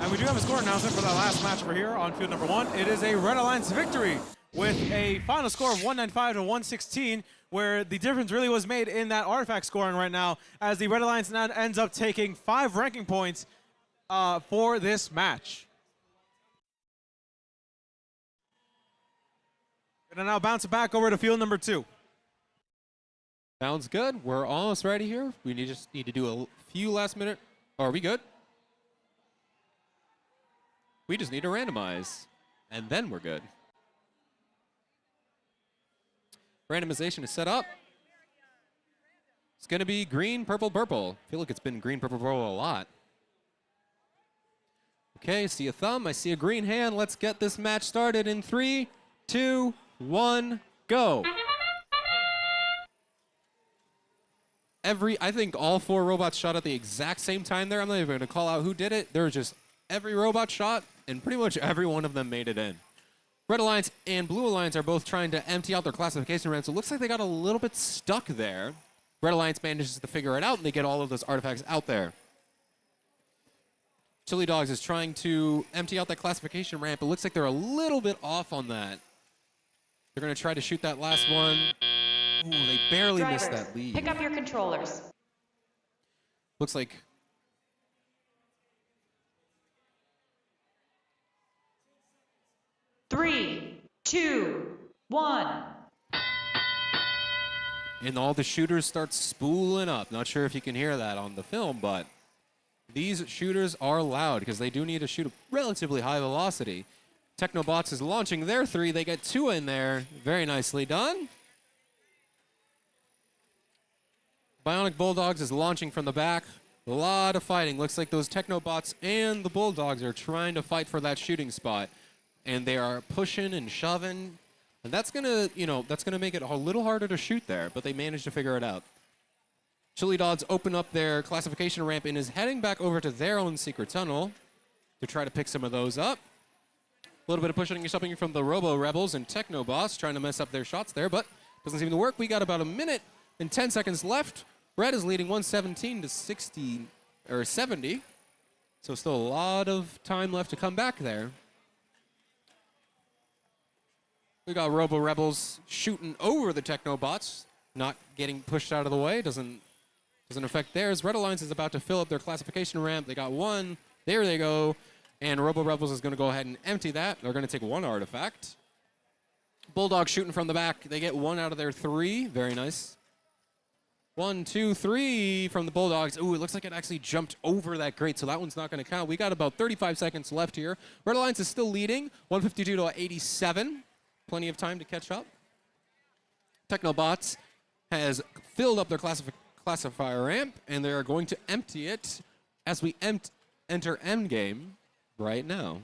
And we do have a score announcement for that last match over here on field number 1. It is a Red Alliance victory with a final score of 195-116, where the difference really was made in that artifact scoring right now, as the Red Alliance now ends up taking 5 ranking points for this match. Gonna now bounce it back over to field number 2. Sounds good. We're almost ready here. We just need to do a few last minute Are we good? We just need to randomize, and then we're good. Randomization is set up. It's going to be green, purple, purple. I feel like it's been green, purple, purple a lot. Okay, see a thumb. I see a green hand. Let's get this match started in 3, 2, 1, go. I think all 4 robots shot at the exact same time there. I'm not even going to call out who did it. There was just every robot shot, and pretty much every one of them made it in. Red Alliance and Blue Alliance are both trying to empty out their classification ramps. So it looks like they got a little bit stuck there. Red Alliance manages to figure it out, and they get all of those artifacts out there. Chili Dogs is trying to empty out that classification ramp. It looks like they're a little bit off on that. They're going to try to shoot that last one. Ooh, they barely missed that lead. Pick up your controllers. Looks like... Three, 2, 1. And all the shooters start spooling up. Not sure if you can hear that on the film, but these shooters are loud because they do need to shoot a relatively high velocity. Technobots is launching their 3. They get 2 in there. Very nicely done. Bionic Bulldogs is launching from the back. A lot of fighting. Looks like those Technobots and the Bulldogs are trying to fight for that shooting spot. And they are pushing and shoving. And that's gonna, that's gonna make it a little harder to shoot there, but they managed to figure it out. Chili Dogs open up their classification ramp and is heading back over to their own secret tunnel to try to pick some of those up. A little bit of pushing and shoving from the Robo Rebels and Technobots trying to mess up their shots there, but doesn't seem to work. We got about a minute and 10 seconds left. Red is leading 117 to 60 or 70. So still a lot of time left to come back there. We got Robo Rebels shooting over the Technobots, not getting pushed out of the way. Doesn't affect theirs. Red Alliance is about to fill up their classification ramp. They got 1. There they go. And Robo Rebels is going to go ahead and empty that. They're going to take 1 artifact. Bulldog shooting from the back. They get 1 out of their 3. Very nice. 1, 2, 3 from the Bulldogs. Ooh, it looks like it actually jumped over that grate, so that one's not going to count. We got about 35 seconds left here. Red Alliance is still leading, 152 to 87. Plenty of time to catch up. Technobots has filled up their classifier ramp, and they're going to empty it as we enter endgame right now.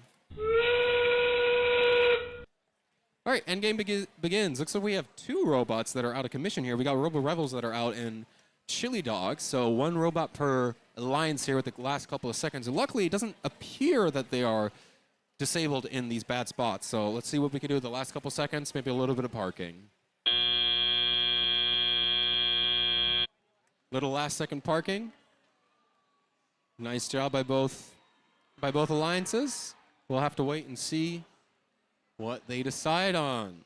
All right, endgame begins. Looks like we have 2 robots that are out of commission here. We got Robo Rebels that are out in Chili Dogs, so 1 robot per alliance here with the last couple of seconds. And luckily, it doesn't appear that they are disabled in these bad spots. So let's see what we can do with the last couple seconds. Maybe a little bit of parking. Little last second parking. Nice job by both alliances. We'll have to wait and see what they decide on.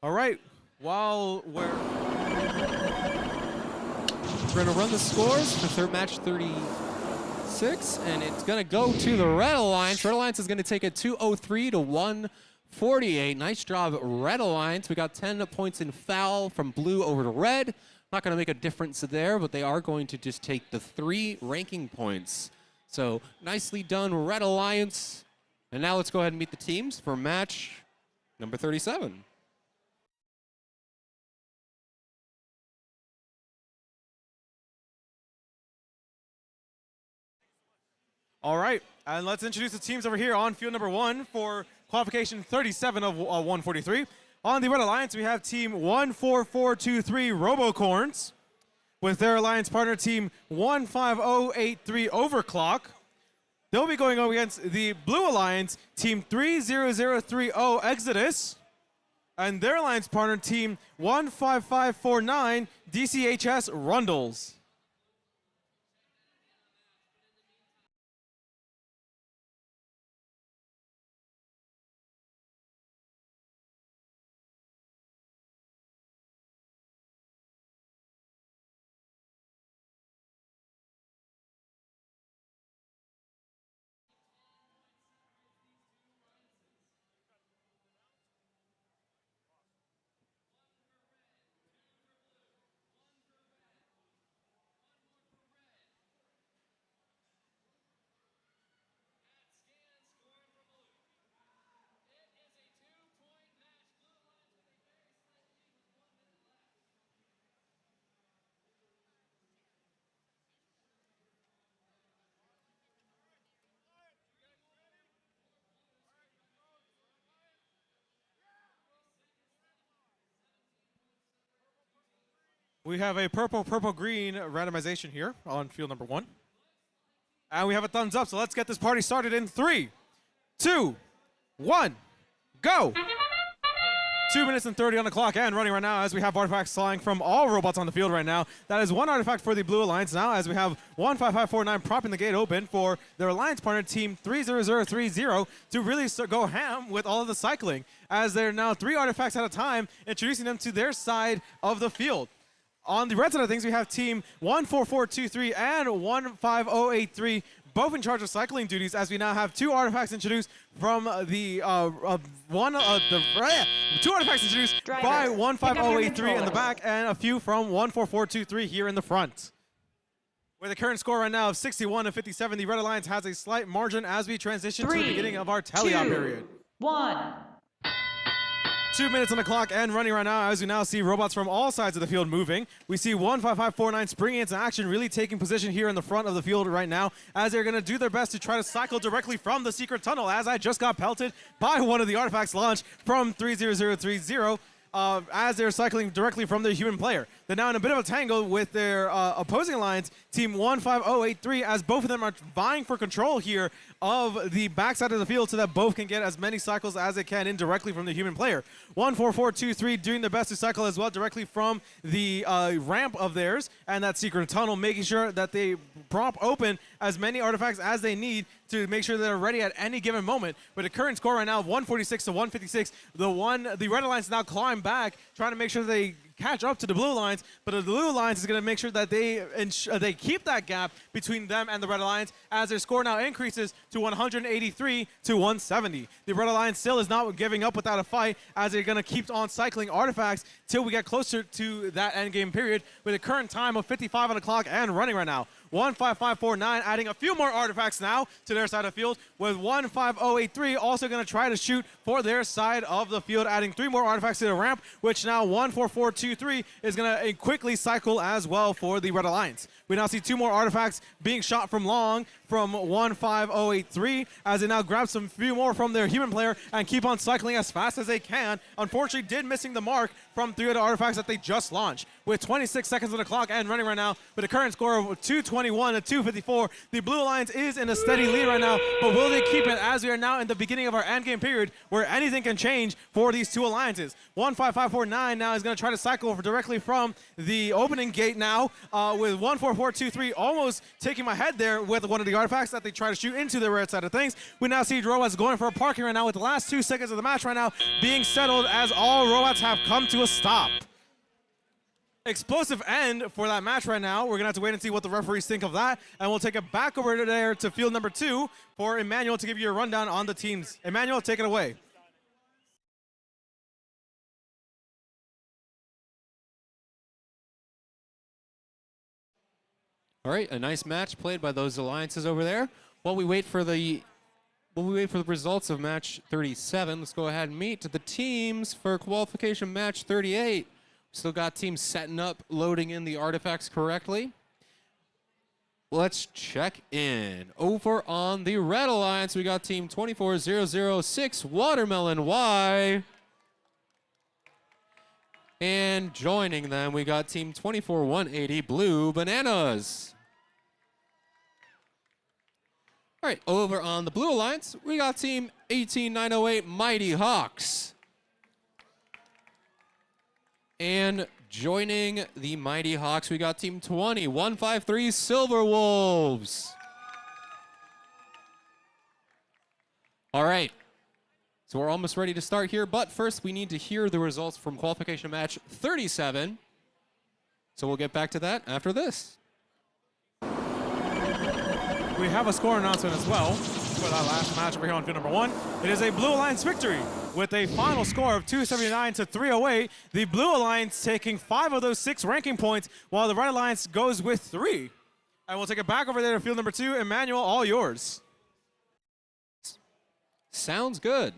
All right, while we're going to run the scores for third match 36, and it's going to go to the Red Alliance. Red Alliance is going to take it 203 to 1 48. Nice job, Red Alliance. We got 10 points in foul from blue over to red. Not going to make a difference there, but they are going to just take the 3 ranking points. So nicely done, Red Alliance. And now let's go ahead and meet the teams for match number 37. All right, and let's introduce the teams over here on field number 1 for qualification 37 of 143. On the Red Alliance, we have team 14423 Robocorns with their alliance partner team 15083 Overclock. They'll be going up against the Blue Alliance, team 30030 Exodus, and their alliance partner team 15549 DCHS Rundles. We have a purple-green randomization here on field number 1. And we have a thumbs up, so let's get this party started in 3, 2, 1, go! 2 minutes and 30 on the clock and running right now as we have artifacts flying from all robots on the field right now. That is 1 artifact for the Blue Alliance now as we have 15549 propping the gate open for their alliance partner team 30030 to really go ham with all of the cycling as they're now 3 artifacts at a time, introducing them to their side of the field. On the red side of things, we have team 14423 and 15083, both in charge of cycling duties, as we now have 2 artifacts introduced from the 2 artifacts introduced by 15083 in the back, and a few from 14423 here in the front. With a current score right now of 61-57, the Red Alliance has a slight margin as we transition to the beginning of our tally-out period. 1. 2 minutes on the clock and running right now as we now see robots from all sides of the field moving. We see 15549 springing into action, really taking position here in the front of the field right now as they're going to do their best to try to cycle directly from the secret tunnel as I just got pelted by one of the artifacts launched from 30030 as they're cycling directly from their human player. They're now in a bit of a tangle with their opposing alliance, team 15083, as both of them are vying for control here of the backside of the field so that both can get as many cycles as they can in directly from the human player. 14423 doing their best to cycle as well directly from the ramp of theirs and that secret tunnel, making sure that they prop open as many artifacts as they need to make sure they're ready at any given moment. With a current score right now of 146-156, the Red Alliance now climb back, trying to make sure they catch up to the Blue Alliance, but the Blue Alliance is going to make sure that they keep that gap between them and the Red Alliance as their score now increases to 183-170. The Red Alliance still is not giving up without a fight as they're going to keep on cycling artifacts till we get closer to that end game period with a current time of 55 on the clock and running right now. 15549 adding a few more artifacts now to their side of the field, with 15083 also going to try to shoot for their side of the field, adding 3 more artifacts to the ramp, which now 14423 is going to quickly cycle as well for the Red Alliance. We now see 2 more artifacts being shot from long from 15083 as they now grab some few more from their human player and keep on cycling as fast as they can. Unfortunately, did missing the mark from 3 of the artifacts that they just launched. With 26 seconds on the clock and running right now with a current score of 221-254, the Blue Alliance is in a steady lead right now, but will they keep it as we are now in the beginning of our endgame period where anything can change for these 2 alliances. 15549 now is going to try to cycle directly from the opening gate now with 14423 almost taking my head there with one of the artifacts that they try to shoot into the red side of things. We now see robots going for a parking right now with the last 2 seconds of the match right now being settled as all robots have come to a stop. Explosive end for that match right now. We're going to have to wait and see what the referees think of that, and we'll take it back over there to field number 2 for Emmanuel to give you a rundown on the teams. Emmanuel, take it away. All right, a nice match played by those alliances over there. While we wait for the results of match 37, let's go ahead and meet the teams for qualification match 38. Still got teams setting up, loading in the artifacts correctly. Let's check in. Over on the Red Alliance, we got team 24006 Watermelon Y. And joining them, we got team 24180 Blue Bananas. All right, over on the Blue Alliance, we got team 18908 Mighty Hawks. And joining the Mighty Hawks, we got team 20153 Silver Wolves. All right. So we're almost ready to start here, but first we need to hear the results from qualification match 37. So we'll get back to that after this. We have a score announcement as well for that last match over here on field number 1. It is a Blue Alliance victory with a final score of 279 to 308. The Blue Alliance taking 5 of those 6 ranking points, while the Red Alliance goes with 3. And we'll take it back over there to field number 2. Emmanuel, all yours. Sounds good.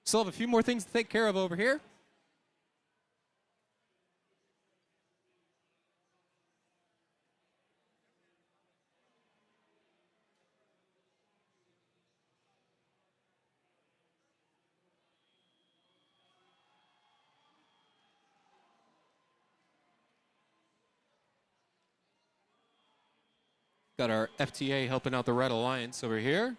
Still have a few more things to take care of over here. Got our FTA helping out the Red Alliance over here.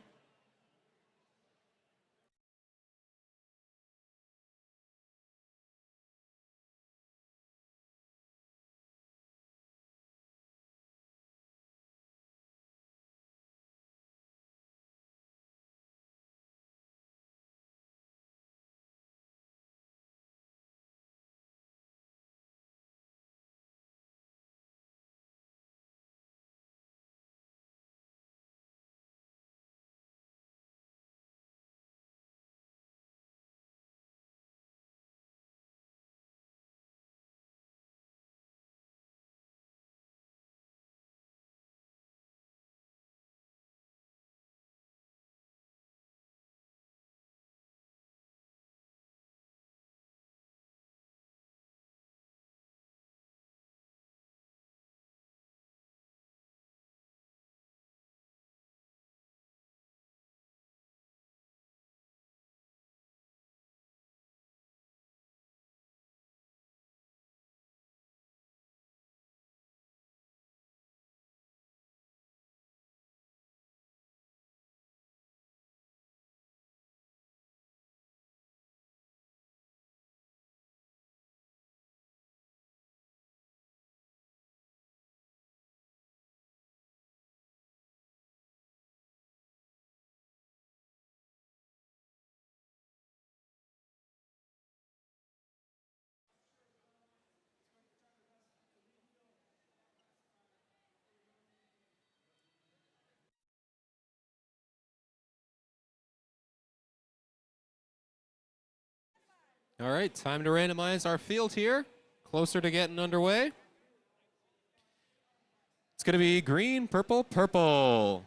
All right, time to randomize our field here. Closer to getting underway. It's going to be green, purple, purple.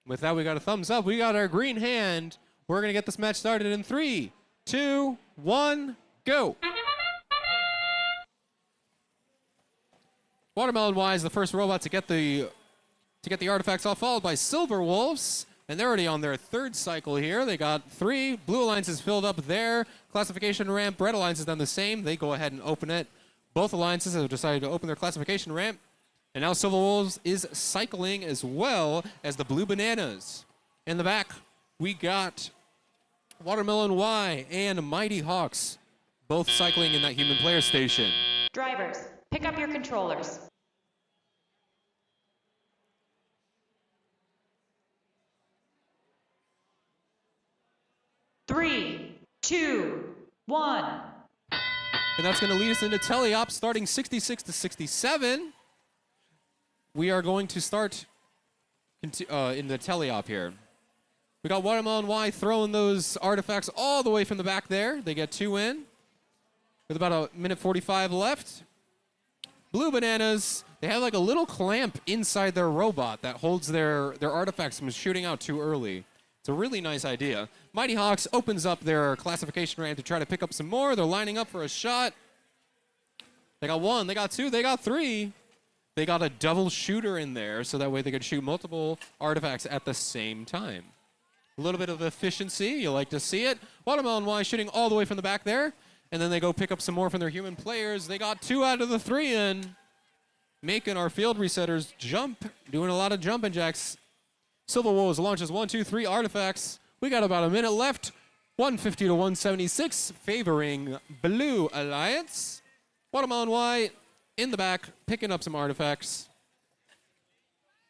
With that, we got a thumbs up. We got our green hand. We're going to get this match started in 3, 2, 1, go. Watermelon Y is the first robot to get the artifacts all, followed by Silver Wolves. And they're already on their 3rd cycle here. They got 3. Blue Alliance has filled up their classification ramp. Red Alliance has done the same. They go ahead and open it. Both alliances have decided to open their classification ramp. And now Silver Wolves is cycling as well as the Blue Bananas. In the back, we got Watermelon Y and Mighty Hawks, both cycling in that human player station. Drivers, pick up your controllers. Three, 2, 1. And that's going to lead us into teleop starting 66 to 67. We are going to start in the teleop here. We got Watermelon Y throwing those artifacts all the way from the back there. They get 2 in with about a minute 45 left. Blue Bananas They have like a little clamp inside their robot that holds their artifacts from shooting out too early. It's a really nice idea. Mighty Hawks opens up their classification ramp to try to pick up some more. They're lining up for a shot. They got 1, they got 2, they got 3. They got a double shooter in there, so that way they could shoot multiple artifacts at the same time. A little bit of efficiency, you like to see it. Watermelon Y shooting all the way from the back there. And then they go pick up some more from their human players. They got 2 out of the 3 in. Making our field resetters jump, doing a lot of jumping jacks. Silver Wolves launches 1, 2, 3 artifacts. We got about a minute left. 150 to 176, favoring Blue Alliance. Watermelon Y in the back, picking up some artifacts.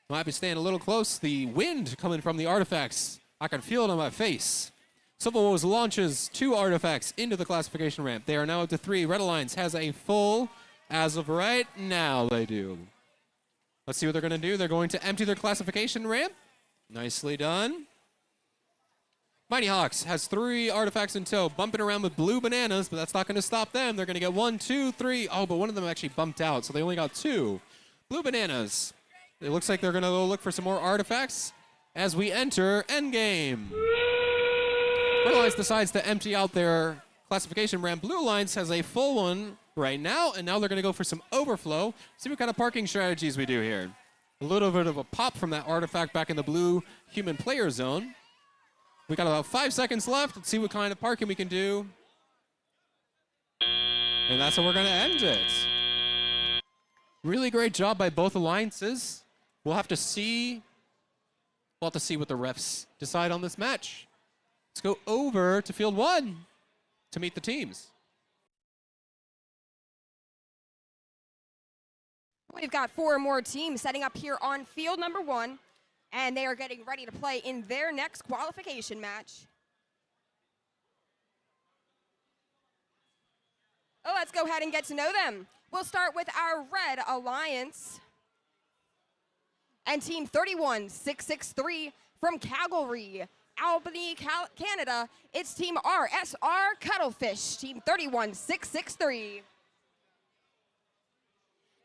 Might be staying a little close. The wind coming from the artifacts. I can feel it on my face. Silver Wolves launches 2 artifacts into the classification ramp. They are now up to 3. Red Alliance has a full, as of right now they do. Let's see what they're going to do. They're going to empty their classification ramp. Nicely done. Mighty Hawks has 3 artifacts in tow, bumping around with blue bananas, but that's not going to stop them. They're going to get 1, 2, 3. Oh, but one of them actually bumped out, so they only got 2. Blue bananas. It looks like they're going to go look for some more artifacts as we enter endgame. Red Alliance decides to empty out their classification ramp. Blue Alliance has a full one right now, and now they're going to go for some overflow. See what kind of parking strategies we do here. A little bit of a pop from that artifact back in the blue human player zone. We got about 5 seconds left. Let's see what kind of parking we can do. And that's how we're going to end it. Really great job by both alliances. We'll have to see what the refs decide on this match. Let's go over to field 1 to meet the teams. We've got 4 more teams setting up here on field number 1, and they are getting ready to play in their next qualification match. Oh, let's go ahead and get to know them. We'll start with our Red Alliance and Team 31663 from Calgary, Albany, Canada. It's Team RSR Cuttlefish, Team 31663.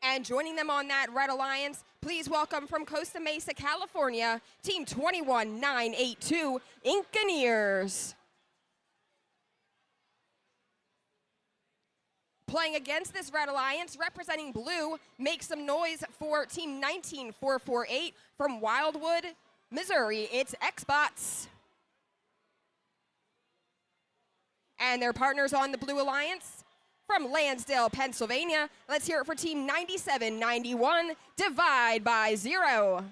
And joining them on that Red Alliance, please welcome from Costa Mesa, California, Team 21982 Incaneers. Playing against this Red Alliance, representing blue, make some noise for Team 19448 from Wildwood, Missouri. It's Xbots. And their partners on the Blue Alliance, from Lansdale, Pennsylvania, let's hear it for Team 9791, Divide by Zero.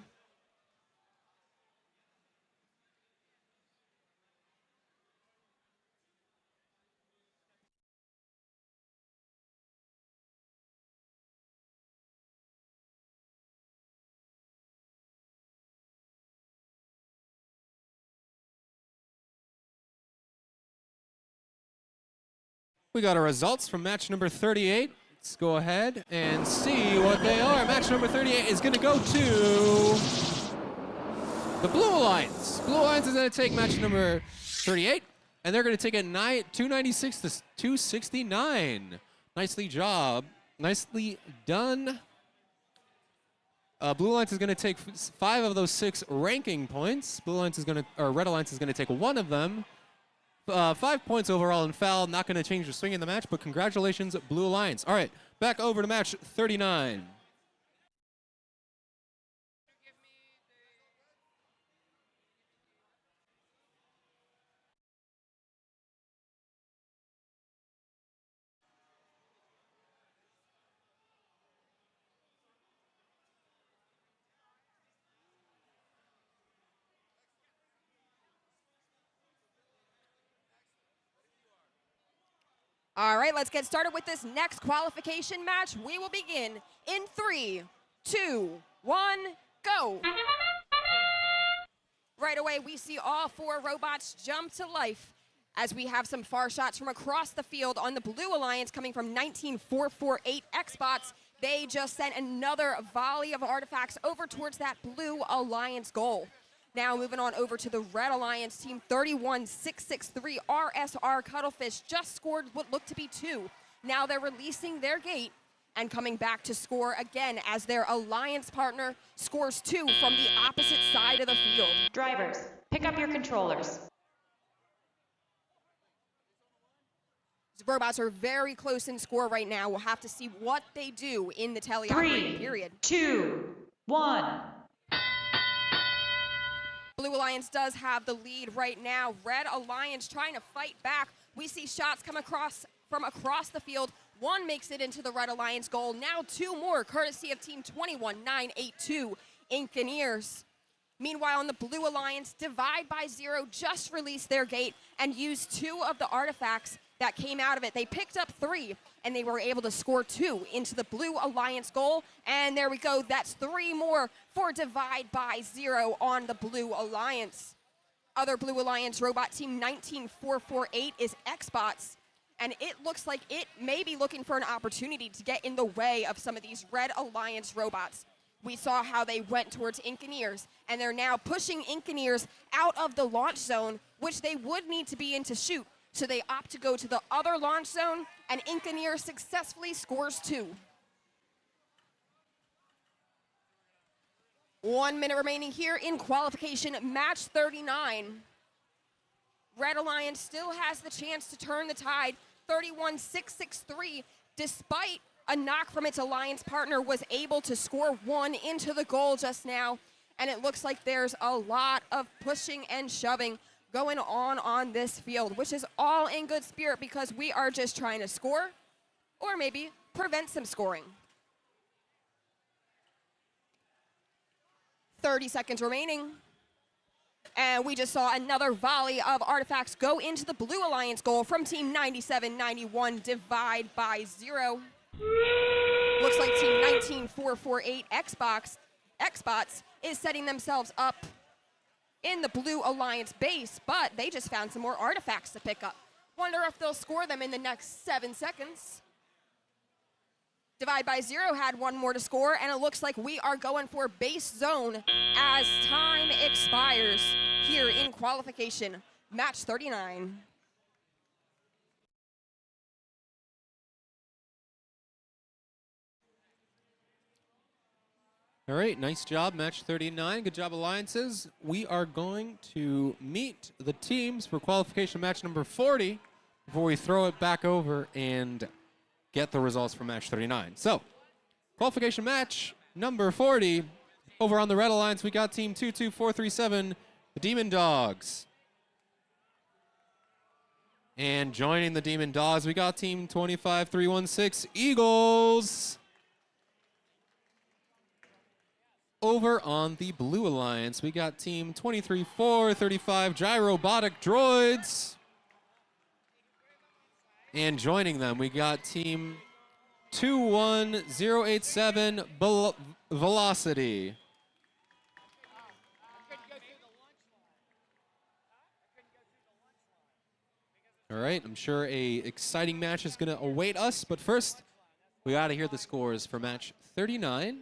We got our results from match number 38. Let's go ahead and see what they are. Match number 38 is going to go to the Blue Alliance. Blue Alliance is going to take match number 38, and they're going to take it 296 to 269. Nicely done. Blue Alliance is going to take 5 of those 6 ranking points. Red Alliance is going to take 1 of them. 5 points overall in foul. Not going to change the swing in the match, but congratulations, Blue Alliance. All right, back over to match 39. All right, let's get started with this next qualification match. We will begin in 3, 2, 1, go. Right away, we see all 4 robots jump to life as we have some far shots from across the field on the Blue Alliance coming from 19448 Xbots. They just sent another volley of artifacts over towards that Blue Alliance goal. Now moving on over to the Red Alliance, Team 31663 RSR Cuttlefish just scored what looked to be 2. Now they're releasing their gate and coming back to score again as their alliance partner scores 2 from the opposite side of the field. Drivers, pick up your controllers. The robots are very close in score right now. We'll have to see what they do in the teleoperating period. 3, 2, 1. Blue Alliance does have the lead right now. Red Alliance trying to fight back. We see shots come across from across the field. One makes it into the Red Alliance goal. Now 2 more, courtesy of Team 21982, Engineers. Meanwhile, on the Blue Alliance, Divide by Zero just released their gate and used 2 of the artifacts that came out of it. They picked up 3, and they were able to score 2 into the Blue Alliance goal. And there we go. That's 3 more for Divide by Zero on the Blue Alliance. Other Blue Alliance robot team 19448 is Xbots, and it looks like it may be looking for an opportunity to get in the way of some of these Red Alliance robots. We saw how they went towards Engineers, and they're now pushing Engineers out of the launch zone, which they would need to be in to shoot. So they opt to go to the other launch zone, and Engineer successfully scores 2. 1 minute remaining here in qualification, match 39. Red Alliance still has the chance to turn the tide, 31-663, despite a knock from its alliance partner, was able to score 1 into the goal just now. And it looks like there's a lot of pushing and shoving going on this field, which is all in good spirit because we are just trying to score or maybe prevent some scoring. 30 seconds remaining. And we just saw another volley of artifacts go into the Blue Alliance goal from Team 9791, Divide by Zero. Looks like Team 19448 Xbots is setting themselves up in the Blue Alliance base, but they just found some more artifacts to pick up. Wonder if they'll score them in the next 7 seconds. Divide by Zero had 1 more to score, and it looks like we are going for base zone as time expires here in qualification, match 39. All right, nice job, match 39. Good job, Alliances. We are going to meet the teams for qualification match number 40 before we throw it back over and get the results for match 39. So, qualification match number 40. Over on the Red Alliance, we got team 22437, the Demon Dogs. And joining the Demon Dogs, we got team 25316, Eagles. Over on the Blue Alliance, we got team 23435, Gyrobotic Droids. And joining them, we got team 21087, Velocity. All right, I'm sure a exciting match is going to await us, but first, we got to hear the scores for match 39.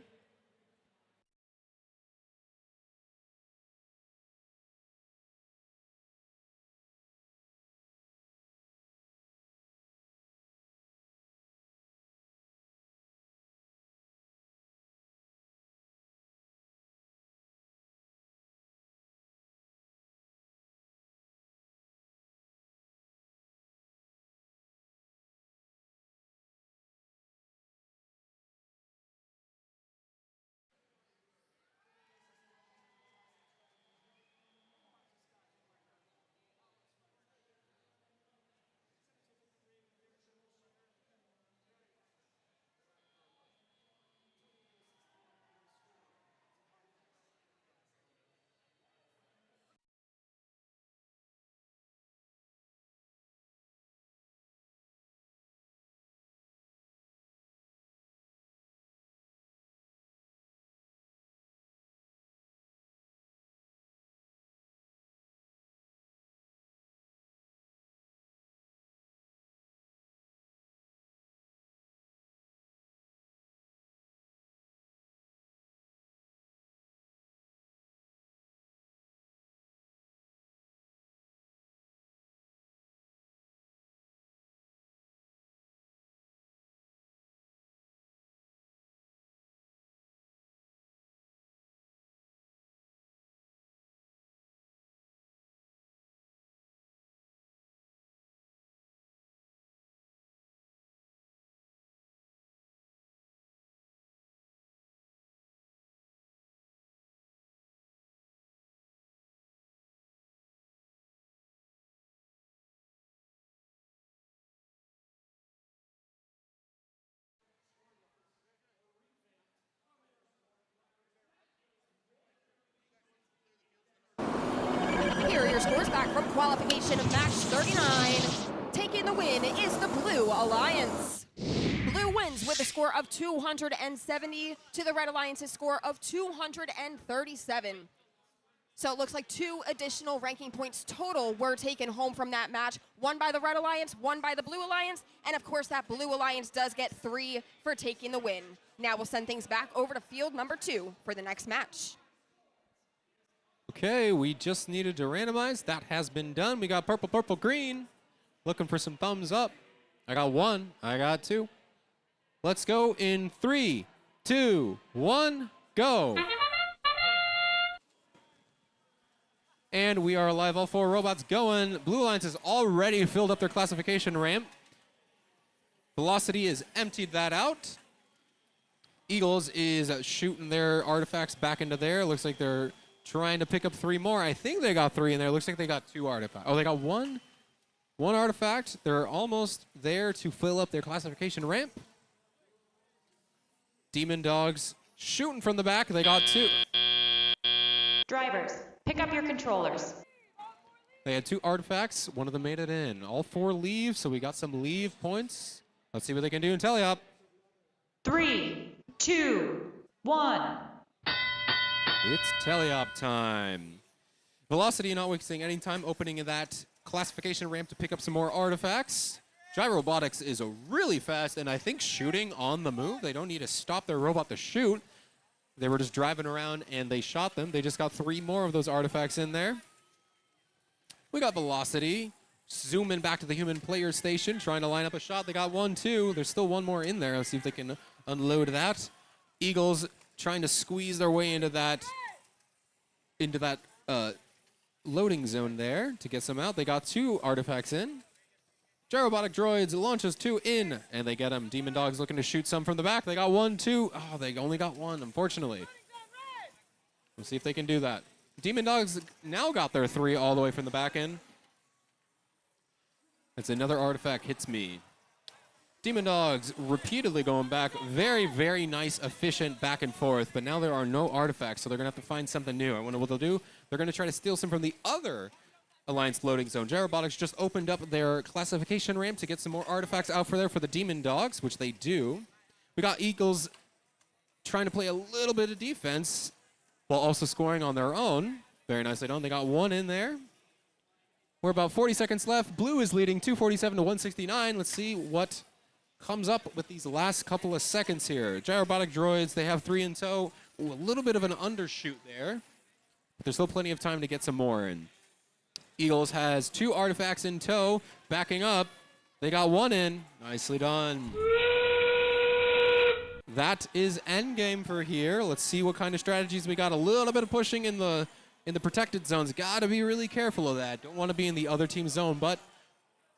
back from qualification of match 39. Taking the win is the Blue Alliance. Blue wins with a score of 270 to the Red Alliance's score of 237. So it looks like 2 additional ranking points total were taken home from that match. 1 by the Red Alliance, 1 by the Blue Alliance, and of course that Blue Alliance does get 3 for taking the win. Now we'll send things back over to field number 2 for the next match. Okay, we just needed to randomize. That has been done. We got purple, purple, green. Looking for some thumbs up. I got 1. I got 2. Let's go in 3, 2, 1, go. And we are live, all 4 robots going. Blue Alliance has already filled up their classification ramp. Velocity has emptied that out. Eagles is shooting their artifacts back into there. Looks like they're trying to pick up 3 more. I think they got 3 in there. Looks like they got 2 artifacts. Oh, they got 1 artifact. They're almost there to fill up their classification ramp. Demon Dogs shooting from the back. They got 2. Drivers, pick up your controllers. They had 2 artifacts. One of them made it in. All 4 leave, so we got some leave points. Let's see what they can do in teleop. 3, 2, 1. It's teleop time. Velocity not wasting any time opening that classification ramp to pick up some more artifacts. Gyro Robotics is really fast and I think shooting on the move. They don't need to stop their robot to shoot. They were just driving around and they shot them. They just got 3 more of those artifacts in there. We got Velocity zooming back to the human player station, trying to line up a shot. They got 1, 2. There's still 1 more in there. Let's see if they can unload that. Eagles trying to squeeze their way into that loading zone there to get some out. They got 2 artifacts in. Gyrobotic Droids launches 2 in, and they get them. Demon Dogs looking to shoot some from the back. They got 1, 2. Oh, they only got 1, unfortunately. We'll see if they can do that. Demon Dogs now got their 3 all the way from the back end. It's another artifact hits me. Demon Dogs repeatedly going back. Very, very nice, efficient back and forth, but now there are no artifacts, so they're going to have to find something new. I wonder what they'll do. They're going to try to steal some from the other Alliance loading zone. Gyrobotics just opened up their classification ramp to get some more artifacts out for there for the Demon Dogs, which they do. We got Eagles trying to play a little bit of defense while also scoring on their own. Very nicely done. They got 1 in there. We're about 40 seconds left. Blue is leading 247 to 169. Let's see what comes up with these last couple of seconds here. Gyrobotic Droids, they have 3 in tow. Ooh, a little bit of an undershoot there, but there's still plenty of time to get some more in. Eagles has 2 artifacts in tow, backing up. They got 1 in. Nicely done. That is endgame for here. Let's see what kind of strategies we got. A little bit of pushing in the protected zones. Got to be really careful of that. Don't want to be in the other team's zone, but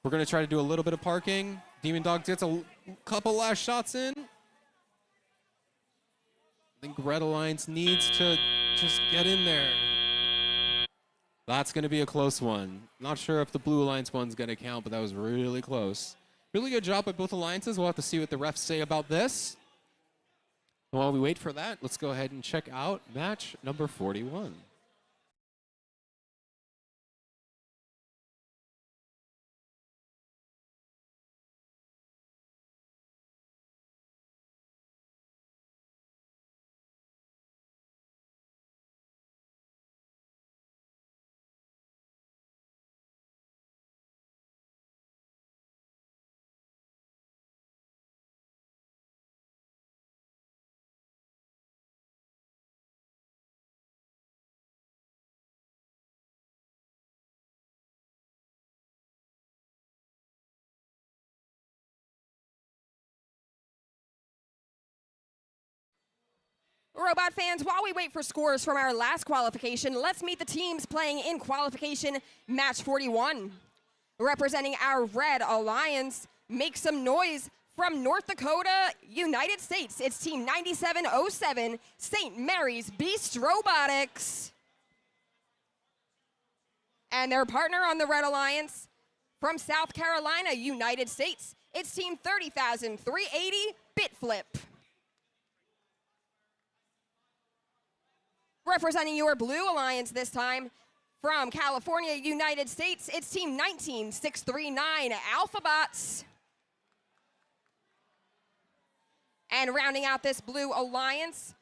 we're going to try to do a little bit of parking. Demon Dogs gets a couple last shots in. I think Red Alliance needs to just get in there. That's going to be a close one. Not sure if the Blue Alliance one's going to count, but that was really close. Really good job by both alliances. We'll have to see what the refs say about this. While we wait for that, let's go ahead and check out match number 41. Robot fans, while we wait for scores from our last qualification, let's meet the teams playing in qualification match 41. Representing our Red Alliance, make some noise from North Dakota, United States. It's Team 9707, St. Mary's Beast Robotics. And their partner on the Red Alliance, from South Carolina, United States, it's Team 30,380, Bitflip. Representing your Blue Alliance this time, From California, United States, it's Team 19639 Alphabots. And rounding out this blue alliance,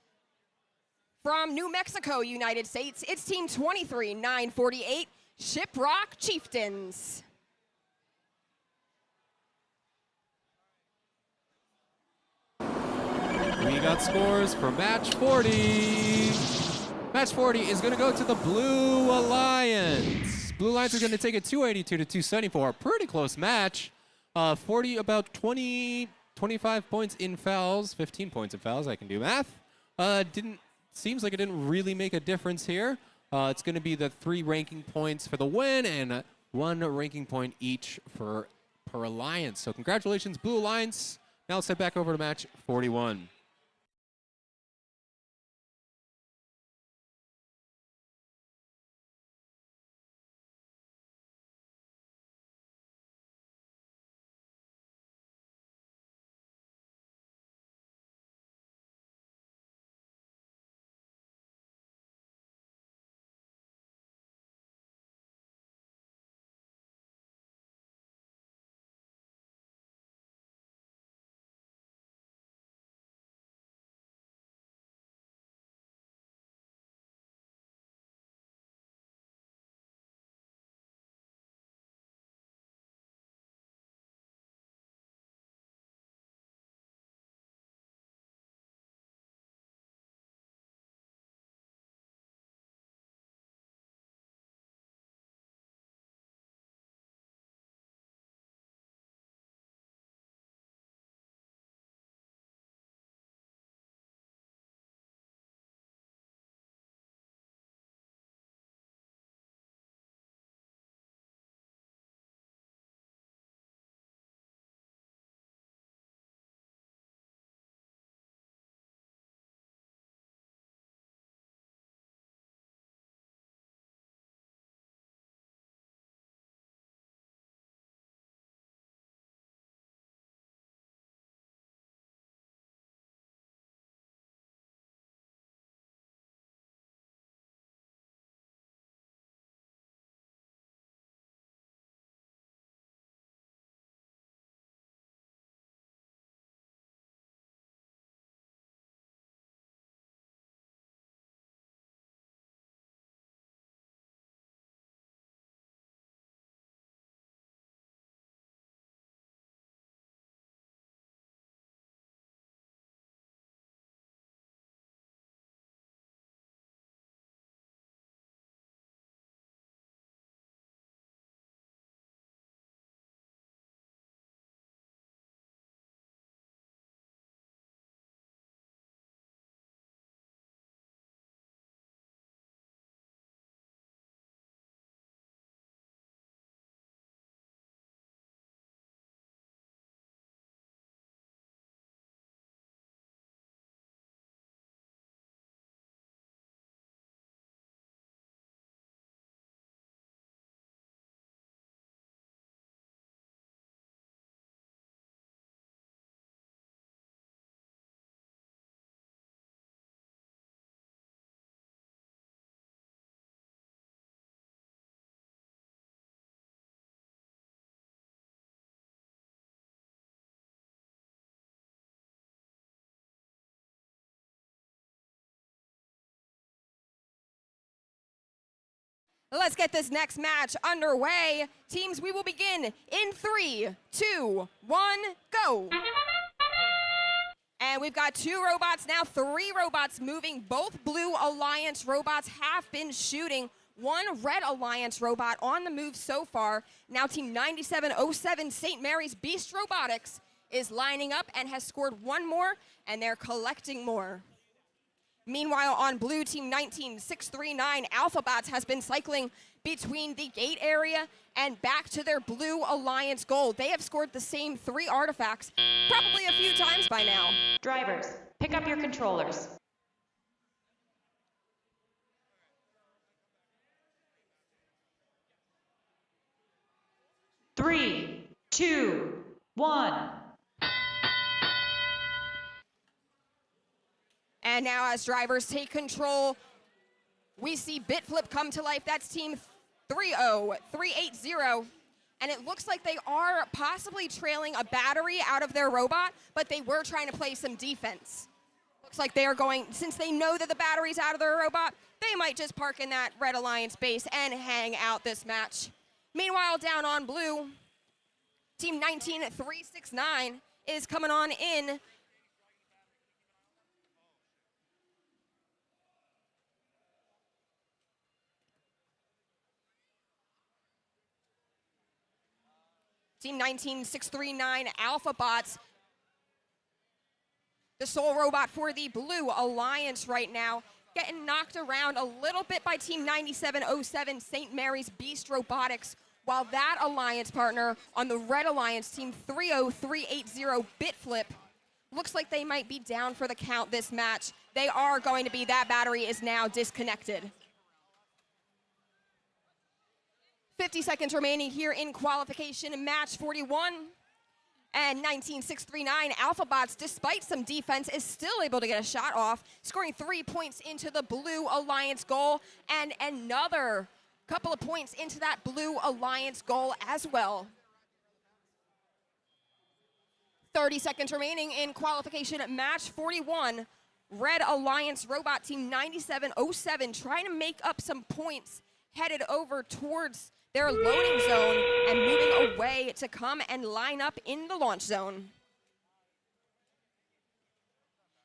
from New Mexico, United States, it's Team 23948 Shiprock Chieftains. We got scores for match 40. Match 40 is going to go to the Blue Alliance. Blue Alliance is going to take it 282 to 274. A pretty close match. 40, about 20, 25 points in fouls, 15 points in fouls. I can do math. Seems like it didn't really make a difference here. It's going to be the 3 ranking points for the win and 1 ranking point each per alliance. So congratulations, Blue Alliance. Now let's head back over to match 41. Let's get this next match underway. Teams, we will begin in 3, 2, 1, go. And we've got 2 robots now, 3 robots moving. Both Blue Alliance robots have been shooting. 1 Red Alliance robot on the move so far. Now Team 9707 St. Mary's Beast Robotics is lining up and has scored 1 more, and they're collecting more. Meanwhile, on blue, Team 19639 Alphabots has been cycling between the gate area and back to their Blue Alliance goal. They have scored the same 3 artifacts probably a few times by now. Drivers, pick up your controllers. Three, 2, 1. And now as drivers take control, we see Bitflip come to life. That's Team 3-0, 3-8-0. And it looks like they are possibly trailing a battery out of their robot, but they were trying to play some defense. Looks like they are going, since they know that the battery's out of their robot, they might just park in that Red Alliance base and hang out this match. Meanwhile, down on blue, Team 19-369 is coming on in. Team 19-639 Alpha Bots. The sole robot for the Blue Alliance right now, getting knocked around a little bit by Team 9707 St. Mary's Beast Robotics, while that alliance partner on the Red Alliance, Team 30380 Bitflip, looks like they might be down for the count this match. They are going to be, that battery is now disconnected. 50 seconds remaining here in qualification, match 41. And 19-639 AlphaBots, despite some defense, is still able to get a shot off, scoring 3 points into the Blue Alliance goal, and another couple of points into that Blue Alliance goal as well. 30 seconds remaining in qualification at match 41. Red Alliance Robot Team 9707 trying to make up some points, headed over towards their loading zone and moving away to come and line up in the launch zone.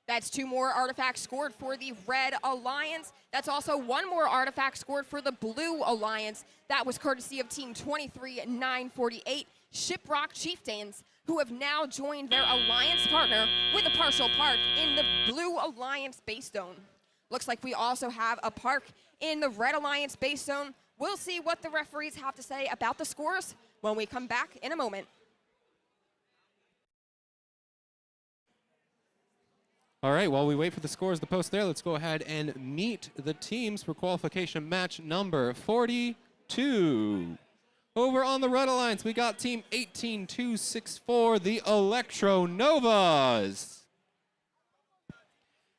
That's 2 more artifacts scored for the Red Alliance. That's also 1 more artifact scored for the Blue Alliance. That was courtesy of Team 23-948 Shiprock Chieftains, who have now joined their alliance partner with a partial park in the Blue Alliance base zone. Looks like we also have a park in the Red Alliance base zone. We'll see what the referees have to say about the scores when we come back in a moment. All right, while we wait for the scores to post there, let's go ahead and meet the teams for qualification match number 42. Over on the Red Alliance, we got Team 18264, the Electro Novas.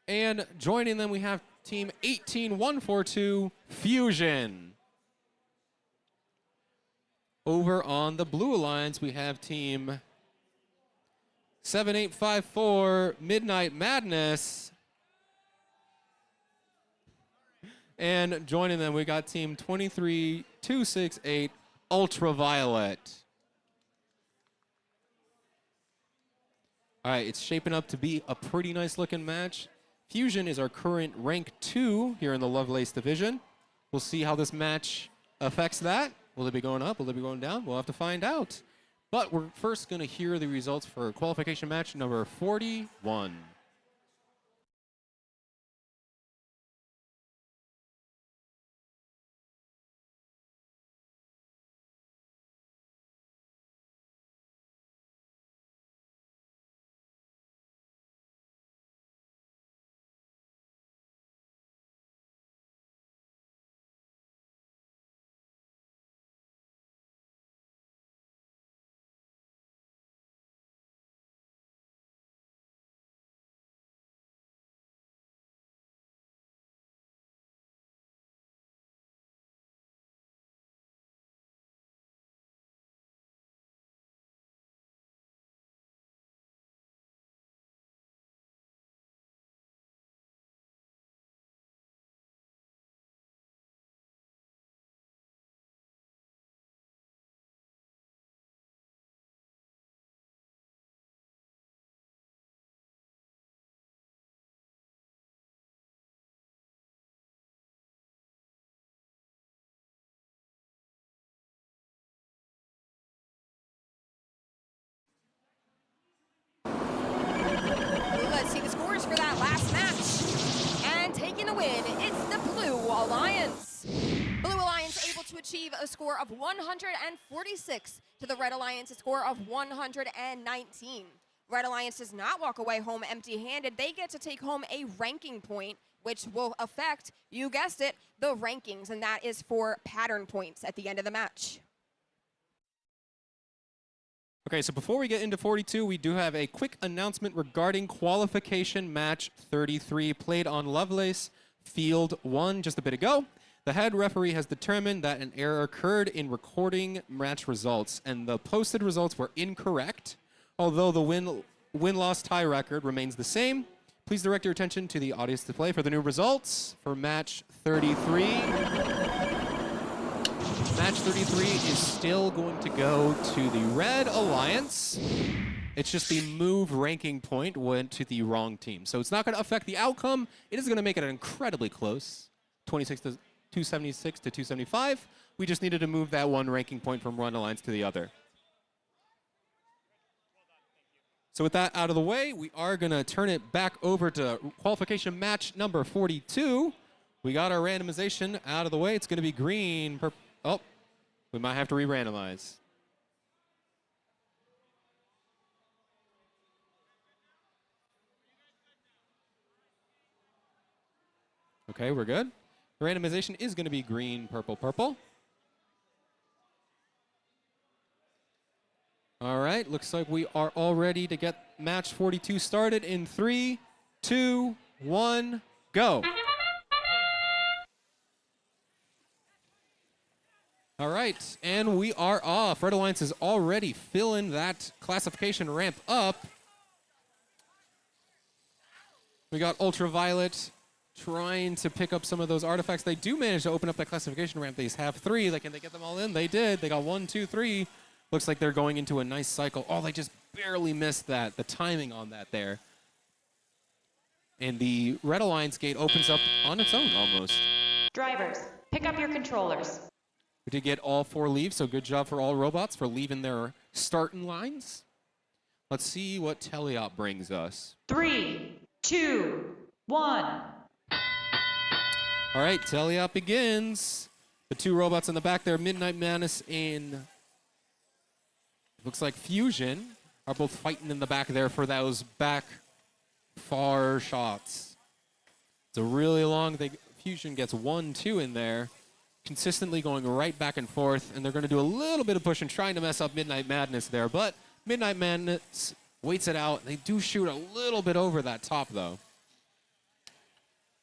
And joining them, we have Team 18142, Fusion. Over on the Blue Alliance, we have Team 7854, Midnight Madness. And joining them, we got Team 23268, Ultraviolet. All right, it's shaping up to be a pretty nice looking match. Fusion is our current rank 2 here in the Lovelace division. We'll see how this match affects that. Will they be going up? Will they be going down? We'll have to find out. But we're first going to hear the results for qualification match number 41. Let's see the scores for that last match. And taking the win, it's the Blue Alliance. Blue Alliance able to achieve a score of 146 to the Red Alliance, a score of 119. Red Alliance does not walk away home empty-handed. They get to take home a ranking point, which will affect, you guessed it, the rankings, and that is for pattern points at the end of the match. Okay, so before we get into 42, we do have a quick announcement regarding qualification match 33, played on Lovelace Field 1 just a bit ago. The head referee has determined that an error occurred in recording match results, and the posted results were incorrect. Although the win-loss tie record remains the same, please direct your attention to the audience display for the new results for match 33. Match 33 is still going to go to the Red Alliance. It's just the move ranking point went to the wrong team. So it's not going to affect the outcome. It is going to make it incredibly close, 276 to 275. We just needed to move that one ranking point from one alliance to the other. So with that out of the way, we are going to turn it back over to qualification match number 42. We got our randomization out of the way. It's going to be green. Oh, we might have to re-randomize. Okay, we're good. The randomization is going to be green, purple, purple. All right, looks like we are all ready to get match 42 started in 3, 2, 1, go. All right, and we are off. Red Alliance is already filling that classification ramp up. We got Ultraviolet trying to pick up some of those artifacts. They do manage to open up that classification ramp. They have 3. Can they get them all in? They did. They got 1, 2, 3. Looks like they're going into a nice cycle. Oh, they just barely missed that. The timing on that there. And the Red Alliance gate opens up on its own almost. Drivers, pick up your controllers. We did get all 4 leaves, so good job for all robots for leaving their starting lines. Let's see what Teleop brings us. 3, 2, 1. All right, Teleop begins. The 2 robots in the back there, Midnight Madness and looks like Fusion, are both fighting in the back there for those back far shots. It's a really long thing. Fusion gets 1, 2 in there, consistently going right back and forth, and they're going to do a little bit of pushing, trying to mess up Midnight Madness there, but Midnight Madness waits it out. They do shoot a little bit over that top, though.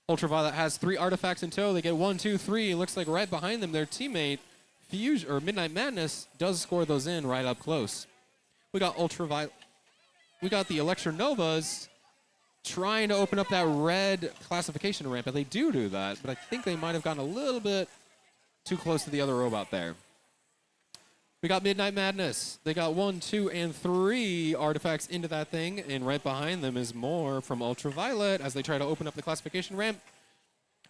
Ultraviolet has 3 artifacts in tow. They get 1, 2, 3. It looks like right behind them, their teammate, Fusion or Midnight Madness, does score those in right up close. We got Ultraviolet. We got the Electronovas trying to open up that red classification ramp, and they do that, but I think they might have gotten a little bit too close to the other robot there. We got Midnight Madness. They got 1, 2, and 3 artifacts into that thing, and right behind them is more from Ultraviolet as they try to open up the classification ramp.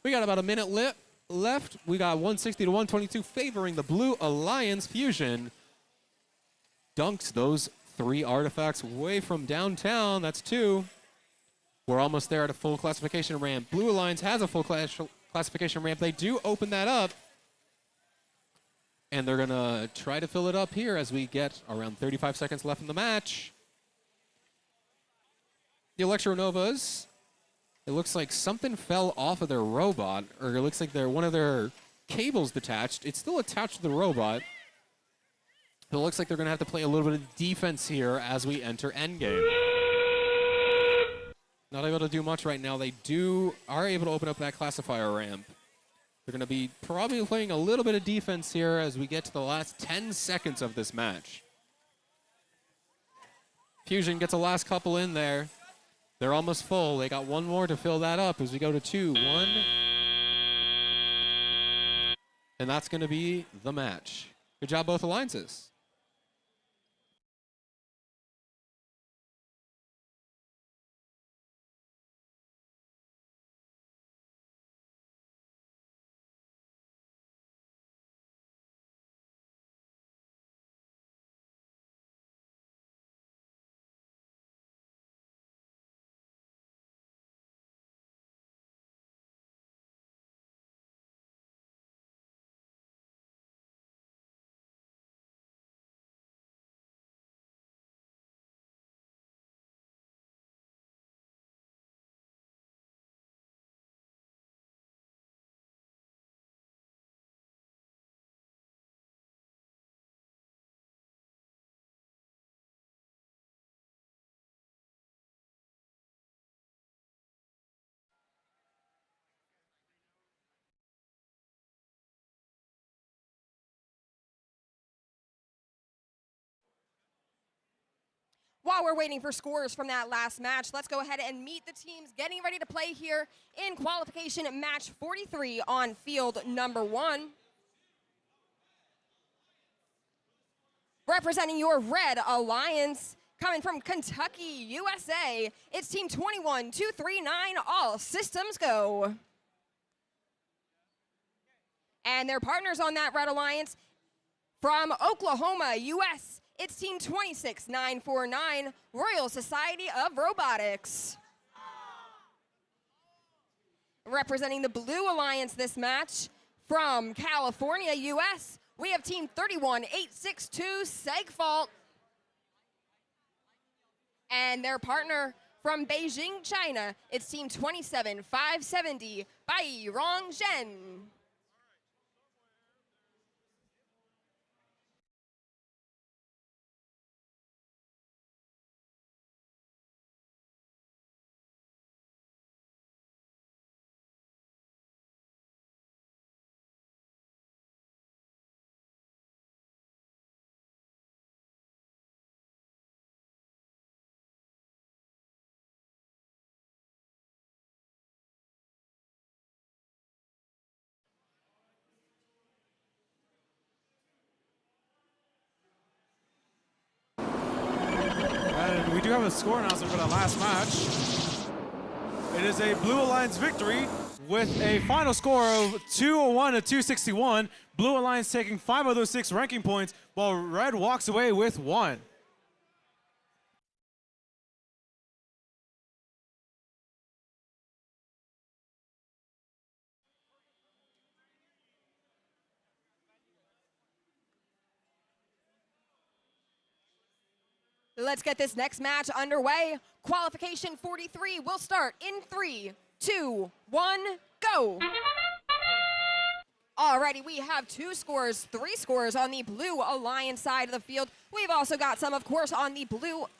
We got about a minute left. We got 160 to 122 favoring the Blue Alliance. Fusion dunks those 3 artifacts way from downtown. That's 2. We're almost there at a full classification ramp. Blue Alliance has a full classification ramp. They do open that up. And they're going to try to fill it up here as we get around 35 seconds left in the match. The Electronovas, it looks like something fell off of their robot, or it looks like one of their cables detached. It's still attached to the robot. It looks like they're going to have to play a little bit of defense here as we enter endgame. Not able to do much right now. They are able to open up that classifier ramp. They're going to be probably playing a little bit of defense here as we get to the last 10 seconds of this match. Fusion gets a last couple in there. They're almost full. They got 1 more to fill that up as we go to 2, 1. And that's going to be the match. Good job, both alliances. while we're waiting for scores from that last match, let's go ahead and meet the teams getting ready to play here in qualification match 43 on field number 1. Representing your Red Alliance, coming from Kentucky, USA, it's Team 21239, all systems go. And their partners on that Red Alliance, from Oklahoma, US, it's Team 26949, Royal Society of Robotics. Representing the Blue Alliance this match, from California, US, we have Team 31862, Segfault. And their partner from Beijing, China, it's Team 27570, Bai Rongzhen. And we do have a score announcement for that last match. It is a Blue Alliance victory with a final score of 201 to 261. Blue Alliance taking 5 of those 6 ranking points, while Red walks away with 1. Let's get this next match underway. Qualification 43 will start in 3, 2, 1, go. Alrighty, we have 2 scores, 3 scores on the Blue Alliance side of the field. We've also got some, of course, on the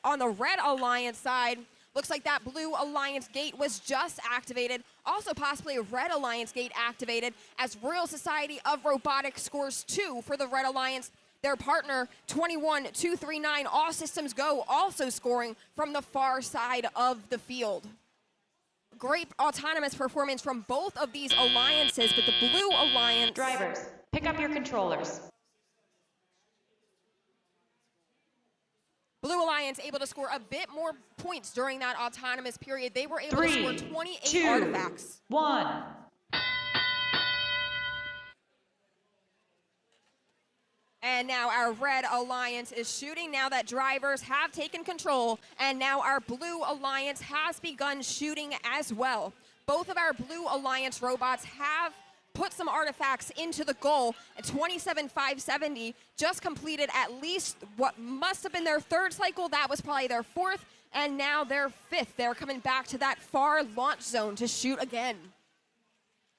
Red Alliance side. Looks like that Blue Alliance gate was just activated. Also possibly a Red Alliance gate activated, as Royal Society of Robotics scores 2 for the Red Alliance. Their partner, 21239, all systems go, also scoring from the far side of the field. Great autonomous performance from both of these alliances, but the Blue Alliance... Drivers, pick up your controllers. Blue Alliance able to score a bit more points during that autonomous period. They were able to score 28 2, artifacts. 1. And now our Red Alliance is shooting now that drivers have taken control, and now our Blue Alliance has begun shooting as well. Both of our Blue Alliance robots have put some artifacts into the goal. At 27570 just completed at least what must have been their 3rd cycle. That was probably their 4th, and now their 5th. They're coming back to that far launch zone to shoot again.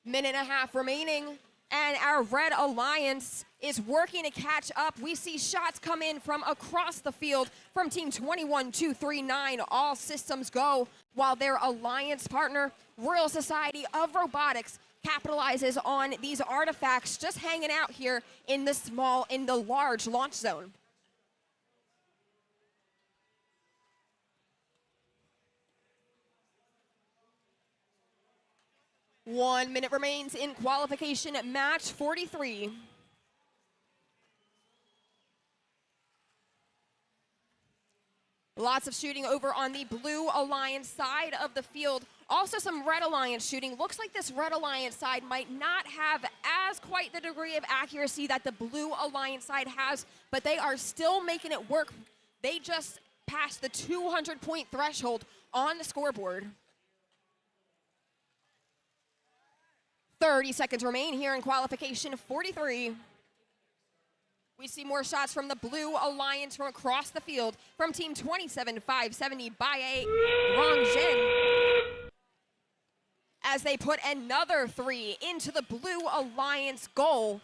Minute and a half remaining, and our Red Alliance is working to catch up. We see shots come in from across the field from Team 21239, all systems go, while their alliance partner, Royal Society of Robotics, capitalizes on these artifacts just hanging out here in the large launch zone. One minute remains in qualification at match 43. Lots of shooting over on the Blue Alliance side of the field. Also some Red Alliance shooting. Looks like this Red Alliance side might not have as quite the degree of accuracy that the Blue Alliance side has, but they are still making it work. They just passed the 200-point threshold on the scoreboard. 30 seconds remain here in qualification 43. We see more shots from the Blue Alliance from across the field from Team 27570 Bai Rongzhen, as they put another 3 into the Blue Alliance goal.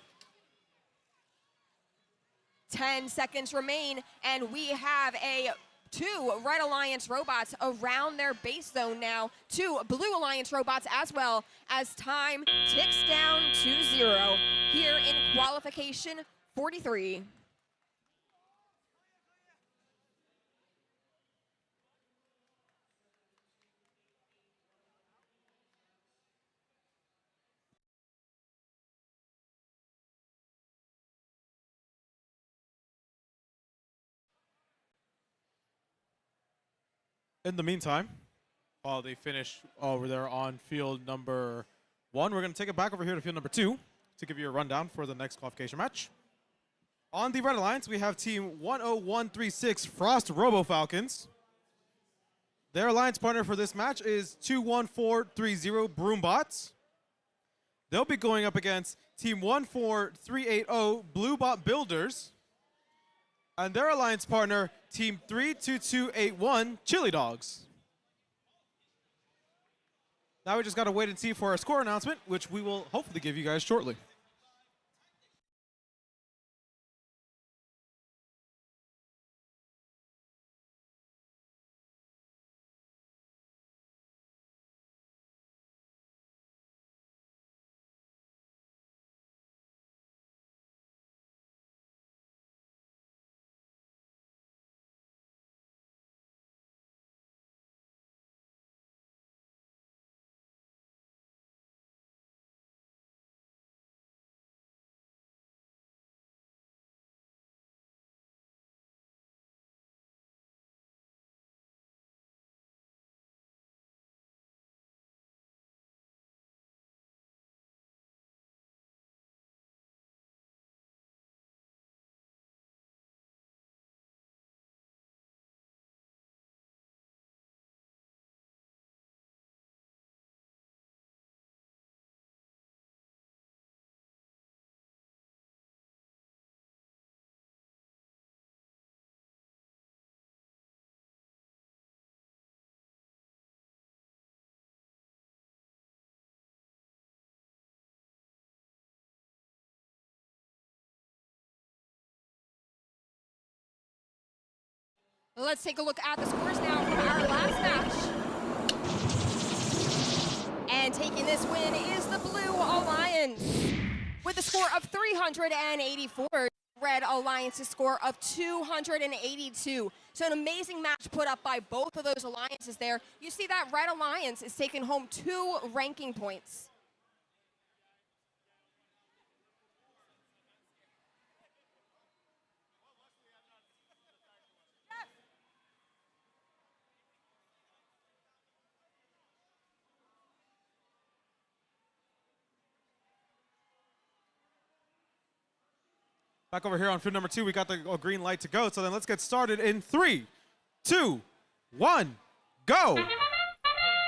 10 seconds remain, and we have 2 Red Alliance robots around their base zone now. 2 Blue Alliance robots as well, as time ticks down to 0 here in qualification 43. In the meantime, while they finish over there on field number 1, we're going to take it back over here to field number 2 to give you a rundown for the next qualification match. On the Red Alliance, we have team 10136 Frost Robo Falcons. Their alliance partner for this match is 21430 Broombots. They'll be going up against team 14380 Bluebot Builders. And their alliance partner, team 32281 Chili Dogs. Now we just got to wait and see for our score announcement, which we will hopefully give you guys shortly. Let's take a look at the scores now from our last match. And taking this win is the Blue Alliance with a score of 384. Red Alliance's score of 282. So an amazing match put up by both of those alliances there. You see that Red Alliance is taking home 2 ranking points. Back over here on field number 2, we got the green light to go. So then let's get started in 3, 2, 1, go.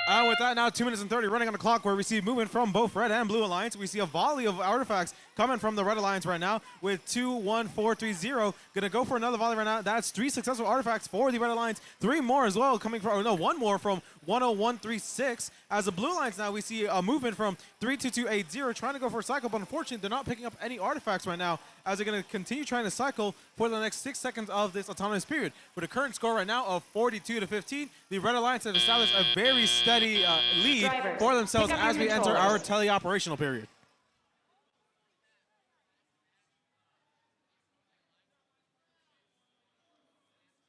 And with that, now 2 minutes and 30 running on the clock, where we see movement from both Red and Blue Alliance. We see a volley of artifacts coming from the Red Alliance right now with 21430. Gonna go for another volley right now. That's 3 successful artifacts for the Red Alliance. 3 more as well coming from, or no, 1 more from 10136. As the Blue Alliance now, we see a movement from 32280 trying to go for a cycle, but unfortunately they're not picking up any artifacts right now as they're going to continue trying to cycle for the next 6 seconds of this autonomous period. With a current score right now of 42-15, the Red Alliance has established a very steady lead Drivers, for themselves pick up as your we enter our controllers. tele-operational period.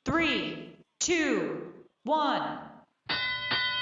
Three, two, 1.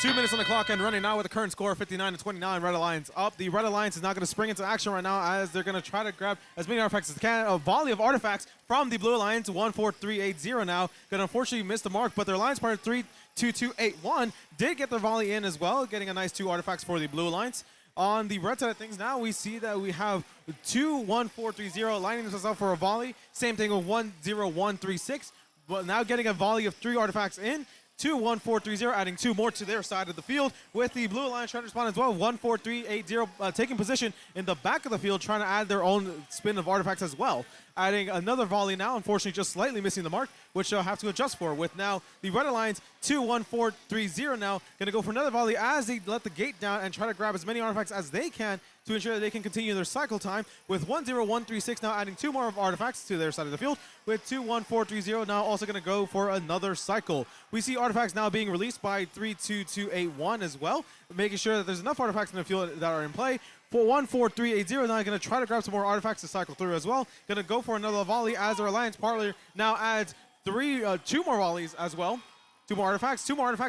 2 minutes on the clock and running now with a current score of 59-29. Red Alliance up. The Red Alliance is now going to spring into action right now as they're going to try to grab as many artifacts as they can. A volley of artifacts from the Blue Alliance, 14380 now. Going to unfortunately miss the mark, but their alliance partner 32281 did get their volley in as well, getting a nice 2 artifacts for the Blue Alliance. On the red side of things now, we see that we have 21430 lining themselves up for a volley. Same thing with 10136. But now getting a volley of 3 artifacts in. 21430, adding 2 more to their side of the field, with the Blue Alliance trying to respond as well. 14380 taking position in the back of the field, trying to add their own spin of artifacts as well. Adding another volley now, unfortunately just slightly missing the mark, which they'll have to adjust for. With now the Red Alliance 21430 now going to go for another volley as they let the gate down and try to grab as many artifacts as they can to ensure that they can continue their cycle time, with 10136 now adding 2 more of artifacts to their side of the field, with 21430 now also going to go for another cycle. We see artifacts now being released by 32281 as well, making sure that there's enough artifacts in the field that are in play. For 14380 now going to try to grab some more artifacts to cycle through as well. Going to go for another volley as their alliance partner now adds 2 more volleys as well. 2 more artifacts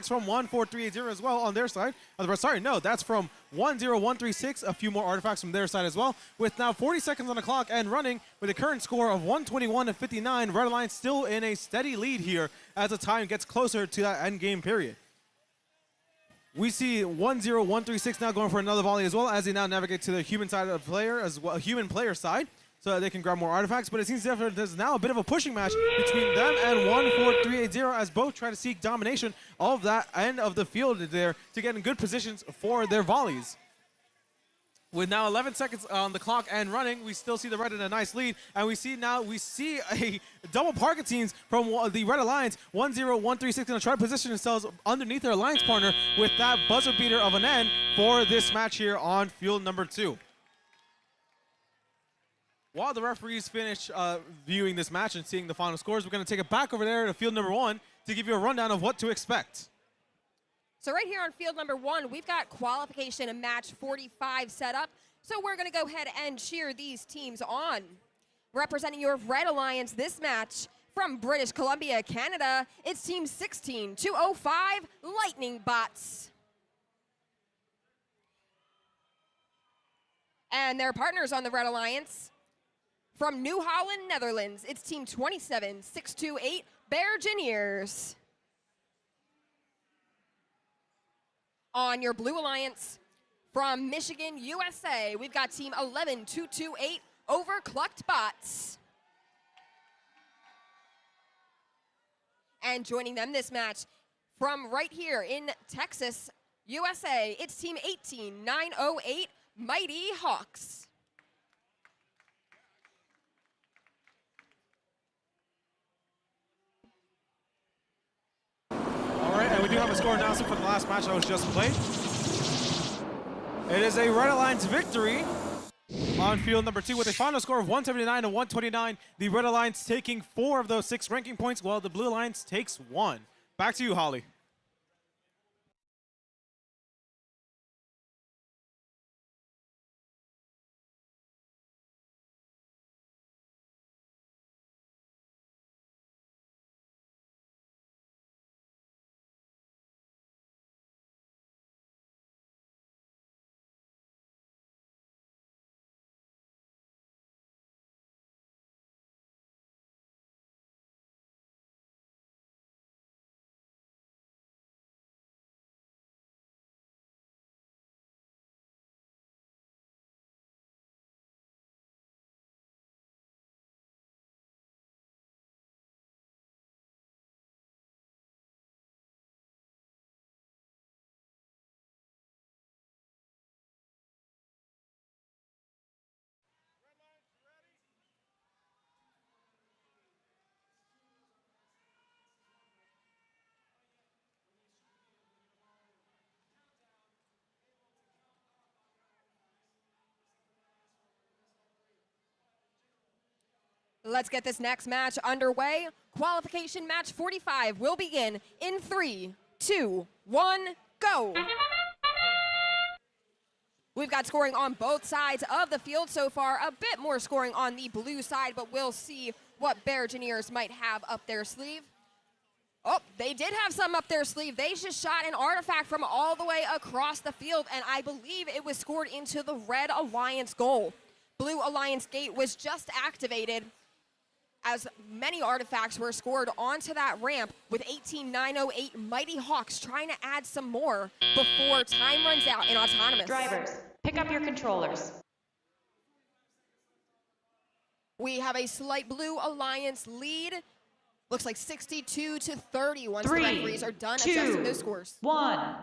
from 14380 as well on their side. Sorry, no, that's from 10136, a few more artifacts from their side as well. With now 40 seconds on the clock and running with a current score of 121-59, Red Alliance still in a steady lead here as the time gets closer to that end game period. We see 1-0-1-3-6 now going for another volley as well as they now navigate to the human side of the player as well, human player side, so that they can grab more artifacts. But it seems there's now a bit of a pushing match between them and 1-4-3-8-0 as both try to seek domination of that end of the field there to get in good positions for their volleys. With now 11 seconds on the clock and running, we still see the red in a nice lead. And we see a double parking teams from the Red Alliance. 1-0-1-3-6 going to try to position themselves underneath their alliance partner with that buzzer beater of an end for this match here on field number 2. While the referees finish viewing this match and seeing the final scores, we're going to take it back over there to field number 1 to give you a rundown of what to expect. So right here on field number 1, we've got qualification and match 45 set up. So we're going to go ahead and cheer these teams on. Representing your Red Alliance this match from British Columbia, Canada, it's Team 16205 Lightning Bots. And their partners on the Red Alliance from New Holland, Netherlands, it's Team 27628 Bergineers. On your Blue Alliance from Michigan, USA, we've got Team 11228 Overclocked Bots. And joining them this match from right here in Texas, USA, it's Team 18908 Mighty Hawks. And we do have a score announcement for the last match that was just played. It is a Red Alliance victory on field number 2 with a final score of 179-129. The Red Alliance taking 4 of those 6 ranking points, while the Blue Alliance takes 1. Back to you, Holly. Let's get this next match underway. Qualification match 45 will begin in 3, 2, 1, go. We've got scoring on both sides of the field so far. A bit more scoring on the blue side, but we'll see what Bergineers might have up their sleeve. Oh, they did have some up their sleeve. They just shot an artifact from all the way across the field, and I believe it was scored into the Red Alliance goal. Blue Alliance gate was just activated as many artifacts were scored onto that ramp with 18908 Mighty Hawks trying to add some more before time runs out in autonomous. Drivers, pick up your controllers. We have a slight Blue Alliance lead. Looks like 62-30 once 3, the referees are done 2, adjusting those scores. 1.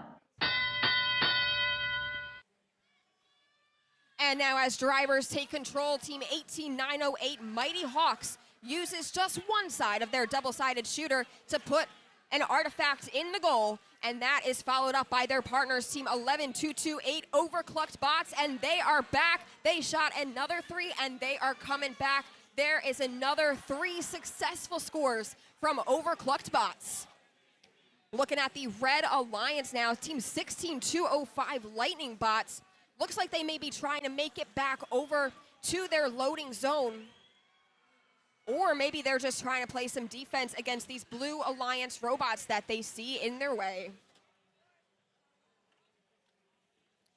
And now as drivers take control, Team 18908 Mighty Hawks uses just one side of their double-sided shooter to put an artifact in the goal, and that is followed up by their partners, Team 11228 Overclocked Bots, and they are back. They shot another 3, and they are coming back. There is another 3 successful scores from Overclocked Bots. Looking at the Red Alliance now, Team 16205 Lightning Bots. Looks like they may be trying to make it back over to their loading zone. Or maybe they're just trying to play some defense against these Blue Alliance robots that they see in their way.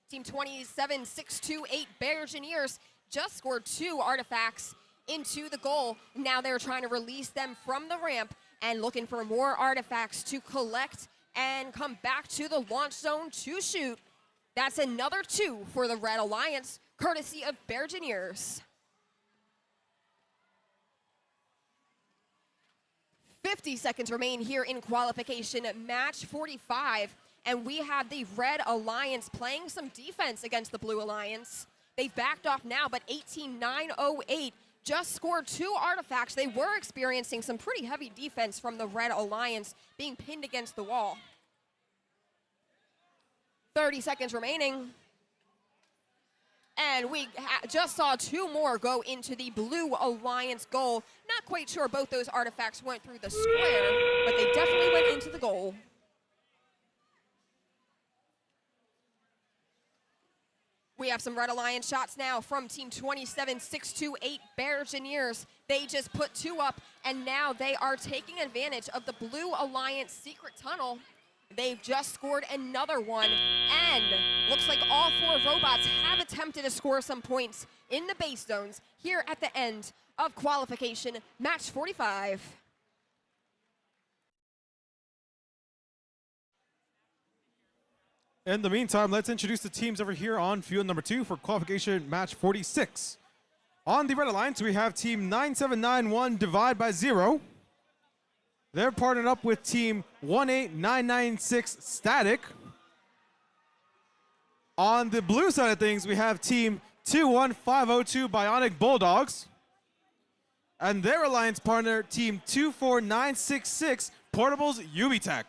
Team 27628 Bergineers just scored 2 artifacts into the goal. Now they're trying to release them from the ramp and looking for more artifacts to collect and come back to the launch zone to shoot. That's another 2 for the Red Alliance, courtesy of Bergineers. 50 seconds remain here in qualification, match 45, and we have the Red Alliance playing some defense against the Blue Alliance. They've backed off now, but 18-9-08 just scored 2 artifacts. They were experiencing some pretty heavy defense from the Red Alliance, being pinned against the wall. 30 seconds remaining. And we just saw 2 more go into the Blue Alliance goal. Not quite sure both those artifacts went through the square, but they definitely went into the goal. We have some Red Alliance shots now from Team 27-628 Bergineers. They just put 2 up, and now they are taking advantage of the Blue Alliance secret tunnel. They've just scored another one, and looks like all 4 robots have attempted to score some points in the base zones here at the end of qualification, match 45. In the meantime, let's introduce the teams over here on field number 2 for qualification match 46. On the Red Alliance, we have team 9791 Divide by Zero. They're partnered up with team 18996 Static. On the blue side of things, we have team 21502 Bionic Bulldogs. And their alliance partner, team 24966 Portables Ubitech.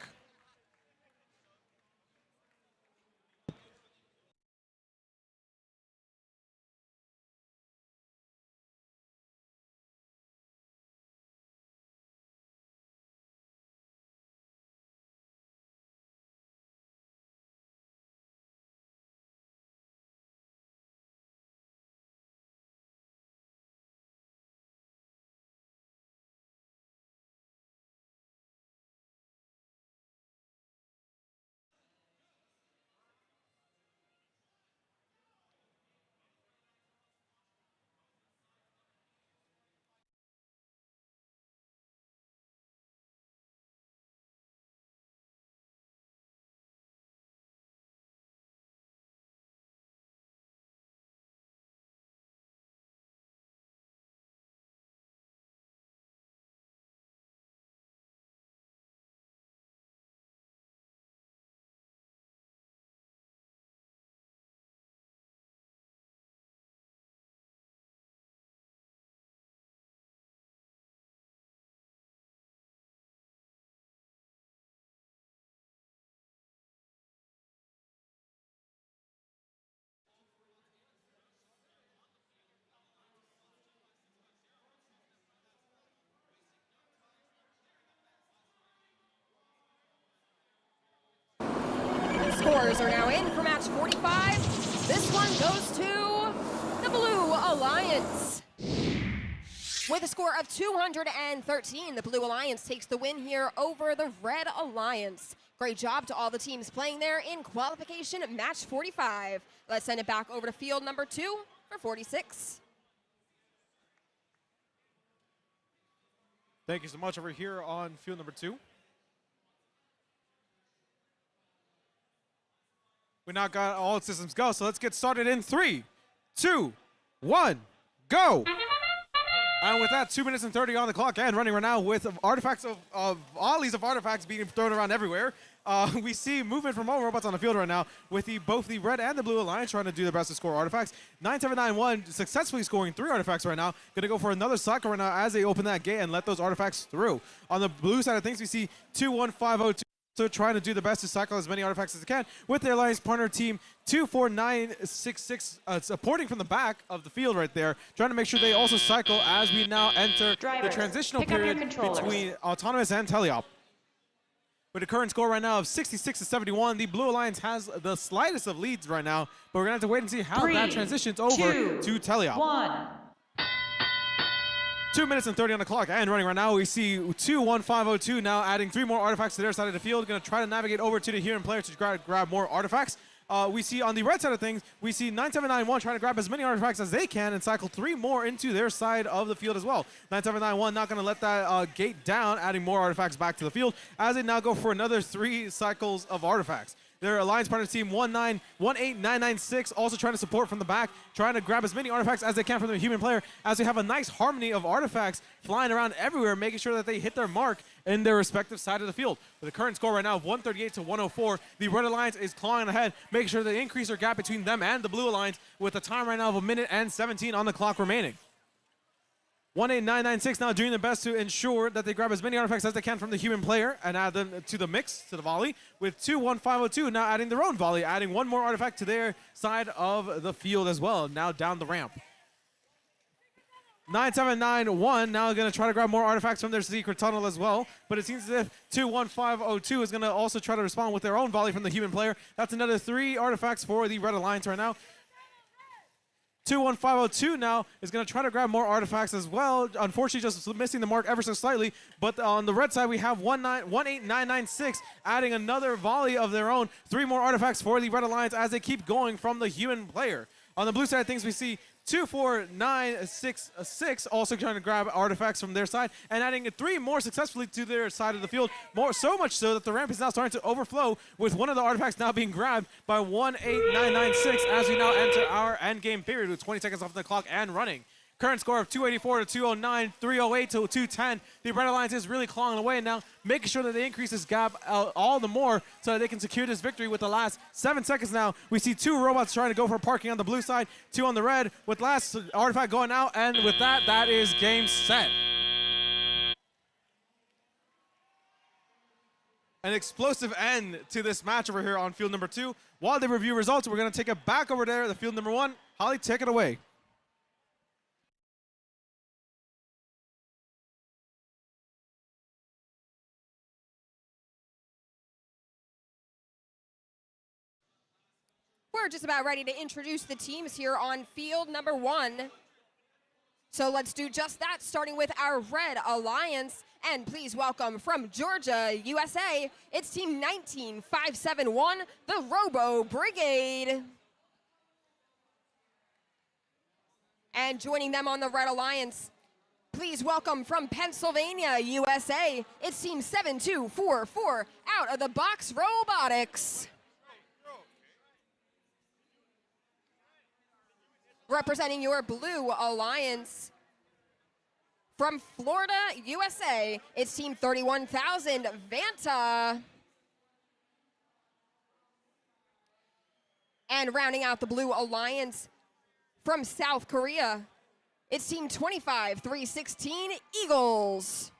Scores are now in for match 45. This one goes to the Blue Alliance. With a score of 213, the Blue Alliance takes the win here over the Red Alliance. Great job to all the teams playing there in qualification match 45. Let's send it back over to field number 2 for 46. Thank you so much over here on field number 2. We now got all systems go, so let's get started in 3, 2, 1, go! And with that, 2 minutes and 30 on the clock and running right now with artifacts of volleys of artifacts being thrown around everywhere. We see movement from all robots on the field right now with both the Red and the Blue Alliance trying to do their best to score artifacts. 9791 successfully scoring 3 artifacts right now. Gonna go for another cycle right now as they open that gate and let those artifacts through. On the blue side of things, we see 21502. So trying to do the best to cycle as many artifacts as they can with their alliance partner team 24966 supporting from the back of the field right there, trying to make sure they also cycle as we now enter the transitional period between Autonomous and Teleop. With a current score right now of 66-71, the Blue Alliance has the slightest of leads right now, but we're gonna have to wait and see how that transitions over to Teleop. 2 minutes and 30 on the clock and running right now. We see 21502 now adding 3 more artifacts to their side of the field. Going to try to navigate over to the Huron player to grab more artifacts. we see on the red side of things, we see 9791 trying to grab as many artifacts as they can and cycle 3 more into their side of the field as well. 9791 not going to let that gate down, adding more artifacts back to the field as they now go for another 3 cycles of artifacts. Their alliance partner team 18996 also trying to support from the back, trying to grab as many artifacts as they can from the human player as we have a nice harmony of artifacts flying around everywhere, making sure that they hit their mark in their respective side of the field. With the current score right now of 138 to 104, the Red Alliance is clawing ahead, making sure they increase their gap between them and the Blue Alliance with a time right now of 1 minute and 17 on the clock remaining. 18996 now doing their best to ensure that they grab as many artifacts as they can from the human player and add them to the mix, to the volley, with 21502 now adding their own volley, adding 1 more artifact to their side of the field as well, now down the ramp. 9791 now going to try to grab more artifacts from their secret tunnel as well, but it seems as if 21502 is going to also try to respond with their own volley from the human player. That's another 3 artifacts for the Red Alliance right now. 21502 now is going to try to grab more artifacts as well. Unfortunately, just missing the mark ever so slightly. But on the red side, we have 18996 adding another volley of their own. 3 more artifacts for the Red Alliance as they keep going from the human player. On the blue side of things, we see 24966 also trying to grab artifacts from their side and adding 3 more successfully to their side of the field. So much so that the ramp is now starting to overflow with one of the artifacts now being grabbed by 18996 as we now enter our end game period with 20 seconds off the clock and running. Current score of 284 to 209, 308 to 210. The Red Alliance is really clawing away now, making sure that they increase this gap all the more so that they can secure this victory with the last 7 seconds now. We see 2 robots trying to go for parking on the blue side, 2 on the red, with last artifact going out, and with that, that is game set. An explosive end to this match over here on field number 2. While they review results, we're going to take it back over there to field number 1. Holly, take it away. We're just about ready to introduce the teams here on field number 1. So let's do just that, starting with our Red Alliance. And please welcome from Georgia, USA, it's team 19571, the Robo Brigade. And joining them on the Red Alliance, please welcome from Pennsylvania, USA, it's team 7244, Out of the Box Robotics. Representing your Blue Alliance, from Florida, USA, it's team 31000, Vanta. And rounding out the Blue Alliance, from South Korea, it's team 25316, Eagles.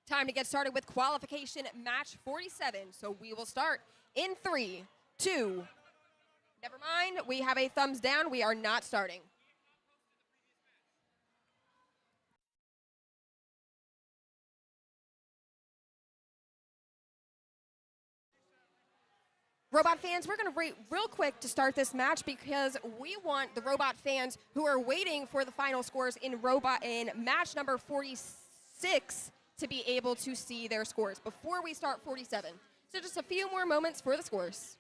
Time to get started with qualification match 47. So we will start in 3, 2. Never mind, we have a thumbs down. We are not starting. Robot fans, we're going to wait real quick to start this match because we want the robot fans who are waiting for the final scores in match number 46 to be able to see their scores before we start 47. So just a few more moments for the scores.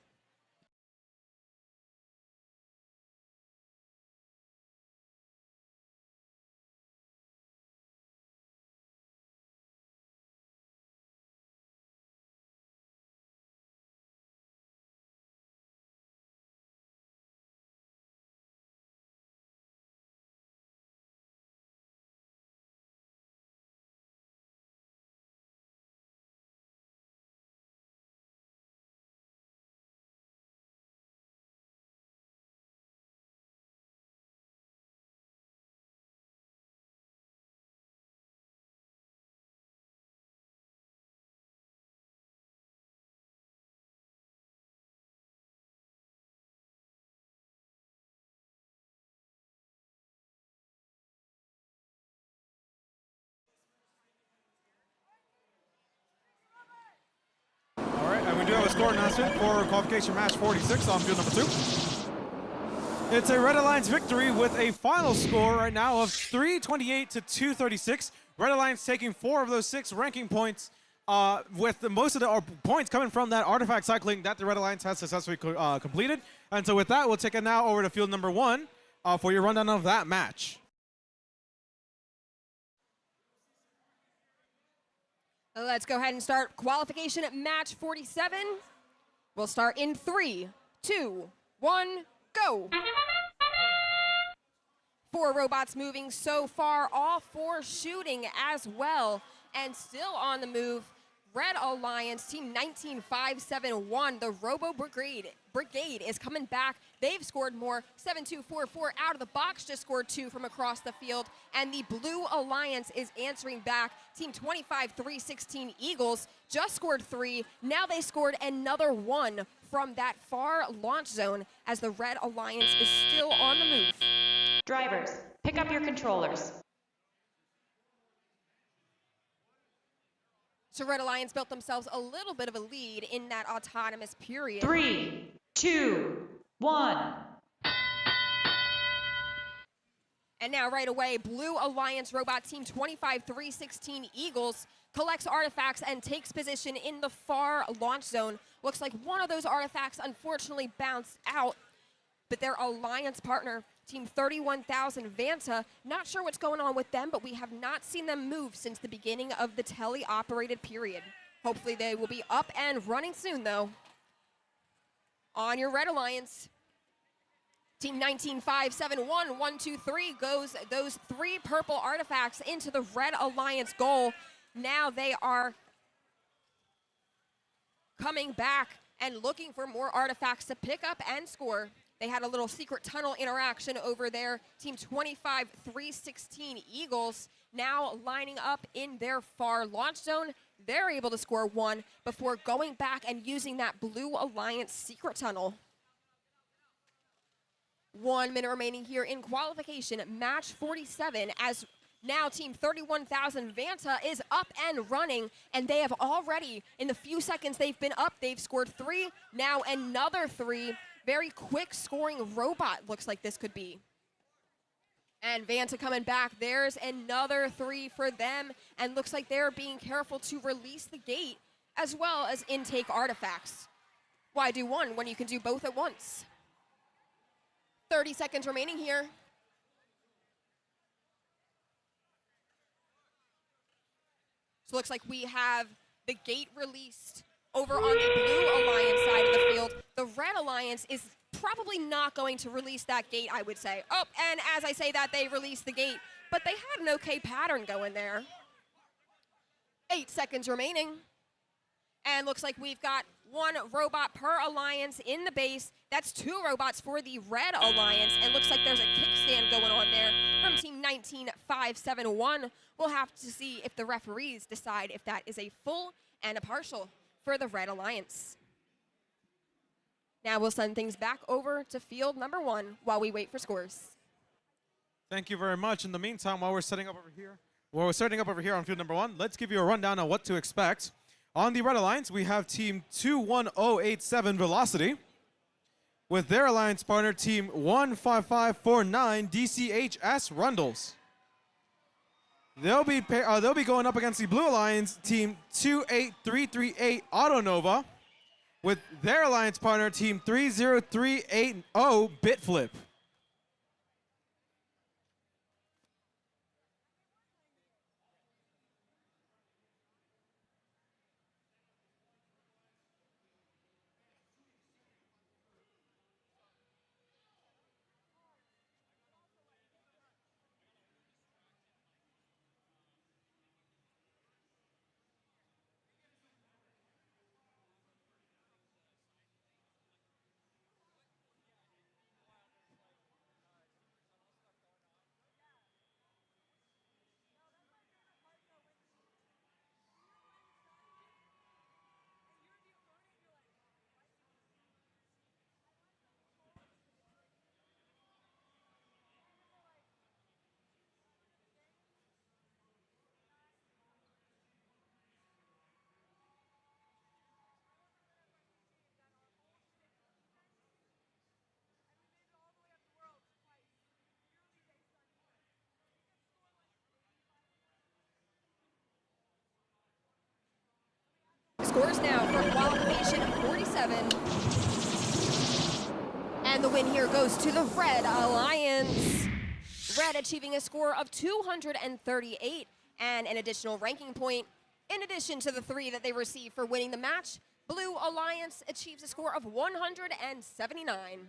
score announcement for qualification match 46 on field number 2. It's a Red Alliance victory with a final score right now of 328 to 236. Red Alliance taking 4 of those 6 ranking points, with most of the points coming from that artifact cycling that the Red Alliance has successfully completed. And so with that, we'll take it now over to field number 1 for your rundown of that match. Let's go ahead and start qualification at match 47. We'll start in 3, 2, 1, go. 4 robots moving so far, all 4 shooting as well. And still on the move, Red Alliance, team 19571, the Robo Brigade is coming back. They've scored more. 7244 out of the box, just scored 2 from across the field. And the Blue Alliance is answering back. Team 25316 Eagles just scored 3. Now they scored another 1 from that far launch zone as the Red Alliance is still on the move. Drivers, pick up your controllers. So Red Alliance built themselves a little bit of a lead in that autonomous period. 3, 2, 1. And now right away, Blue Alliance robot team 25316 Eagles collects artifacts and takes position in the far launch zone. Looks like one of those artifacts unfortunately bounced out, but their alliance partner, team 31000 Vanta, not sure what's going on with them, but we have not seen them move since the beginning of the tele-operated period. Hopefully they will be up and running soon, though. On your Red Alliance, team 19571, 1, 2, 3 goes those 3 purple artifacts into the Red Alliance goal. Now they are coming back and looking for more artifacts to pick up and score. They had a little secret tunnel interaction over there. Team 25316 Eagles now lining up in their far launch zone. They're able to score 1 before going back and using that Blue Alliance secret tunnel. 1 minute remaining here in qualification, match 47, as now team 31000 Vanta is up and running, and they have already, in the few seconds they've been up, they've scored 3, now another 3. Very quick scoring robot looks like this could be. And Vanta coming back, there's another 3 for them, and looks like they're being careful to release the gate as well as intake artifacts. Why do one when you can do both at once? 30 seconds remaining here. So looks like we have the gate released over on the Blue Alliance side of the field. The Red Alliance is probably not going to release that gate, I would say. Oh, and as I say that, they released the gate, but they had an okay pattern going there. 8 seconds remaining. And looks like we've got 1 robot per alliance in the base. That's 2 robots for the Red Alliance, and looks like there's a kickstand going on there from team 19571. We'll have to see if the referees decide if that is a full and a partial for the Red Alliance. Now we'll send things back over to field number 1 while we wait for scores. Thank you very much. In the meantime, while we're setting up over here on field number 1, let's give you a rundown on what to expect. On the Red Alliance, we have team 21087 Velocity with their alliance partner, team 15549 DCHS Rundles. They'll be going up against the Blue Alliance, team 28338 Autonova with their alliance partner, team 30380 Bitflip. scores now for qualification 47. And the win here goes to the Red Alliance. Red achieving a score of 238 and an additional ranking point. In addition to the 3 that they received for winning the match, Blue Alliance achieves a score of 179.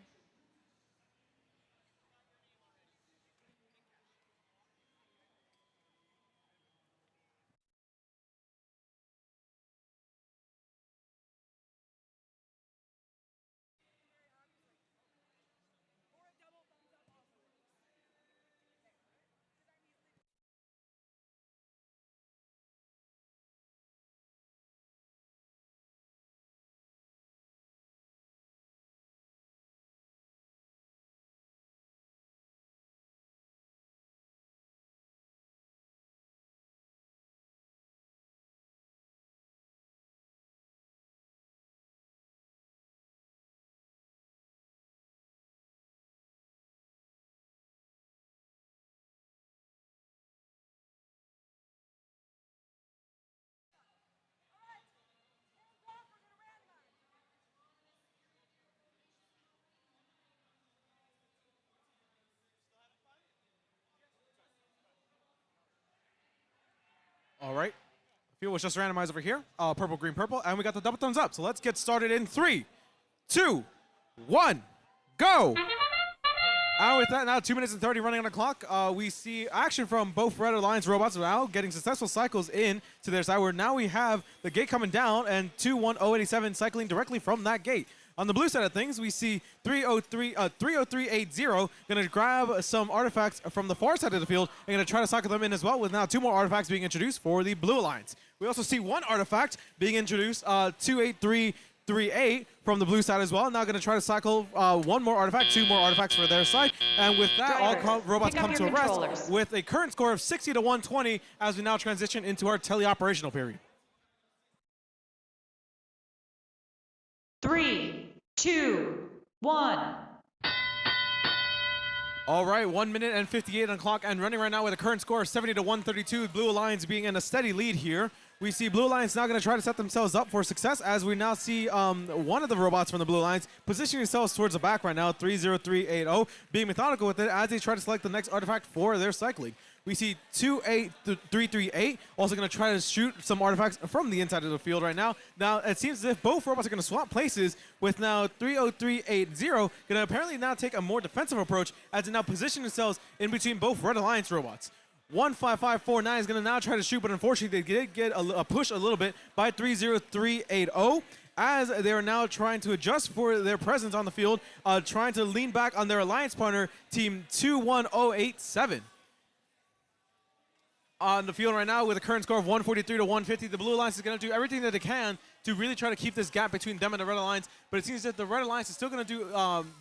All right. Field was just randomized over here. Purple, green, purple. And we got the double thumbs up. So let's get started in 3, 2, 1, go. And with that, now 2 minutes and 30 running on the clock, we see action from both Red Alliance robots now getting successful cycles in to their side, where now we have the gate coming down and 21087 cycling directly from that gate. On the blue side of things, we see 30380 going to grab some artifacts from the far side of the field and going to try to cycle them in as well, with now 2 more artifacts being introduced for the Blue Alliance. We also see 1 artifact being introduced, 28338 from the blue side as well. Now going to try to cycle 1 more artifact, 2 more artifacts for their side. And with that, all robots come to a rest with a current score of 60 to 120 as we now transition into our teleoperational period. 3, 2, 1. All right, 1 minute and 58 on the clock and running right now with a current score of 70 to 132. Blue Alliance being in a steady lead here. We see Blue Alliance now going to try to set themselves up for success, as we now see one of the robots from the Blue Alliance positioning themselves towards the back right now, 30380, being methodical with it as they try to select the next artifact for their cycling. We see 28338 also going to try to shoot some artifacts from the inside of the field right now. Now, it seems as if both robots are going to swap places, with now 30380 going to apparently now take a more defensive approach as they now position themselves in between both Red Alliance robots. 15549 is going to now try to shoot, but unfortunately they did get a push a little bit by 30380. As they are now trying to adjust for their presence on the field, trying to lean back on their alliance partner, team 21087. On the field right now with a current score of 143 to 150, the Blue Alliance is going to do everything that they can to really try to keep this gap between them and the Red Alliance, but it seems that the Red Alliance is still going to do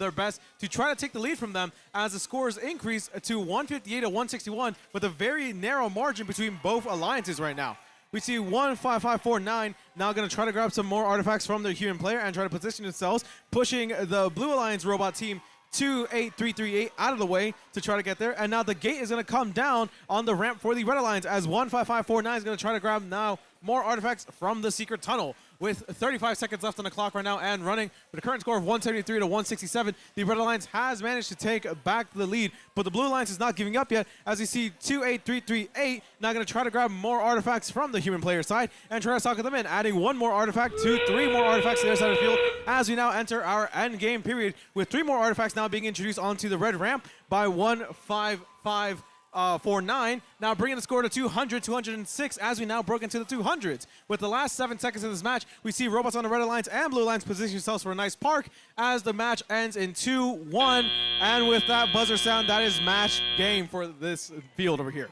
their best to try to take the lead from them as the scores increase to 158 to 161 with a very narrow margin between both alliances right now. We see 15549 now going to try to grab some more artifacts from their human player and try to position themselves, pushing the Blue Alliance robot team 28338 out of the way to try to get there. And now the gate is going to come down on the ramp for the Red Alliance as 15549 is going to try to grab now more artifacts from the secret tunnel. With 35 seconds left on the clock right now and running with a current score of 173 to 167, the Red Alliance has managed to take back the lead, but the Blue Alliance is not giving up yet, as you see 28338 now going to try to grab more artifacts from the human player side and try to socket them in, adding 1 more artifact to 3 more artifacts to their side of the field as we now enter our end game period, with 3 more artifacts now being introduced onto the red ramp by 15549, now bringing the score to 200, 206 as we now broke into the 200s. With the last 7 seconds of this match, we see robots on the Red Alliance and Blue Alliance position themselves for a nice park as the match ends in 2-1. And with that buzzer sound, that is match game for this field over here.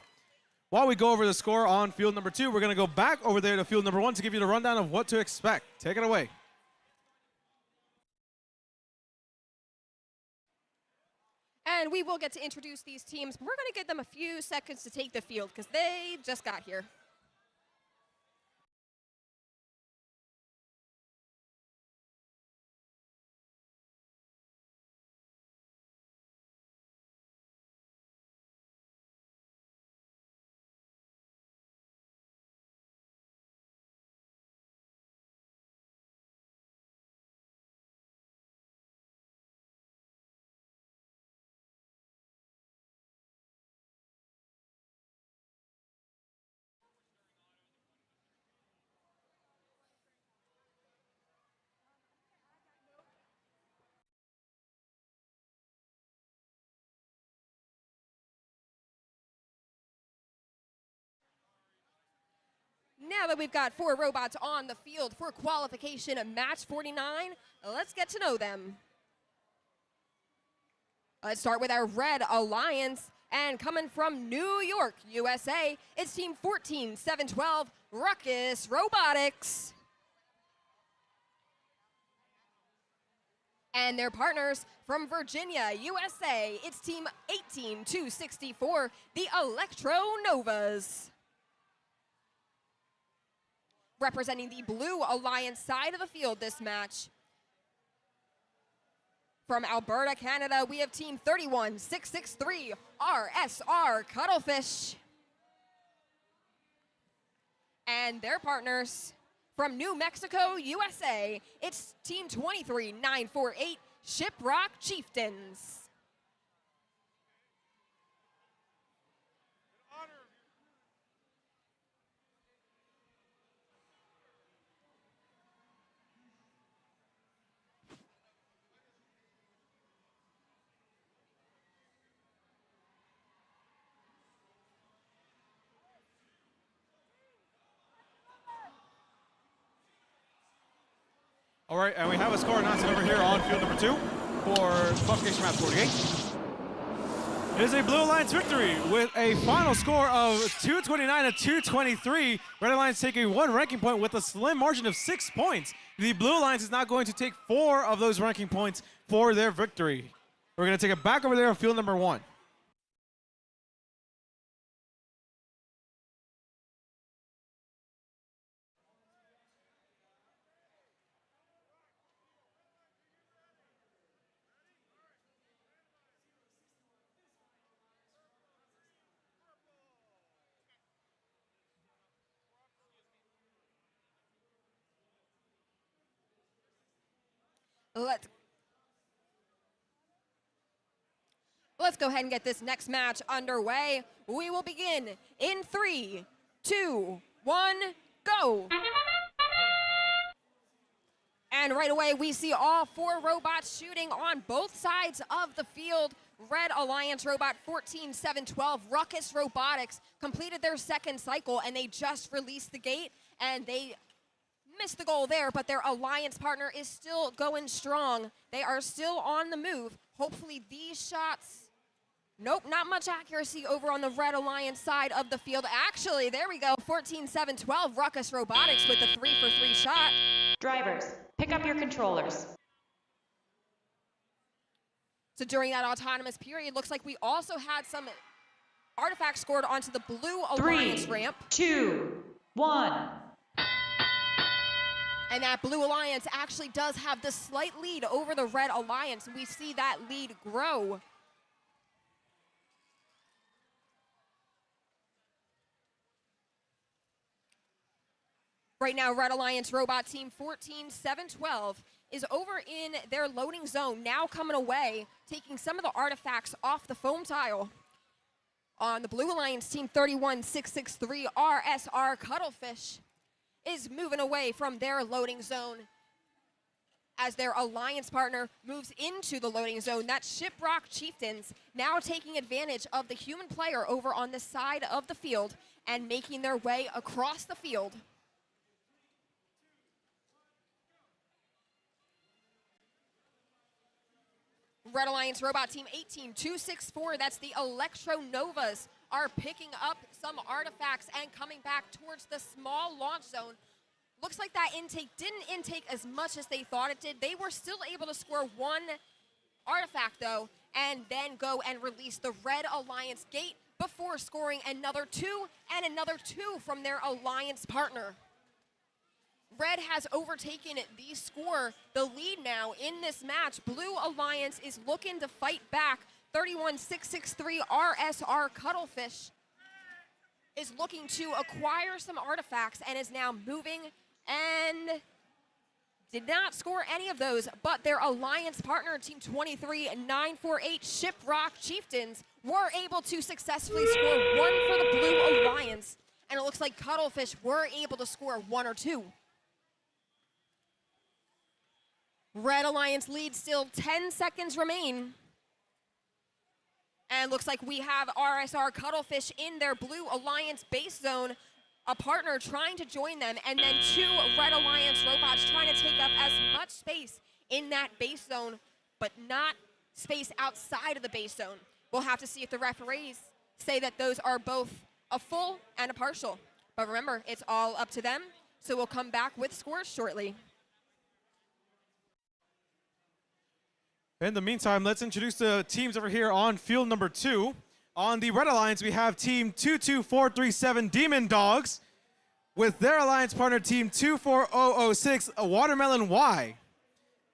While we go over the score on field number 2, we're going to go back over there to field number 1 to give you the rundown of what to expect. Take it away. And we will get to introduce these teams. We're going to give them a few seconds to take the field because they just got here. now that we've got 4 robots on the field for qualification at match 49, let's get to know them. Let's start with our Red Alliance, and coming from New York, USA, it's Team 14712, Ruckus Robotics. And their partners from Virginia, USA, it's Team 18264, the Electro Novas. Representing the Blue Alliance side of the field this match, from Alberta, Canada, we have Team 31663, RSR Cuttlefish. And their partners from New Mexico, USA, it's Team 23948, Shiprock Chieftains. All right, and we have a score announced over here on field number 2 for qualification match 48. It is a Blue Alliance victory with a final score of 229 to 223. Red Alliance taking 1 ranking point with a slim margin of 6 points. The Blue Alliance is now going to take 4 of those ranking points for their victory. We're going to take it back over there on field number 1. Let's go ahead and get this next match underway. We will begin in 3, 2, 1, go. And right away, we see all 4 robots shooting on both sides of the field. Red Alliance robot 14712, Ruckus Robotics, completed their 2nd cycle, and they just released the gate, and they missed the goal there, but their alliance partner is still going strong. They are still on the move. Hopefully these shots, nope, not much accuracy over on the Red Alliance side of the field. Actually, there we go, 14712, Ruckus Robotics with the 3-for-3 shot. Drivers, pick up your controllers. So during that autonomous period, looks like we also had some artifacts scored onto the Blue Alliance ramp. 2, 1. And that Blue Alliance actually does have the slight lead over the Red Alliance. We see that lead grow. Right now, Red Alliance robot team 14712 is over in their loading zone, now coming away, taking some of the artifacts off the foam tile. On the Blue Alliance team 31663, RSR Cuttlefish is moving away from their loading zone as their alliance partner moves into the loading zone. That's Shiprock Chieftains, now taking advantage of the human player over on the side of the field and making their way across the field. Red Alliance robot team 18264, that's the Electro Novas, are picking up some artifacts and coming back towards the small launch zone. Looks like that intake didn't intake as much as they thought it did. They were still able to score 1 artifact though, and then go and release the Red Alliance gate before scoring another 2 and another 2 from their alliance partner. Red has overtaken the score, the lead now in this match. Blue Alliance is looking to fight back. 31663 RSR Cuttlefish is looking to acquire some artifacts and is now moving and did not score any of those, but their alliance partner, Team 23948 Shiprock Chieftains, were able to successfully score 1 for the Blue Alliance, and it looks like Cuttlefish were able to score 1 or 2. Red Alliance lead, still 10 seconds remain. And looks like we have RSR Cuttlefish in their Blue Alliance base zone. a partner trying to join them, and then 2 Red Alliance robots trying to take up as much space in that base zone, but not space outside of the base zone. We'll have to see if the referees say that those are both a full and a partial. But remember, it's all up to them, so we'll come back with scores shortly. In the meantime, let's introduce the teams over here on field number 2. On the Red Alliance, we have Team 22437 Demon Dogs with their alliance partner Team 24006 Watermelon Y.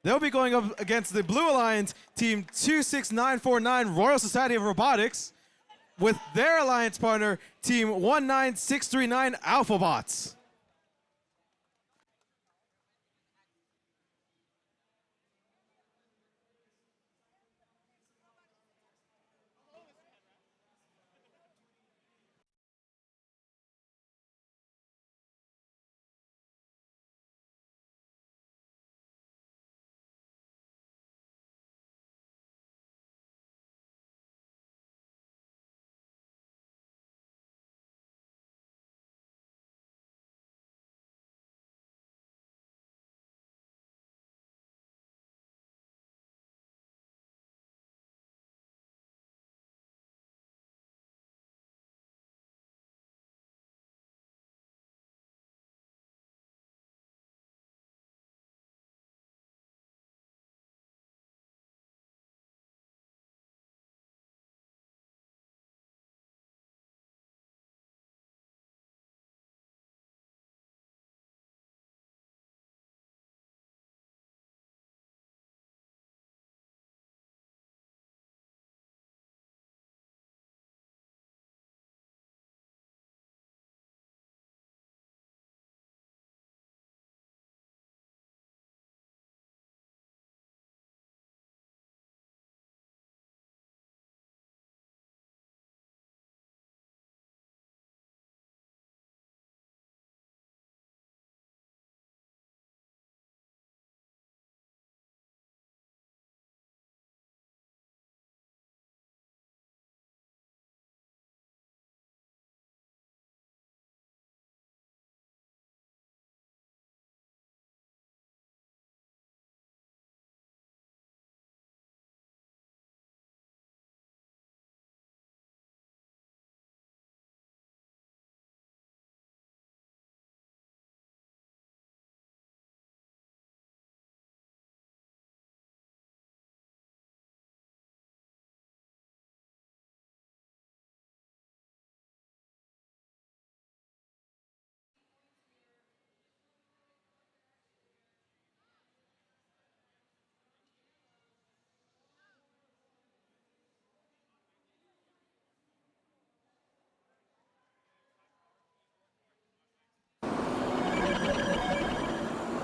They'll be going up against the Blue Alliance Team 26949 Royal Society of Robotics with their alliance partner Team 19639 Alphabots.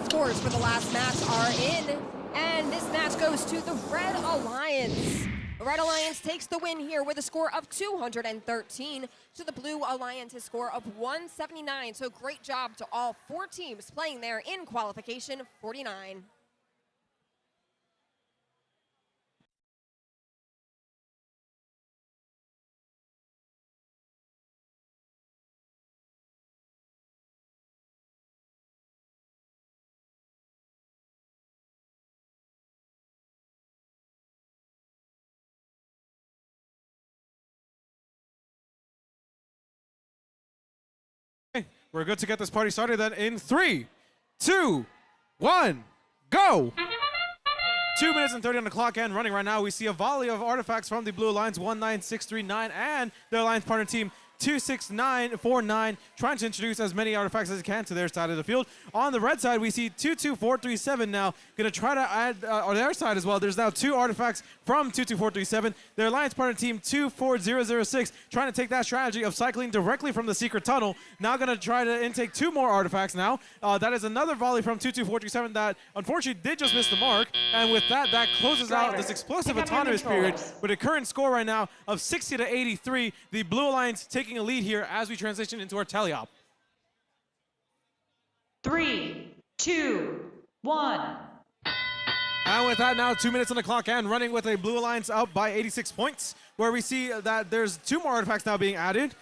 Scores for the last match are in, and this match goes to the Red Alliance. The Red Alliance takes the win here with a score of 213 to the Blue Alliance's score of 179. So great job to all 4 teams playing there in qualification 49. We're good to get this party started then in 3, 2, 1, go! 2 minutes and 30 on the clock and running right now. We see a volley of artifacts from the Blue Alliance 19639 and their alliance partner team 26949 trying to introduce as many artifacts as they can to their side of the field. On the red side, we see 22437 now going to try to add on their side as well. There's now 2 artifacts from 22437. Their alliance partner team 24006 trying to take that strategy of cycling directly from the secret tunnel. Now going to try to intake 2 more artifacts now. That is another volley from 22437 that unfortunately did just miss the mark. And with that, that closes out this explosive autonomous period with a current score right now of 60-83. The Blue Alliance taking a lead here as we transition into our teleop. 3, 2, 1. And with that now, 2 minutes on the clock and running with a Blue Alliance up by 86 points, where we see that there's 2 more artifacts now being added.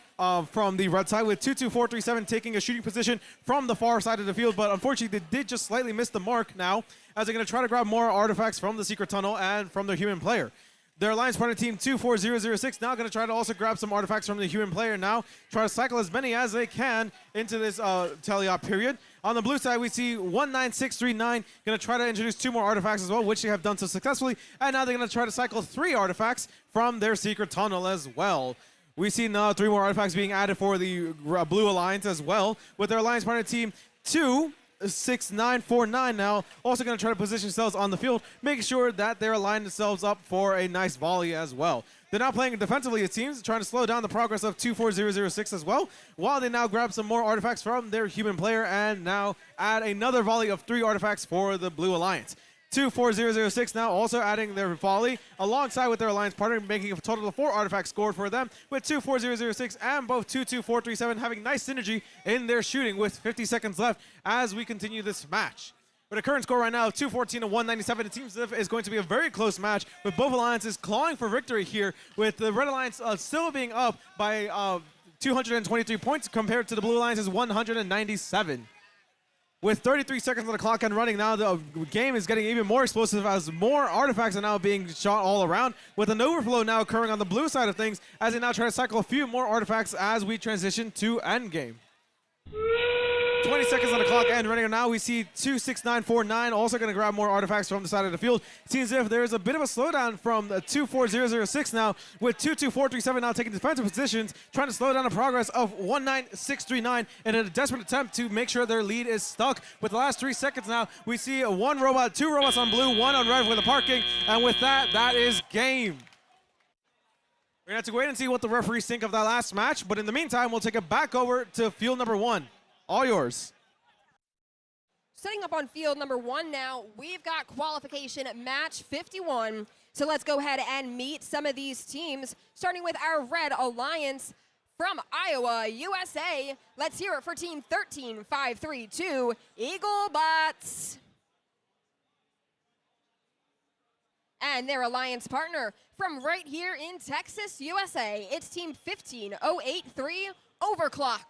from the red side, with 2-2-4-3-7 taking a shooting position from the far side of the field, but unfortunately they did just slightly miss the mark now, as they're going to try to grab more artifacts from the secret tunnel and from their human player. Their alliance partner team 24006 now going to try to also grab some artifacts from the human player now, try to cycle as many as they can into this teleop period. On the blue side, we see 19639 going to try to introduce 2 more artifacts as well, which they have done so successfully, and now they're going to try to cycle 3 artifacts from their secret tunnel as well. We see now 3 more artifacts being added for the blue alliance as well, with their alliance partner team 26949 now also going to try to position themselves on the field, making sure that they're lining themselves up for a nice volley as well. They're now playing defensively, it seems, trying to slow down the progress of 24006 as well, while they now grab some more artifacts from their human player and now add another volley of 3 artifacts for the blue alliance. 24006 now also adding their volley alongside with their alliance partner, making a total of 4 artifacts scored for them, with 24006 and both 22437 having nice synergy in their shooting with 50 seconds left as we continue this match. With a current score right now of 214 to 197, it seems as if it's going to be a very close match, with both alliances clawing for victory here, with the red alliance still being up by 223 points compared to the blue alliance's 197. With 33 seconds on the clock and running now, the game is getting even more explosive as more artifacts are now being shot all around, with an overflow now occurring on the blue side of things as they now try to cycle a few more artifacts as we transition to endgame. 20 seconds on the clock and running now, we see 26949 also going to grab more artifacts from the side of the field. It seems as if there's a bit of a slowdown from 24006 now, with 22437 now taking defensive positions, trying to slow down the progress of 19639 in a desperate attempt to make sure their lead is stuck. With the last 3 seconds now, we see 1 robot, 2 robots on blue, 1 on red with the parking, and with that, that is game. We're going to have to wait and see what the referees think of that last match, but in the meantime, we'll take it back over to field number 1. All yours. Setting up on field number 1 now, we've got qualification match 51. So let's go ahead and meet some of these teams, starting with our Red Alliance from Iowa, USA. Let's hear it for team 13532, Eaglebots. And their alliance partner from right here in Texas, USA, it's team 15083, Overclock.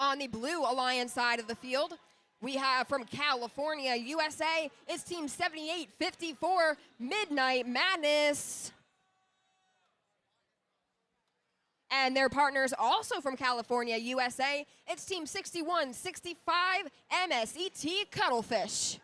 On the blue alliance side of the field, we have from California, USA, it's team 7854, Midnight Madness. And their partners also from California, USA, it's team 6165, MSET Cuttlefish.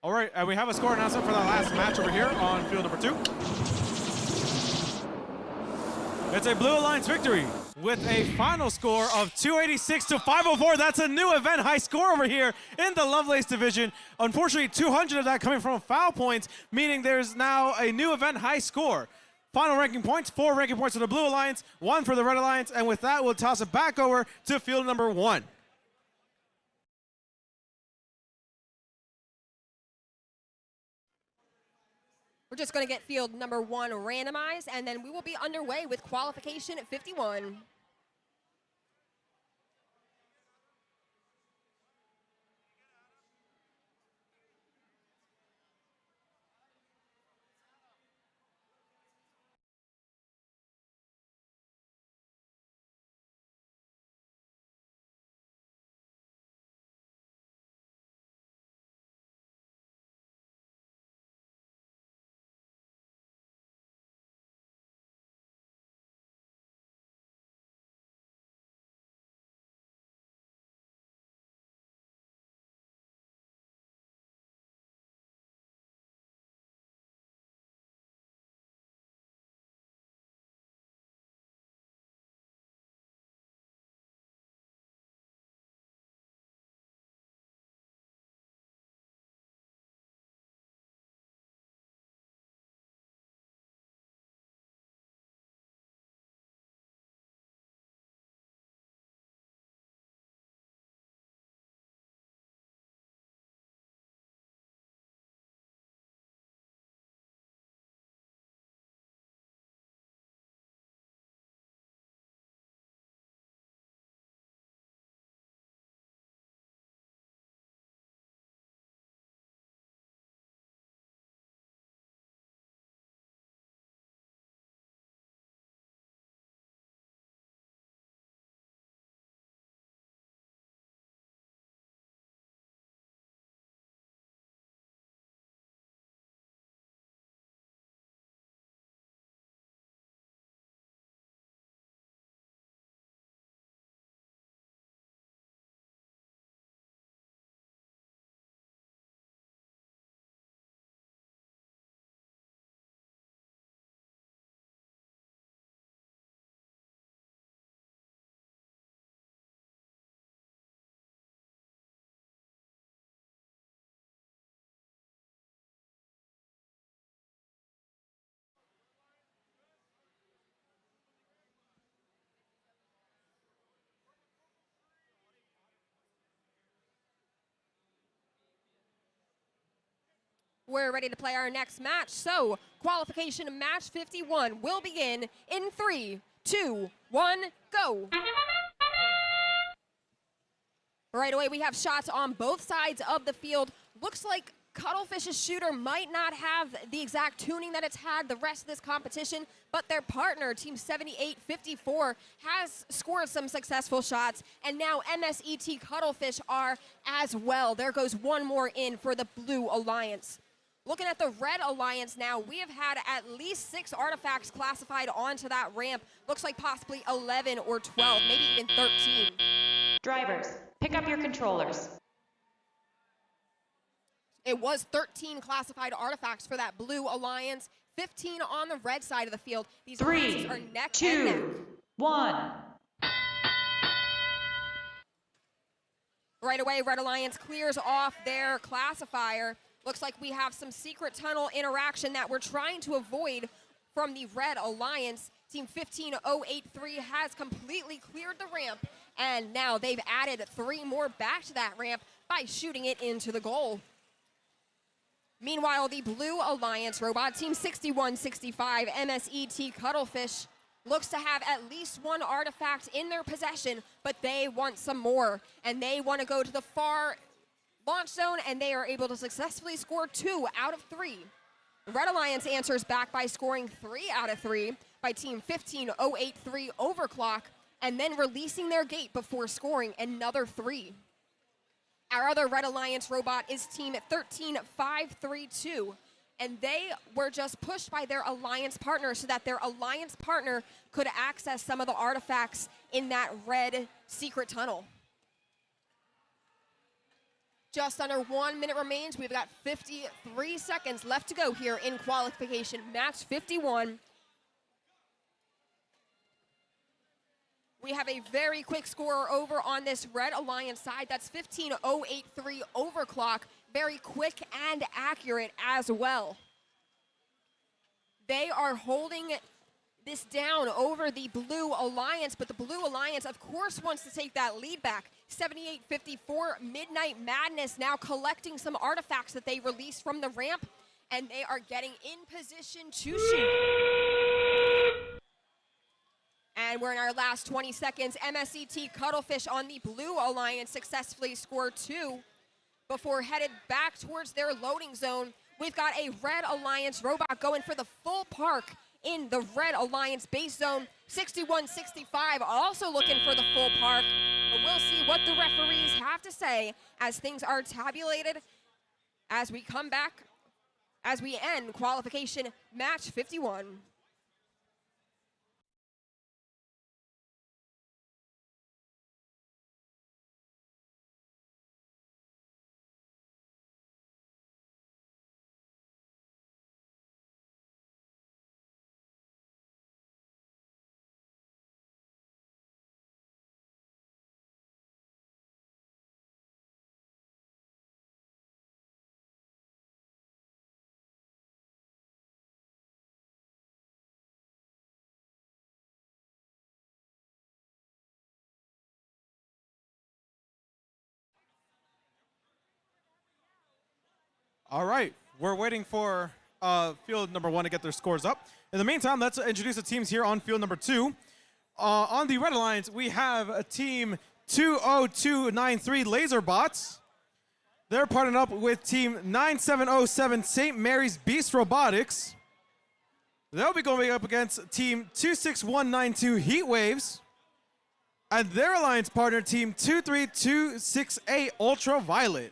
All right, we have a score announcement for that last match over here on field number 2. It's a Blue Alliance victory with a final score of 286 to 504. That's a new event high score over here in the Lovelace division. Unfortunately, 200 of that coming from foul points, meaning there's now a new event high score. Final ranking points, 4 ranking points for the Blue Alliance, 1 for the Red Alliance, and with that, we'll toss it back over to field number 1. We're just going to get field number 1 randomized, and then we will be underway with qualification at 51. We're ready to play our next match. So, qualification match 51 will begin in 3, 2, 1, go. Right away, we have shots on both sides of the field. Looks like Cuttlefish's shooter might not have the exact tuning that it's had the rest of this competition, but their partner, Team 7854, has scored some successful shots, and now MSET Cuttlefish are as well. There goes one more in for the Blue Alliance. Looking at the Red Alliance now, we have had at least 6 artifacts classified onto that ramp. Looks like possibly 11 or 12, maybe even 13. Drivers, pick up your controllers. It was 13 classified artifacts for that Blue Alliance, 15 on the red side of the field. These alliances are neck and neck. 3, 2, 1. Right away, Red Alliance clears off their classifier. Looks like we have some secret tunnel interaction that we're trying to avoid from the Red Alliance. Team 15083 has completely cleared the ramp, and now they've added 3 more back to that ramp by shooting it into the goal. Meanwhile, the Blue Alliance robot, Team 6165 MSET Cuttlefish, looks to have at least 1 artifact in their possession, but they want some more, and they want to go to the far launch zone, and they are able to successfully score 2 out of 3. The Red Alliance answers back by scoring 3 out of 3 by Team 15083 Overclock, and then releasing their gate before scoring another 3. Our other Red Alliance robot is Team 13532, and they were just pushed by their alliance partner so that their alliance partner could access some of the artifacts in that red secret tunnel. Just under 1 minute remains. We've got 53 seconds left to go here in qualification match 51. We have a very quick scorer over on this Red Alliance side. That's 15.083 overclock. Very quick and accurate as well. They are holding this down over the Blue Alliance, but the Blue Alliance, of course, wants to take that lead back. 78-54, Midnight Madness now collecting some artifacts that they released from the ramp, and they are getting in position to shoot. And we're in our last 20 seconds. MSET Cuttlefish on the Blue Alliance successfully scored 2 before headed back towards their loading zone. We've got a Red Alliance robot going for the full park in the Red Alliance base zone. 61-65 also looking for the full park. But we'll see what the referees have to say as things are tabulated as we come back, as we end qualification match 51. All right, we're waiting for field number 1 to get their scores up. In the meantime, let's introduce the teams here on field number 2. On the Red Alliance, we have a team 20293 Laserbots. They're partnered up with team 9707 St. Mary's Beast Robotics. They'll be going up against team 26192 Heat Waves. And their alliance partner, team 23268 Ultraviolet.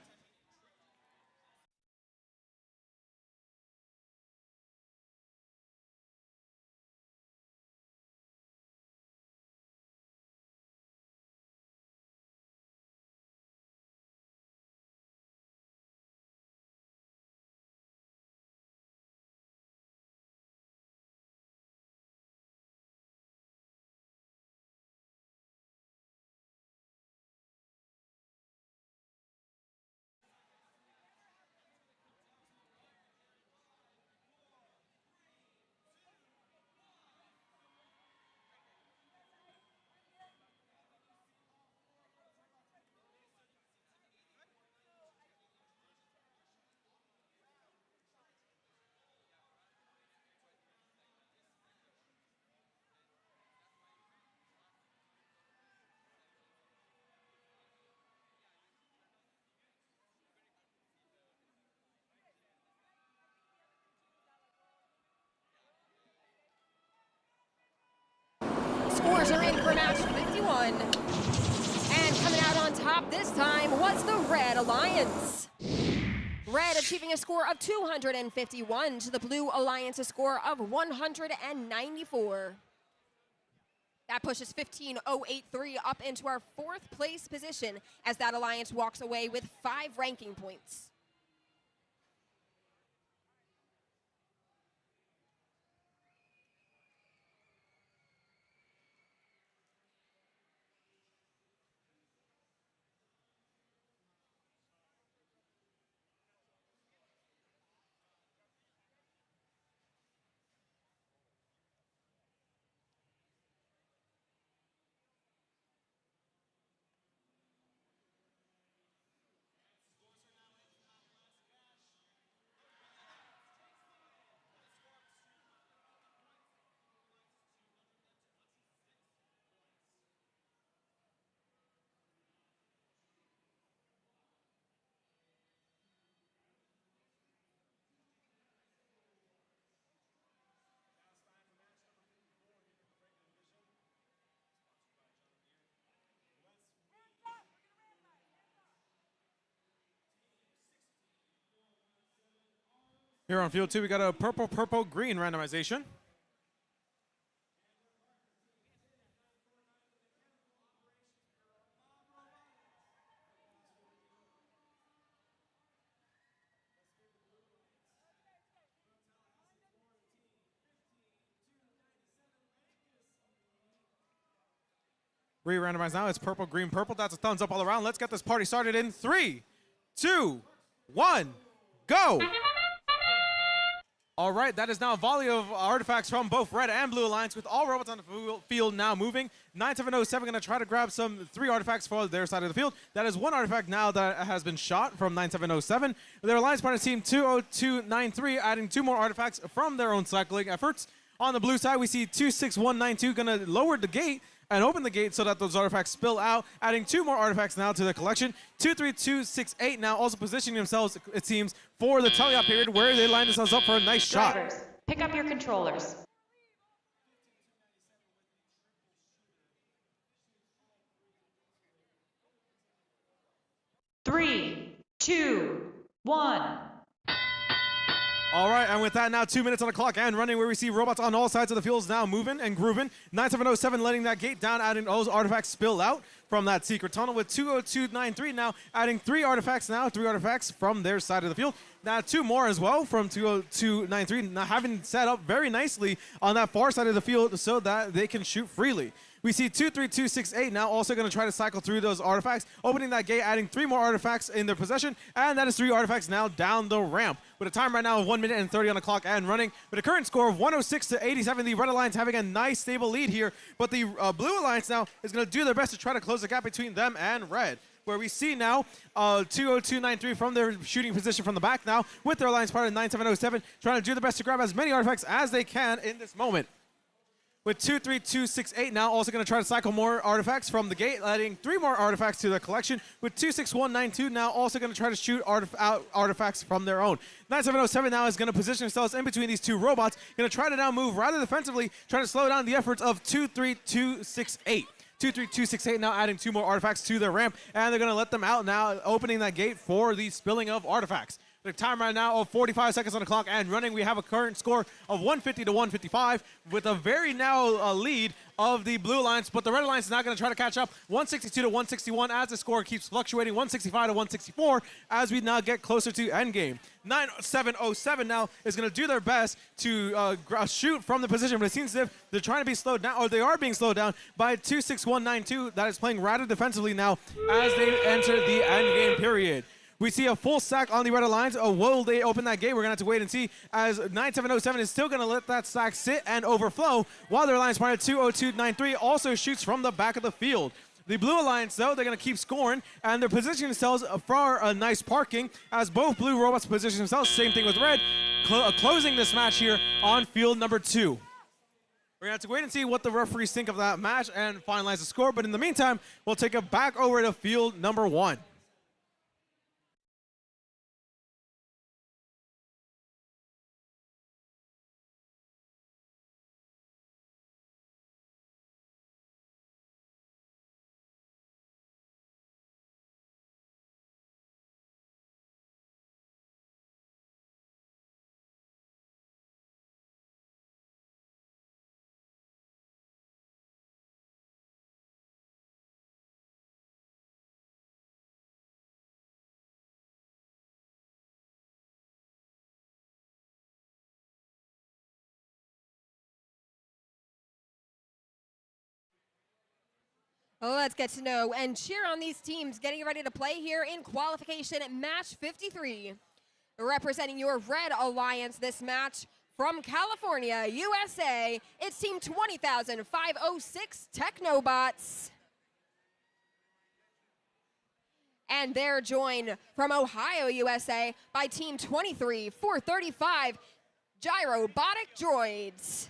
Scores are in for match 51. And coming out on top this time was the Red Alliance. Red achieving a score of 251 to the Blue Alliance's score of 194. That pushes 15.083 up into our 4th place position as that alliance walks away with 5 ranking points. Here on field 2, we got a purple-purple-green randomization. Re-randomized now. It's purple, green, purple. That's a thumbs up all around. Let's get this party started in 3, 2, 1, go! All right, that is now a volley of artifacts from both Red and Blue Alliance with all robots on the field now moving. 9707 going to try to grab 3 artifacts for their side of the field. That is 1 artifact now that has been shot from 9707. Their Alliance partner team 20293 adding 2 more artifacts from their own cycling efforts. On the blue side, we see 26192 going to lower the gate and open the gate so that those artifacts spill out, adding 2 more artifacts now to the collection. 23268 now also positioning themselves, it seems, for the teleop period where they line themselves up for a nice shot. Drivers, pick up your controllers. Three, 2, 1. All right, and with that now 2 minutes on the clock and running where we see robots on all sides of the fields now moving and grooving. 9707 letting that gate down, adding those artifacts spill out from that secret tunnel with 20293 now adding 3 artifacts now, 3 artifacts from their side of the field. Now 2 more as well from 20293 now having set up very nicely on that far side of the field so that they can shoot freely. We see 23268 now also going to try to cycle through those artifacts, opening that gate, adding 3 more artifacts in their possession, and that is 3 artifacts now down the ramp. With a time right now of 1 minute and 30 on the clock and running, with a current score of 106 to 87, the Red Alliance having a nice stable lead here, but the Blue Alliance now is going to do their best to try to close the gap between them and Red, where we see now 20293 from their shooting position from the back now, with their Alliance partner 9707 trying to do their best to grab as many artifacts as they can in this moment. With 23268 now also going to try to cycle more artifacts from the gate, adding 3 more artifacts to the collection. With 26192 now also going to try to shoot artifacts from their own. 9707 now is going to position themselves in between these 2 robots, going to try to now move rather defensively, trying to slow down the efforts of 23268. 23268 now adding 2 more artifacts to their ramp, and they're going to let them out now, opening that gate for the spilling of artifacts. The time right now of 45 seconds on the clock and running. We have a current score of 150 to 155 with a very now lead of the Blue Alliance, but the Red Alliance is not going to try to catch up. 162 to 161 as the score keeps fluctuating. 165 to 164 as we now get closer to endgame. 9707 now is going to do their best to shoot from the position, but it seems as if they're trying to be slowed down, or they are being slowed down by 26192 that is playing rather defensively now as they enter the endgame period. We see a full stack on the Red Alliance. Will they open that gate? We're going to have to wait and see, as 9707 is still going to let that stack sit and overflow, while their Alliance partner 20293 also shoots from the back of the field. The Blue Alliance, though, they're going to keep scoring, and they're positioning themselves for a nice parking, as both blue robots position themselves. Same thing with red, closing this match here on field number 2. We're going to have to wait and see what the referees think of that match and finalize the score, but in the meantime, we'll take it back over to field number 1. Let's get to know and cheer on these teams getting ready to play here in qualification match 53. Representing your Red Alliance this match from California, USA, it's Team 20,506 Technobots. And they're joined from Ohio, USA by Team 23,435 Gyrobotic Droids.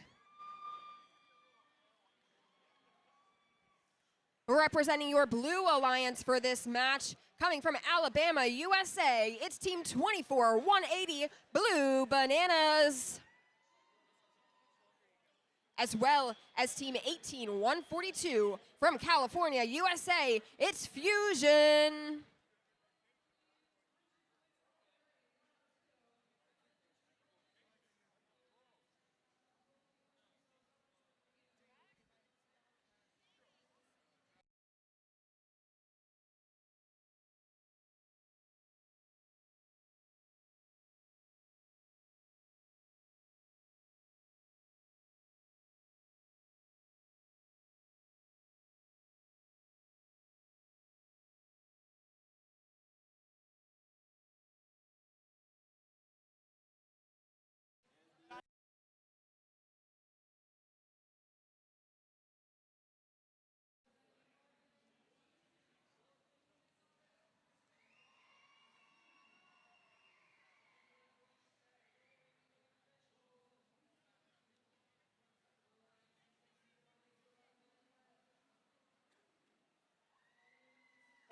Representing your Blue Alliance for this match, coming from Alabama, USA, it's Team 24,180 Blue Bananas. As well as Team 18,142 from California, USA, it's Fusion.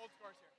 Hold scores here.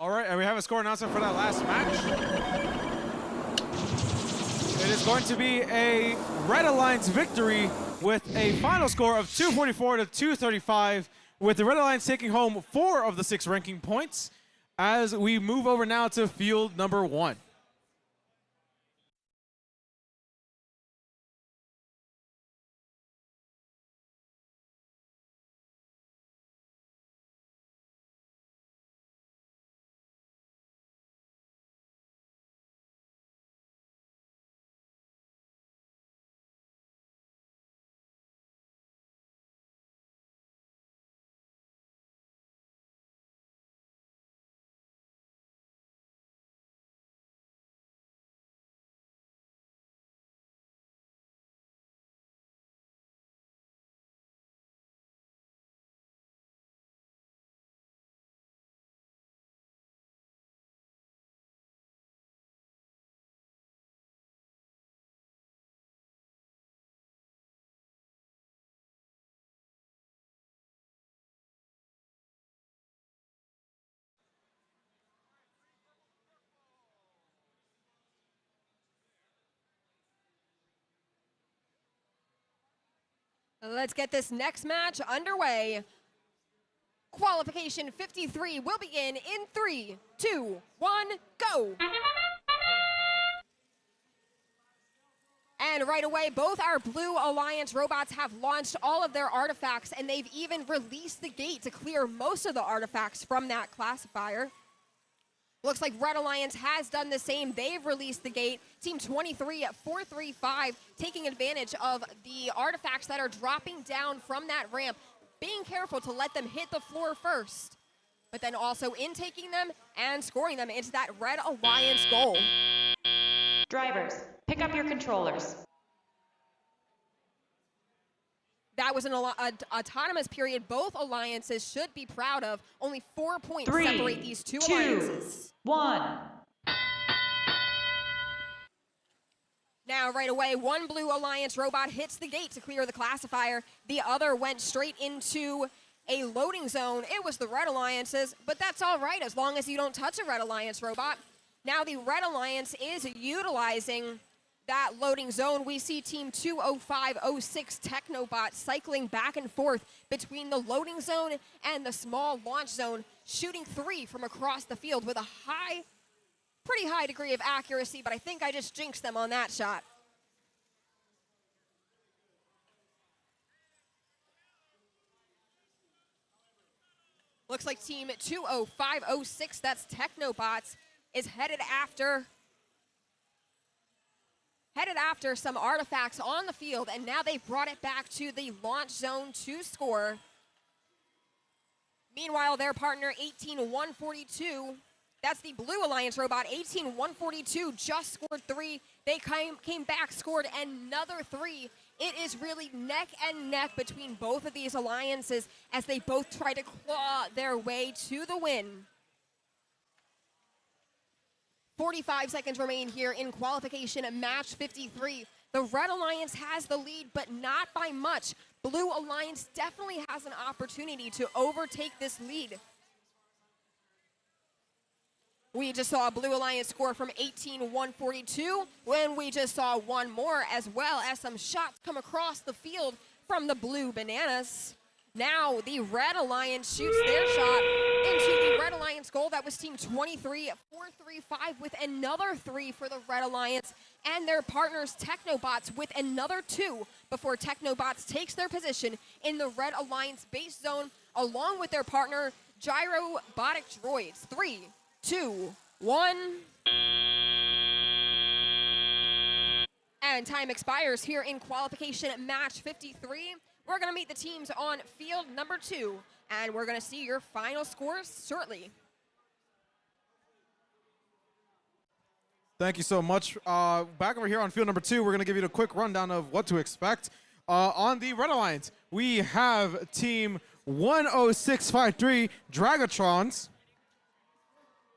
All right, and we have a score announcement for that last match. It is going to be a Red Alliance victory with a final score of 244 to 235, with the Red Alliance taking home 4 of the 6 ranking points as we move over now to field number 1. Let's get this next match underway. Qualification 53 will begin in 3, 2, 1, go. And right away, both our Blue Alliance robots have launched all of their artifacts, and they've even released the gate to clear most of the artifacts from that classifier. Looks like Red Alliance has done the same. They've released the gate. Team 23 at 435 taking advantage of the artifacts that are dropping down from that ramp, being careful to let them hit the floor first, but then also intaking them and scoring them into that Red Alliance goal. Drivers, pick up your controllers. That was an autonomous period both alliances should be proud of. Only 4 points 3, separate these two 2, alliances. 1. Now, right away, one Blue Alliance robot hits the gate to clear the classifier. The other went straight into a loading zone. It was the Red Alliance's, but that's all right as long as you don't touch a Red Alliance robot. Now the Red Alliance is utilizing that loading zone. We see Team 20506 Technobot cycling back and forth between the loading zone and the small launch zone, shooting 3 from across the field with a pretty high degree of accuracy, but I think I just jinxed them on that shot. Looks like Team 20506, that's Technobots, is headed after some artifacts on the field, and now they've brought it back to the launch zone to score. Meanwhile, their partner 18142, that's the Blue Alliance robot, 18142 just scored 3. They came back, scored another 3. It is really neck and neck between both of these alliances as they both try to claw their way to the win. 45 seconds remain here in qualification at match 53. The Red Alliance has the lead, but not by much. Blue Alliance definitely has an opportunity to overtake this lead. We just saw a Blue Alliance score from 18142, when we just saw one more, as well as some shots come across the field from the Blue Bananas. Now the Red Alliance shoots their shot into the Red Alliance goal. That was Team 23 at 435 with another 3 for the Red Alliance, and their partners Technobots with another 2 before Technobots takes their position in the Red Alliance base zone along with their partner Gyrobotic Droids. 3, 2, 1. And time expires here in qualification at match 53. We're going to meet the teams on field number 2, and we're going to see your final scores shortly. Thank you so much. Back over here on field number 2, we're going to give you a quick rundown of what to expect. On the Red Alliance, we have Team 10653 Dragatrons,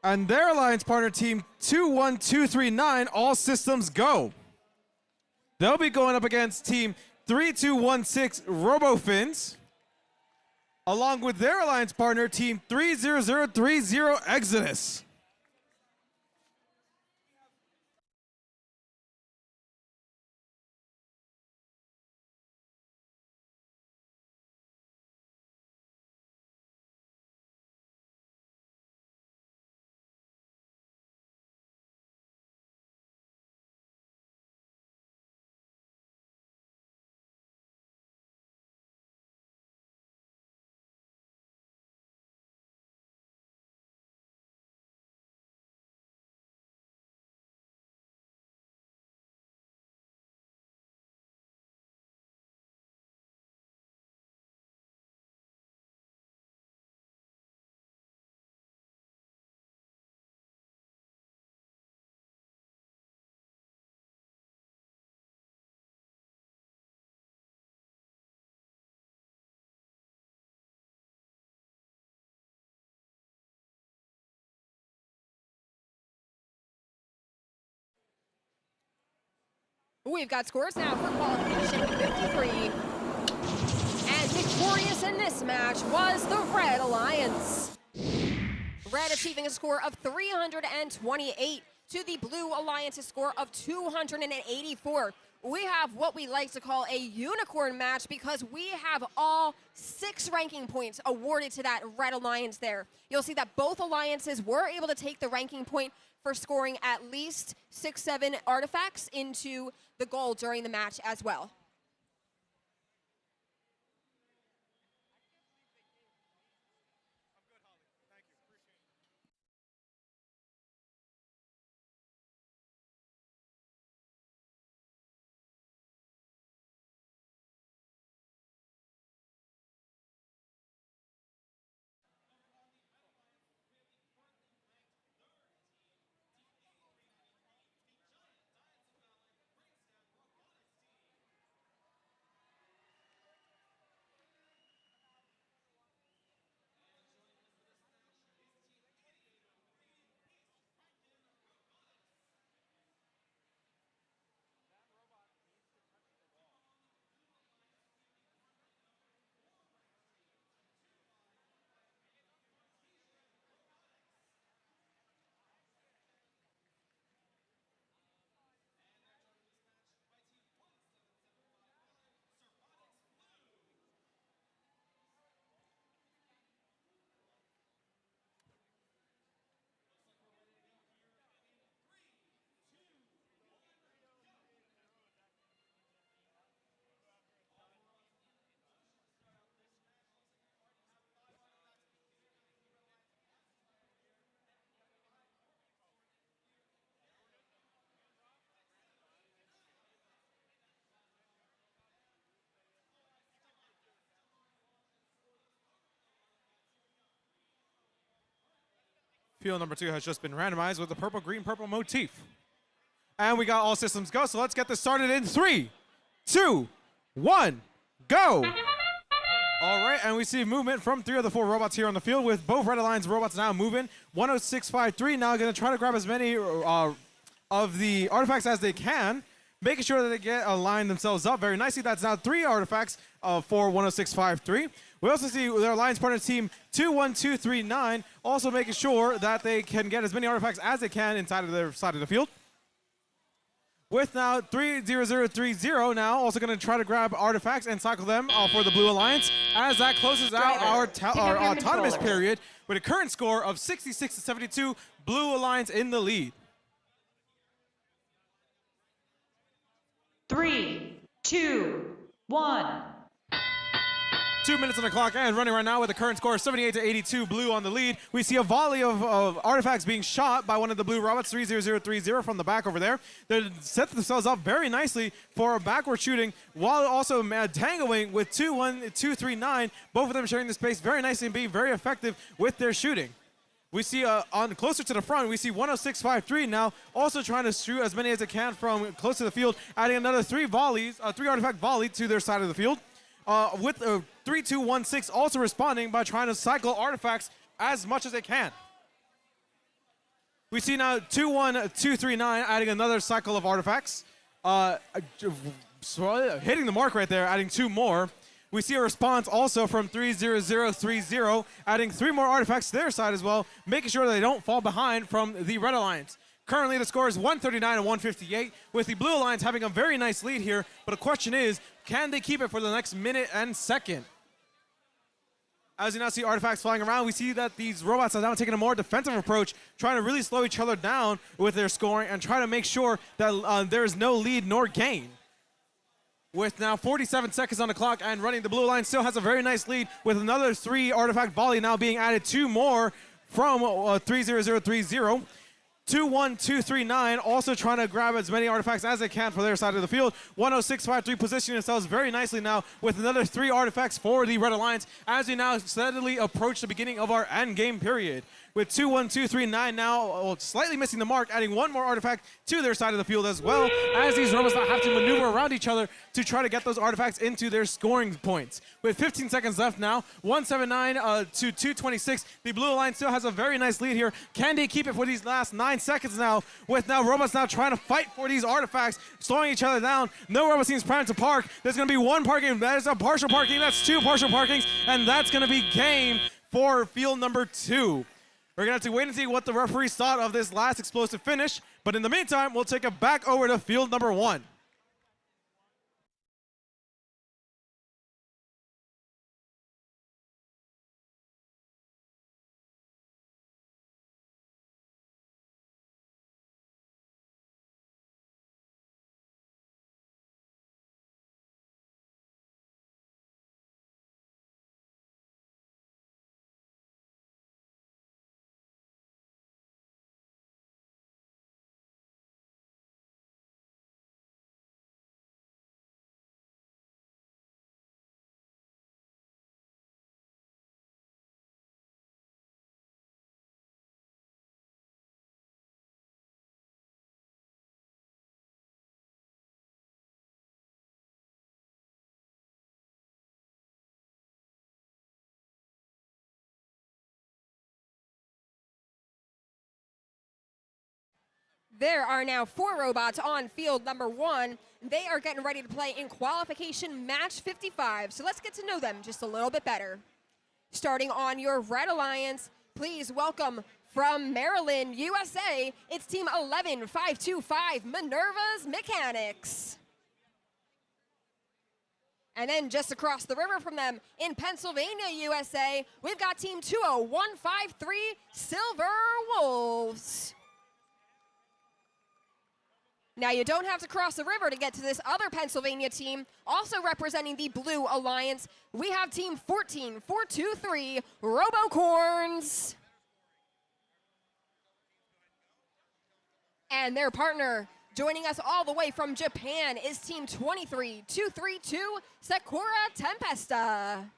and their alliance partner, Team 21239 All Systems Go. They'll be going up against Team 3216 RoboFins, along with their alliance partner, Team 30030 Exodus. We've got scores now for qualification 53. And victorious in this match was the Red Alliance. Red achieving a score of 328 to the Blue Alliance's score of 284. we have what we like to call a unicorn match because we have all 6 ranking points awarded to that red alliance there. You'll see that both alliances were able to take the ranking point for scoring at least 6-7 artifacts into the goal during the match as well. Field number 2 has just been randomized with the purple, green, purple motif. And we got all systems go, so let's get this started in 3, 2, 1, go! All right, and we see movement from 3 of the 4 robots here on the field with both Red Alliance robots now moving. 10653 now going to try to grab as many of the artifacts as they can, making sure that they get aligned themselves up very nicely. That's now 3 artifacts for 10653. We also see their alliance partner team 21239 also making sure that they can get as many artifacts as they can inside of their side of the field. With now 30030 now also going to try to grab artifacts and cycle them for the Blue Alliance as that closes out our autonomous period with a current score of 66-72, Blue Alliance in the lead. 3, 2, 1. 2 minutes on the clock and running right now with a current score of 78-82, Blue on the lead. We see a volley of artifacts being shot by one of the Blue robots, 30030 from the back over there. They set themselves up very nicely for a backward shooting while also tangling with 21239, both of them sharing the space very nicely and being very effective with their shooting. We see on closer to the front, we see 10653 now also trying to shoot as many as they can from close to the field, adding another 3 artifact volley to their side of the field. With 3216 also responding by trying to cycle artifacts as much as they can. We see now 21239 adding another cycle of artifacts. Hitting the mark right there, adding 2 more. We see a response also from 30030 adding 3 more artifacts to their side as well, making sure that they don't fall behind from the Red Alliance. Currently, the score is 139 and 158, with the Blue Alliance having a very nice lead here. But the question is, can they keep it for the next minute and second? As you now see artifacts flying around, we see that these robots are now taking a more defensive approach, trying to really slow each other down with their scoring and try to make sure that there is no lead nor gain. With now 47 seconds on the clock and running, the Blue Alliance still has a very nice lead with another 3 artifact volley now being added, 2 more from 30030. 21239 also trying to grab as many artifacts as they can for their side of the field. 10653 positioning themselves very nicely now with another 3 artifacts for the Red Alliance as we now steadily approach the beginning of our end game period. With 21239 now slightly missing the mark, adding 1 more artifact to their side of the field as well as these robots now have to maneuver around each other to try to get those artifacts into their scoring points. With 15 seconds left now, 179 to 226, the Blue Alliance still has a very nice lead here. Can they keep it for these last 9 seconds now, with now robots now trying to fight for these artifacts, slowing each other down. No robot seems primed to park. There's going to be 1 parking. That is a partial parking. That's 2 partial parkings, and that's going to be game for field number 2. We're going to have to wait and see what the referees thought of this last explosive finish, but in the meantime, we'll take it back over to field number 1. There are now 4 robots on field number 1. They are getting ready to play in qualification match 55. So let's get to know them just a little bit better. Starting on your Red Alliance, please welcome from Maryland, USA, it's team 11525, Minerva's Mechanics. And then just across the river from them in Pennsylvania, USA, we've got team 20153, Silver Wolves. Now you don't have to cross the river to get to this other Pennsylvania team. Also representing the Blue Alliance, we have team 14423, Robocorns. And their partner joining us all the way from Japan is team 23232, Sakura Tempesta.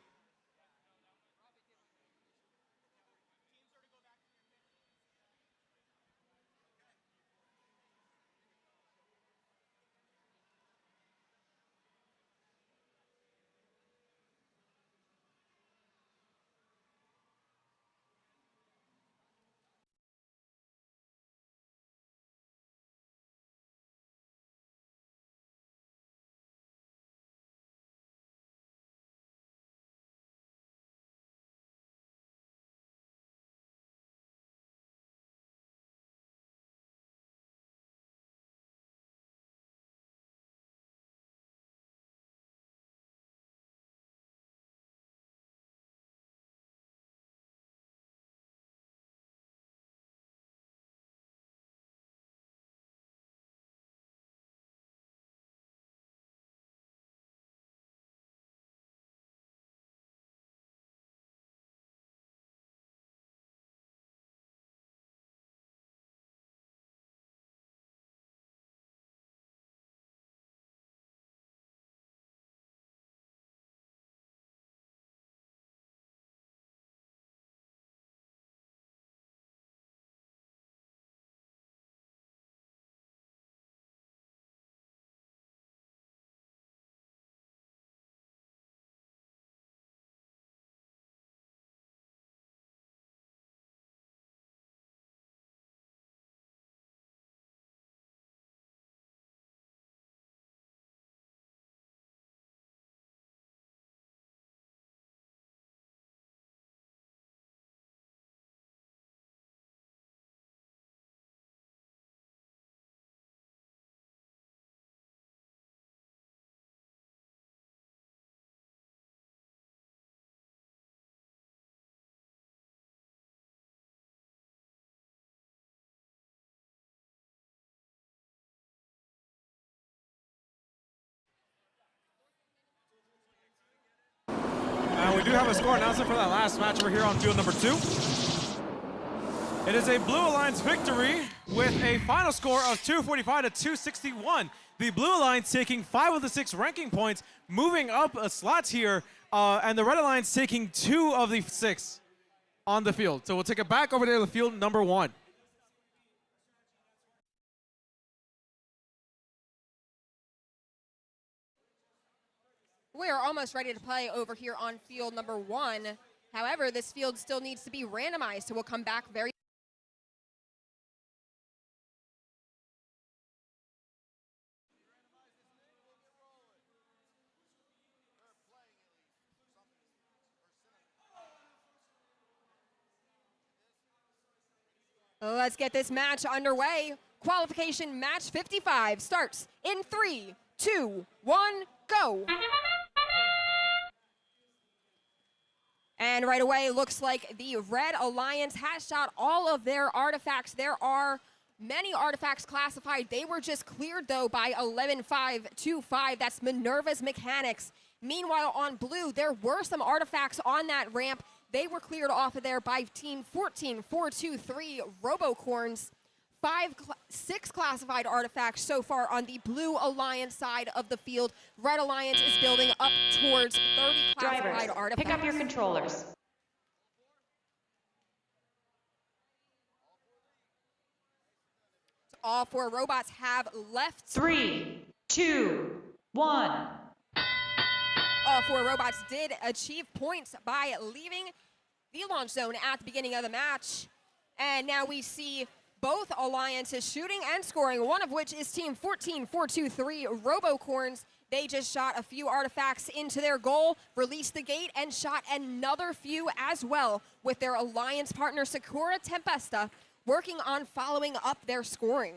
We do have a score announcement for that last match over here on field number 2. It is a Blue Alliance victory with a final score of 245 to 261. The Blue Alliance taking 5 of the 6 ranking points, moving up a slot here, and the Red Alliance taking 2 of the 6 on the field. So we'll take it back over there to field number 1. We are almost ready to play over here on field number 1. However, this field still needs to be randomized, so we'll come back very Let's get this match underway. Qualification match 55 starts in 3, 2, 1, go. And right away, looks like the Red Alliance has shot all of their artifacts. There are many artifacts classified. They were just cleared, though, by 11525. That's Minerva's Mechanics. Meanwhile, on blue, there were some artifacts on that ramp. They were cleared off of there by team 14423, Robocorns. 6 classified artifacts so far on the Blue Alliance side of the field. Red Alliance is building up towards 30 classified artifacts. Pick up your controllers. All 4 robots have left. 3, 2, 1. All 4 robots did achieve points by leaving the launch zone at the beginning of the match. And now we see both alliances shooting and scoring, one of which is Team 14423 Robocorns. They just shot a few artifacts into their goal, released the gate, and shot another few as well, with their alliance partner Sakura Tempesta working on following up their scoring.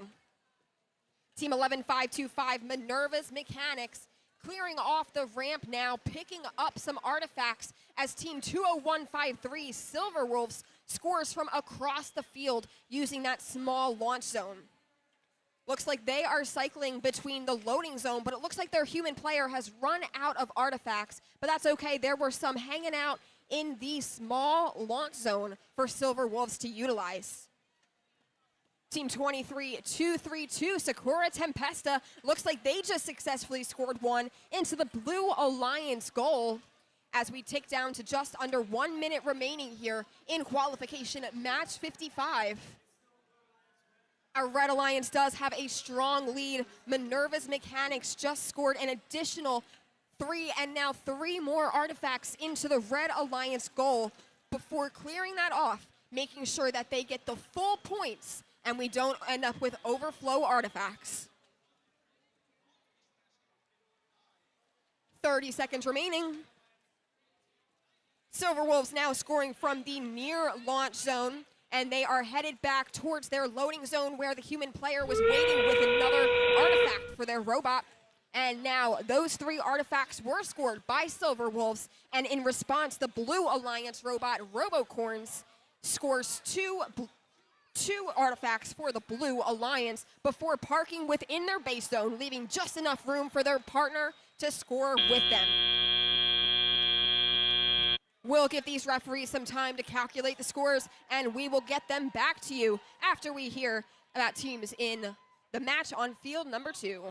Team 11525 Minerva's Mechanics clearing off the ramp now, picking up some artifacts as Team 20153 Silverwolves scores from across the field using that small launch zone. Looks like they are cycling between the loading zone, but it looks like their human player has run out of artifacts, but that's okay. There were some hanging out in the small launch zone for Silverwolves to utilize. Team 23232 Sakura Tempesta looks like they just successfully scored one into the Blue Alliance goal as we tick down to just under 1 minute remaining here in qualification match 55. Our Red Alliance does have a strong lead. Minerva's Mechanics just scored an additional 3 and now 3 more artifacts into the Red Alliance goal before clearing that off, making sure that they get the full points and we don't end up with overflow artifacts. 30 seconds remaining. Silverwolves now scoring from the near launch zone, and they are headed back towards their loading zone where the human player was waiting with another artifact for their robot. And now those 3 artifacts were scored by Silverwolves, and in response, the Blue Alliance robot Robocorns scores two artifacts for the Blue Alliance before parking within their base zone, leaving just enough room for their partner to score with them. We'll give these referees some time to calculate the scores, and we will get them back to you after we hear about teams in the match on field number 2.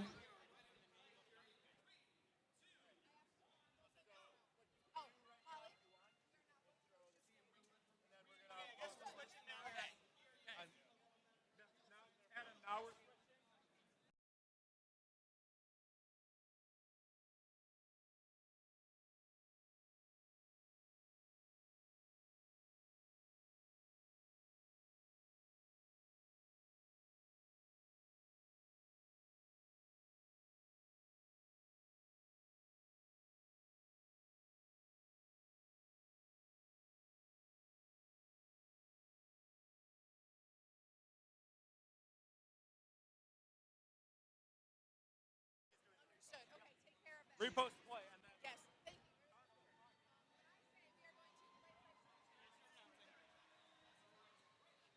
Repost play.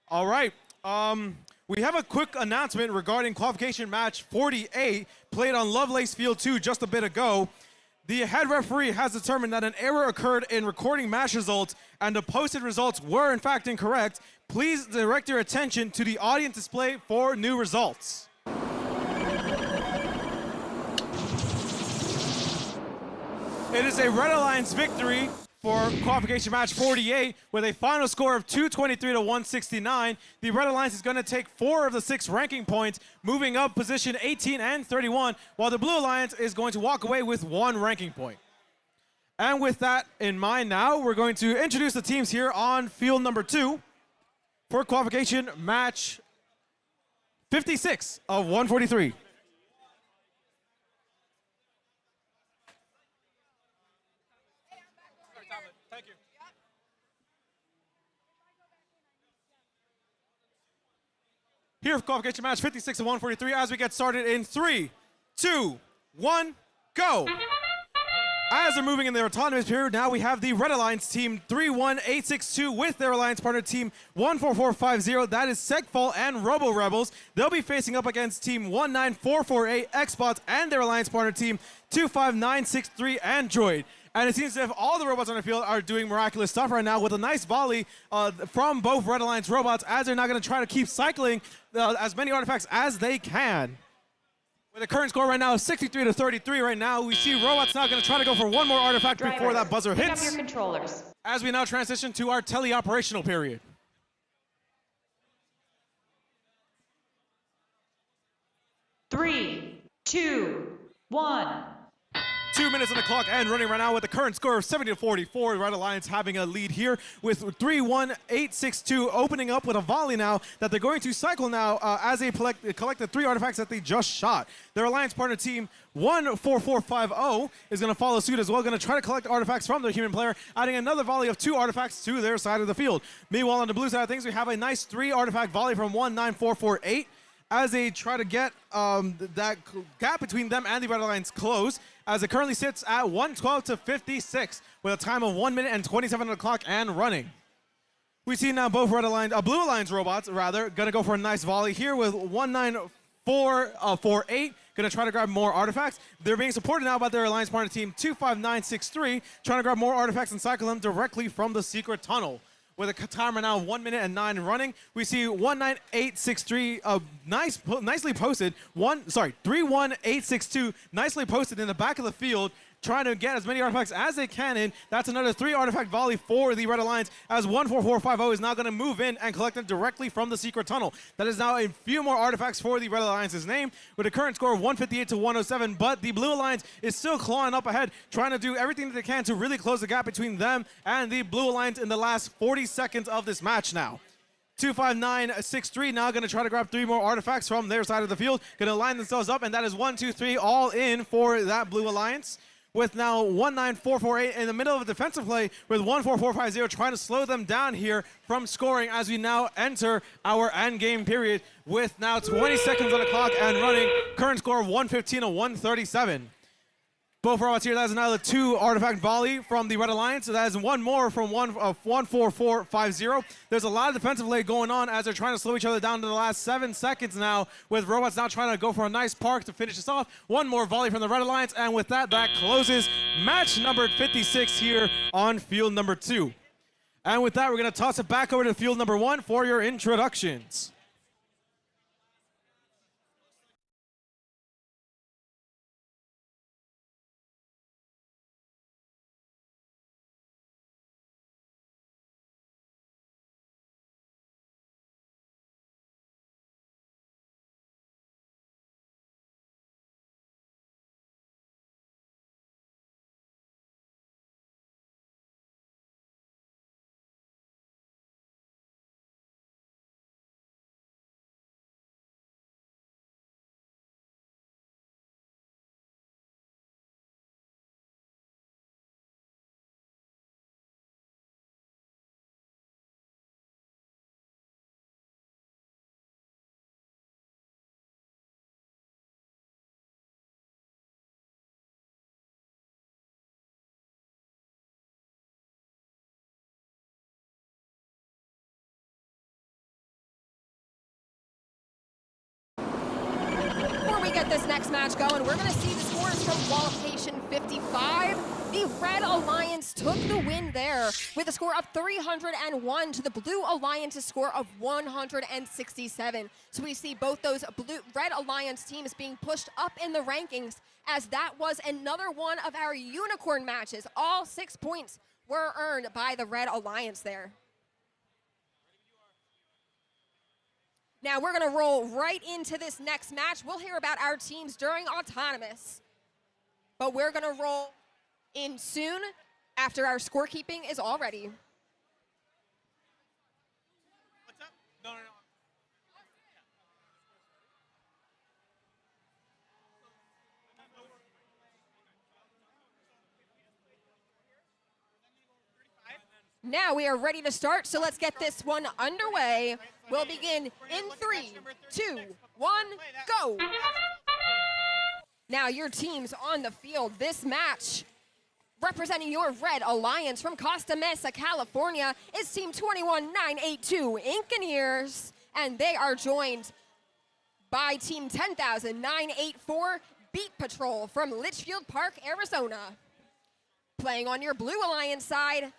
All right. We have a quick announcement regarding qualification match 48 played on Lovelace Field 2 just a bit ago. The head referee has determined that an error occurred in recording match results and the posted results were in fact incorrect. Please direct your attention to the audience display for new results. It is a Red Alliance victory for qualification match 48 with a final score of 223 to 169. The Red Alliance is going to take 4 of the 6 ranking points, moving up position 18 and 31, while the Blue Alliance is going to walk away with 1 ranking point. And with that in mind now, we're going to introduce the teams here on field number 2 for qualification match 56 of 143. Here for qualification match 56 of 143 as we get started in 3, 2, 1, go. As they're moving in their autonomous period, now we have the Red Alliance team 31862 with their alliance partner team 14450. That is Segfall and Robo Rebels. They'll be facing up against team 19448 Xbots and their alliance partner team 25963 Android. And it seems as if all the robots on the field are doing miraculous stuff right now with a nice volley from both Red Alliance robots as they're now going to try to keep cycling as many artifacts as they can. With the current score right now of 63 to 33 right now, we see robots now going to try to go for 1 more artifact before that buzzer hits. Pick up your controllers. As we now transition to our teleoperational period. Three, two, one. 2 minutes on the clock and running right now with the current score of 70-44. Red Alliance having a lead here with 3-1-8-6-2, opening up with a volley now that they're going to cycle now as they collect the 3 artifacts that they just shot. Their Alliance partner team 1-4-4-5-0 is going to follow suit as well, going to try to collect artifacts from their human player, adding another volley of 2 artifacts to their side of the field. Meanwhile, on the blue side of things, we have a nice 3 artifact volley from 1-9-4-4-8 as they try to get that gap between them and the Red Alliance close, as it currently sits at 112-56 with a time of 1 minute and 27 on the clock and running. We see now both Blue Alliance robots, rather, gonna go for a nice volley here with 1-9-4-4-8, gonna try to grab more artifacts. They're being supported now by their Alliance partner team 2-5-9-6-3, trying to grab more artifacts and cycle them directly from the secret tunnel. With a timer now of 1 minute and 9 running, we see 1-9-8-6-3, nicely posted. 3-1-8-6-2, nicely posted in the back of the field, trying to get as many artifacts as they can in. That's another 3 artifact volley for the Red Alliance, as 1-4-4-5-0 is now going to move in and collect them directly from the secret tunnel. That is now a few more artifacts for the Red Alliance's name, with a current score of 158-107, but the Blue Alliance is still clawing up ahead, trying to do everything that they can to really close the gap between them and the Blue Alliance in the last 40 seconds of this match now. 2-5-9-6-3 now going to try to grab 3 more artifacts from their side of the field, going to line themselves up, and that is 1-2-3 all in for that Blue Alliance, with now 1-9-4-4-8 in the middle of a defensive play, with 1-4-4-5-0 trying to slow them down here from scoring as we now enter our end game period, with now 20 seconds on the clock and running. Current score of 115-137. Both robots here, that is another 2 artifact volley from the Red Alliance. So that is 1 more from 1-4-4-5-0. There's a lot of defensive play going on as they're trying to slow each other down to the last 7 seconds now, with robots now trying to go for a nice park to finish this off. 1 more volley from the Red Alliance, and with that, that closes match number 56 here on field number 2. And with that, we're going to toss it back over to field number 1 for your introductions. Before we get this next match going, we're going to see the scores from qualification 55. The Red Alliance took the win there with a score of 301 to the Blue Alliance's score of 167. So we see both those Red Alliance teams being pushed up in the rankings, as that was another one of our unicorn matches. All 6 points were earned by the Red Alliance there. Now we're going to roll right into this next match. We'll hear about our teams during Autonomous, but we're going to roll in soon after our scorekeeping is all ready. What's up? No. Now we are ready to start, so let's get this one underway. We'll begin in 3, 2, 1, go. Now your teams on the field. This match, representing your Red Alliance from Costa Mesa, California, is Team 21982 Incaneers, and they are joined by Team 10984 Beat Patrol from Litchfield Park, Arizona. Playing on your Blue Alliance side,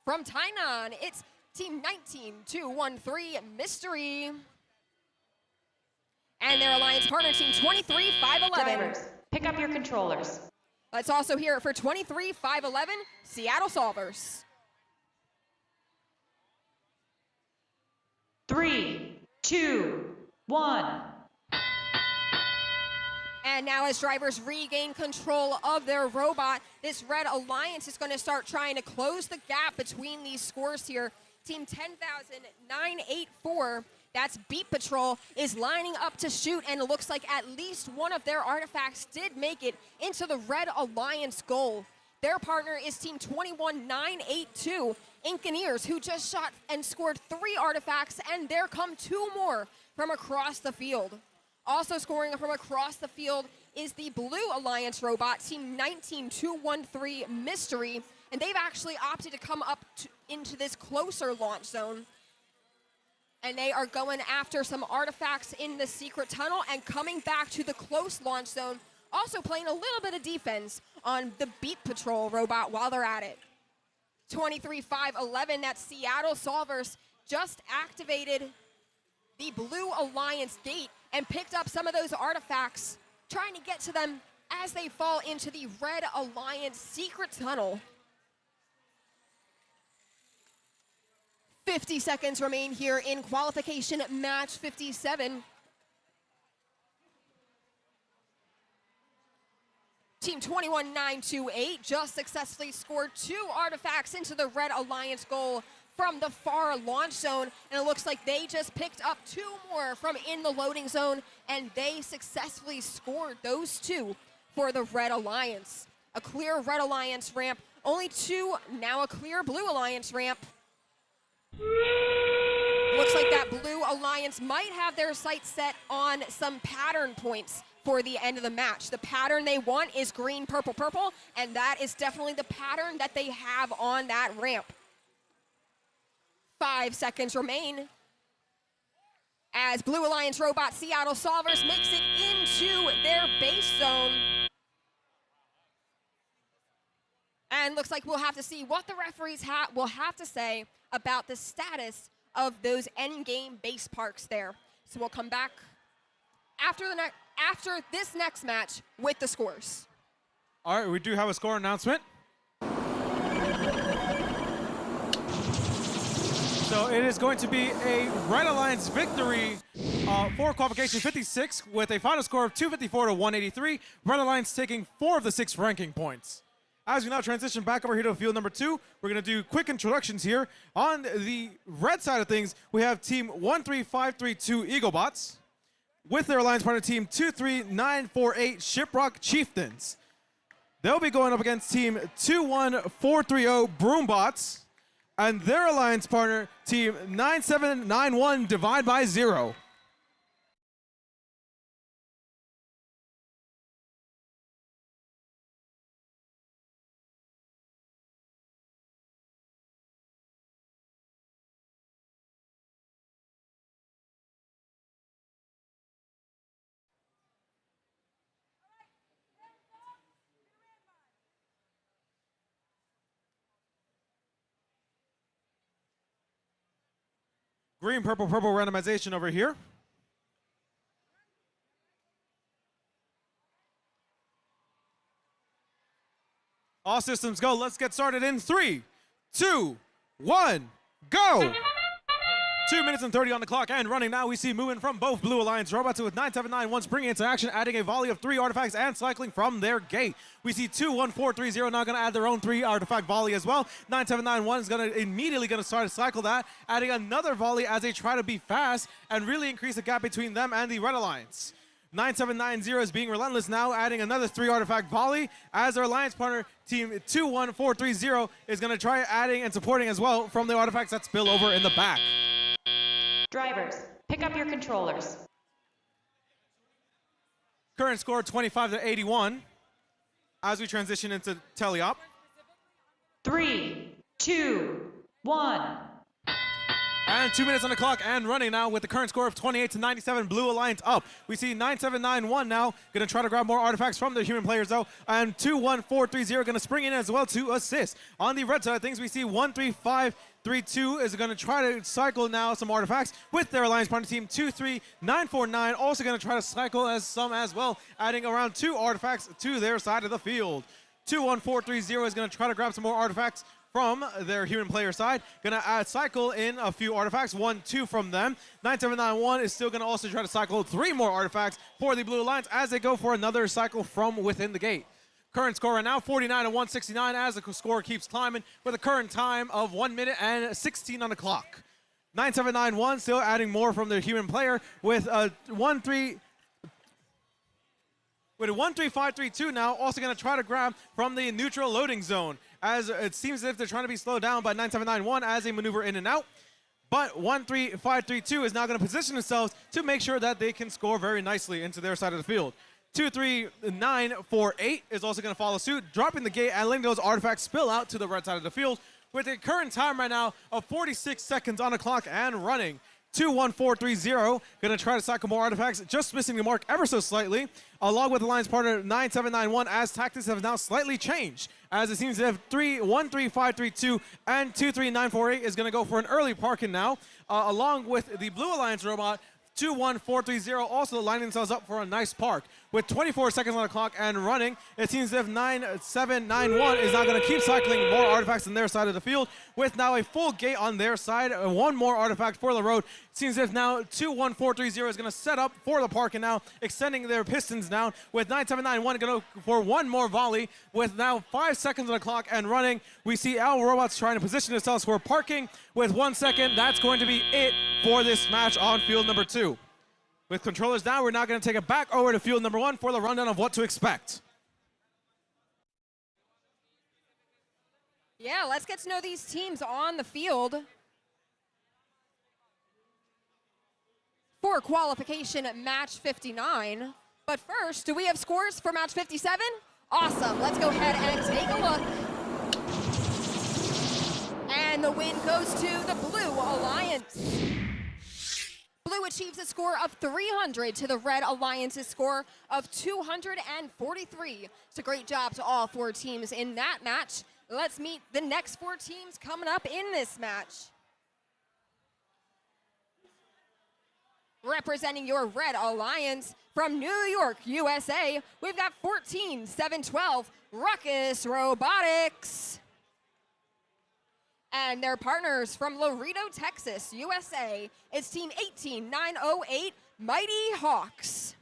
from Tainan, it's Team 19213 Mystery. And their Alliance partner, Team 23511. Drivers, pick up your controllers. Let's also hear it for 23511 Seattle Solvers. 3, 2, 1. And now as drivers regain control of their robot, this Red Alliance is going to start trying to close the gap between these scores here. Team 10,984, that's Beat Patrol, is lining up to shoot, and it looks like at least one of their artifacts did make it into the Red Alliance goal. Their partner is Team 21,982, Incaneers, who just shot and scored 3 artifacts, and there come 2 more from across the field. Also scoring from across the field is the Blue Alliance robot, Team 19213 Mystery, and they've actually opted to come up into this closer launch zone. And they are going after some artifacts in the secret tunnel and coming back to the close launch zone, also playing a little bit of defense on the Beat Patrol robot while they're at it. 23-5-11, that Seattle Solvers just activated the Blue Alliance gate and picked up some of those artifacts, trying to get to them as they fall into the Red Alliance secret tunnel. 50 seconds remain here in qualification match 57. Team 21-928 just successfully scored 2 artifacts into the Red Alliance goal from the far launch zone, and it looks like they just picked up 2 more from in the loading zone, and they successfully scored those 2 for the Red Alliance. A clear Red Alliance ramp, only 2, now a clear Blue Alliance ramp. Looks like that Blue Alliance might have their sights set on some pattern points for the end of the match. The pattern they want is green, purple, purple, and that is definitely the pattern that they have on that ramp. 5 seconds remain as Blue Alliance robot Seattle Solvers makes it into their base zone. And looks like we'll have to see what the referees will have to say about the status of those endgame base parks there. So we'll come back after this next match with the scores. All right, we do have a score announcement. So it is going to be a Red Alliance victory for qualification 56 with a final score of 254 to 183. Red Alliance taking 4 of the 6 ranking points. As we now transition back over here to field number 2, we're going to do quick introductions here. On the red side of things, we have team 13532 Eaglebots with their alliance partner team 23948 Shiprock Chieftains. They'll be going up against team 21430 Broombots and their alliance partner team 9791 Divide by Zero. Green, purple, purple randomization over here. All systems go. Let's get started in 3, 2, 1, go! 2 minutes and 30 on the clock and running now. We see movement from both Blue Alliance robots with 9791 springing into action, adding a volley of 3 artifacts and cycling from their gate. We see 21430 now going to add their own 3 artifact volley as well. 9791 is going to immediately start to cycle that, adding another volley as they try to be fast and really increase the gap between them and the Red Alliance. 9790 is being relentless now, adding another 3 artifact volley as their alliance partner team 21430 is going to try adding and supporting as well from the artifacts that spill over in the back. Drivers, pick up your controllers. Current score 25 to 81 as we transition into teleop. 3, 2, 1. And 2 minutes on the clock and running now with the current score of 28 to 97, Blue Alliance up. We see 9791 now going to try to grab more artifacts from the human players though, and 21430 going to spring in as well to assist. On the red side of things, we see 13532 is going to try to cycle now some artifacts with their alliance partner team 23949, also going to try to cycle some as well, adding around 2 artifacts to their side of the field. 21430 is going to try to grab some more artifacts from their human player side. Gonna cycle in a few artifacts, 1, 2 from them. 9791 is still gonna also try to cycle 3 more artifacts for the Blue Alliance as they go for another cycle from within the gate. Current score right now, 49 to 169 as the score keeps climbing with a current time of 1 minute and 16 on the clock. 9791 still adding more from their human player with a 1-3-5-3-2 now, also going to try to grab from the neutral loading zone, as it seems as if they're trying to be slowed down by 9791 as they maneuver in and out. But 1-3-5-3-2 is now going to position themselves to make sure that they can score very nicely into their side of the field. 2-3-9-4-8 is also going to follow suit, dropping the gate and letting those artifacts spill out to the right side of the field with a current time right now of 46 seconds on the clock and running. 2-1-4-3-0, going to try to cycle more artifacts, just missing the mark ever so slightly, along with Alliance partner 9791, as tactics have now slightly changed, as it seems as if 1-3-5-3-2 and 2-3-9-4-8 is going to go for an early parking now, along with the Blue Alliance robot 2-1-4-3-0 also lining themselves up for a nice park. With 24 seconds on the clock and running, it seems as if 9791 is now going to keep cycling more artifacts on their side of the field, with now a full gate on their side, one more artifact for the road. It seems as if now 2-1-4-3-0 is going to set up for the park and now extending their pistons down, with 9791 going to go for one more volley, with now 5 seconds on the clock and running. We see L robots trying to position themselves for parking with 1 second. That's going to be it for this match on field number 2. With controllers down, we're now going to take it back over to field number 1 for the rundown of what to expect. Yeah, let's get to know these teams on the field. For qualification at match 59. But first, do we have scores for match 57? Awesome, let's go ahead and take a look. And the win goes to the Blue Alliance. Blue achieves a score of 300 to the Red Alliance's score of 243. It's a great job to all 4 teams in that match. Let's meet the next 4 teams coming up in this match. Representing your Red Alliance from New York, USA, we've got 14712 Ruckus Robotics. And their partners from Laredo, Texas, USA, it's team 18908 Mighty Hawks.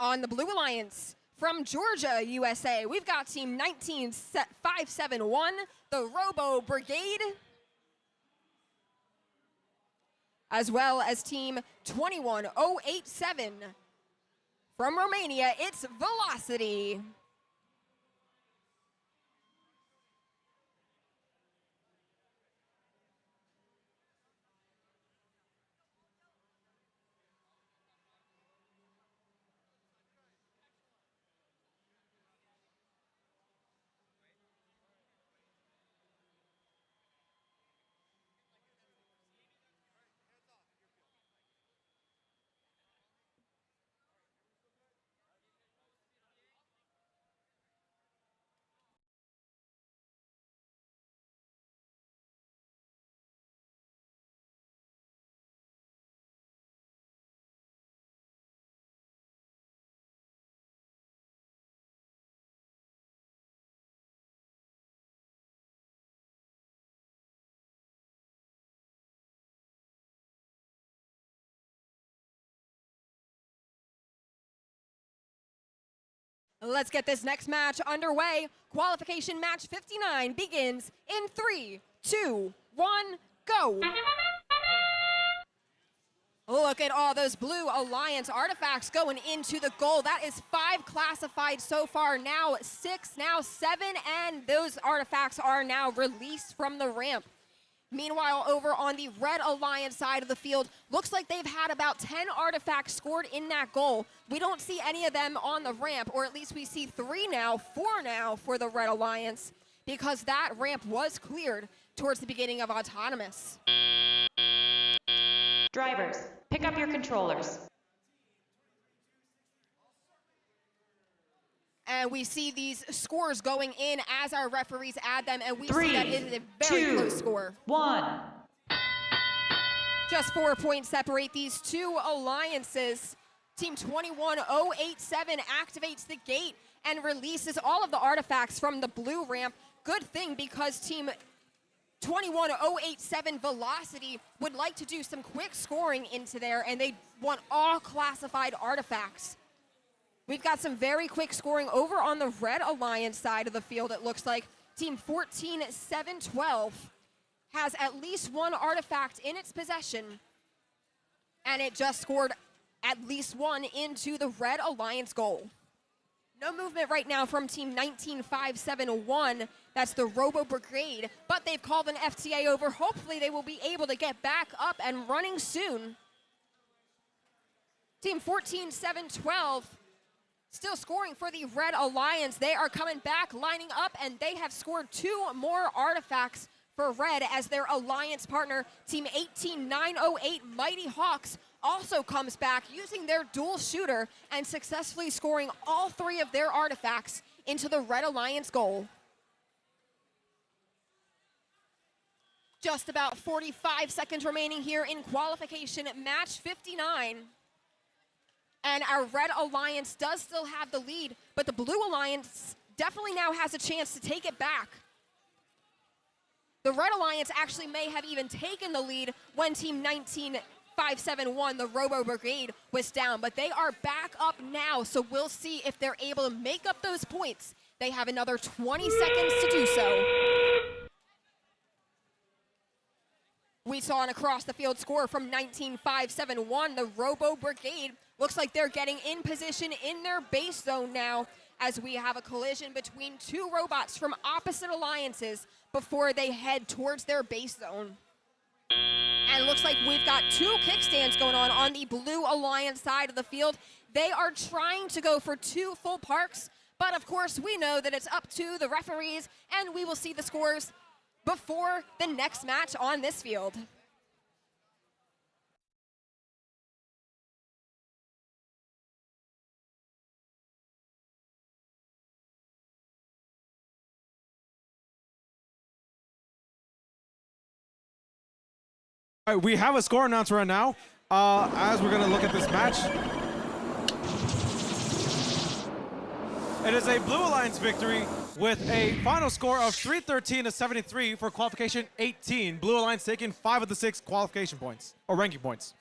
On the Blue Alliance from Georgia, USA, we've got team 19571, the Robo Brigade, as well as team 21087. From Romania, it's Velocity. Let's get this next match underway. Qualification match 59 begins in 3, 2, 1, go. Look at all those Blue Alliance artifacts going into the goal. That is 5 classified so far, now 6, now 7, and those artifacts are now released from the ramp. Meanwhile, over on the Red Alliance side of the field, looks like they've had about 10 artifacts scored in that goal. We don't see any of them on the ramp, or at least we see 3 now, 4 now for the Red Alliance, because that ramp was cleared towards the beginning of Autonomous. Drivers, pick up your controllers. And we see these scores going in as our referees add them, and we 3, see that it is a very 2, close score. 1. Just 4 points separate these 2 alliances. Team 21087 activates the gate and releases all of the artifacts from the blue ramp. Good thing, because team 21087 Velocity would like to do some quick scoring into there, and they want all classified artifacts. We've got some very quick scoring over on the Red Alliance side of the field. It looks like team 14712 has at least one artifact in its possession, and it just scored at least one into the Red Alliance goal. No movement right now from team 19571. That's the Robo Brigade, but they've called an FTA over. Hopefully they will be able to get back up and running soon. Team 14712 still scoring for the Red Alliance. They are coming back, lining up, and they have scored 2 more artifacts for Red as their alliance partner, team 18908 Mighty Hawks, also comes back using their dual shooter and successfully scoring all 3 of their artifacts into the Red Alliance goal. Just about 45 seconds remaining here in qualification match 59. And our Red Alliance does still have the lead, but the Blue Alliance definitely now has a chance to take it back. The Red Alliance actually may have even taken the lead when team 19571, the Robo Brigade, was down, but they are back up now, so we'll see if they're able to make up those points. They have another 20 seconds to do so. We saw an across the field score from 19571, the Robo Brigade. Looks like they're getting in position in their base zone now as we have a collision between 2 robots from opposite alliances before they head towards their base zone. And it looks like we've got 2 kickstands going on the Blue Alliance side of the field. They are trying to go for 2 full parks, but of course we know that it's up to the referees, and we will see the scores before the next match on this field. All right, we have a score announcer right now as we're going to look at this match. It is a Blue Alliance victory with a final score of 313-73 for qualification 18. Blue Alliance taking 5 of the 6 qualification points, or ranking points.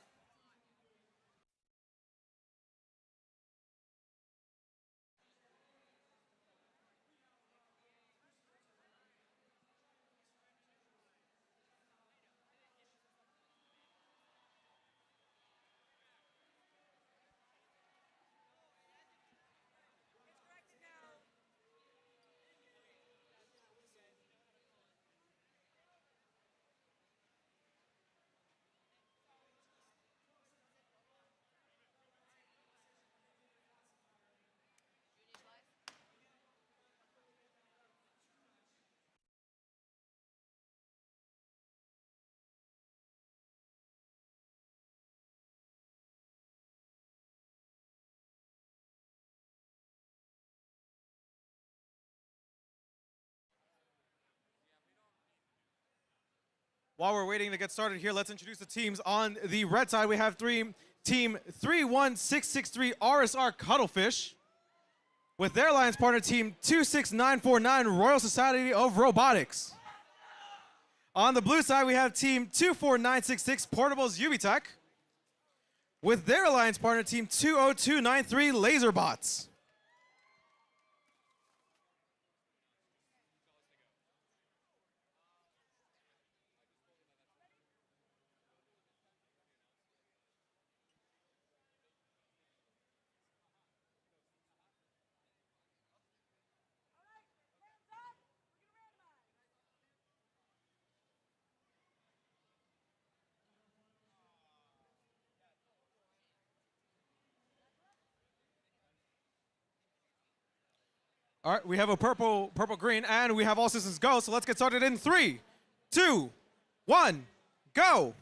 While we're waiting to get started here, let's introduce the teams. On the red side, we have team 31663 RSR Cuttlefish with their alliance partner, team 26949 Royal Society of Robotics. On the blue side, we have team 24966 Portables Ubitech with their alliance partner, team 20293 Laserbots. All right, we have a purple, green, and we have all systems go. So let's get started in 3, 2, 1, go.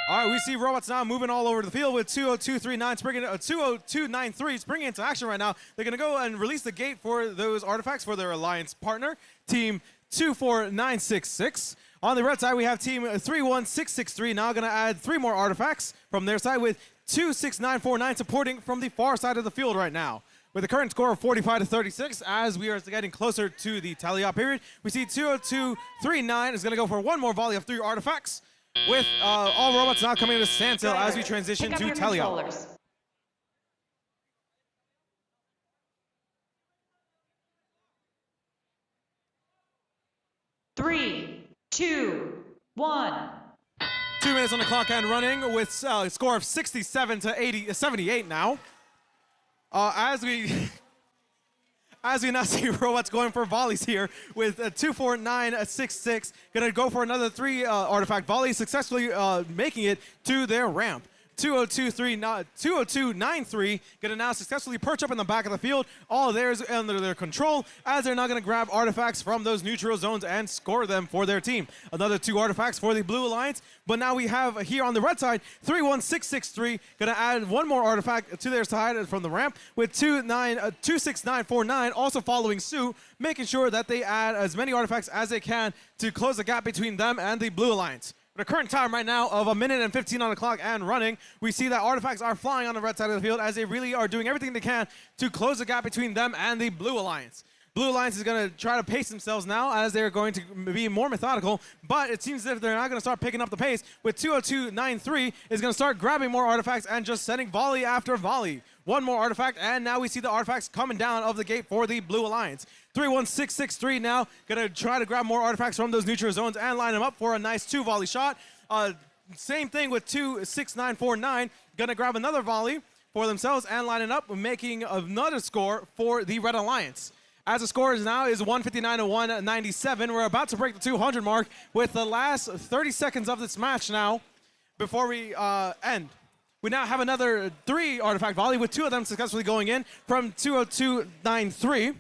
All right, we see robots now moving all over the field with 20293 springing into action right now. They're gonna go and release the gate for those artifacts for their alliance partner, team 24966. On the red side, we have team 31663 now gonna add 3 more artifacts from their side with 26949 supporting from the far side of the field right now. With a current score of 45-36, as we are getting closer to the tally-up period, we see 202-39 is going to go for one more volley of 3 artifacts, with all robots now coming to standstill as we transition to tally-up. 3, 2, 1. 2 minutes on the clock and running with a score of 77-78 now. As we now see robots going for volleys here with 249-66, gonna go for another 3 artifact volleys, successfully making it to their ramp. 202-93 gonna now successfully perch up in the back of the field. All theirs under their control, as they're now gonna grab artifacts from those neutral zones and score them for their team. Another 2 artifacts for the Blue Alliance, but now we have here on the red side 31663 gonna add 1 more artifact to their side from the ramp, with 26949 also following suit, making sure that they add as many artifacts as they can to close the gap between them and the Blue Alliance. The current time right now of 1 minute and 15 on the clock and running, we see that artifacts are flying on the red side of the field as they really are doing everything they can to close the gap between them and the Blue Alliance. Blue Alliance is going to try to pace themselves now as they're going to be more methodical, but it seems as if they're not going to start picking up the pace, with 202-93 is going to start grabbing more artifacts and just sending volley after volley. 1 more artifact, and now we see the artifacts coming down of the gate for the Blue Alliance. 31663 now gonna try to grab more artifacts from those neutral zones and line them up for a nice 2 volley shot. Same thing with 26949, gonna grab another volley for themselves and line it up, making another score for the Red Alliance. As the score is now is 159-197, we're about to break the 200 mark with the last 30 seconds of this match now before we end. We now have another 3 artifact volley, with 2 of them successfully going in from 202-93.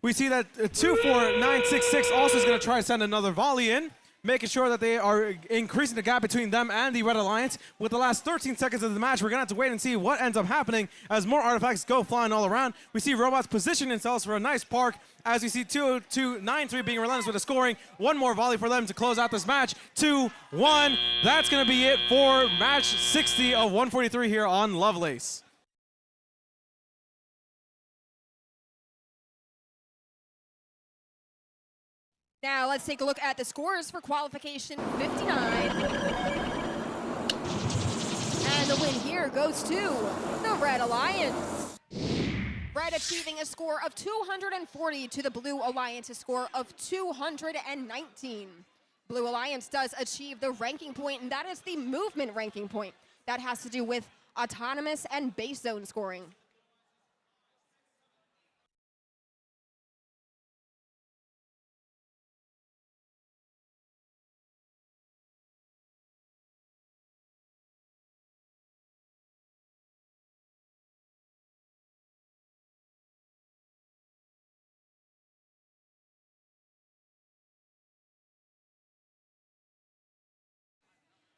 We see that 24966 also is going to try to send another volley in, making sure that they are increasing the gap between them and the Red Alliance. With the last 13 seconds of the match, we're going to have to wait and see what ends up happening as more artifacts go flying all around. We see robots position themselves for a nice park, as we see 202-93 being relentless with the scoring. 1 more volley for them to close out this match. 2-1. That's going to be it for match 60 of 143 here on Lovelace. Now let's take a look at the scores for qualification 59. And the win here goes to the Red Alliance. Red achieving a score of 240 to the Blue Alliance's score of 219. Blue Alliance does achieve the ranking point, and that is the movement ranking point. That has to do with autonomous and base zone scoring.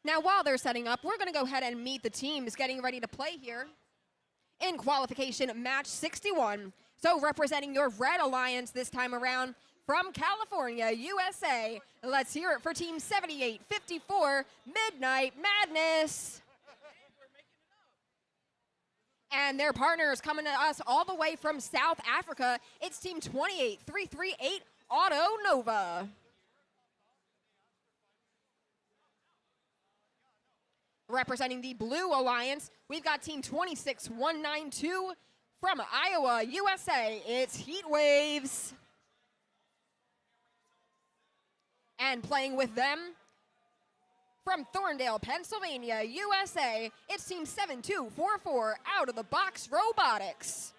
Now, while they're setting up, we're going to go ahead and meet the teams getting ready to play here in qualification match 61. So representing your Red Alliance this time around from California, USA, let's hear it for Team 7854, Midnight Madness. And their partners coming to us all the way from South Africa, it's Team 28338, Auto Nova. Representing the Blue Alliance, we've got Team 26192 from Iowa, USA. It's Heat Waves. And playing with them from Thorndale, Pennsylvania, USA, it's Team 7244 Out of the Box Robotics.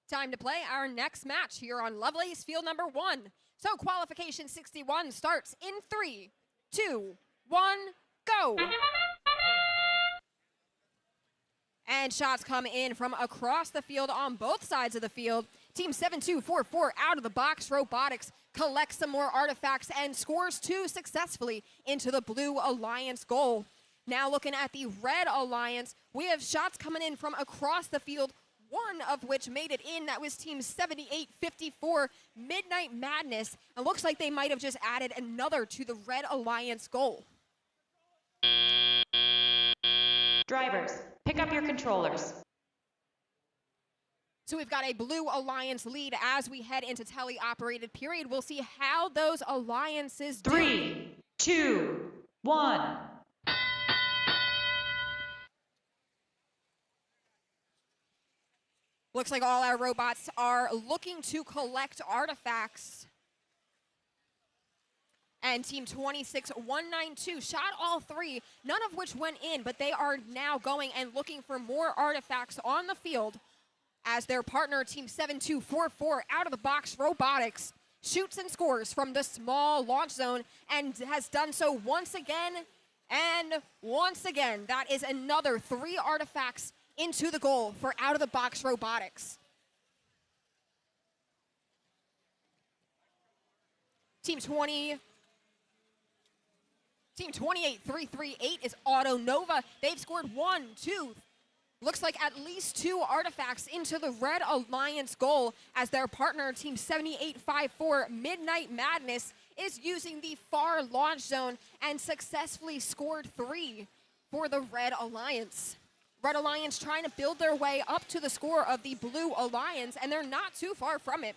Time to play our next match here on Lovelace Field number 1. So qualification 61 starts in 3, 2, 1, go. And shots come in from across the field on both sides of the field. Team 7244 out of the box robotics collects some more artifacts and scores 2 successfully into the Blue Alliance goal. Now looking at the Red Alliance, we have shots coming in from across the field, one of which made it in. That was Team 7854 Midnight Madness. It looks like they might have just added another to the Red Alliance goal. Drivers, pick up your controllers. So we've got a Blue Alliance lead as we head into tele-operated period. We'll see how those alliances do. 3, 2, 1. Looks like all our robots are looking to collect artifacts. And Team 26192 shot all 3, none of which went in, but they are now going and looking for more artifacts on the field as their partner, Team 7244, out of the box robotics, shoots and scores from the small launch zone and has done so once again and once again. That is another 3 artifacts into the goal for out of the box robotics. Team 28338 is Auto Nova. They've scored 1, 2, looks like at least 2 artifacts into the Red Alliance goal as their partner, Team 7854 Midnight Madness, is using the far launch zone and successfully scored 3 for the Red Alliance. Red Alliance trying to build their way up to the score of the Blue Alliance, and they're not too far from it.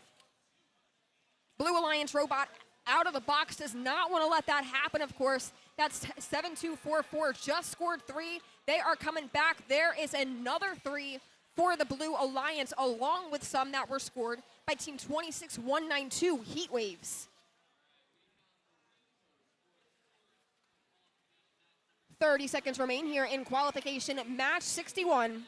Blue Alliance robot out of the box does not want to let that happen, of course. That's 7244 just scored 3. They are coming back. There is another 3 for the Blue Alliance, along with some that were scored by Team 26192 Heat Waves. 30 seconds remain here in qualification match 61.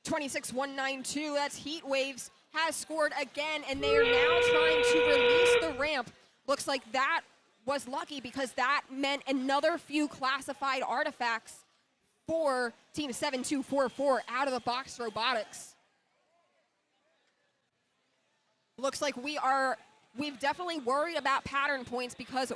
26192, that's Heat Waves, has scored again, and they are now trying to release the ramp. Looks like that was lucky because that meant another few classified artifacts for Team 7244 out of the box robotics. Looks like we've definitely worried about pattern points because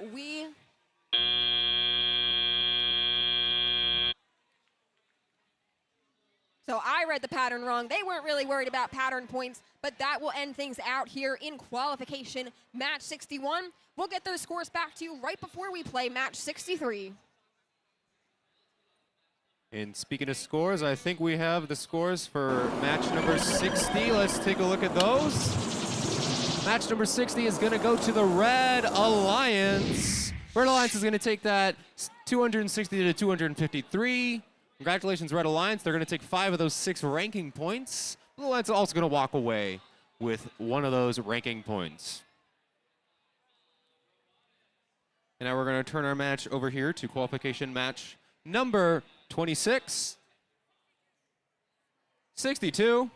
So I read the pattern wrong. They weren't really worried about pattern points, but that will end things out here in qualification match 61. We'll get those scores back to you right before we play match 63. And speaking of scores, I think we have the scores for match number 60. Let's take a look at those. Match number 60 is going to go to the Red Alliance. Red Alliance is going to take that 260 to 253. Congratulations, Red Alliance. They're going to take 5 of those 6 ranking points. Blue Alliance is also going to walk away with 1 of those ranking points. And now we're going to turn our match over here to qualification match number 26. 62.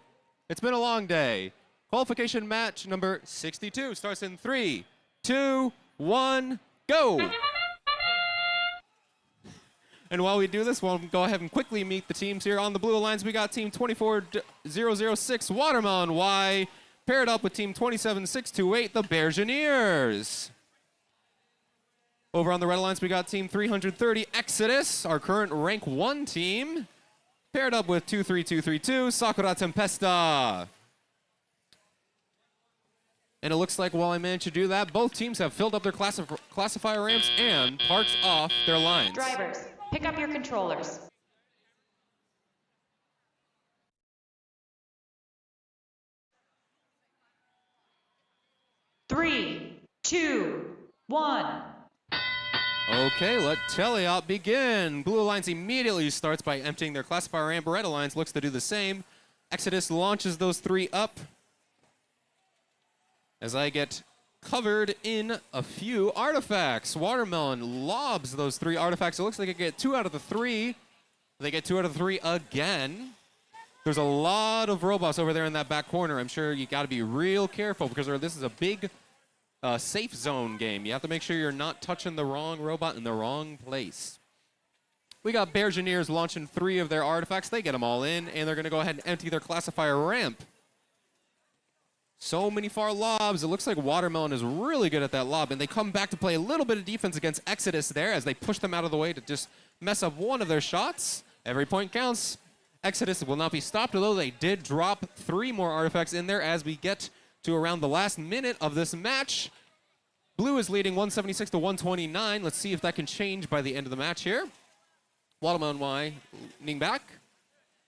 It's been a long day. Qualification match number 62 starts in 3, 2, 1, go! And while we do this, we'll go ahead and quickly meet the teams here. On the Blue Alliance, we got Team 24006 Watermelon Y, paired up with Team 27628, the Bergineers. Over on the Red Alliance, we got Team 330 Exodus, our current rank 1 team, paired up with 23232 Sakura Tempesta. And it looks like while I managed to do that, both teams have filled up their classifier ramps and parked off their lines. Drivers, pick up your controllers. Three, 2, 1. Okay, let teleop begin. Blue Alliance immediately starts by emptying their classifier ramp. Red Alliance looks to do the same. Exodus launches those 3 up. As I get covered in a few artifacts. Watermelon lobs those 3 artifacts. It looks like I get 2 out of the 3. They get 2 out of the 3 again. There's a lot of robots over there in that back corner. I'm sure you got to be real careful because this is a big safe zone game. You have to make sure you're not touching the wrong robot in the wrong place. We got Bergineers launching 3 of their artifacts. They get them all in, and they're going to go ahead and empty their classifier ramp. So many far lobs. It looks like Watermelon is really good at that lob, and they come back to play a little bit of defense against Exodus there as they push them out of the way to just mess up one of their shots. Every point counts. Exodus will not be stopped, although they did drop 3 more artifacts in there as we get to around the last minute of this match. Blue is leading 176 to 129. Let's see if that can change by the end of the match here. Watermelon Y leaning back.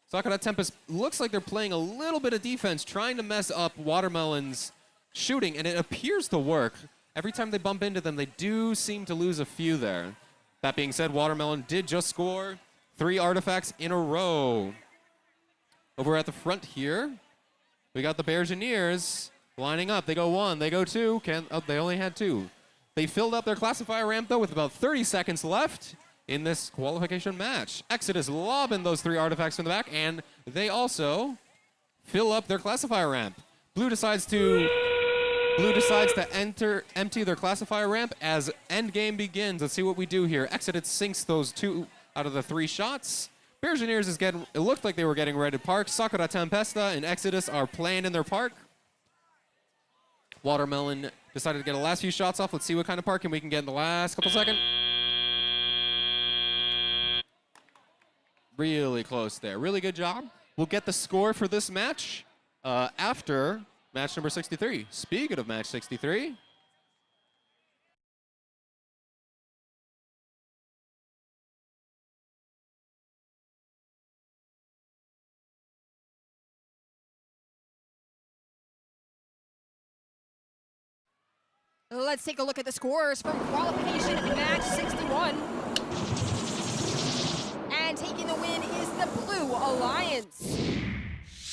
Sakura Tempest looks like they're playing a little bit of defense, trying to mess up Watermelon's shooting, and it appears to work. Every time they bump into them, they do seem to lose a few there. That being said, Watermelon did just score 3 artifacts in a row. Over at the front here, we got the Bergineers lining up. They go 1, they go 2. They only had 2. They filled up their classifier ramp, though, with about 30 seconds left in this qualification match. Exodus lobbing those 3 artifacts from the back, and they also fill up their classifier ramp. Blue decides to empty their classifier ramp as endgame begins. Let's see what we do here. Exodus sinks those 2 out of the 3 shots. Bergineers is getting, it looked like they were getting ready to park. Sakura Tempesta and Exodus are playing in their park. Watermelon decided to get the last few shots off. Let's see what kind of parking we can get in the last couple seconds. Really close there. Really good job. We'll get the score for this match after match number 63. Speaking of match 63, let's take a look at the scores from qualification match 61. And taking the win is the Blue Alliance.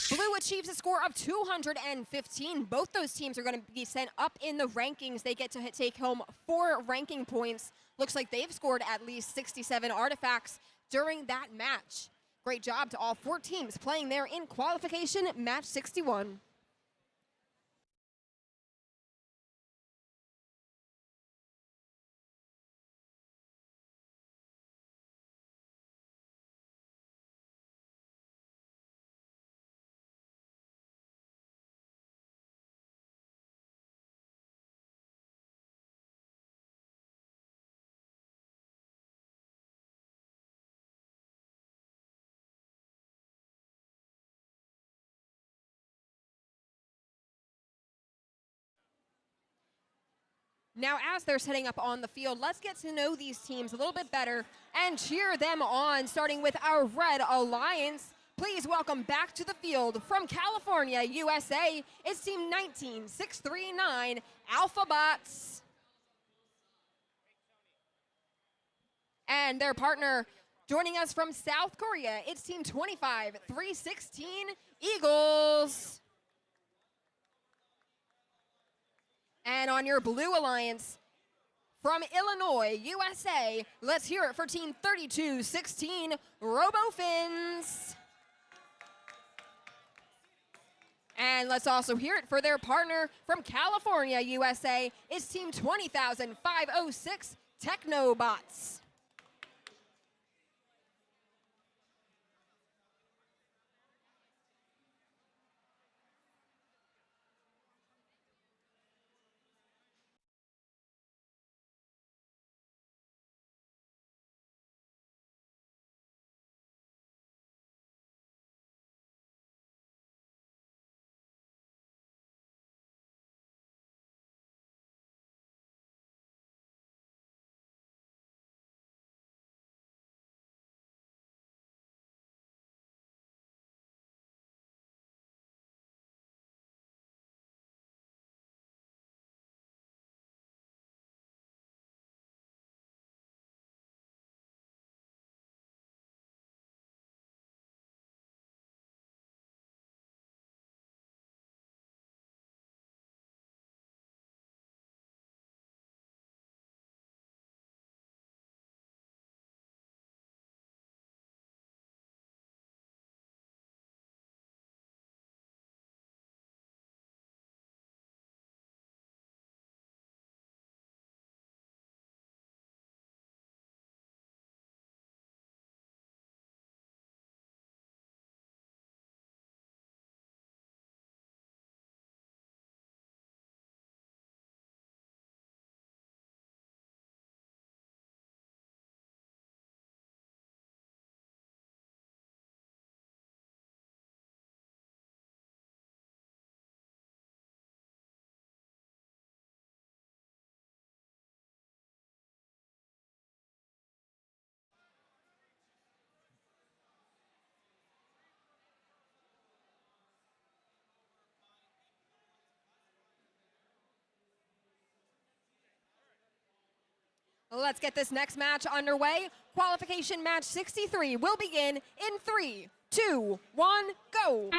Blue achieves a score of 215. Both those teams are going to be sent up in the rankings. They get to take home 4 ranking points. Looks like they've scored at least 67 artifacts during that match. Great job to all 4 teams playing there in qualification match 61. Now, as they're setting up on the field, let's get to know these teams a little bit better and cheer them on, starting with our Red Alliance. Please welcome back to the field from California, USA, it's Team 19639 Alphabots. And their partner joining us from South Korea, it's Team 25316 Eagles. And on your Blue Alliance, from Illinois, USA, let's hear it for Team 3216 RoboFins. And let's also hear it for their partner from California, USA, it's Team 20506 Technobots. Let's get this next match underway. Qualification match 63 will begin in 3, 2, 1, go.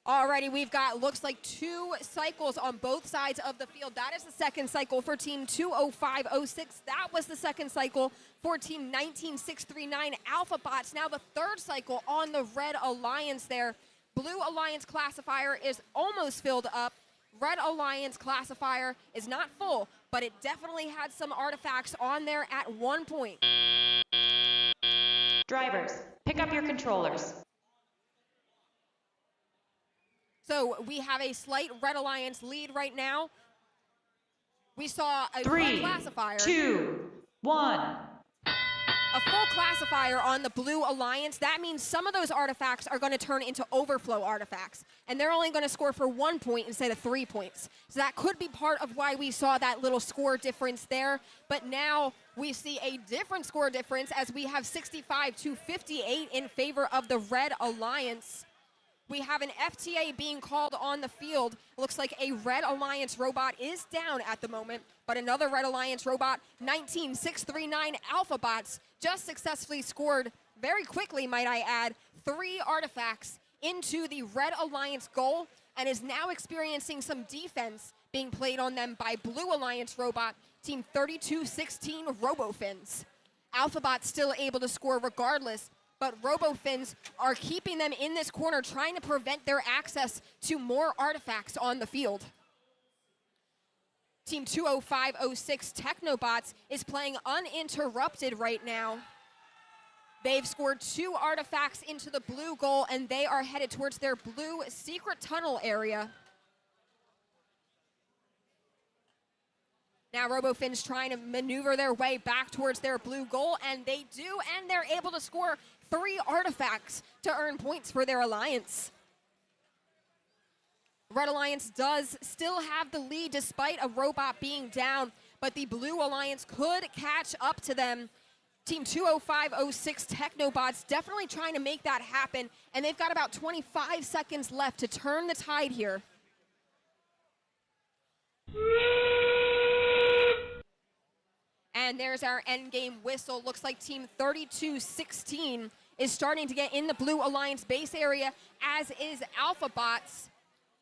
Alrighty, we've got, looks like 2 cycles on both sides of the field. That is the second cycle for Team 20506. That was the second cycle for Team 19639 Alpha Bots. Now the third cycle on the Red Alliance there. Blue Alliance classifier is almost filled up. Red Alliance classifier is not full, but it definitely had some artifacts on there at one point. Drivers, pick up your controllers. So we have a slight Red Alliance lead right now. We saw a full 3, classifier. 2, 1. A full classifier on the Blue Alliance. That means some of those artifacts are going to turn into overflow artifacts. And they're only going to score for 1 point instead of 3 points. So that could be part of why we saw that little score difference there. But now we see a different score difference as we have 65 to 58 in favor of the Red Alliance. We have an FTA being called on the field. Looks like a Red Alliance robot is down at the moment, but another Red Alliance robot, 19639 Alpha Bots, just successfully scored very quickly, might I add, 3 artifacts into the Red Alliance goal and is now experiencing some defense being played on them by Blue Alliance robot, Team 3216 RoboFins. Alpha Bots still able to score regardless, but RoboFins are keeping them in this corner, trying to prevent their access to more artifacts on the field. Team 20506 Technobots is playing uninterrupted right now. They've scored 2 artifacts into the blue goal, and they are headed towards their blue secret tunnel area. Now RoboFins trying to maneuver their way back towards their blue goal, and they do, and they're able to score 3 artifacts to earn points for their alliance. Red Alliance does still have the lead despite a robot being down, but the Blue Alliance could catch up to them. Team 20506 Technobots definitely trying to make that happen, and they've got about 25 seconds left to turn the tide here. And there's our end game whistle. Looks like Team 3216 is starting to get in the Blue Alliance base area, as is Alpha Bots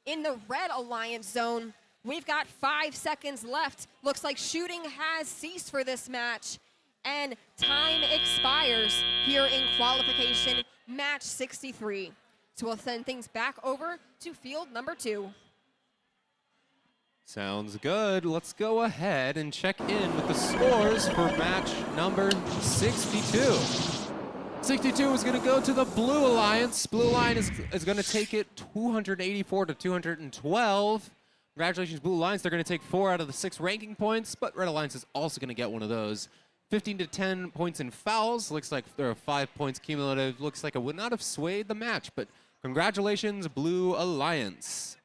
in the Red Alliance zone. We've got 5 seconds left. Looks like shooting has ceased for this match, and time expires here in qualification match 63. So we'll send things back over to field number 2. Sounds good. Let's go ahead and check in with the scores for match number 62. 62 is going to go to the Blue Alliance. Blue Alliance is going to take it 284 to 212. Congratulations, Blue Alliance. They're going to take 4 out of the 6 ranking points, but Red Alliance is also going to get one of those. 15 to 10 points in fouls. Looks like there are 5 points cumulative. Looks like it would not have swayed the match, but congratulations, Blue Alliance.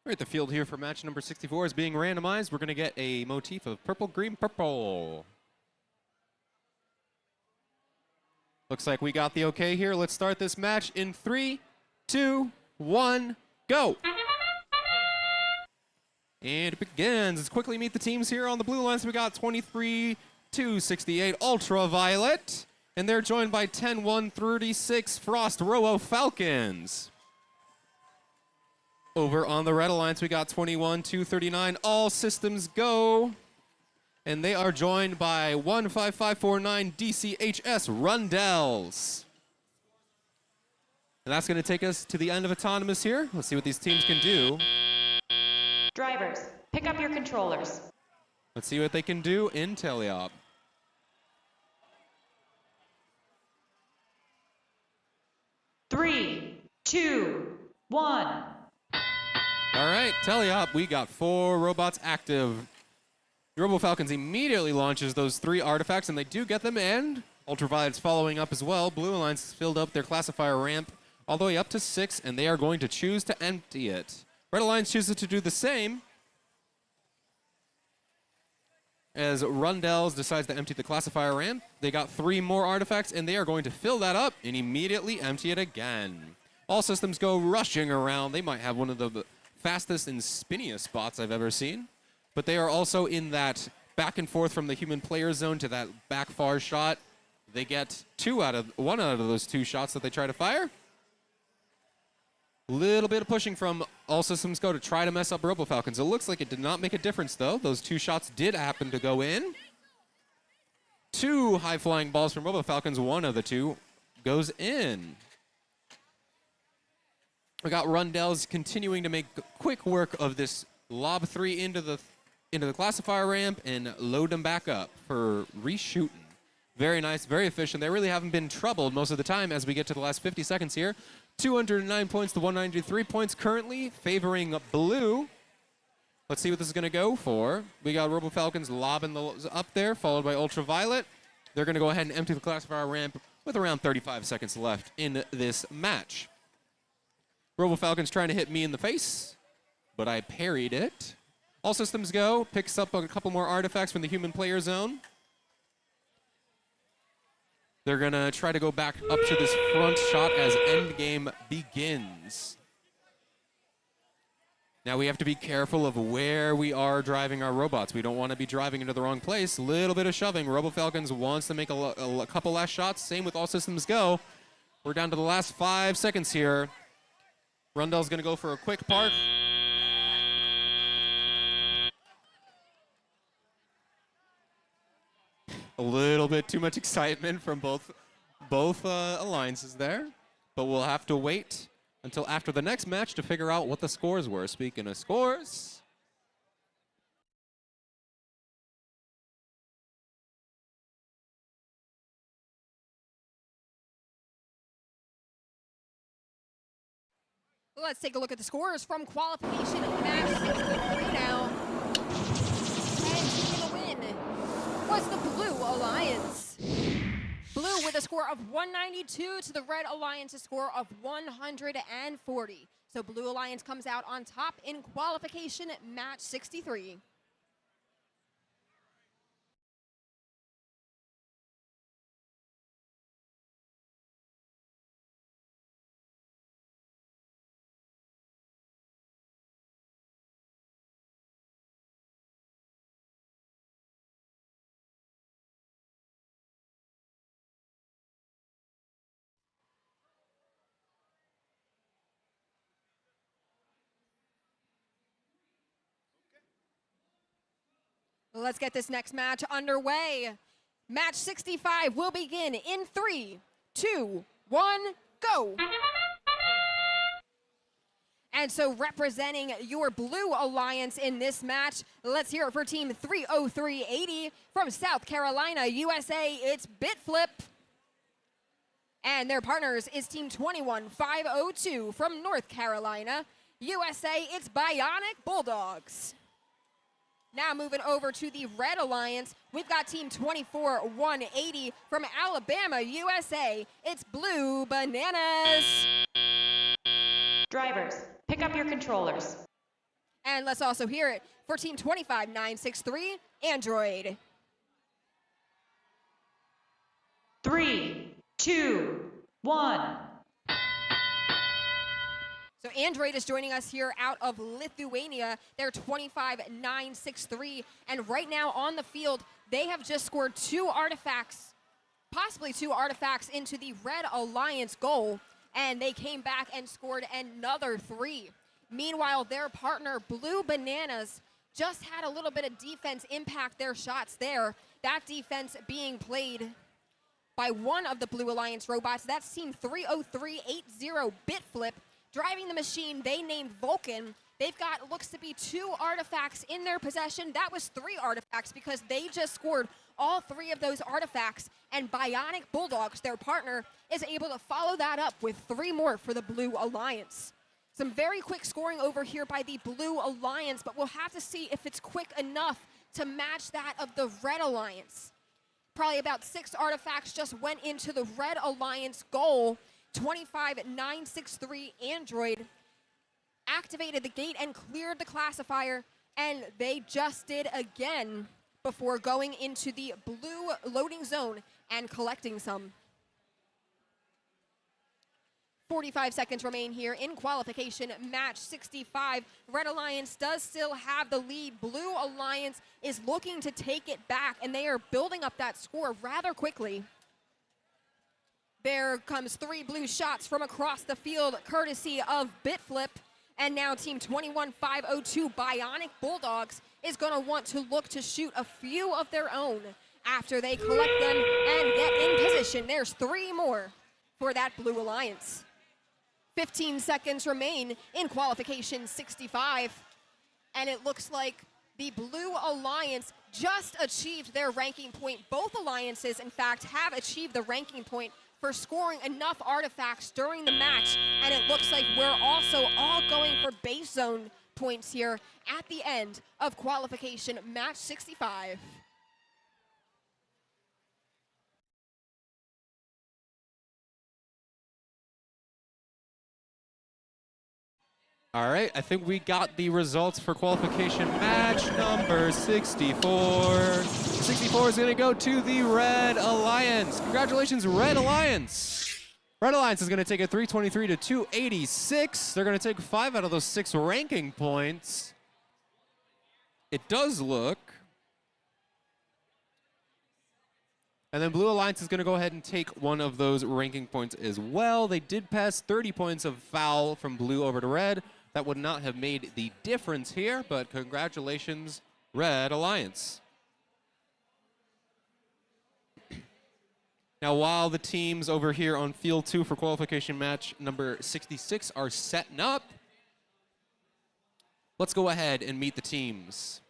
All right, the field here for match number 64 is being randomized. We're going to get a motif of purple, green, purple. Looks like we got the okay here. Let's start this match in 3, 2, 1, go. And it begins. Let's quickly meet the teams here on the blue lines. We got 23-68 Ultraviolet, and they're joined by 10-136 Frost Robo Falcons. Over on the red alliance, we got 21-239 All Systems Go, and they are joined by 15549 DCHS Rundells. And that's going to take us to the end of Autonomous here. Let's see what these teams can do. Drivers, pick up your controllers. Let's see what they can do in Teleop. Three, two, one. All right, Teleop, we got 4 robots active. The Robo Falcons immediately launches those 3 artifacts, and they do get them, and Ultraviolet's following up as well. Blue Alliance filled up their classifier ramp all the way up to 6, and they are going to choose to empty it. Red Alliance chooses to do the same, as Rundells decides to empty the classifier ramp. They got 3 more artifacts, and they are going to fill that up and immediately empty it again. All Systems Go rushing around. They might have one of the fastest and spinniest spots I've ever seen, but they are also in that back and forth from the human player zone to that back far shot. They get 1 out of those 2 shots that they try to fire. Little bit of pushing from All Systems Go to try to mess up Robo Falcons. It looks like it did not make a difference, though. Those 2 shots did happen to go in. 2 high-flying balls from Robo Falcons. 1 of the 2 goes in. We got Rundells continuing to make quick work of this lob 3 into the classifier ramp and load them back up for reshooting. Very nice, very efficient. They really haven't been troubled most of the time as we get to the last 50 seconds here. 209 points to 193 points currently favoring blue. Let's see what this is going to go for. We got Robo Falcons lobbing up there, followed by Ultraviolet. They're going to go ahead and empty the classifier ramp with around 35 seconds left in this match. Robo Falcons trying to hit me in the face, but I parried it. All Systems Go picks up a couple more artifacts from the human player zone. They're going to try to go back up to this front shot as endgame begins. Now we have to be careful of where we are driving our robots. We don't want to be driving into the wrong place. Little bit of shoving. Robo Falcons wants to make a couple last shots. Same with All Systems Go. We're down to the last 5 seconds here. Rundell's going to go for a quick park. A little bit too much excitement from both alliances there, but we'll have to wait until after the next match to figure out what the scores were. Speaking of scores, let's take a look at the scores from qualification match 63 now. And taking the win was the Blue Alliance. Blue with a score of 192 to the Red Alliance's score of 140. So Blue Alliance comes out on top in qualification match 63. Let's get this next match underway. Match 65 will begin in 3, 2, 1, go. And so representing your Blue Alliance in this match, let's hear it for Team 30380 from South Carolina, USA. It's Bitflip. And their partners is Team 21502 from North Carolina, USA. It's Bionic Bulldogs. Now moving over to the Red Alliance, we've got Team 24180 from Alabama, USA. It's Blue Bananas. Drivers, pick up your controllers. And let's also hear it for Team 25963, Android. 3, 2, 1. So Android is joining us here out of Lithuania. They're 25963, and right now on the field, they have just scored 2 artifacts, possibly 2 artifacts into the Red Alliance goal, and they came back and scored another 3. Meanwhile, their partner, Blue Bananas, just had a little bit of defense impact their shots there. That defense being played by one of the Blue Alliance robots. That's Team 30380 Bitflip. Driving the machine they named Vulcan. They've got, looks to be 2 artifacts in their possession. That was 3 artifacts because they just scored all 3 of those artifacts. And Bionic Bulldogs, their partner, is able to follow that up with 3 more for the Blue Alliance. Some very quick scoring over here by the Blue Alliance, but we'll have to see if it's quick enough to match that of the Red Alliance. Probably about 6 artifacts just went into the Red Alliance goal. 25963 Android activated the gate and cleared the classifier, and they just did again before going into the blue loading zone and collecting some. 45 seconds remain here in qualification match 65. Red Alliance does still have the lead. Blue Alliance is looking to take it back, and they are building up that score rather quickly. There comes 3 blue shots from across the field, courtesy of Bitflip. And now Team 21502 Bionic Bulldogs is going to want to look to shoot a few of their own after they collect them and get in position. There's 3 more for that Blue Alliance. 15 seconds remain in qualification 65. And it looks like the Blue Alliance just achieved their ranking point. Both alliances, in fact, have achieved the ranking point for scoring enough artifacts during the match, and it looks like we're also all going for base zone points here at the end of qualification match 65. All right, I think we got the results for qualification match number 64. 64 is going to go to the Red Alliance. Congratulations, Red Alliance. Red Alliance is going to take a 323 to 286. They're going to take 5 out of those 6 ranking points. It does look. And then Blue Alliance is going to go ahead and take 1 of those ranking points as well. They did pass 30 points of foul from Blue over to Red. That would not have made the difference here, but congratulations, Red Alliance. Now, while the teams over here on Field 2 for qualification match number 66 are setting up, let's go ahead and meet the teams.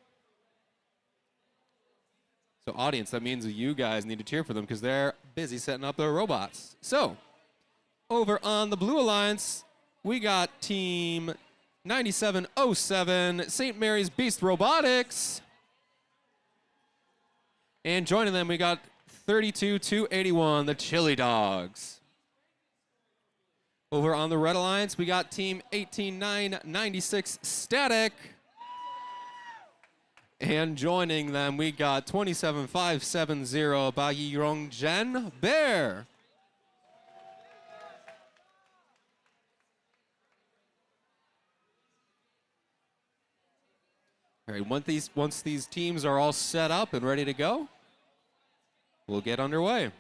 So audience, that means you guys need to cheer for them because they're busy setting up their robots. So, over on the Blue Alliance, we got Team 9707, St. Mary's Beast Robotics. And joining them, we got 32281, the Chili Dogs. Over on the Red Alliance, we got Team 18996 Static. And joining them, we got 27570 Baiyongzhen Bear. All right, once these teams are all set up and ready to go, we'll get underway.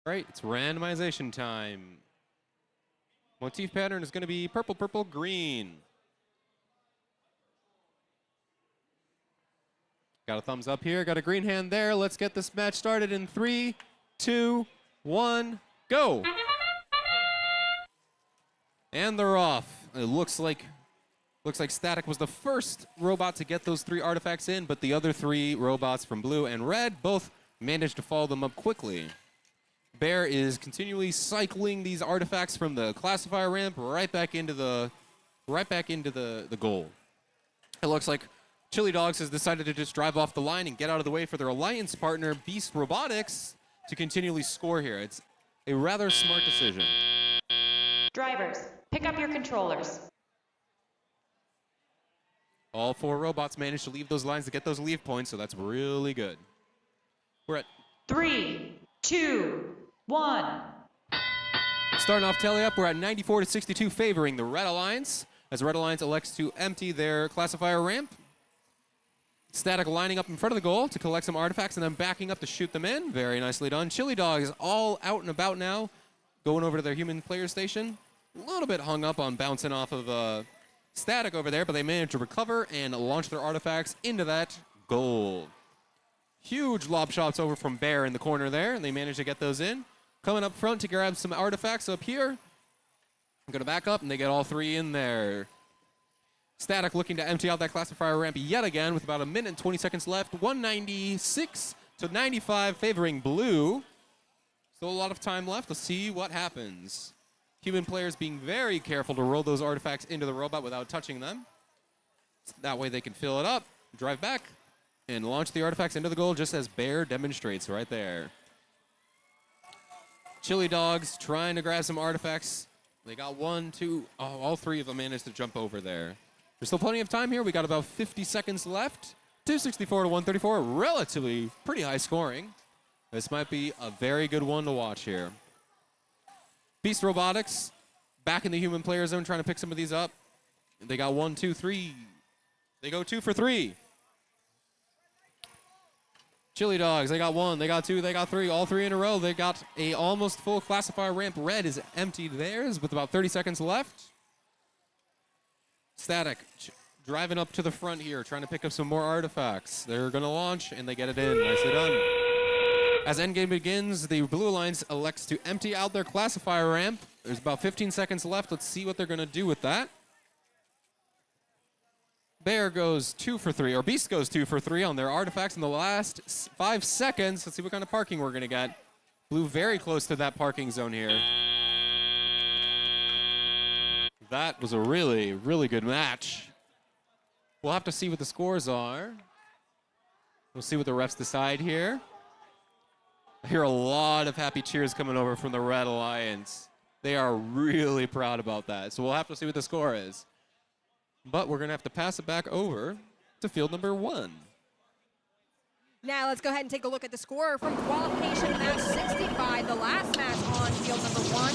Right, it's randomization time. Motif pattern is going to be purple, purple, green. Got a thumbs up here, got a green hand there. Let's get this match started in 3, 2, 1, go. And they're off. It looks like Static was the first robot to get those 3 artifacts in, but the other 3 robots from blue and red both managed to follow them up quickly. Bear is continually cycling these artifacts from the classifier ramp right back into the goal. It looks like Chili Dogs has decided to just drive off the line and get out of the way for their alliance partner, Beast Robotics, to continually score here. It's a rather smart decision. Drivers, pick up your controllers. All 4 robots managed to leave those lines to get those leave points, so that's really good. We're at 3, 2, 1. Starting off tally up, we're at 94 to 62 favoring the Red Alliance, as Red Alliance elects to empty their classifier ramp. Static lining up in front of the goal to collect some artifacts and then backing up to shoot them in. Very nicely done. Chili Dog is all out and about now, going over to their human player station. A little bit hung up on bouncing off of Static over there, but they managed to recover and launch their artifacts into that goal. Huge lob shots over from Bear in the corner there, and they managed to get those in. Coming up front to grab some artifacts up here. I'm going to back up, and they get all 3 in there. Static looking to empty out that classifier ramp yet again with about 1 minute and 20 seconds left. 196 to 95 favoring blue. Still a lot of time left. Let's see what happens. Human players being very careful to roll those artifacts into the robot without touching them. That way they can fill it up, drive back, and launch the artifacts into the goal just as Bear demonstrates right there. Chili Dogs trying to grab some artifacts. They got 1, 2, all 3 of them managed to jump over there. There's still plenty of time here. We got about 50 seconds left. 264 to 134, relatively pretty high scoring. This might be a very good one to watch here. Beast Robotics back in the human player zone trying to pick some of these up. They got 1, 2, 3. They go 2 for 3. Chili Dogs, they got 1, they got 2, they got 3, all 3 in a row. They got a almost full classifier ramp. Red is emptied theirs with about 30 seconds left. Static driving up to the front here, trying to pick up some more artifacts. They're going to launch, and they get it in. Nicely done. As endgame begins, the Blue Alliance elects to empty out their classifier ramp. There's about 15 seconds left. Let's see what they're going to do with that. Bear goes 2 for 3, or Beast goes 2 for 3 on their artifacts in the last 5 seconds. Let's see what kind of parking we're going to get. Blue very close to that parking zone here. That was a really, really good match. We'll have to see what the scores are. We'll see what the refs decide here. I hear a lot of happy cheers coming over from the Red Alliance. They are really proud about that. So we'll have to see what the score is. But we're going to have to pass it back over to field number 1. Now let's go ahead and take a look at the score from qualification match 65, the last match on field number 1.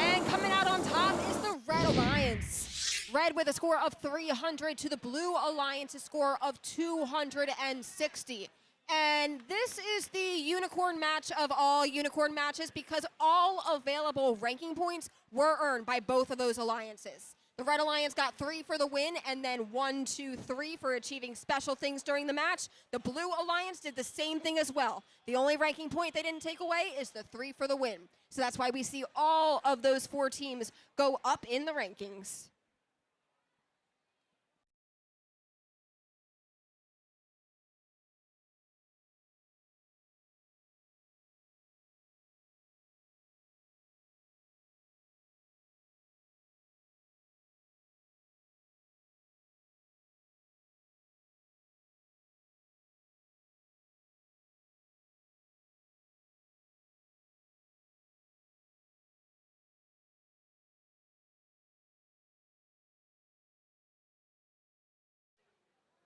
And coming out on top is the Red Alliance. Red with a score of 300 to the Blue Alliance's score of 260. And this is the unicorn match of all unicorn matches because all available ranking points were earned by both of those alliances. The Red Alliance got 3 for the win, and then 1, 2, 3 for achieving special things during the match. The Blue Alliance did the same thing as well. The only ranking point they didn't take away is the 3 for the win. So that's why we see all of those 4 teams go up in the rankings.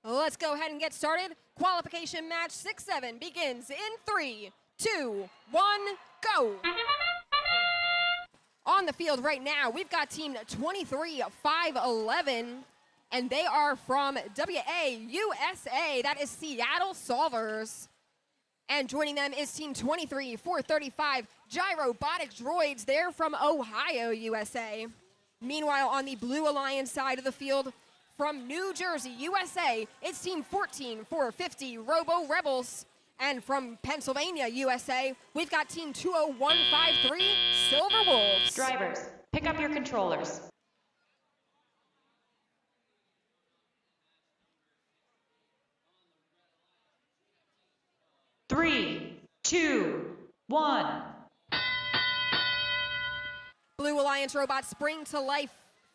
Let's go ahead and get started. Qualification match 6-7 begins in 3, 2, 1, go. On the field right now, we've got team 23-511, and they are from WA, USA. That is Seattle Solvers. And joining them is Team 23, 435 Gyrobotic Droids. They're from Ohio, USA. Meanwhile, on the Blue Alliance side of the field, from New Jersey, USA, it's Team 14, 450 Robo Rebels. And from Pennsylvania, USA, we've got Team 20153 Silver Wolves. Drivers, pick up your controllers. Three, two, one. Blue Alliance robots spring to life.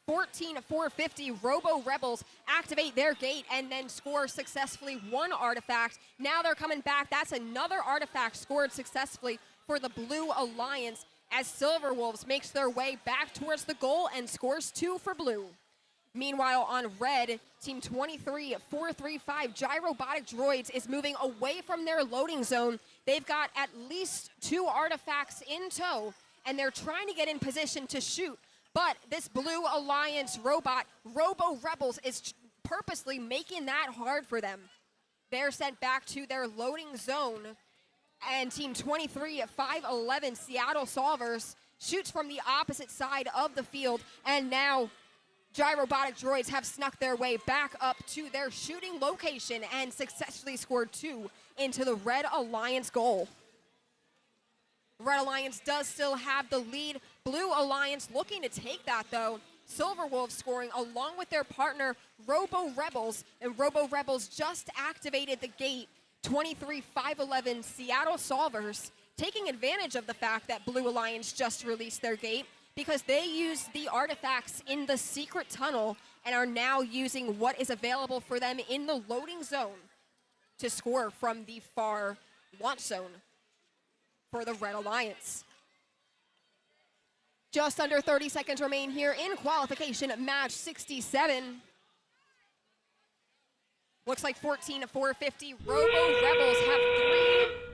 14-450 Robo Rebels activate their gate and then score successfully one artifact. Now they're coming back. That's another artifact scored successfully for the Blue Alliance as Silver Wolves makes their way back towards the goal and scores 2 for Blue. Meanwhile, on red, Team 23, 435 Gyrobotic Droids is moving away from their loading zone. They've got at least 2 artifacts in tow, and they're trying to get in position to shoot. But this Blue Alliance robot, Robo Rebels, is purposely making that hard for them. They're sent back to their loading zone. And Team 23 at 511 Seattle Solvers shoots from the opposite side of the field. And now Gyrobotic Droids have snuck their way back up to their shooting location and successfully scored 2 into the Red Alliance goal. Red Alliance does still have the lead. Blue Alliance looking to take that, though. Silver Wolves scoring along with their partner, Robo Rebels. And Robo Rebels just activated the gate. 23-511 Seattle Solvers taking advantage of the fact that Blue Alliance just released their gate because they used the artifacts in the secret tunnel and are now using what is available for them in the loading zone to score from the far launch zone for the Red Alliance. Just under 30 seconds remain here in qualification at match 67. Looks like 14-450 Robo Rebels have 3.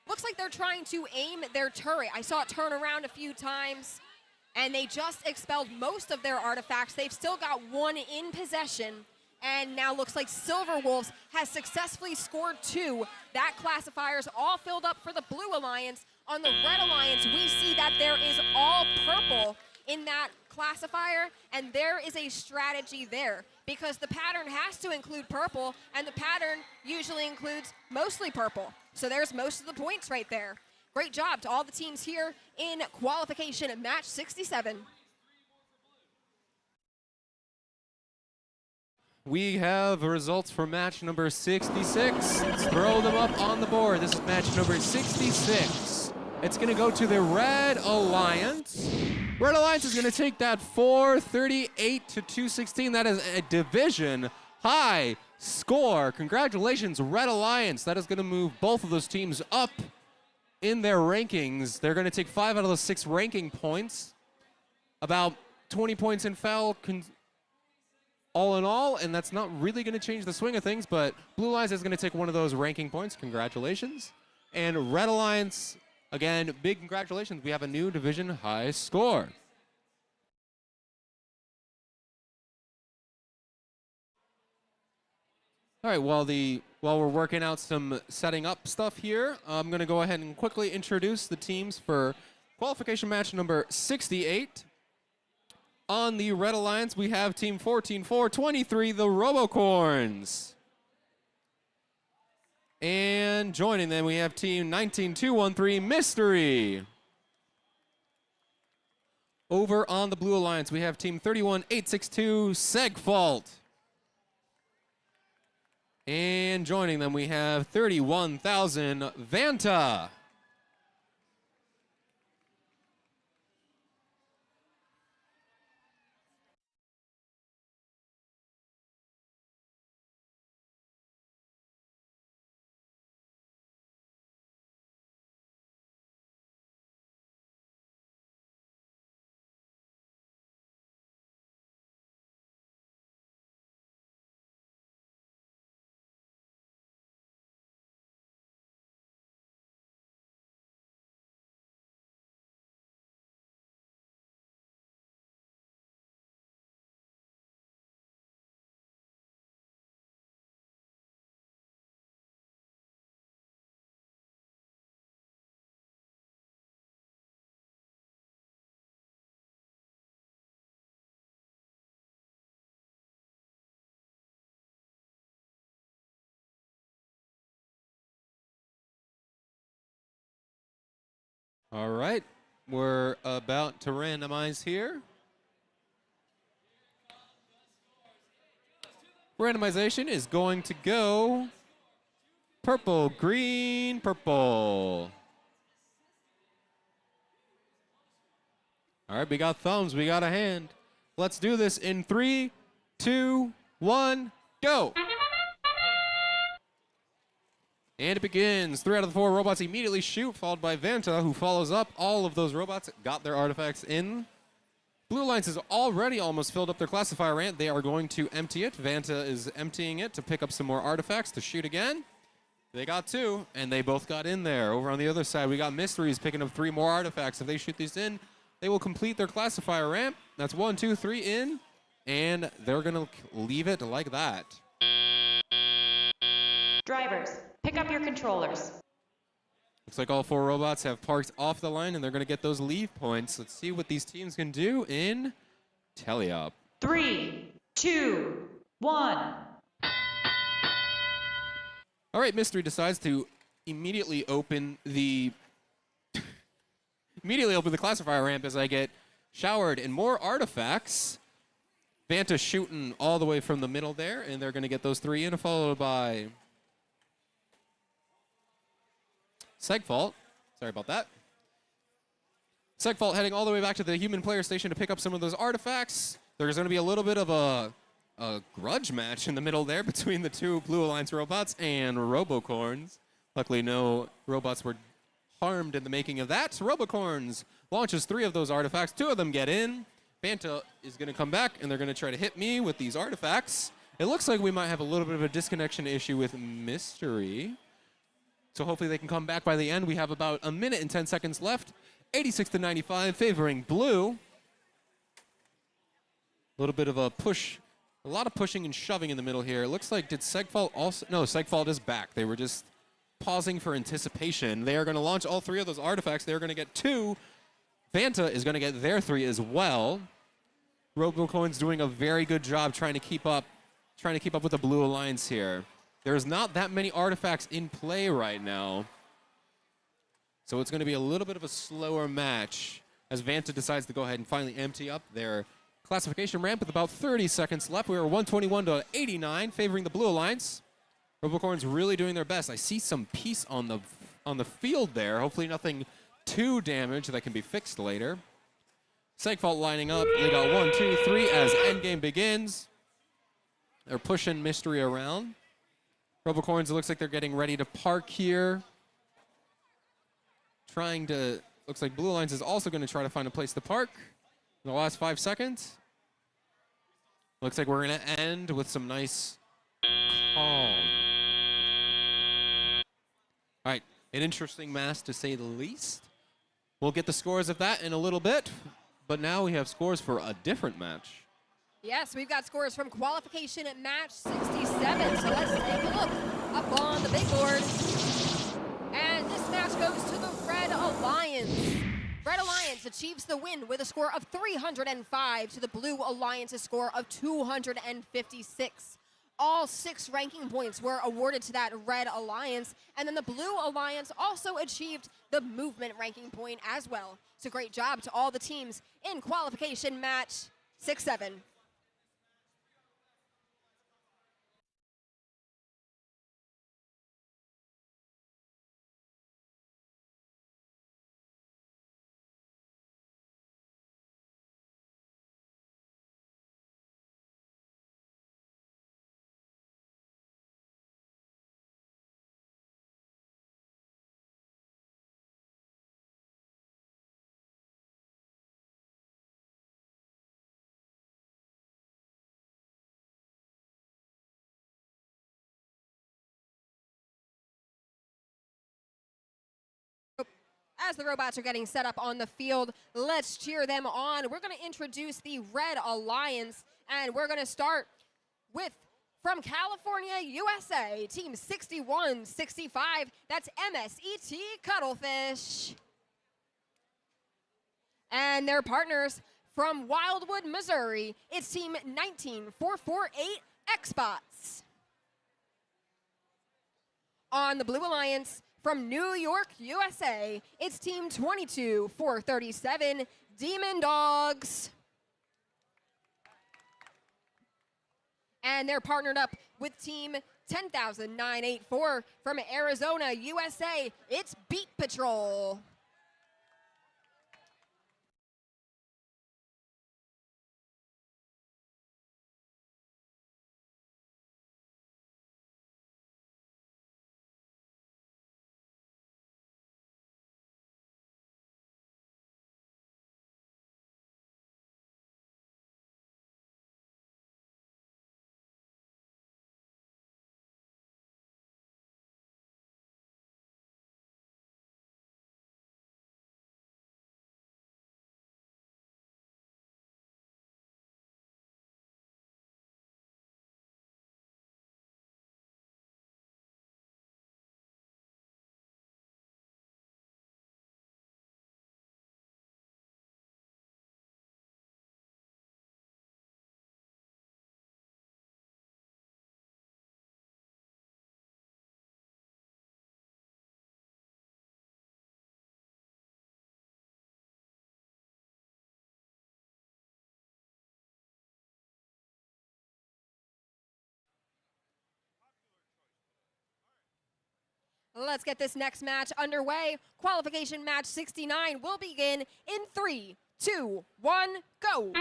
Looks like they're trying to aim their turret. I saw it turn around a few times, and they just expelled most of their artifacts. They've still got 1 in possession. And now looks like Silver Wolves has successfully scored 2. That classifier is all filled up for the Blue Alliance. On the Red Alliance, we see that there is all purple in that classifier, and there is a strategy there because the pattern has to include purple, and the pattern usually includes mostly purple. So there's most of the points right there. Great job to all the teams here in qualification at match 67. We have results for match number 66. Let's throw them up on the board. This is match number 66. It's going to go to the Red Alliance. Red Alliance is going to take that 438 to 216. That is a division high score. Congratulations, Red Alliance. That is going to move both of those teams up in their rankings. They're going to take 5 out of those 6 ranking points. About 20 points in foul all in all, and that's not really going to change the swing of things, but Blue Alliance is going to take one of those ranking points. Congratulations. And Red Alliance, again, big congratulations. We have a new division high score. All right, while we're working out some setting up stuff here, I'm going to go ahead and quickly introduce the teams for qualification match number 68. On the Red Alliance, we have Team 14-4-23, the Robocorns. And joining them, we have Team 19-2-1-3, Mystery. Over on the Blue Alliance, we have Team 31-8-6-2, Segfault. And joining them, we have 31,000, Vanta. All right, we're about to randomize here. Randomization is going to go purple, green, purple. All right, we got thumbs, we got a hand. Let's do this in 3, 2, 1, go. And it begins. 3 out of the 4 robots immediately shoot, followed by Vanta, who follows up. All of those robots got their artifacts in. Blue Alliance has already almost filled up their classifier ramp. They are going to empty it. Vanta is emptying it to pick up some more artifacts to shoot again. They got 2, and they both got in there. Over on the other side, we got Mysteries picking up 3 more artifacts. If they shoot these in, they will complete their classifier ramp. That's 1, 2, 3 in, and they're going to leave it like that. Drivers, pick up your controllers. Looks like all 4 robots have parked off the line, and they're going to get those leave points. Let's see what these teams can do in Teleop. 3, 2, 1. All right, Mystery decides to immediately open the classifier ramp as I get showered in more artifacts. Vanta shooting all the way from the middle there, and they're going to get those 3 in, followed by Segfault. Sorry about that. Segfault heading all the way back to the human player station to pick up some of those artifacts. There's going to be a little bit of a grudge match in the middle there between the 2 Blue Alliance robots and Robocorns. Luckily, no robots were harmed in the making of that. Robocorns launches 3 of those artifacts. 2 of them get in. Vanta is going to come back, and they're going to try to hit me with these artifacts. It looks like we might have a little bit of a disconnection issue with Mystery. So hopefully they can come back by the end. We have about 1 minute and 10 seconds left. 86-95 favoring Blue. A little bit of a push. A lot of pushing and shoving in the middle here. It looks like, did Segfault also? No, Segfault is back. They were just pausing for anticipation. They are going to launch all 3 of those artifacts. They're going to get 2. Vanta is going to get their 3 as well. Robocoin's doing a very good job trying to keep up with the Blue Alliance here. There's not that many artifacts in play right now. So it's going to be a little bit of a slower match as Vanta decides to go ahead and finally empty up their classification ramp with about 30 seconds left. We are 121-89 favoring the Blue Alliance. Robocorn's really doing their best. I see some peace on the field there. Hopefully nothing too damaged that can be fixed later. Segfault lining up. They got 1, 2, 3 as endgame begins. They're pushing Mystery around. Robocorns, it looks like they're getting ready to park here. Looks like Blue Alliance is also going to try to find a place to park in the last 5 seconds. Looks like we're going to end with some nice calm. All right, an interesting match to say the least. We'll get the scores of that in a little bit, but now we have scores for a different match. Yes, we've got scores from qualification at match 67. So let's take a look up on the big board. And this match goes to the Red Alliance. Red Alliance achieves the win with a score of 305 to the Blue Alliance's score of 256. All 6 ranking points were awarded to that Red Alliance, and then the Blue Alliance also achieved the movement ranking point as well. So great job to all the teams in qualification match 6-7. As the robots are getting set up on the field, let's cheer them on. We're going to introduce the Red Alliance, and we're going to start with, from California, USA, Team 6165. That's MSET Cuttlefish. And their partners from Wildwood, Missouri, it's Team 19448 Xbots. On the Blue Alliance, from New York, USA, it's Team 22-437 Demon Dogs. And they're partnered up with Team 10,984 from Arizona, USA. It's Beat Patrol. Let's get this next match underway. Qualification match 69 will begin in 3, 2, 1, go.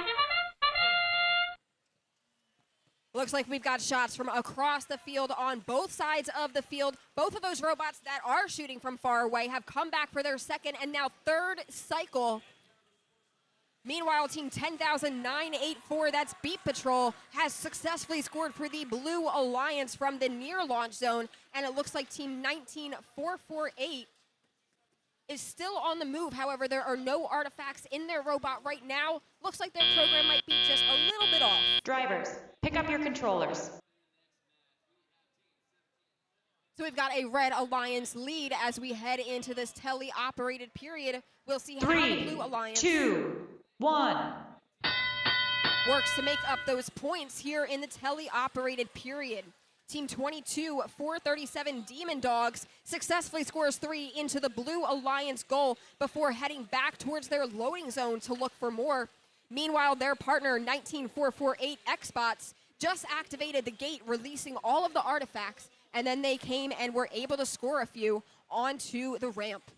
Looks like we've got shots from across the field on both sides of the field. Both of those robots that are shooting from far away have come back for their second and now third cycle. Meanwhile, Team 10,984, that's Beat Patrol, has successfully scored for the Blue Alliance from the near launch zone. And it looks like Team 19,448 is still on the move. However, there are no artifacts in their robot right now. Looks like their program might be just a little bit off. Drivers, pick up your controllers. So we've got a Red Alliance lead as we head into this tele-operated period. We'll see how the Blue Alliance 2, 1. works to make up those points here in the tele-operated period. Team 22-437 Demon Dogs successfully scores 3 into the Blue Alliance goal before heading back towards their loading zone to look for more. Meanwhile, their partner 19-448 Xbots just activated the gate, releasing all of the artifacts, and then they came and were able to score a few onto the ramp.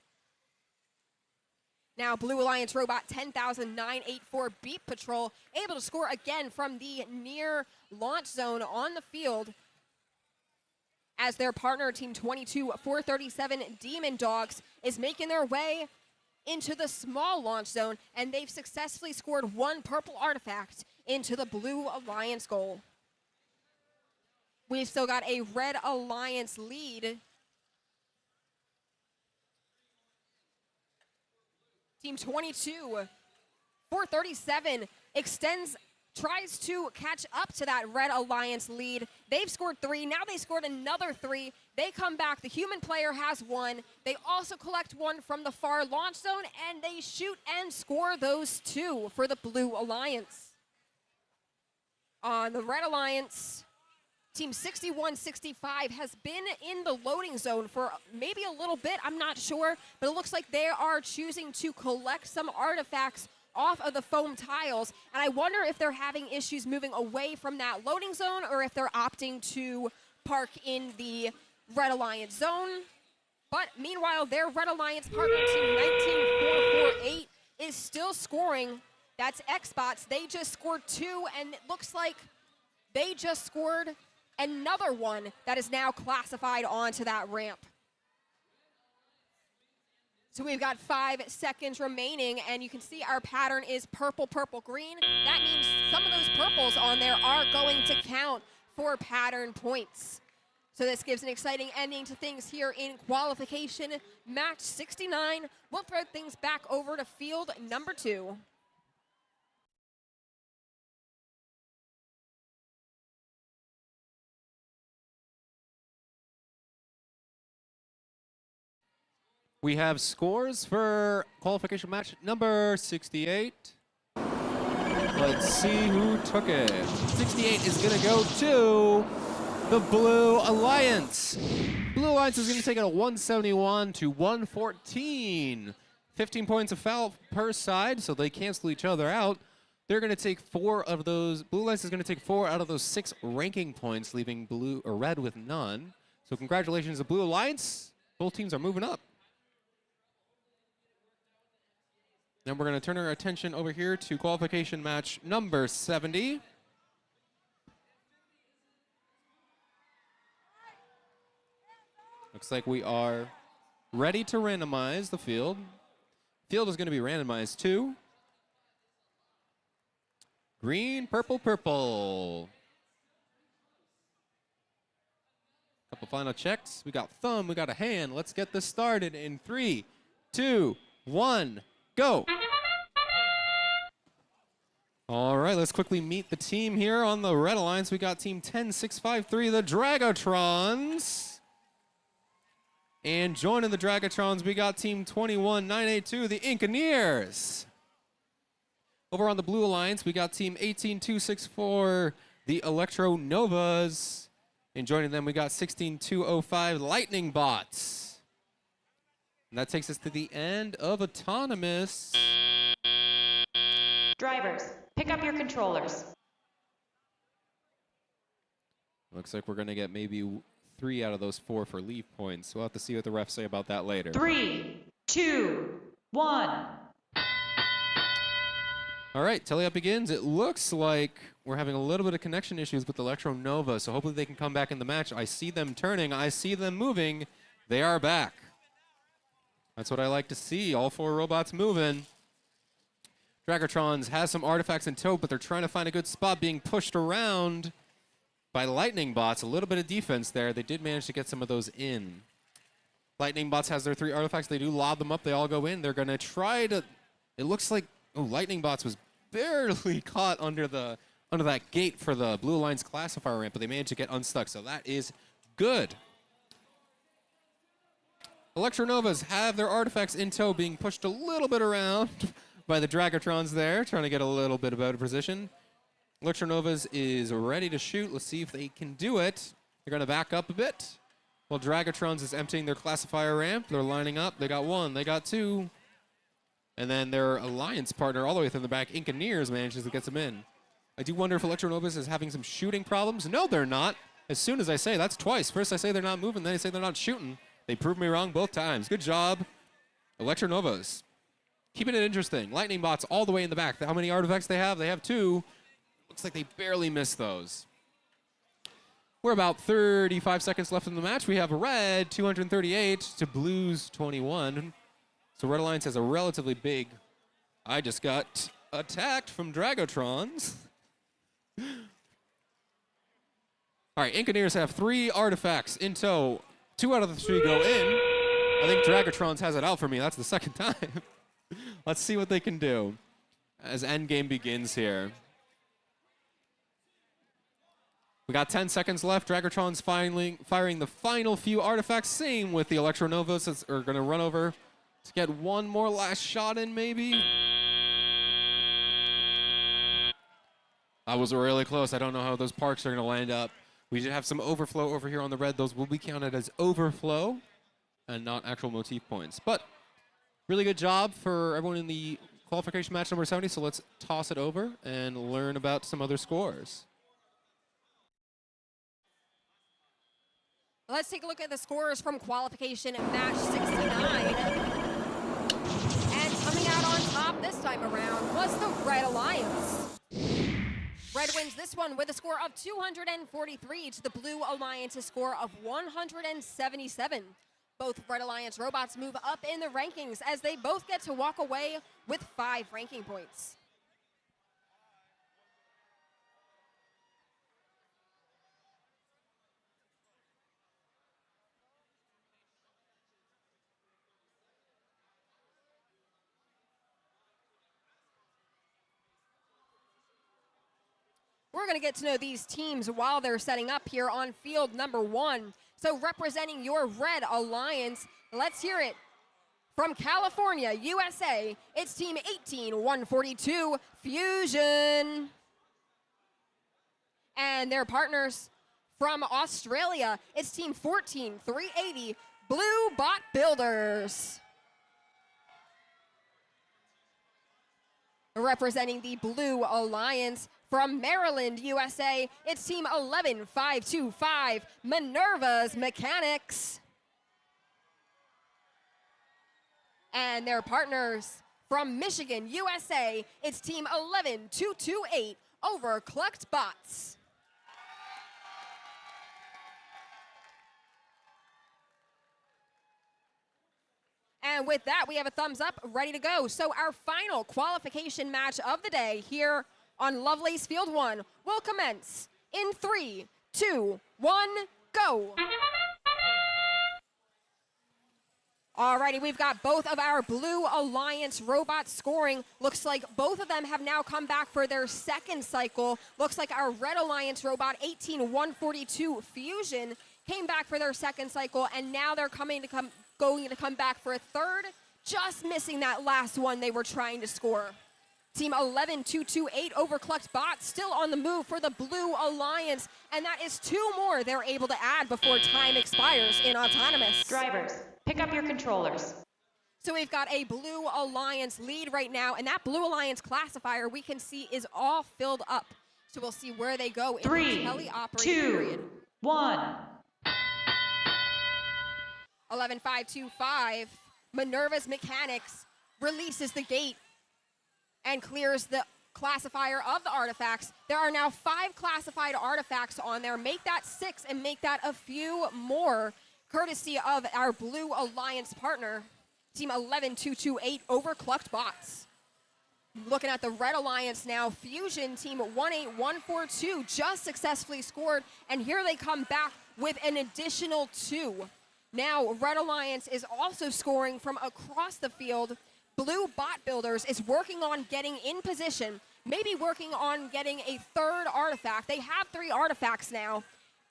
Now, Blue Alliance robot 10,984 Beat Patrol able to score again from the near launch zone on the field as their partner, Team 22-437 Demon Dogs, is making their way into the small launch zone, and they've successfully scored 1 purple artifact into the Blue Alliance goal. We've still got a Red Alliance lead. Team 22-437 tries to catch up to that Red Alliance lead. They've scored 3, now they scored another 3. They come back, the human player has 1. They also collect 1 from the far launch zone, and they shoot and score those 2 for the Blue Alliance. On the Red Alliance, Team 6165 has been in the loading zone for maybe a little bit, I'm not sure, but it looks like they are choosing to collect some artifacts off of the foam tiles, and I wonder if they're having issues moving away from that loading zone or if they're opting to park in the Red Alliance zone. But meanwhile, their Red Alliance partner, Team 19-448, is still scoring. That's Xbots. They just scored 2, and it looks like they just scored another one that is now classified onto that ramp. So we've got 5 seconds remaining, and you can see our pattern is purple, purple, green. That means some of those purples on there are going to count for pattern points. So this gives an exciting ending to things here in qualification match 69. We'll throw things back over to field number 2. We have scores for qualification match number 68. Let's see who took it. 68 is going to go to the Blue Alliance. Blue Alliance is going to take it a 171 to 114. 15 points of foul per side, so they cancel each other out. They're going to take 4 of those. Blue Alliance is going to take 4 out of those 6 ranking points, leaving blue or red with none. So congratulations to Blue Alliance. Both teams are moving up. Then we're going to turn our attention over here to qualification match number 70. Looks like we are ready to randomize the field. Field is going to be randomized to green, purple, purple. Couple final checks. We got thumb, we got a hand. Let's get this started in 3, 2, 1, go. All right, let's quickly meet the team here on the Red Alliance. We got team 10653, the Dragotrons. And joining the Dragotrons, we got team 21982, the Engineers. Over on the Blue Alliance, we got team 18264, the Electro Novas. And joining them, we got 16205, Lightning Bots. And that takes us to the end of Autonomous. Drivers, pick up your controllers. Looks like we're going to get maybe 3 out of those 4 for leave points. We'll have to see what the refs say about that later. 3, 2, 1. All right, telly-up begins. It looks like we're having a little bit of connection issues with Electro Nova, so hopefully they can come back in the match. I see them turning. I see them moving. They are back. That's what I like to see, all 4 robots moving. Dragotrons has some artifacts in tow, but they're trying to find a good spot, being pushed around by Lightning Bots. A little bit of defense there. They did manage to get some of those in. Lightning Bots has their 3 artifacts. They do lob them up. They all go in. They're going to try to... It looks like... Oh, Lightning Bots was barely caught under that gate for the Blue Alliance classifier ramp, but they managed to get unstuck, so that is good. Electronovas have their artifacts in tow, being pushed a little bit around by the Dragotrons there, trying to get a little bit of better position. Electronovas is ready to shoot. Let's see if they can do it. They're going to back up a bit. While Dragotrons is emptying their classifier ramp. They're lining up. They got 1. They got 2. And then their alliance partner all the way through the back, Engineers, manages to get them in. I do wonder if Electronovas is having some shooting problems. No, they're not. As soon as I say, that's twice. First I say they're not moving, then I say they're not shooting. They proved me wrong both times. Good job, Electronovas. Keeping it interesting. Lightning Bots all the way in the back. How many artifacts they have? They have 2. Looks like they barely missed those. We're about 35 seconds left in the match. We have red 238 to blues 21. So Red Alliance has a relatively big... I just got attacked from Dragotrons. All right, Engineers have 3 artifacts in tow. 2 out of the 3 go in. I think Dragotrons has it out for me. That's the second time. Let's see what they can do as endgame begins here. We got 10 seconds left. Dragotrons firing the final few artifacts. Same with the Electronovas that are going to run over to get one more last shot in, maybe. That was really close. I don't know how those parks are going to land up. We did have some overflow over here on the red. Those will be counted as overflow and not actual motif points. But really good job for everyone in the qualification match number 70. So let's toss it over and learn about some other scores. Let's take a look at the scores from qualification match 69. And coming out on top this time around was the Red Alliance. Red wins this one with a score of 243 to the Blue Alliance's score of 177. Both Red Alliance robots move up in the rankings as they both get to walk away with 5 ranking points. We're going to get to know these teams while they're setting up here on field number 1. So representing your Red Alliance, let's hear it. From California, USA, it's team 18142, Fusion. And their partners From Australia, it's Team 14380, Blue Bot Builders. Representing the Blue Alliance, from Maryland, USA, it's Team 11525, Minerva's Mechanics. And their partners, from Michigan, USA, it's Team 11228, Overclocked Bots. And with that, we have a thumbs up, ready to go. So our final qualification match of the day here on Lovelace Field 1 will commence in 3, 2, 1, go. Alrighty, we've got both of our Blue Alliance robots scoring. Looks like both of them have now come back for their second cycle. Looks like our Red Alliance robot, 18142 Fusion, came back for their second cycle, and now they're going to come back for a third, just missing that last one they were trying to score. Team 11228 Overclocked Bots still on the move for the Blue Alliance, and that is 2 more they're able to add before time expires in Autonomous. Drivers, pick up your controllers. So we've got a Blue Alliance lead right now, and that Blue Alliance classifier we can see is all filled up. So we'll see where they go in the 3, teleoperated 2, period. 1. 11525, Minerva's Mechanics releases the gate and clears the classifier of the artifacts. There are now 5 classified artifacts on there. Make that 6 and make that a few more, courtesy of our Blue Alliance partner, Team 11228 Overclocked Bots. Looking at the Red Alliance now, Fusion Team 18142 just successfully scored, and here they come back with an additional 2. Now, Red Alliance is also scoring from across the field. Blue Bot Builders is working on getting in position, maybe working on getting a third artifact. They have 3 artifacts now.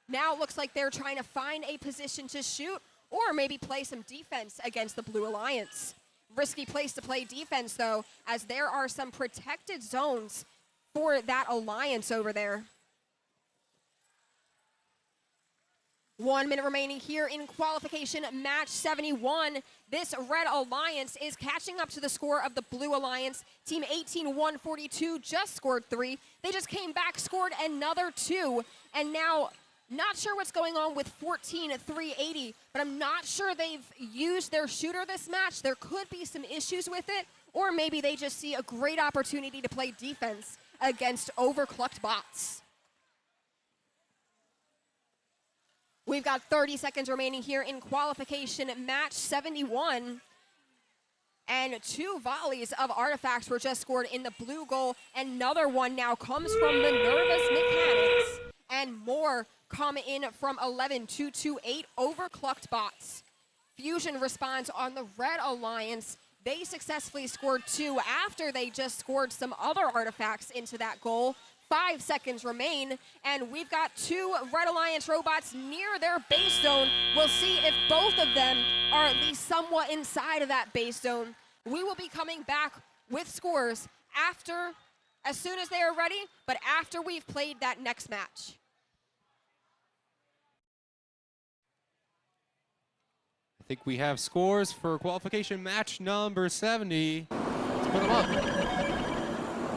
Now it looks like they're trying to find a position to shoot, or maybe play some defense against the Blue Alliance. Risky place to play defense, though, as there are some protected zones for that alliance over there. 1 minute remaining here in qualification match 71. This Red Alliance is catching up to the score of the Blue Alliance. Team 18142 just scored 3. They just came back, scored another 2, and now not sure what's going on with 14380, but I'm not sure they've used their shooter this match. There could be some issues with it, or maybe they just see a great opportunity to play defense against Overclocked Bots. We've got 30 seconds remaining here in qualification match 71. And 2 volleys of artifacts were just scored in the blue goal. Another one now comes from Minerva's Mechanics. And more come in from 11228 Overclocked Bots. Fusion responds on the Red Alliance. They successfully scored 2 after they just scored some other artifacts into that goal. 5 seconds remain, and we've got 2 Red Alliance robots near their base zone. We'll see if both of them are at least somewhat inside of that base zone. We will be coming back with scores as soon as they are ready, but after we've played that next match. I think we have scores for qualification match number 70. Let's put them up.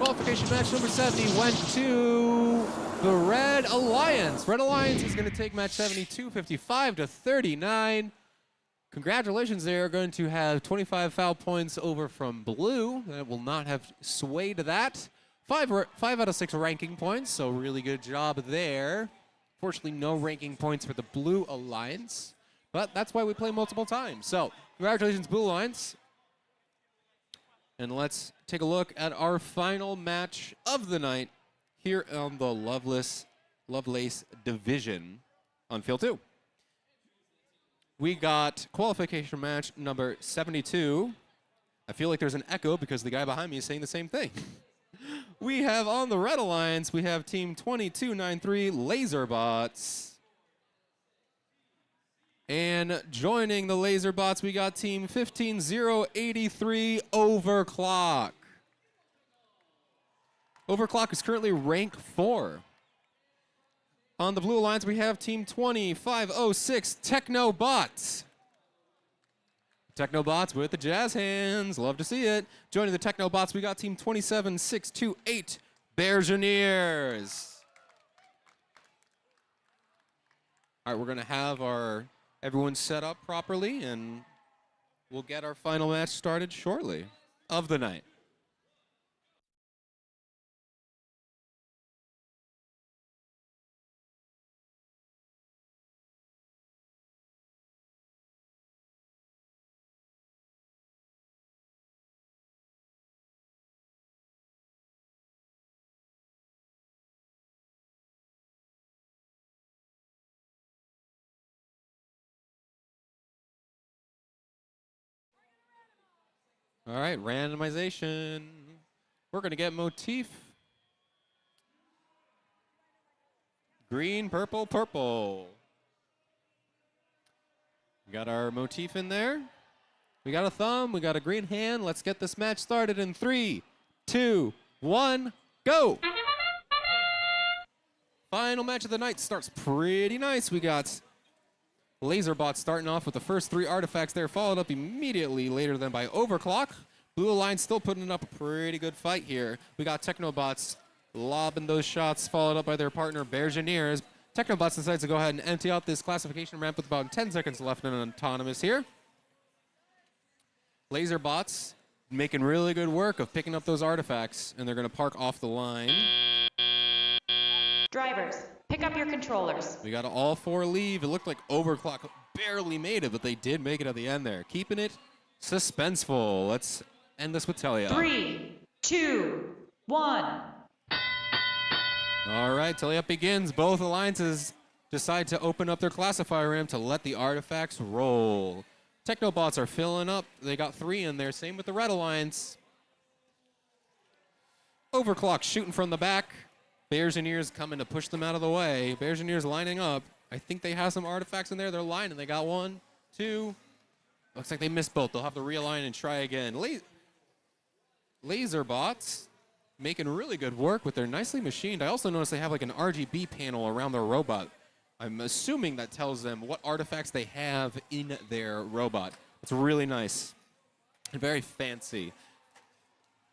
Qualification match number 70 went to the Red Alliance. Red Alliance is going to take match 72, 55-39. Congratulations, they are going to have 25 foul points over from Blue. That will not have swayed that. 5 out of 6 ranking points, so really good job there. Fortunately, no ranking points for the Blue Alliance, but that's why we play multiple times. So, congratulations, Blue Alliance. And let's take a look at our final match of the night here on the Lovelace Division on Field 2. We got qualification match number 72. I feel like there's an echo because the guy behind me is saying the same thing. We have on the Red Alliance, we have Team 2293 Laserbots. And joining the Laserbots, we got Team 15083 Overclock. Overclock is currently rank 4. On the blue alliance, we have Team 2506 Technobots. Technobots with the jazz hands. Love to see it. Joining the Technobots, we got Team 27628 Bergeneers. All right, we're going to have everyone set up properly, and we'll get our final match started shortly of the night. All right, randomization. We're going to get motif. Green, purple, purple. We got our motif in there. We got a thumb. We got a green hand. Let's get this match started in 3, 2, 1, go. Final match of the night starts pretty nice. We got Laserbot starting off with the first 3 artifacts there, followed up immediately later than by Overclock. Blue Alliance still putting up a pretty good fight here. We got Technobots lobbing those shots, followed up by their partner Bergeneers. Technobots decides to go ahead and empty out this classification ramp with about 10 seconds left in an autonomous here. Laserbots making really good work of picking up those artifacts, and they're going to park off the line. Drivers, pick up your controllers. We got all 4 leave. It looked like Overclock barely made it, but they did make it at the end there. Keeping it suspenseful. Let's end this with Telia. 3, 2, 1. All right, Telia begins. Both alliances decide to open up their classifier ramp to let the artifacts roll. Technobots are filling up. They got 3 in there. Same with the Red Alliance. Overclock shooting from the back. Bergeneers coming to push them out of the way. Bergeneers lining up. I think they have some artifacts in there. They're lining. They got 1, 2. Looks like they missed both. They'll have to realign and try again. Laserbots making really good work with their nicely machined. I also noticed they have like an RGB panel around their robot. I'm assuming that tells them what artifacts they have in their robot. It's really nice and very fancy.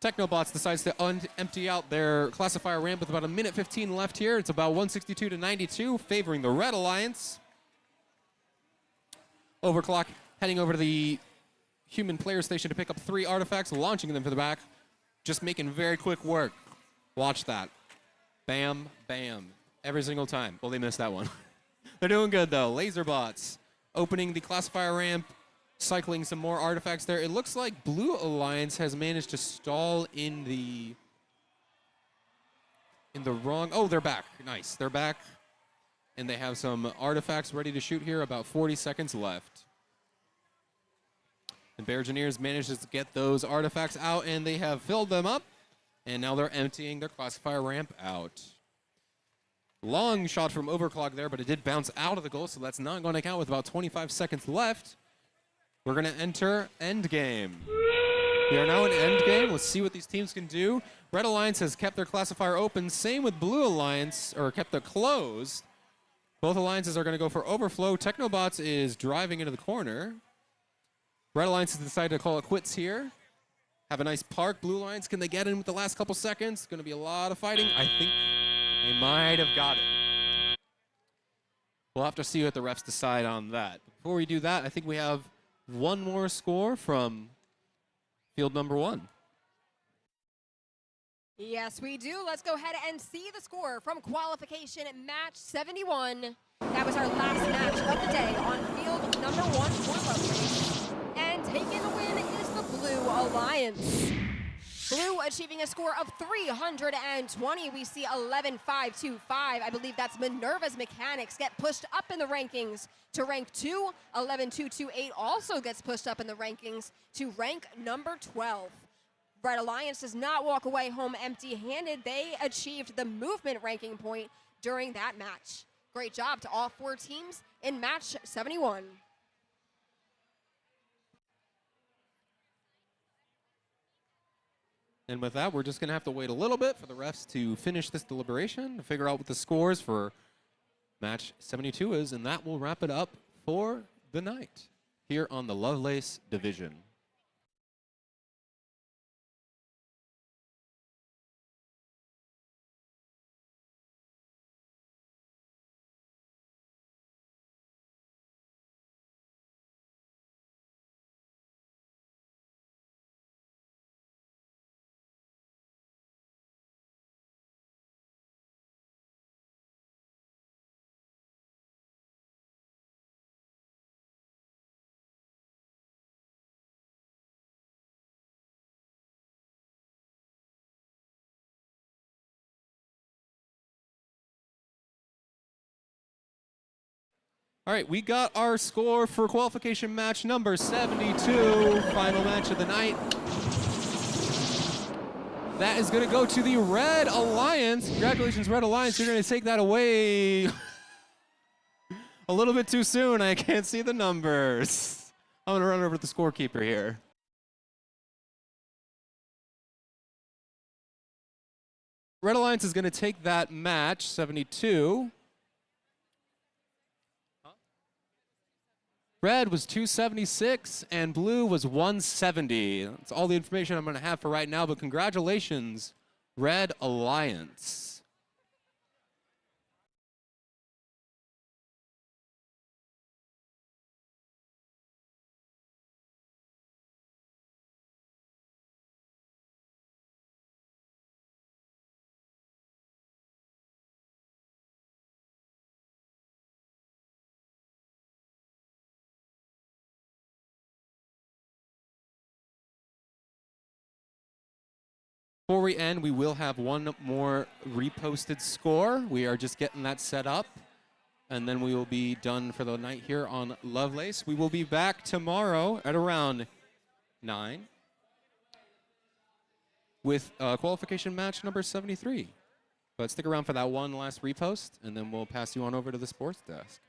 Technobots decides to empty out their classifier ramp with about 1:15 left here. It's about 162 to 92, favoring the Red Alliance. Overclock heading over to the human player station to pick up 3 artifacts, launching them to the back. Just making very quick work. Watch that. Bam, bam. Every single time. Well, they missed that one. They're doing good, though. Laserbots opening the classifier ramp, cycling some more artifacts there. It looks like Blue Alliance has managed to stall in the wrong... Oh, they're back. Nice. They're back. And they have some artifacts ready to shoot here. About 40 seconds left. And Bergeneers manages to get those artifacts out, and they have filled them up. And now they're emptying their classifier ramp out. Long shot from Overclock there, but it did bounce out of the goal, so that's not going to count with about 25 seconds left. We're going to enter endgame. We are now in endgame. Let's see what these teams can do. Red Alliance has kept their classifier open. Same with Blue Alliance, or kept it closed. Both alliances are going to go for overflow. Technobots is driving into the corner. Red Alliance has decided to call it quits here. Have a nice park. Blue Alliance, can they get in with the last couple seconds? Going to be a lot of fighting. I think they might have got it. We'll have to see what the refs decide on that. Before we do that, I think we have one more score from field number 1. Yes, we do. Let's go ahead and see the score from qualification match 71. That was our last match of the day on field number 1 for Lovelace. And taking the win is the Blue Alliance. Blue achieving a score of 320. We see 11-5-2-5. I believe that's Minerva's Mechanics get pushed up in the rankings to rank 2. 11-2-2-8 also gets pushed up in the rankings to rank number 12. Red Alliance does not walk away home empty-handed. They achieved the movement ranking point during that match. Great job to all 4 teams in match 71. And with that, we're just going to have to wait a little bit for the refs to finish this deliberation, to figure out what the scores for match 72 is, and that will wrap it up for the night here on the Lovelace division. All right, we got our score for qualification match number 72, final match of the night. That is going to go to the Red Alliance. Congratulations, Red Alliance. You're going to take that away a little bit too soon. I can't see the numbers. I'm going to run over to the scorekeeper here. Red Alliance is going to take that match, 72. Red was 276 and blue was 170. That's all the information I'm going to have for right now, but congratulations, Red Alliance. Before we end, we will have one more reposted score. We are just getting that set up, and then we will be done for the night here on Lovelace. We will be back tomorrow at around 9 with qualification match number 73. But stick around for that one last repost, and then we'll pass you on over to the sports desk.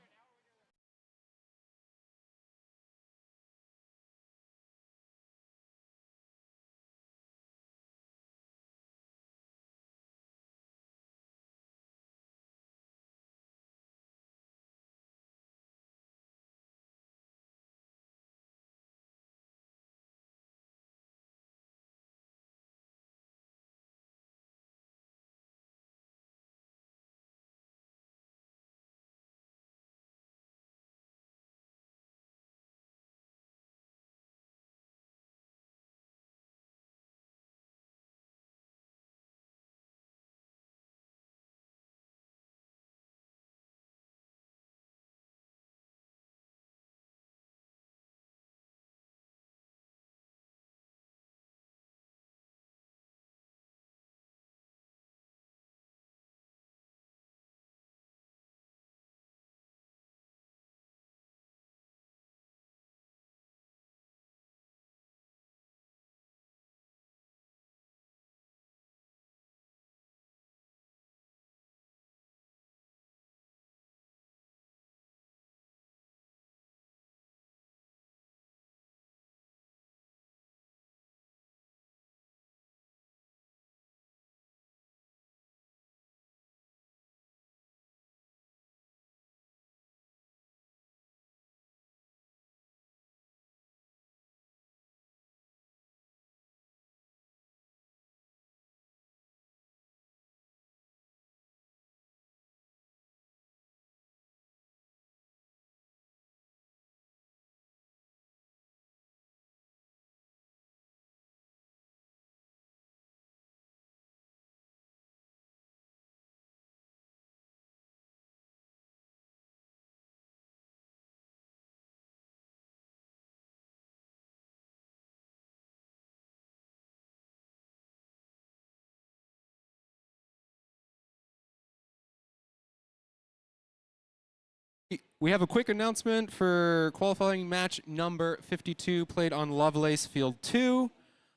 We have a quick announcement for qualifying match number 52 played on Lovelace Field 2.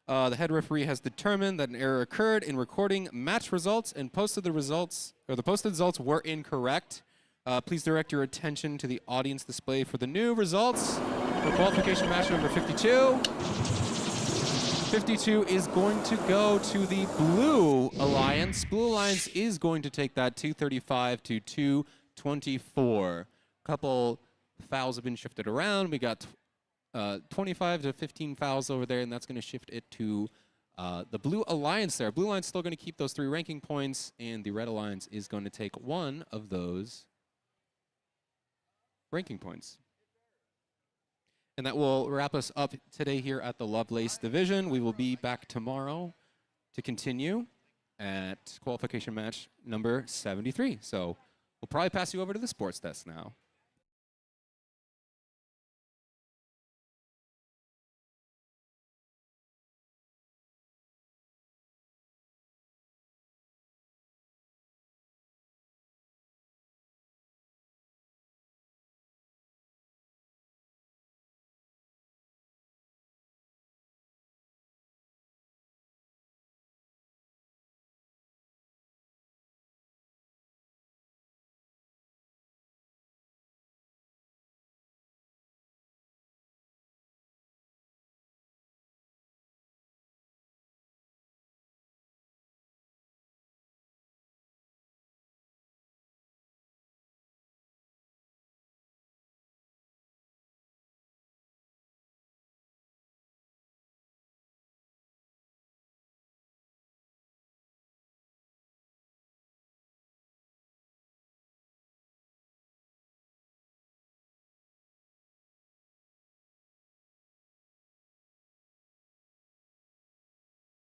The head referee has determined that an error occurred in recording match results and posted the results, or the posted results were incorrect. Please direct your attention to the audience display for the new results for qualification match number 52. 52 is going to go to the Blue Alliance. Blue Alliance is going to take that 235 to 24. Couple fouls have been shifted around. We got 25 to 15 fouls over there, and that's going to shift it to the Blue Alliance there. Blue Alliance still going to keep those 3 ranking points, and the Red Alliance is going to take 1 of those ranking points. And that will wrap us up today here at the Lovelace division. We will be back tomorrow to continue at qualification match number 73. So we'll probably pass you over to the sports desk now.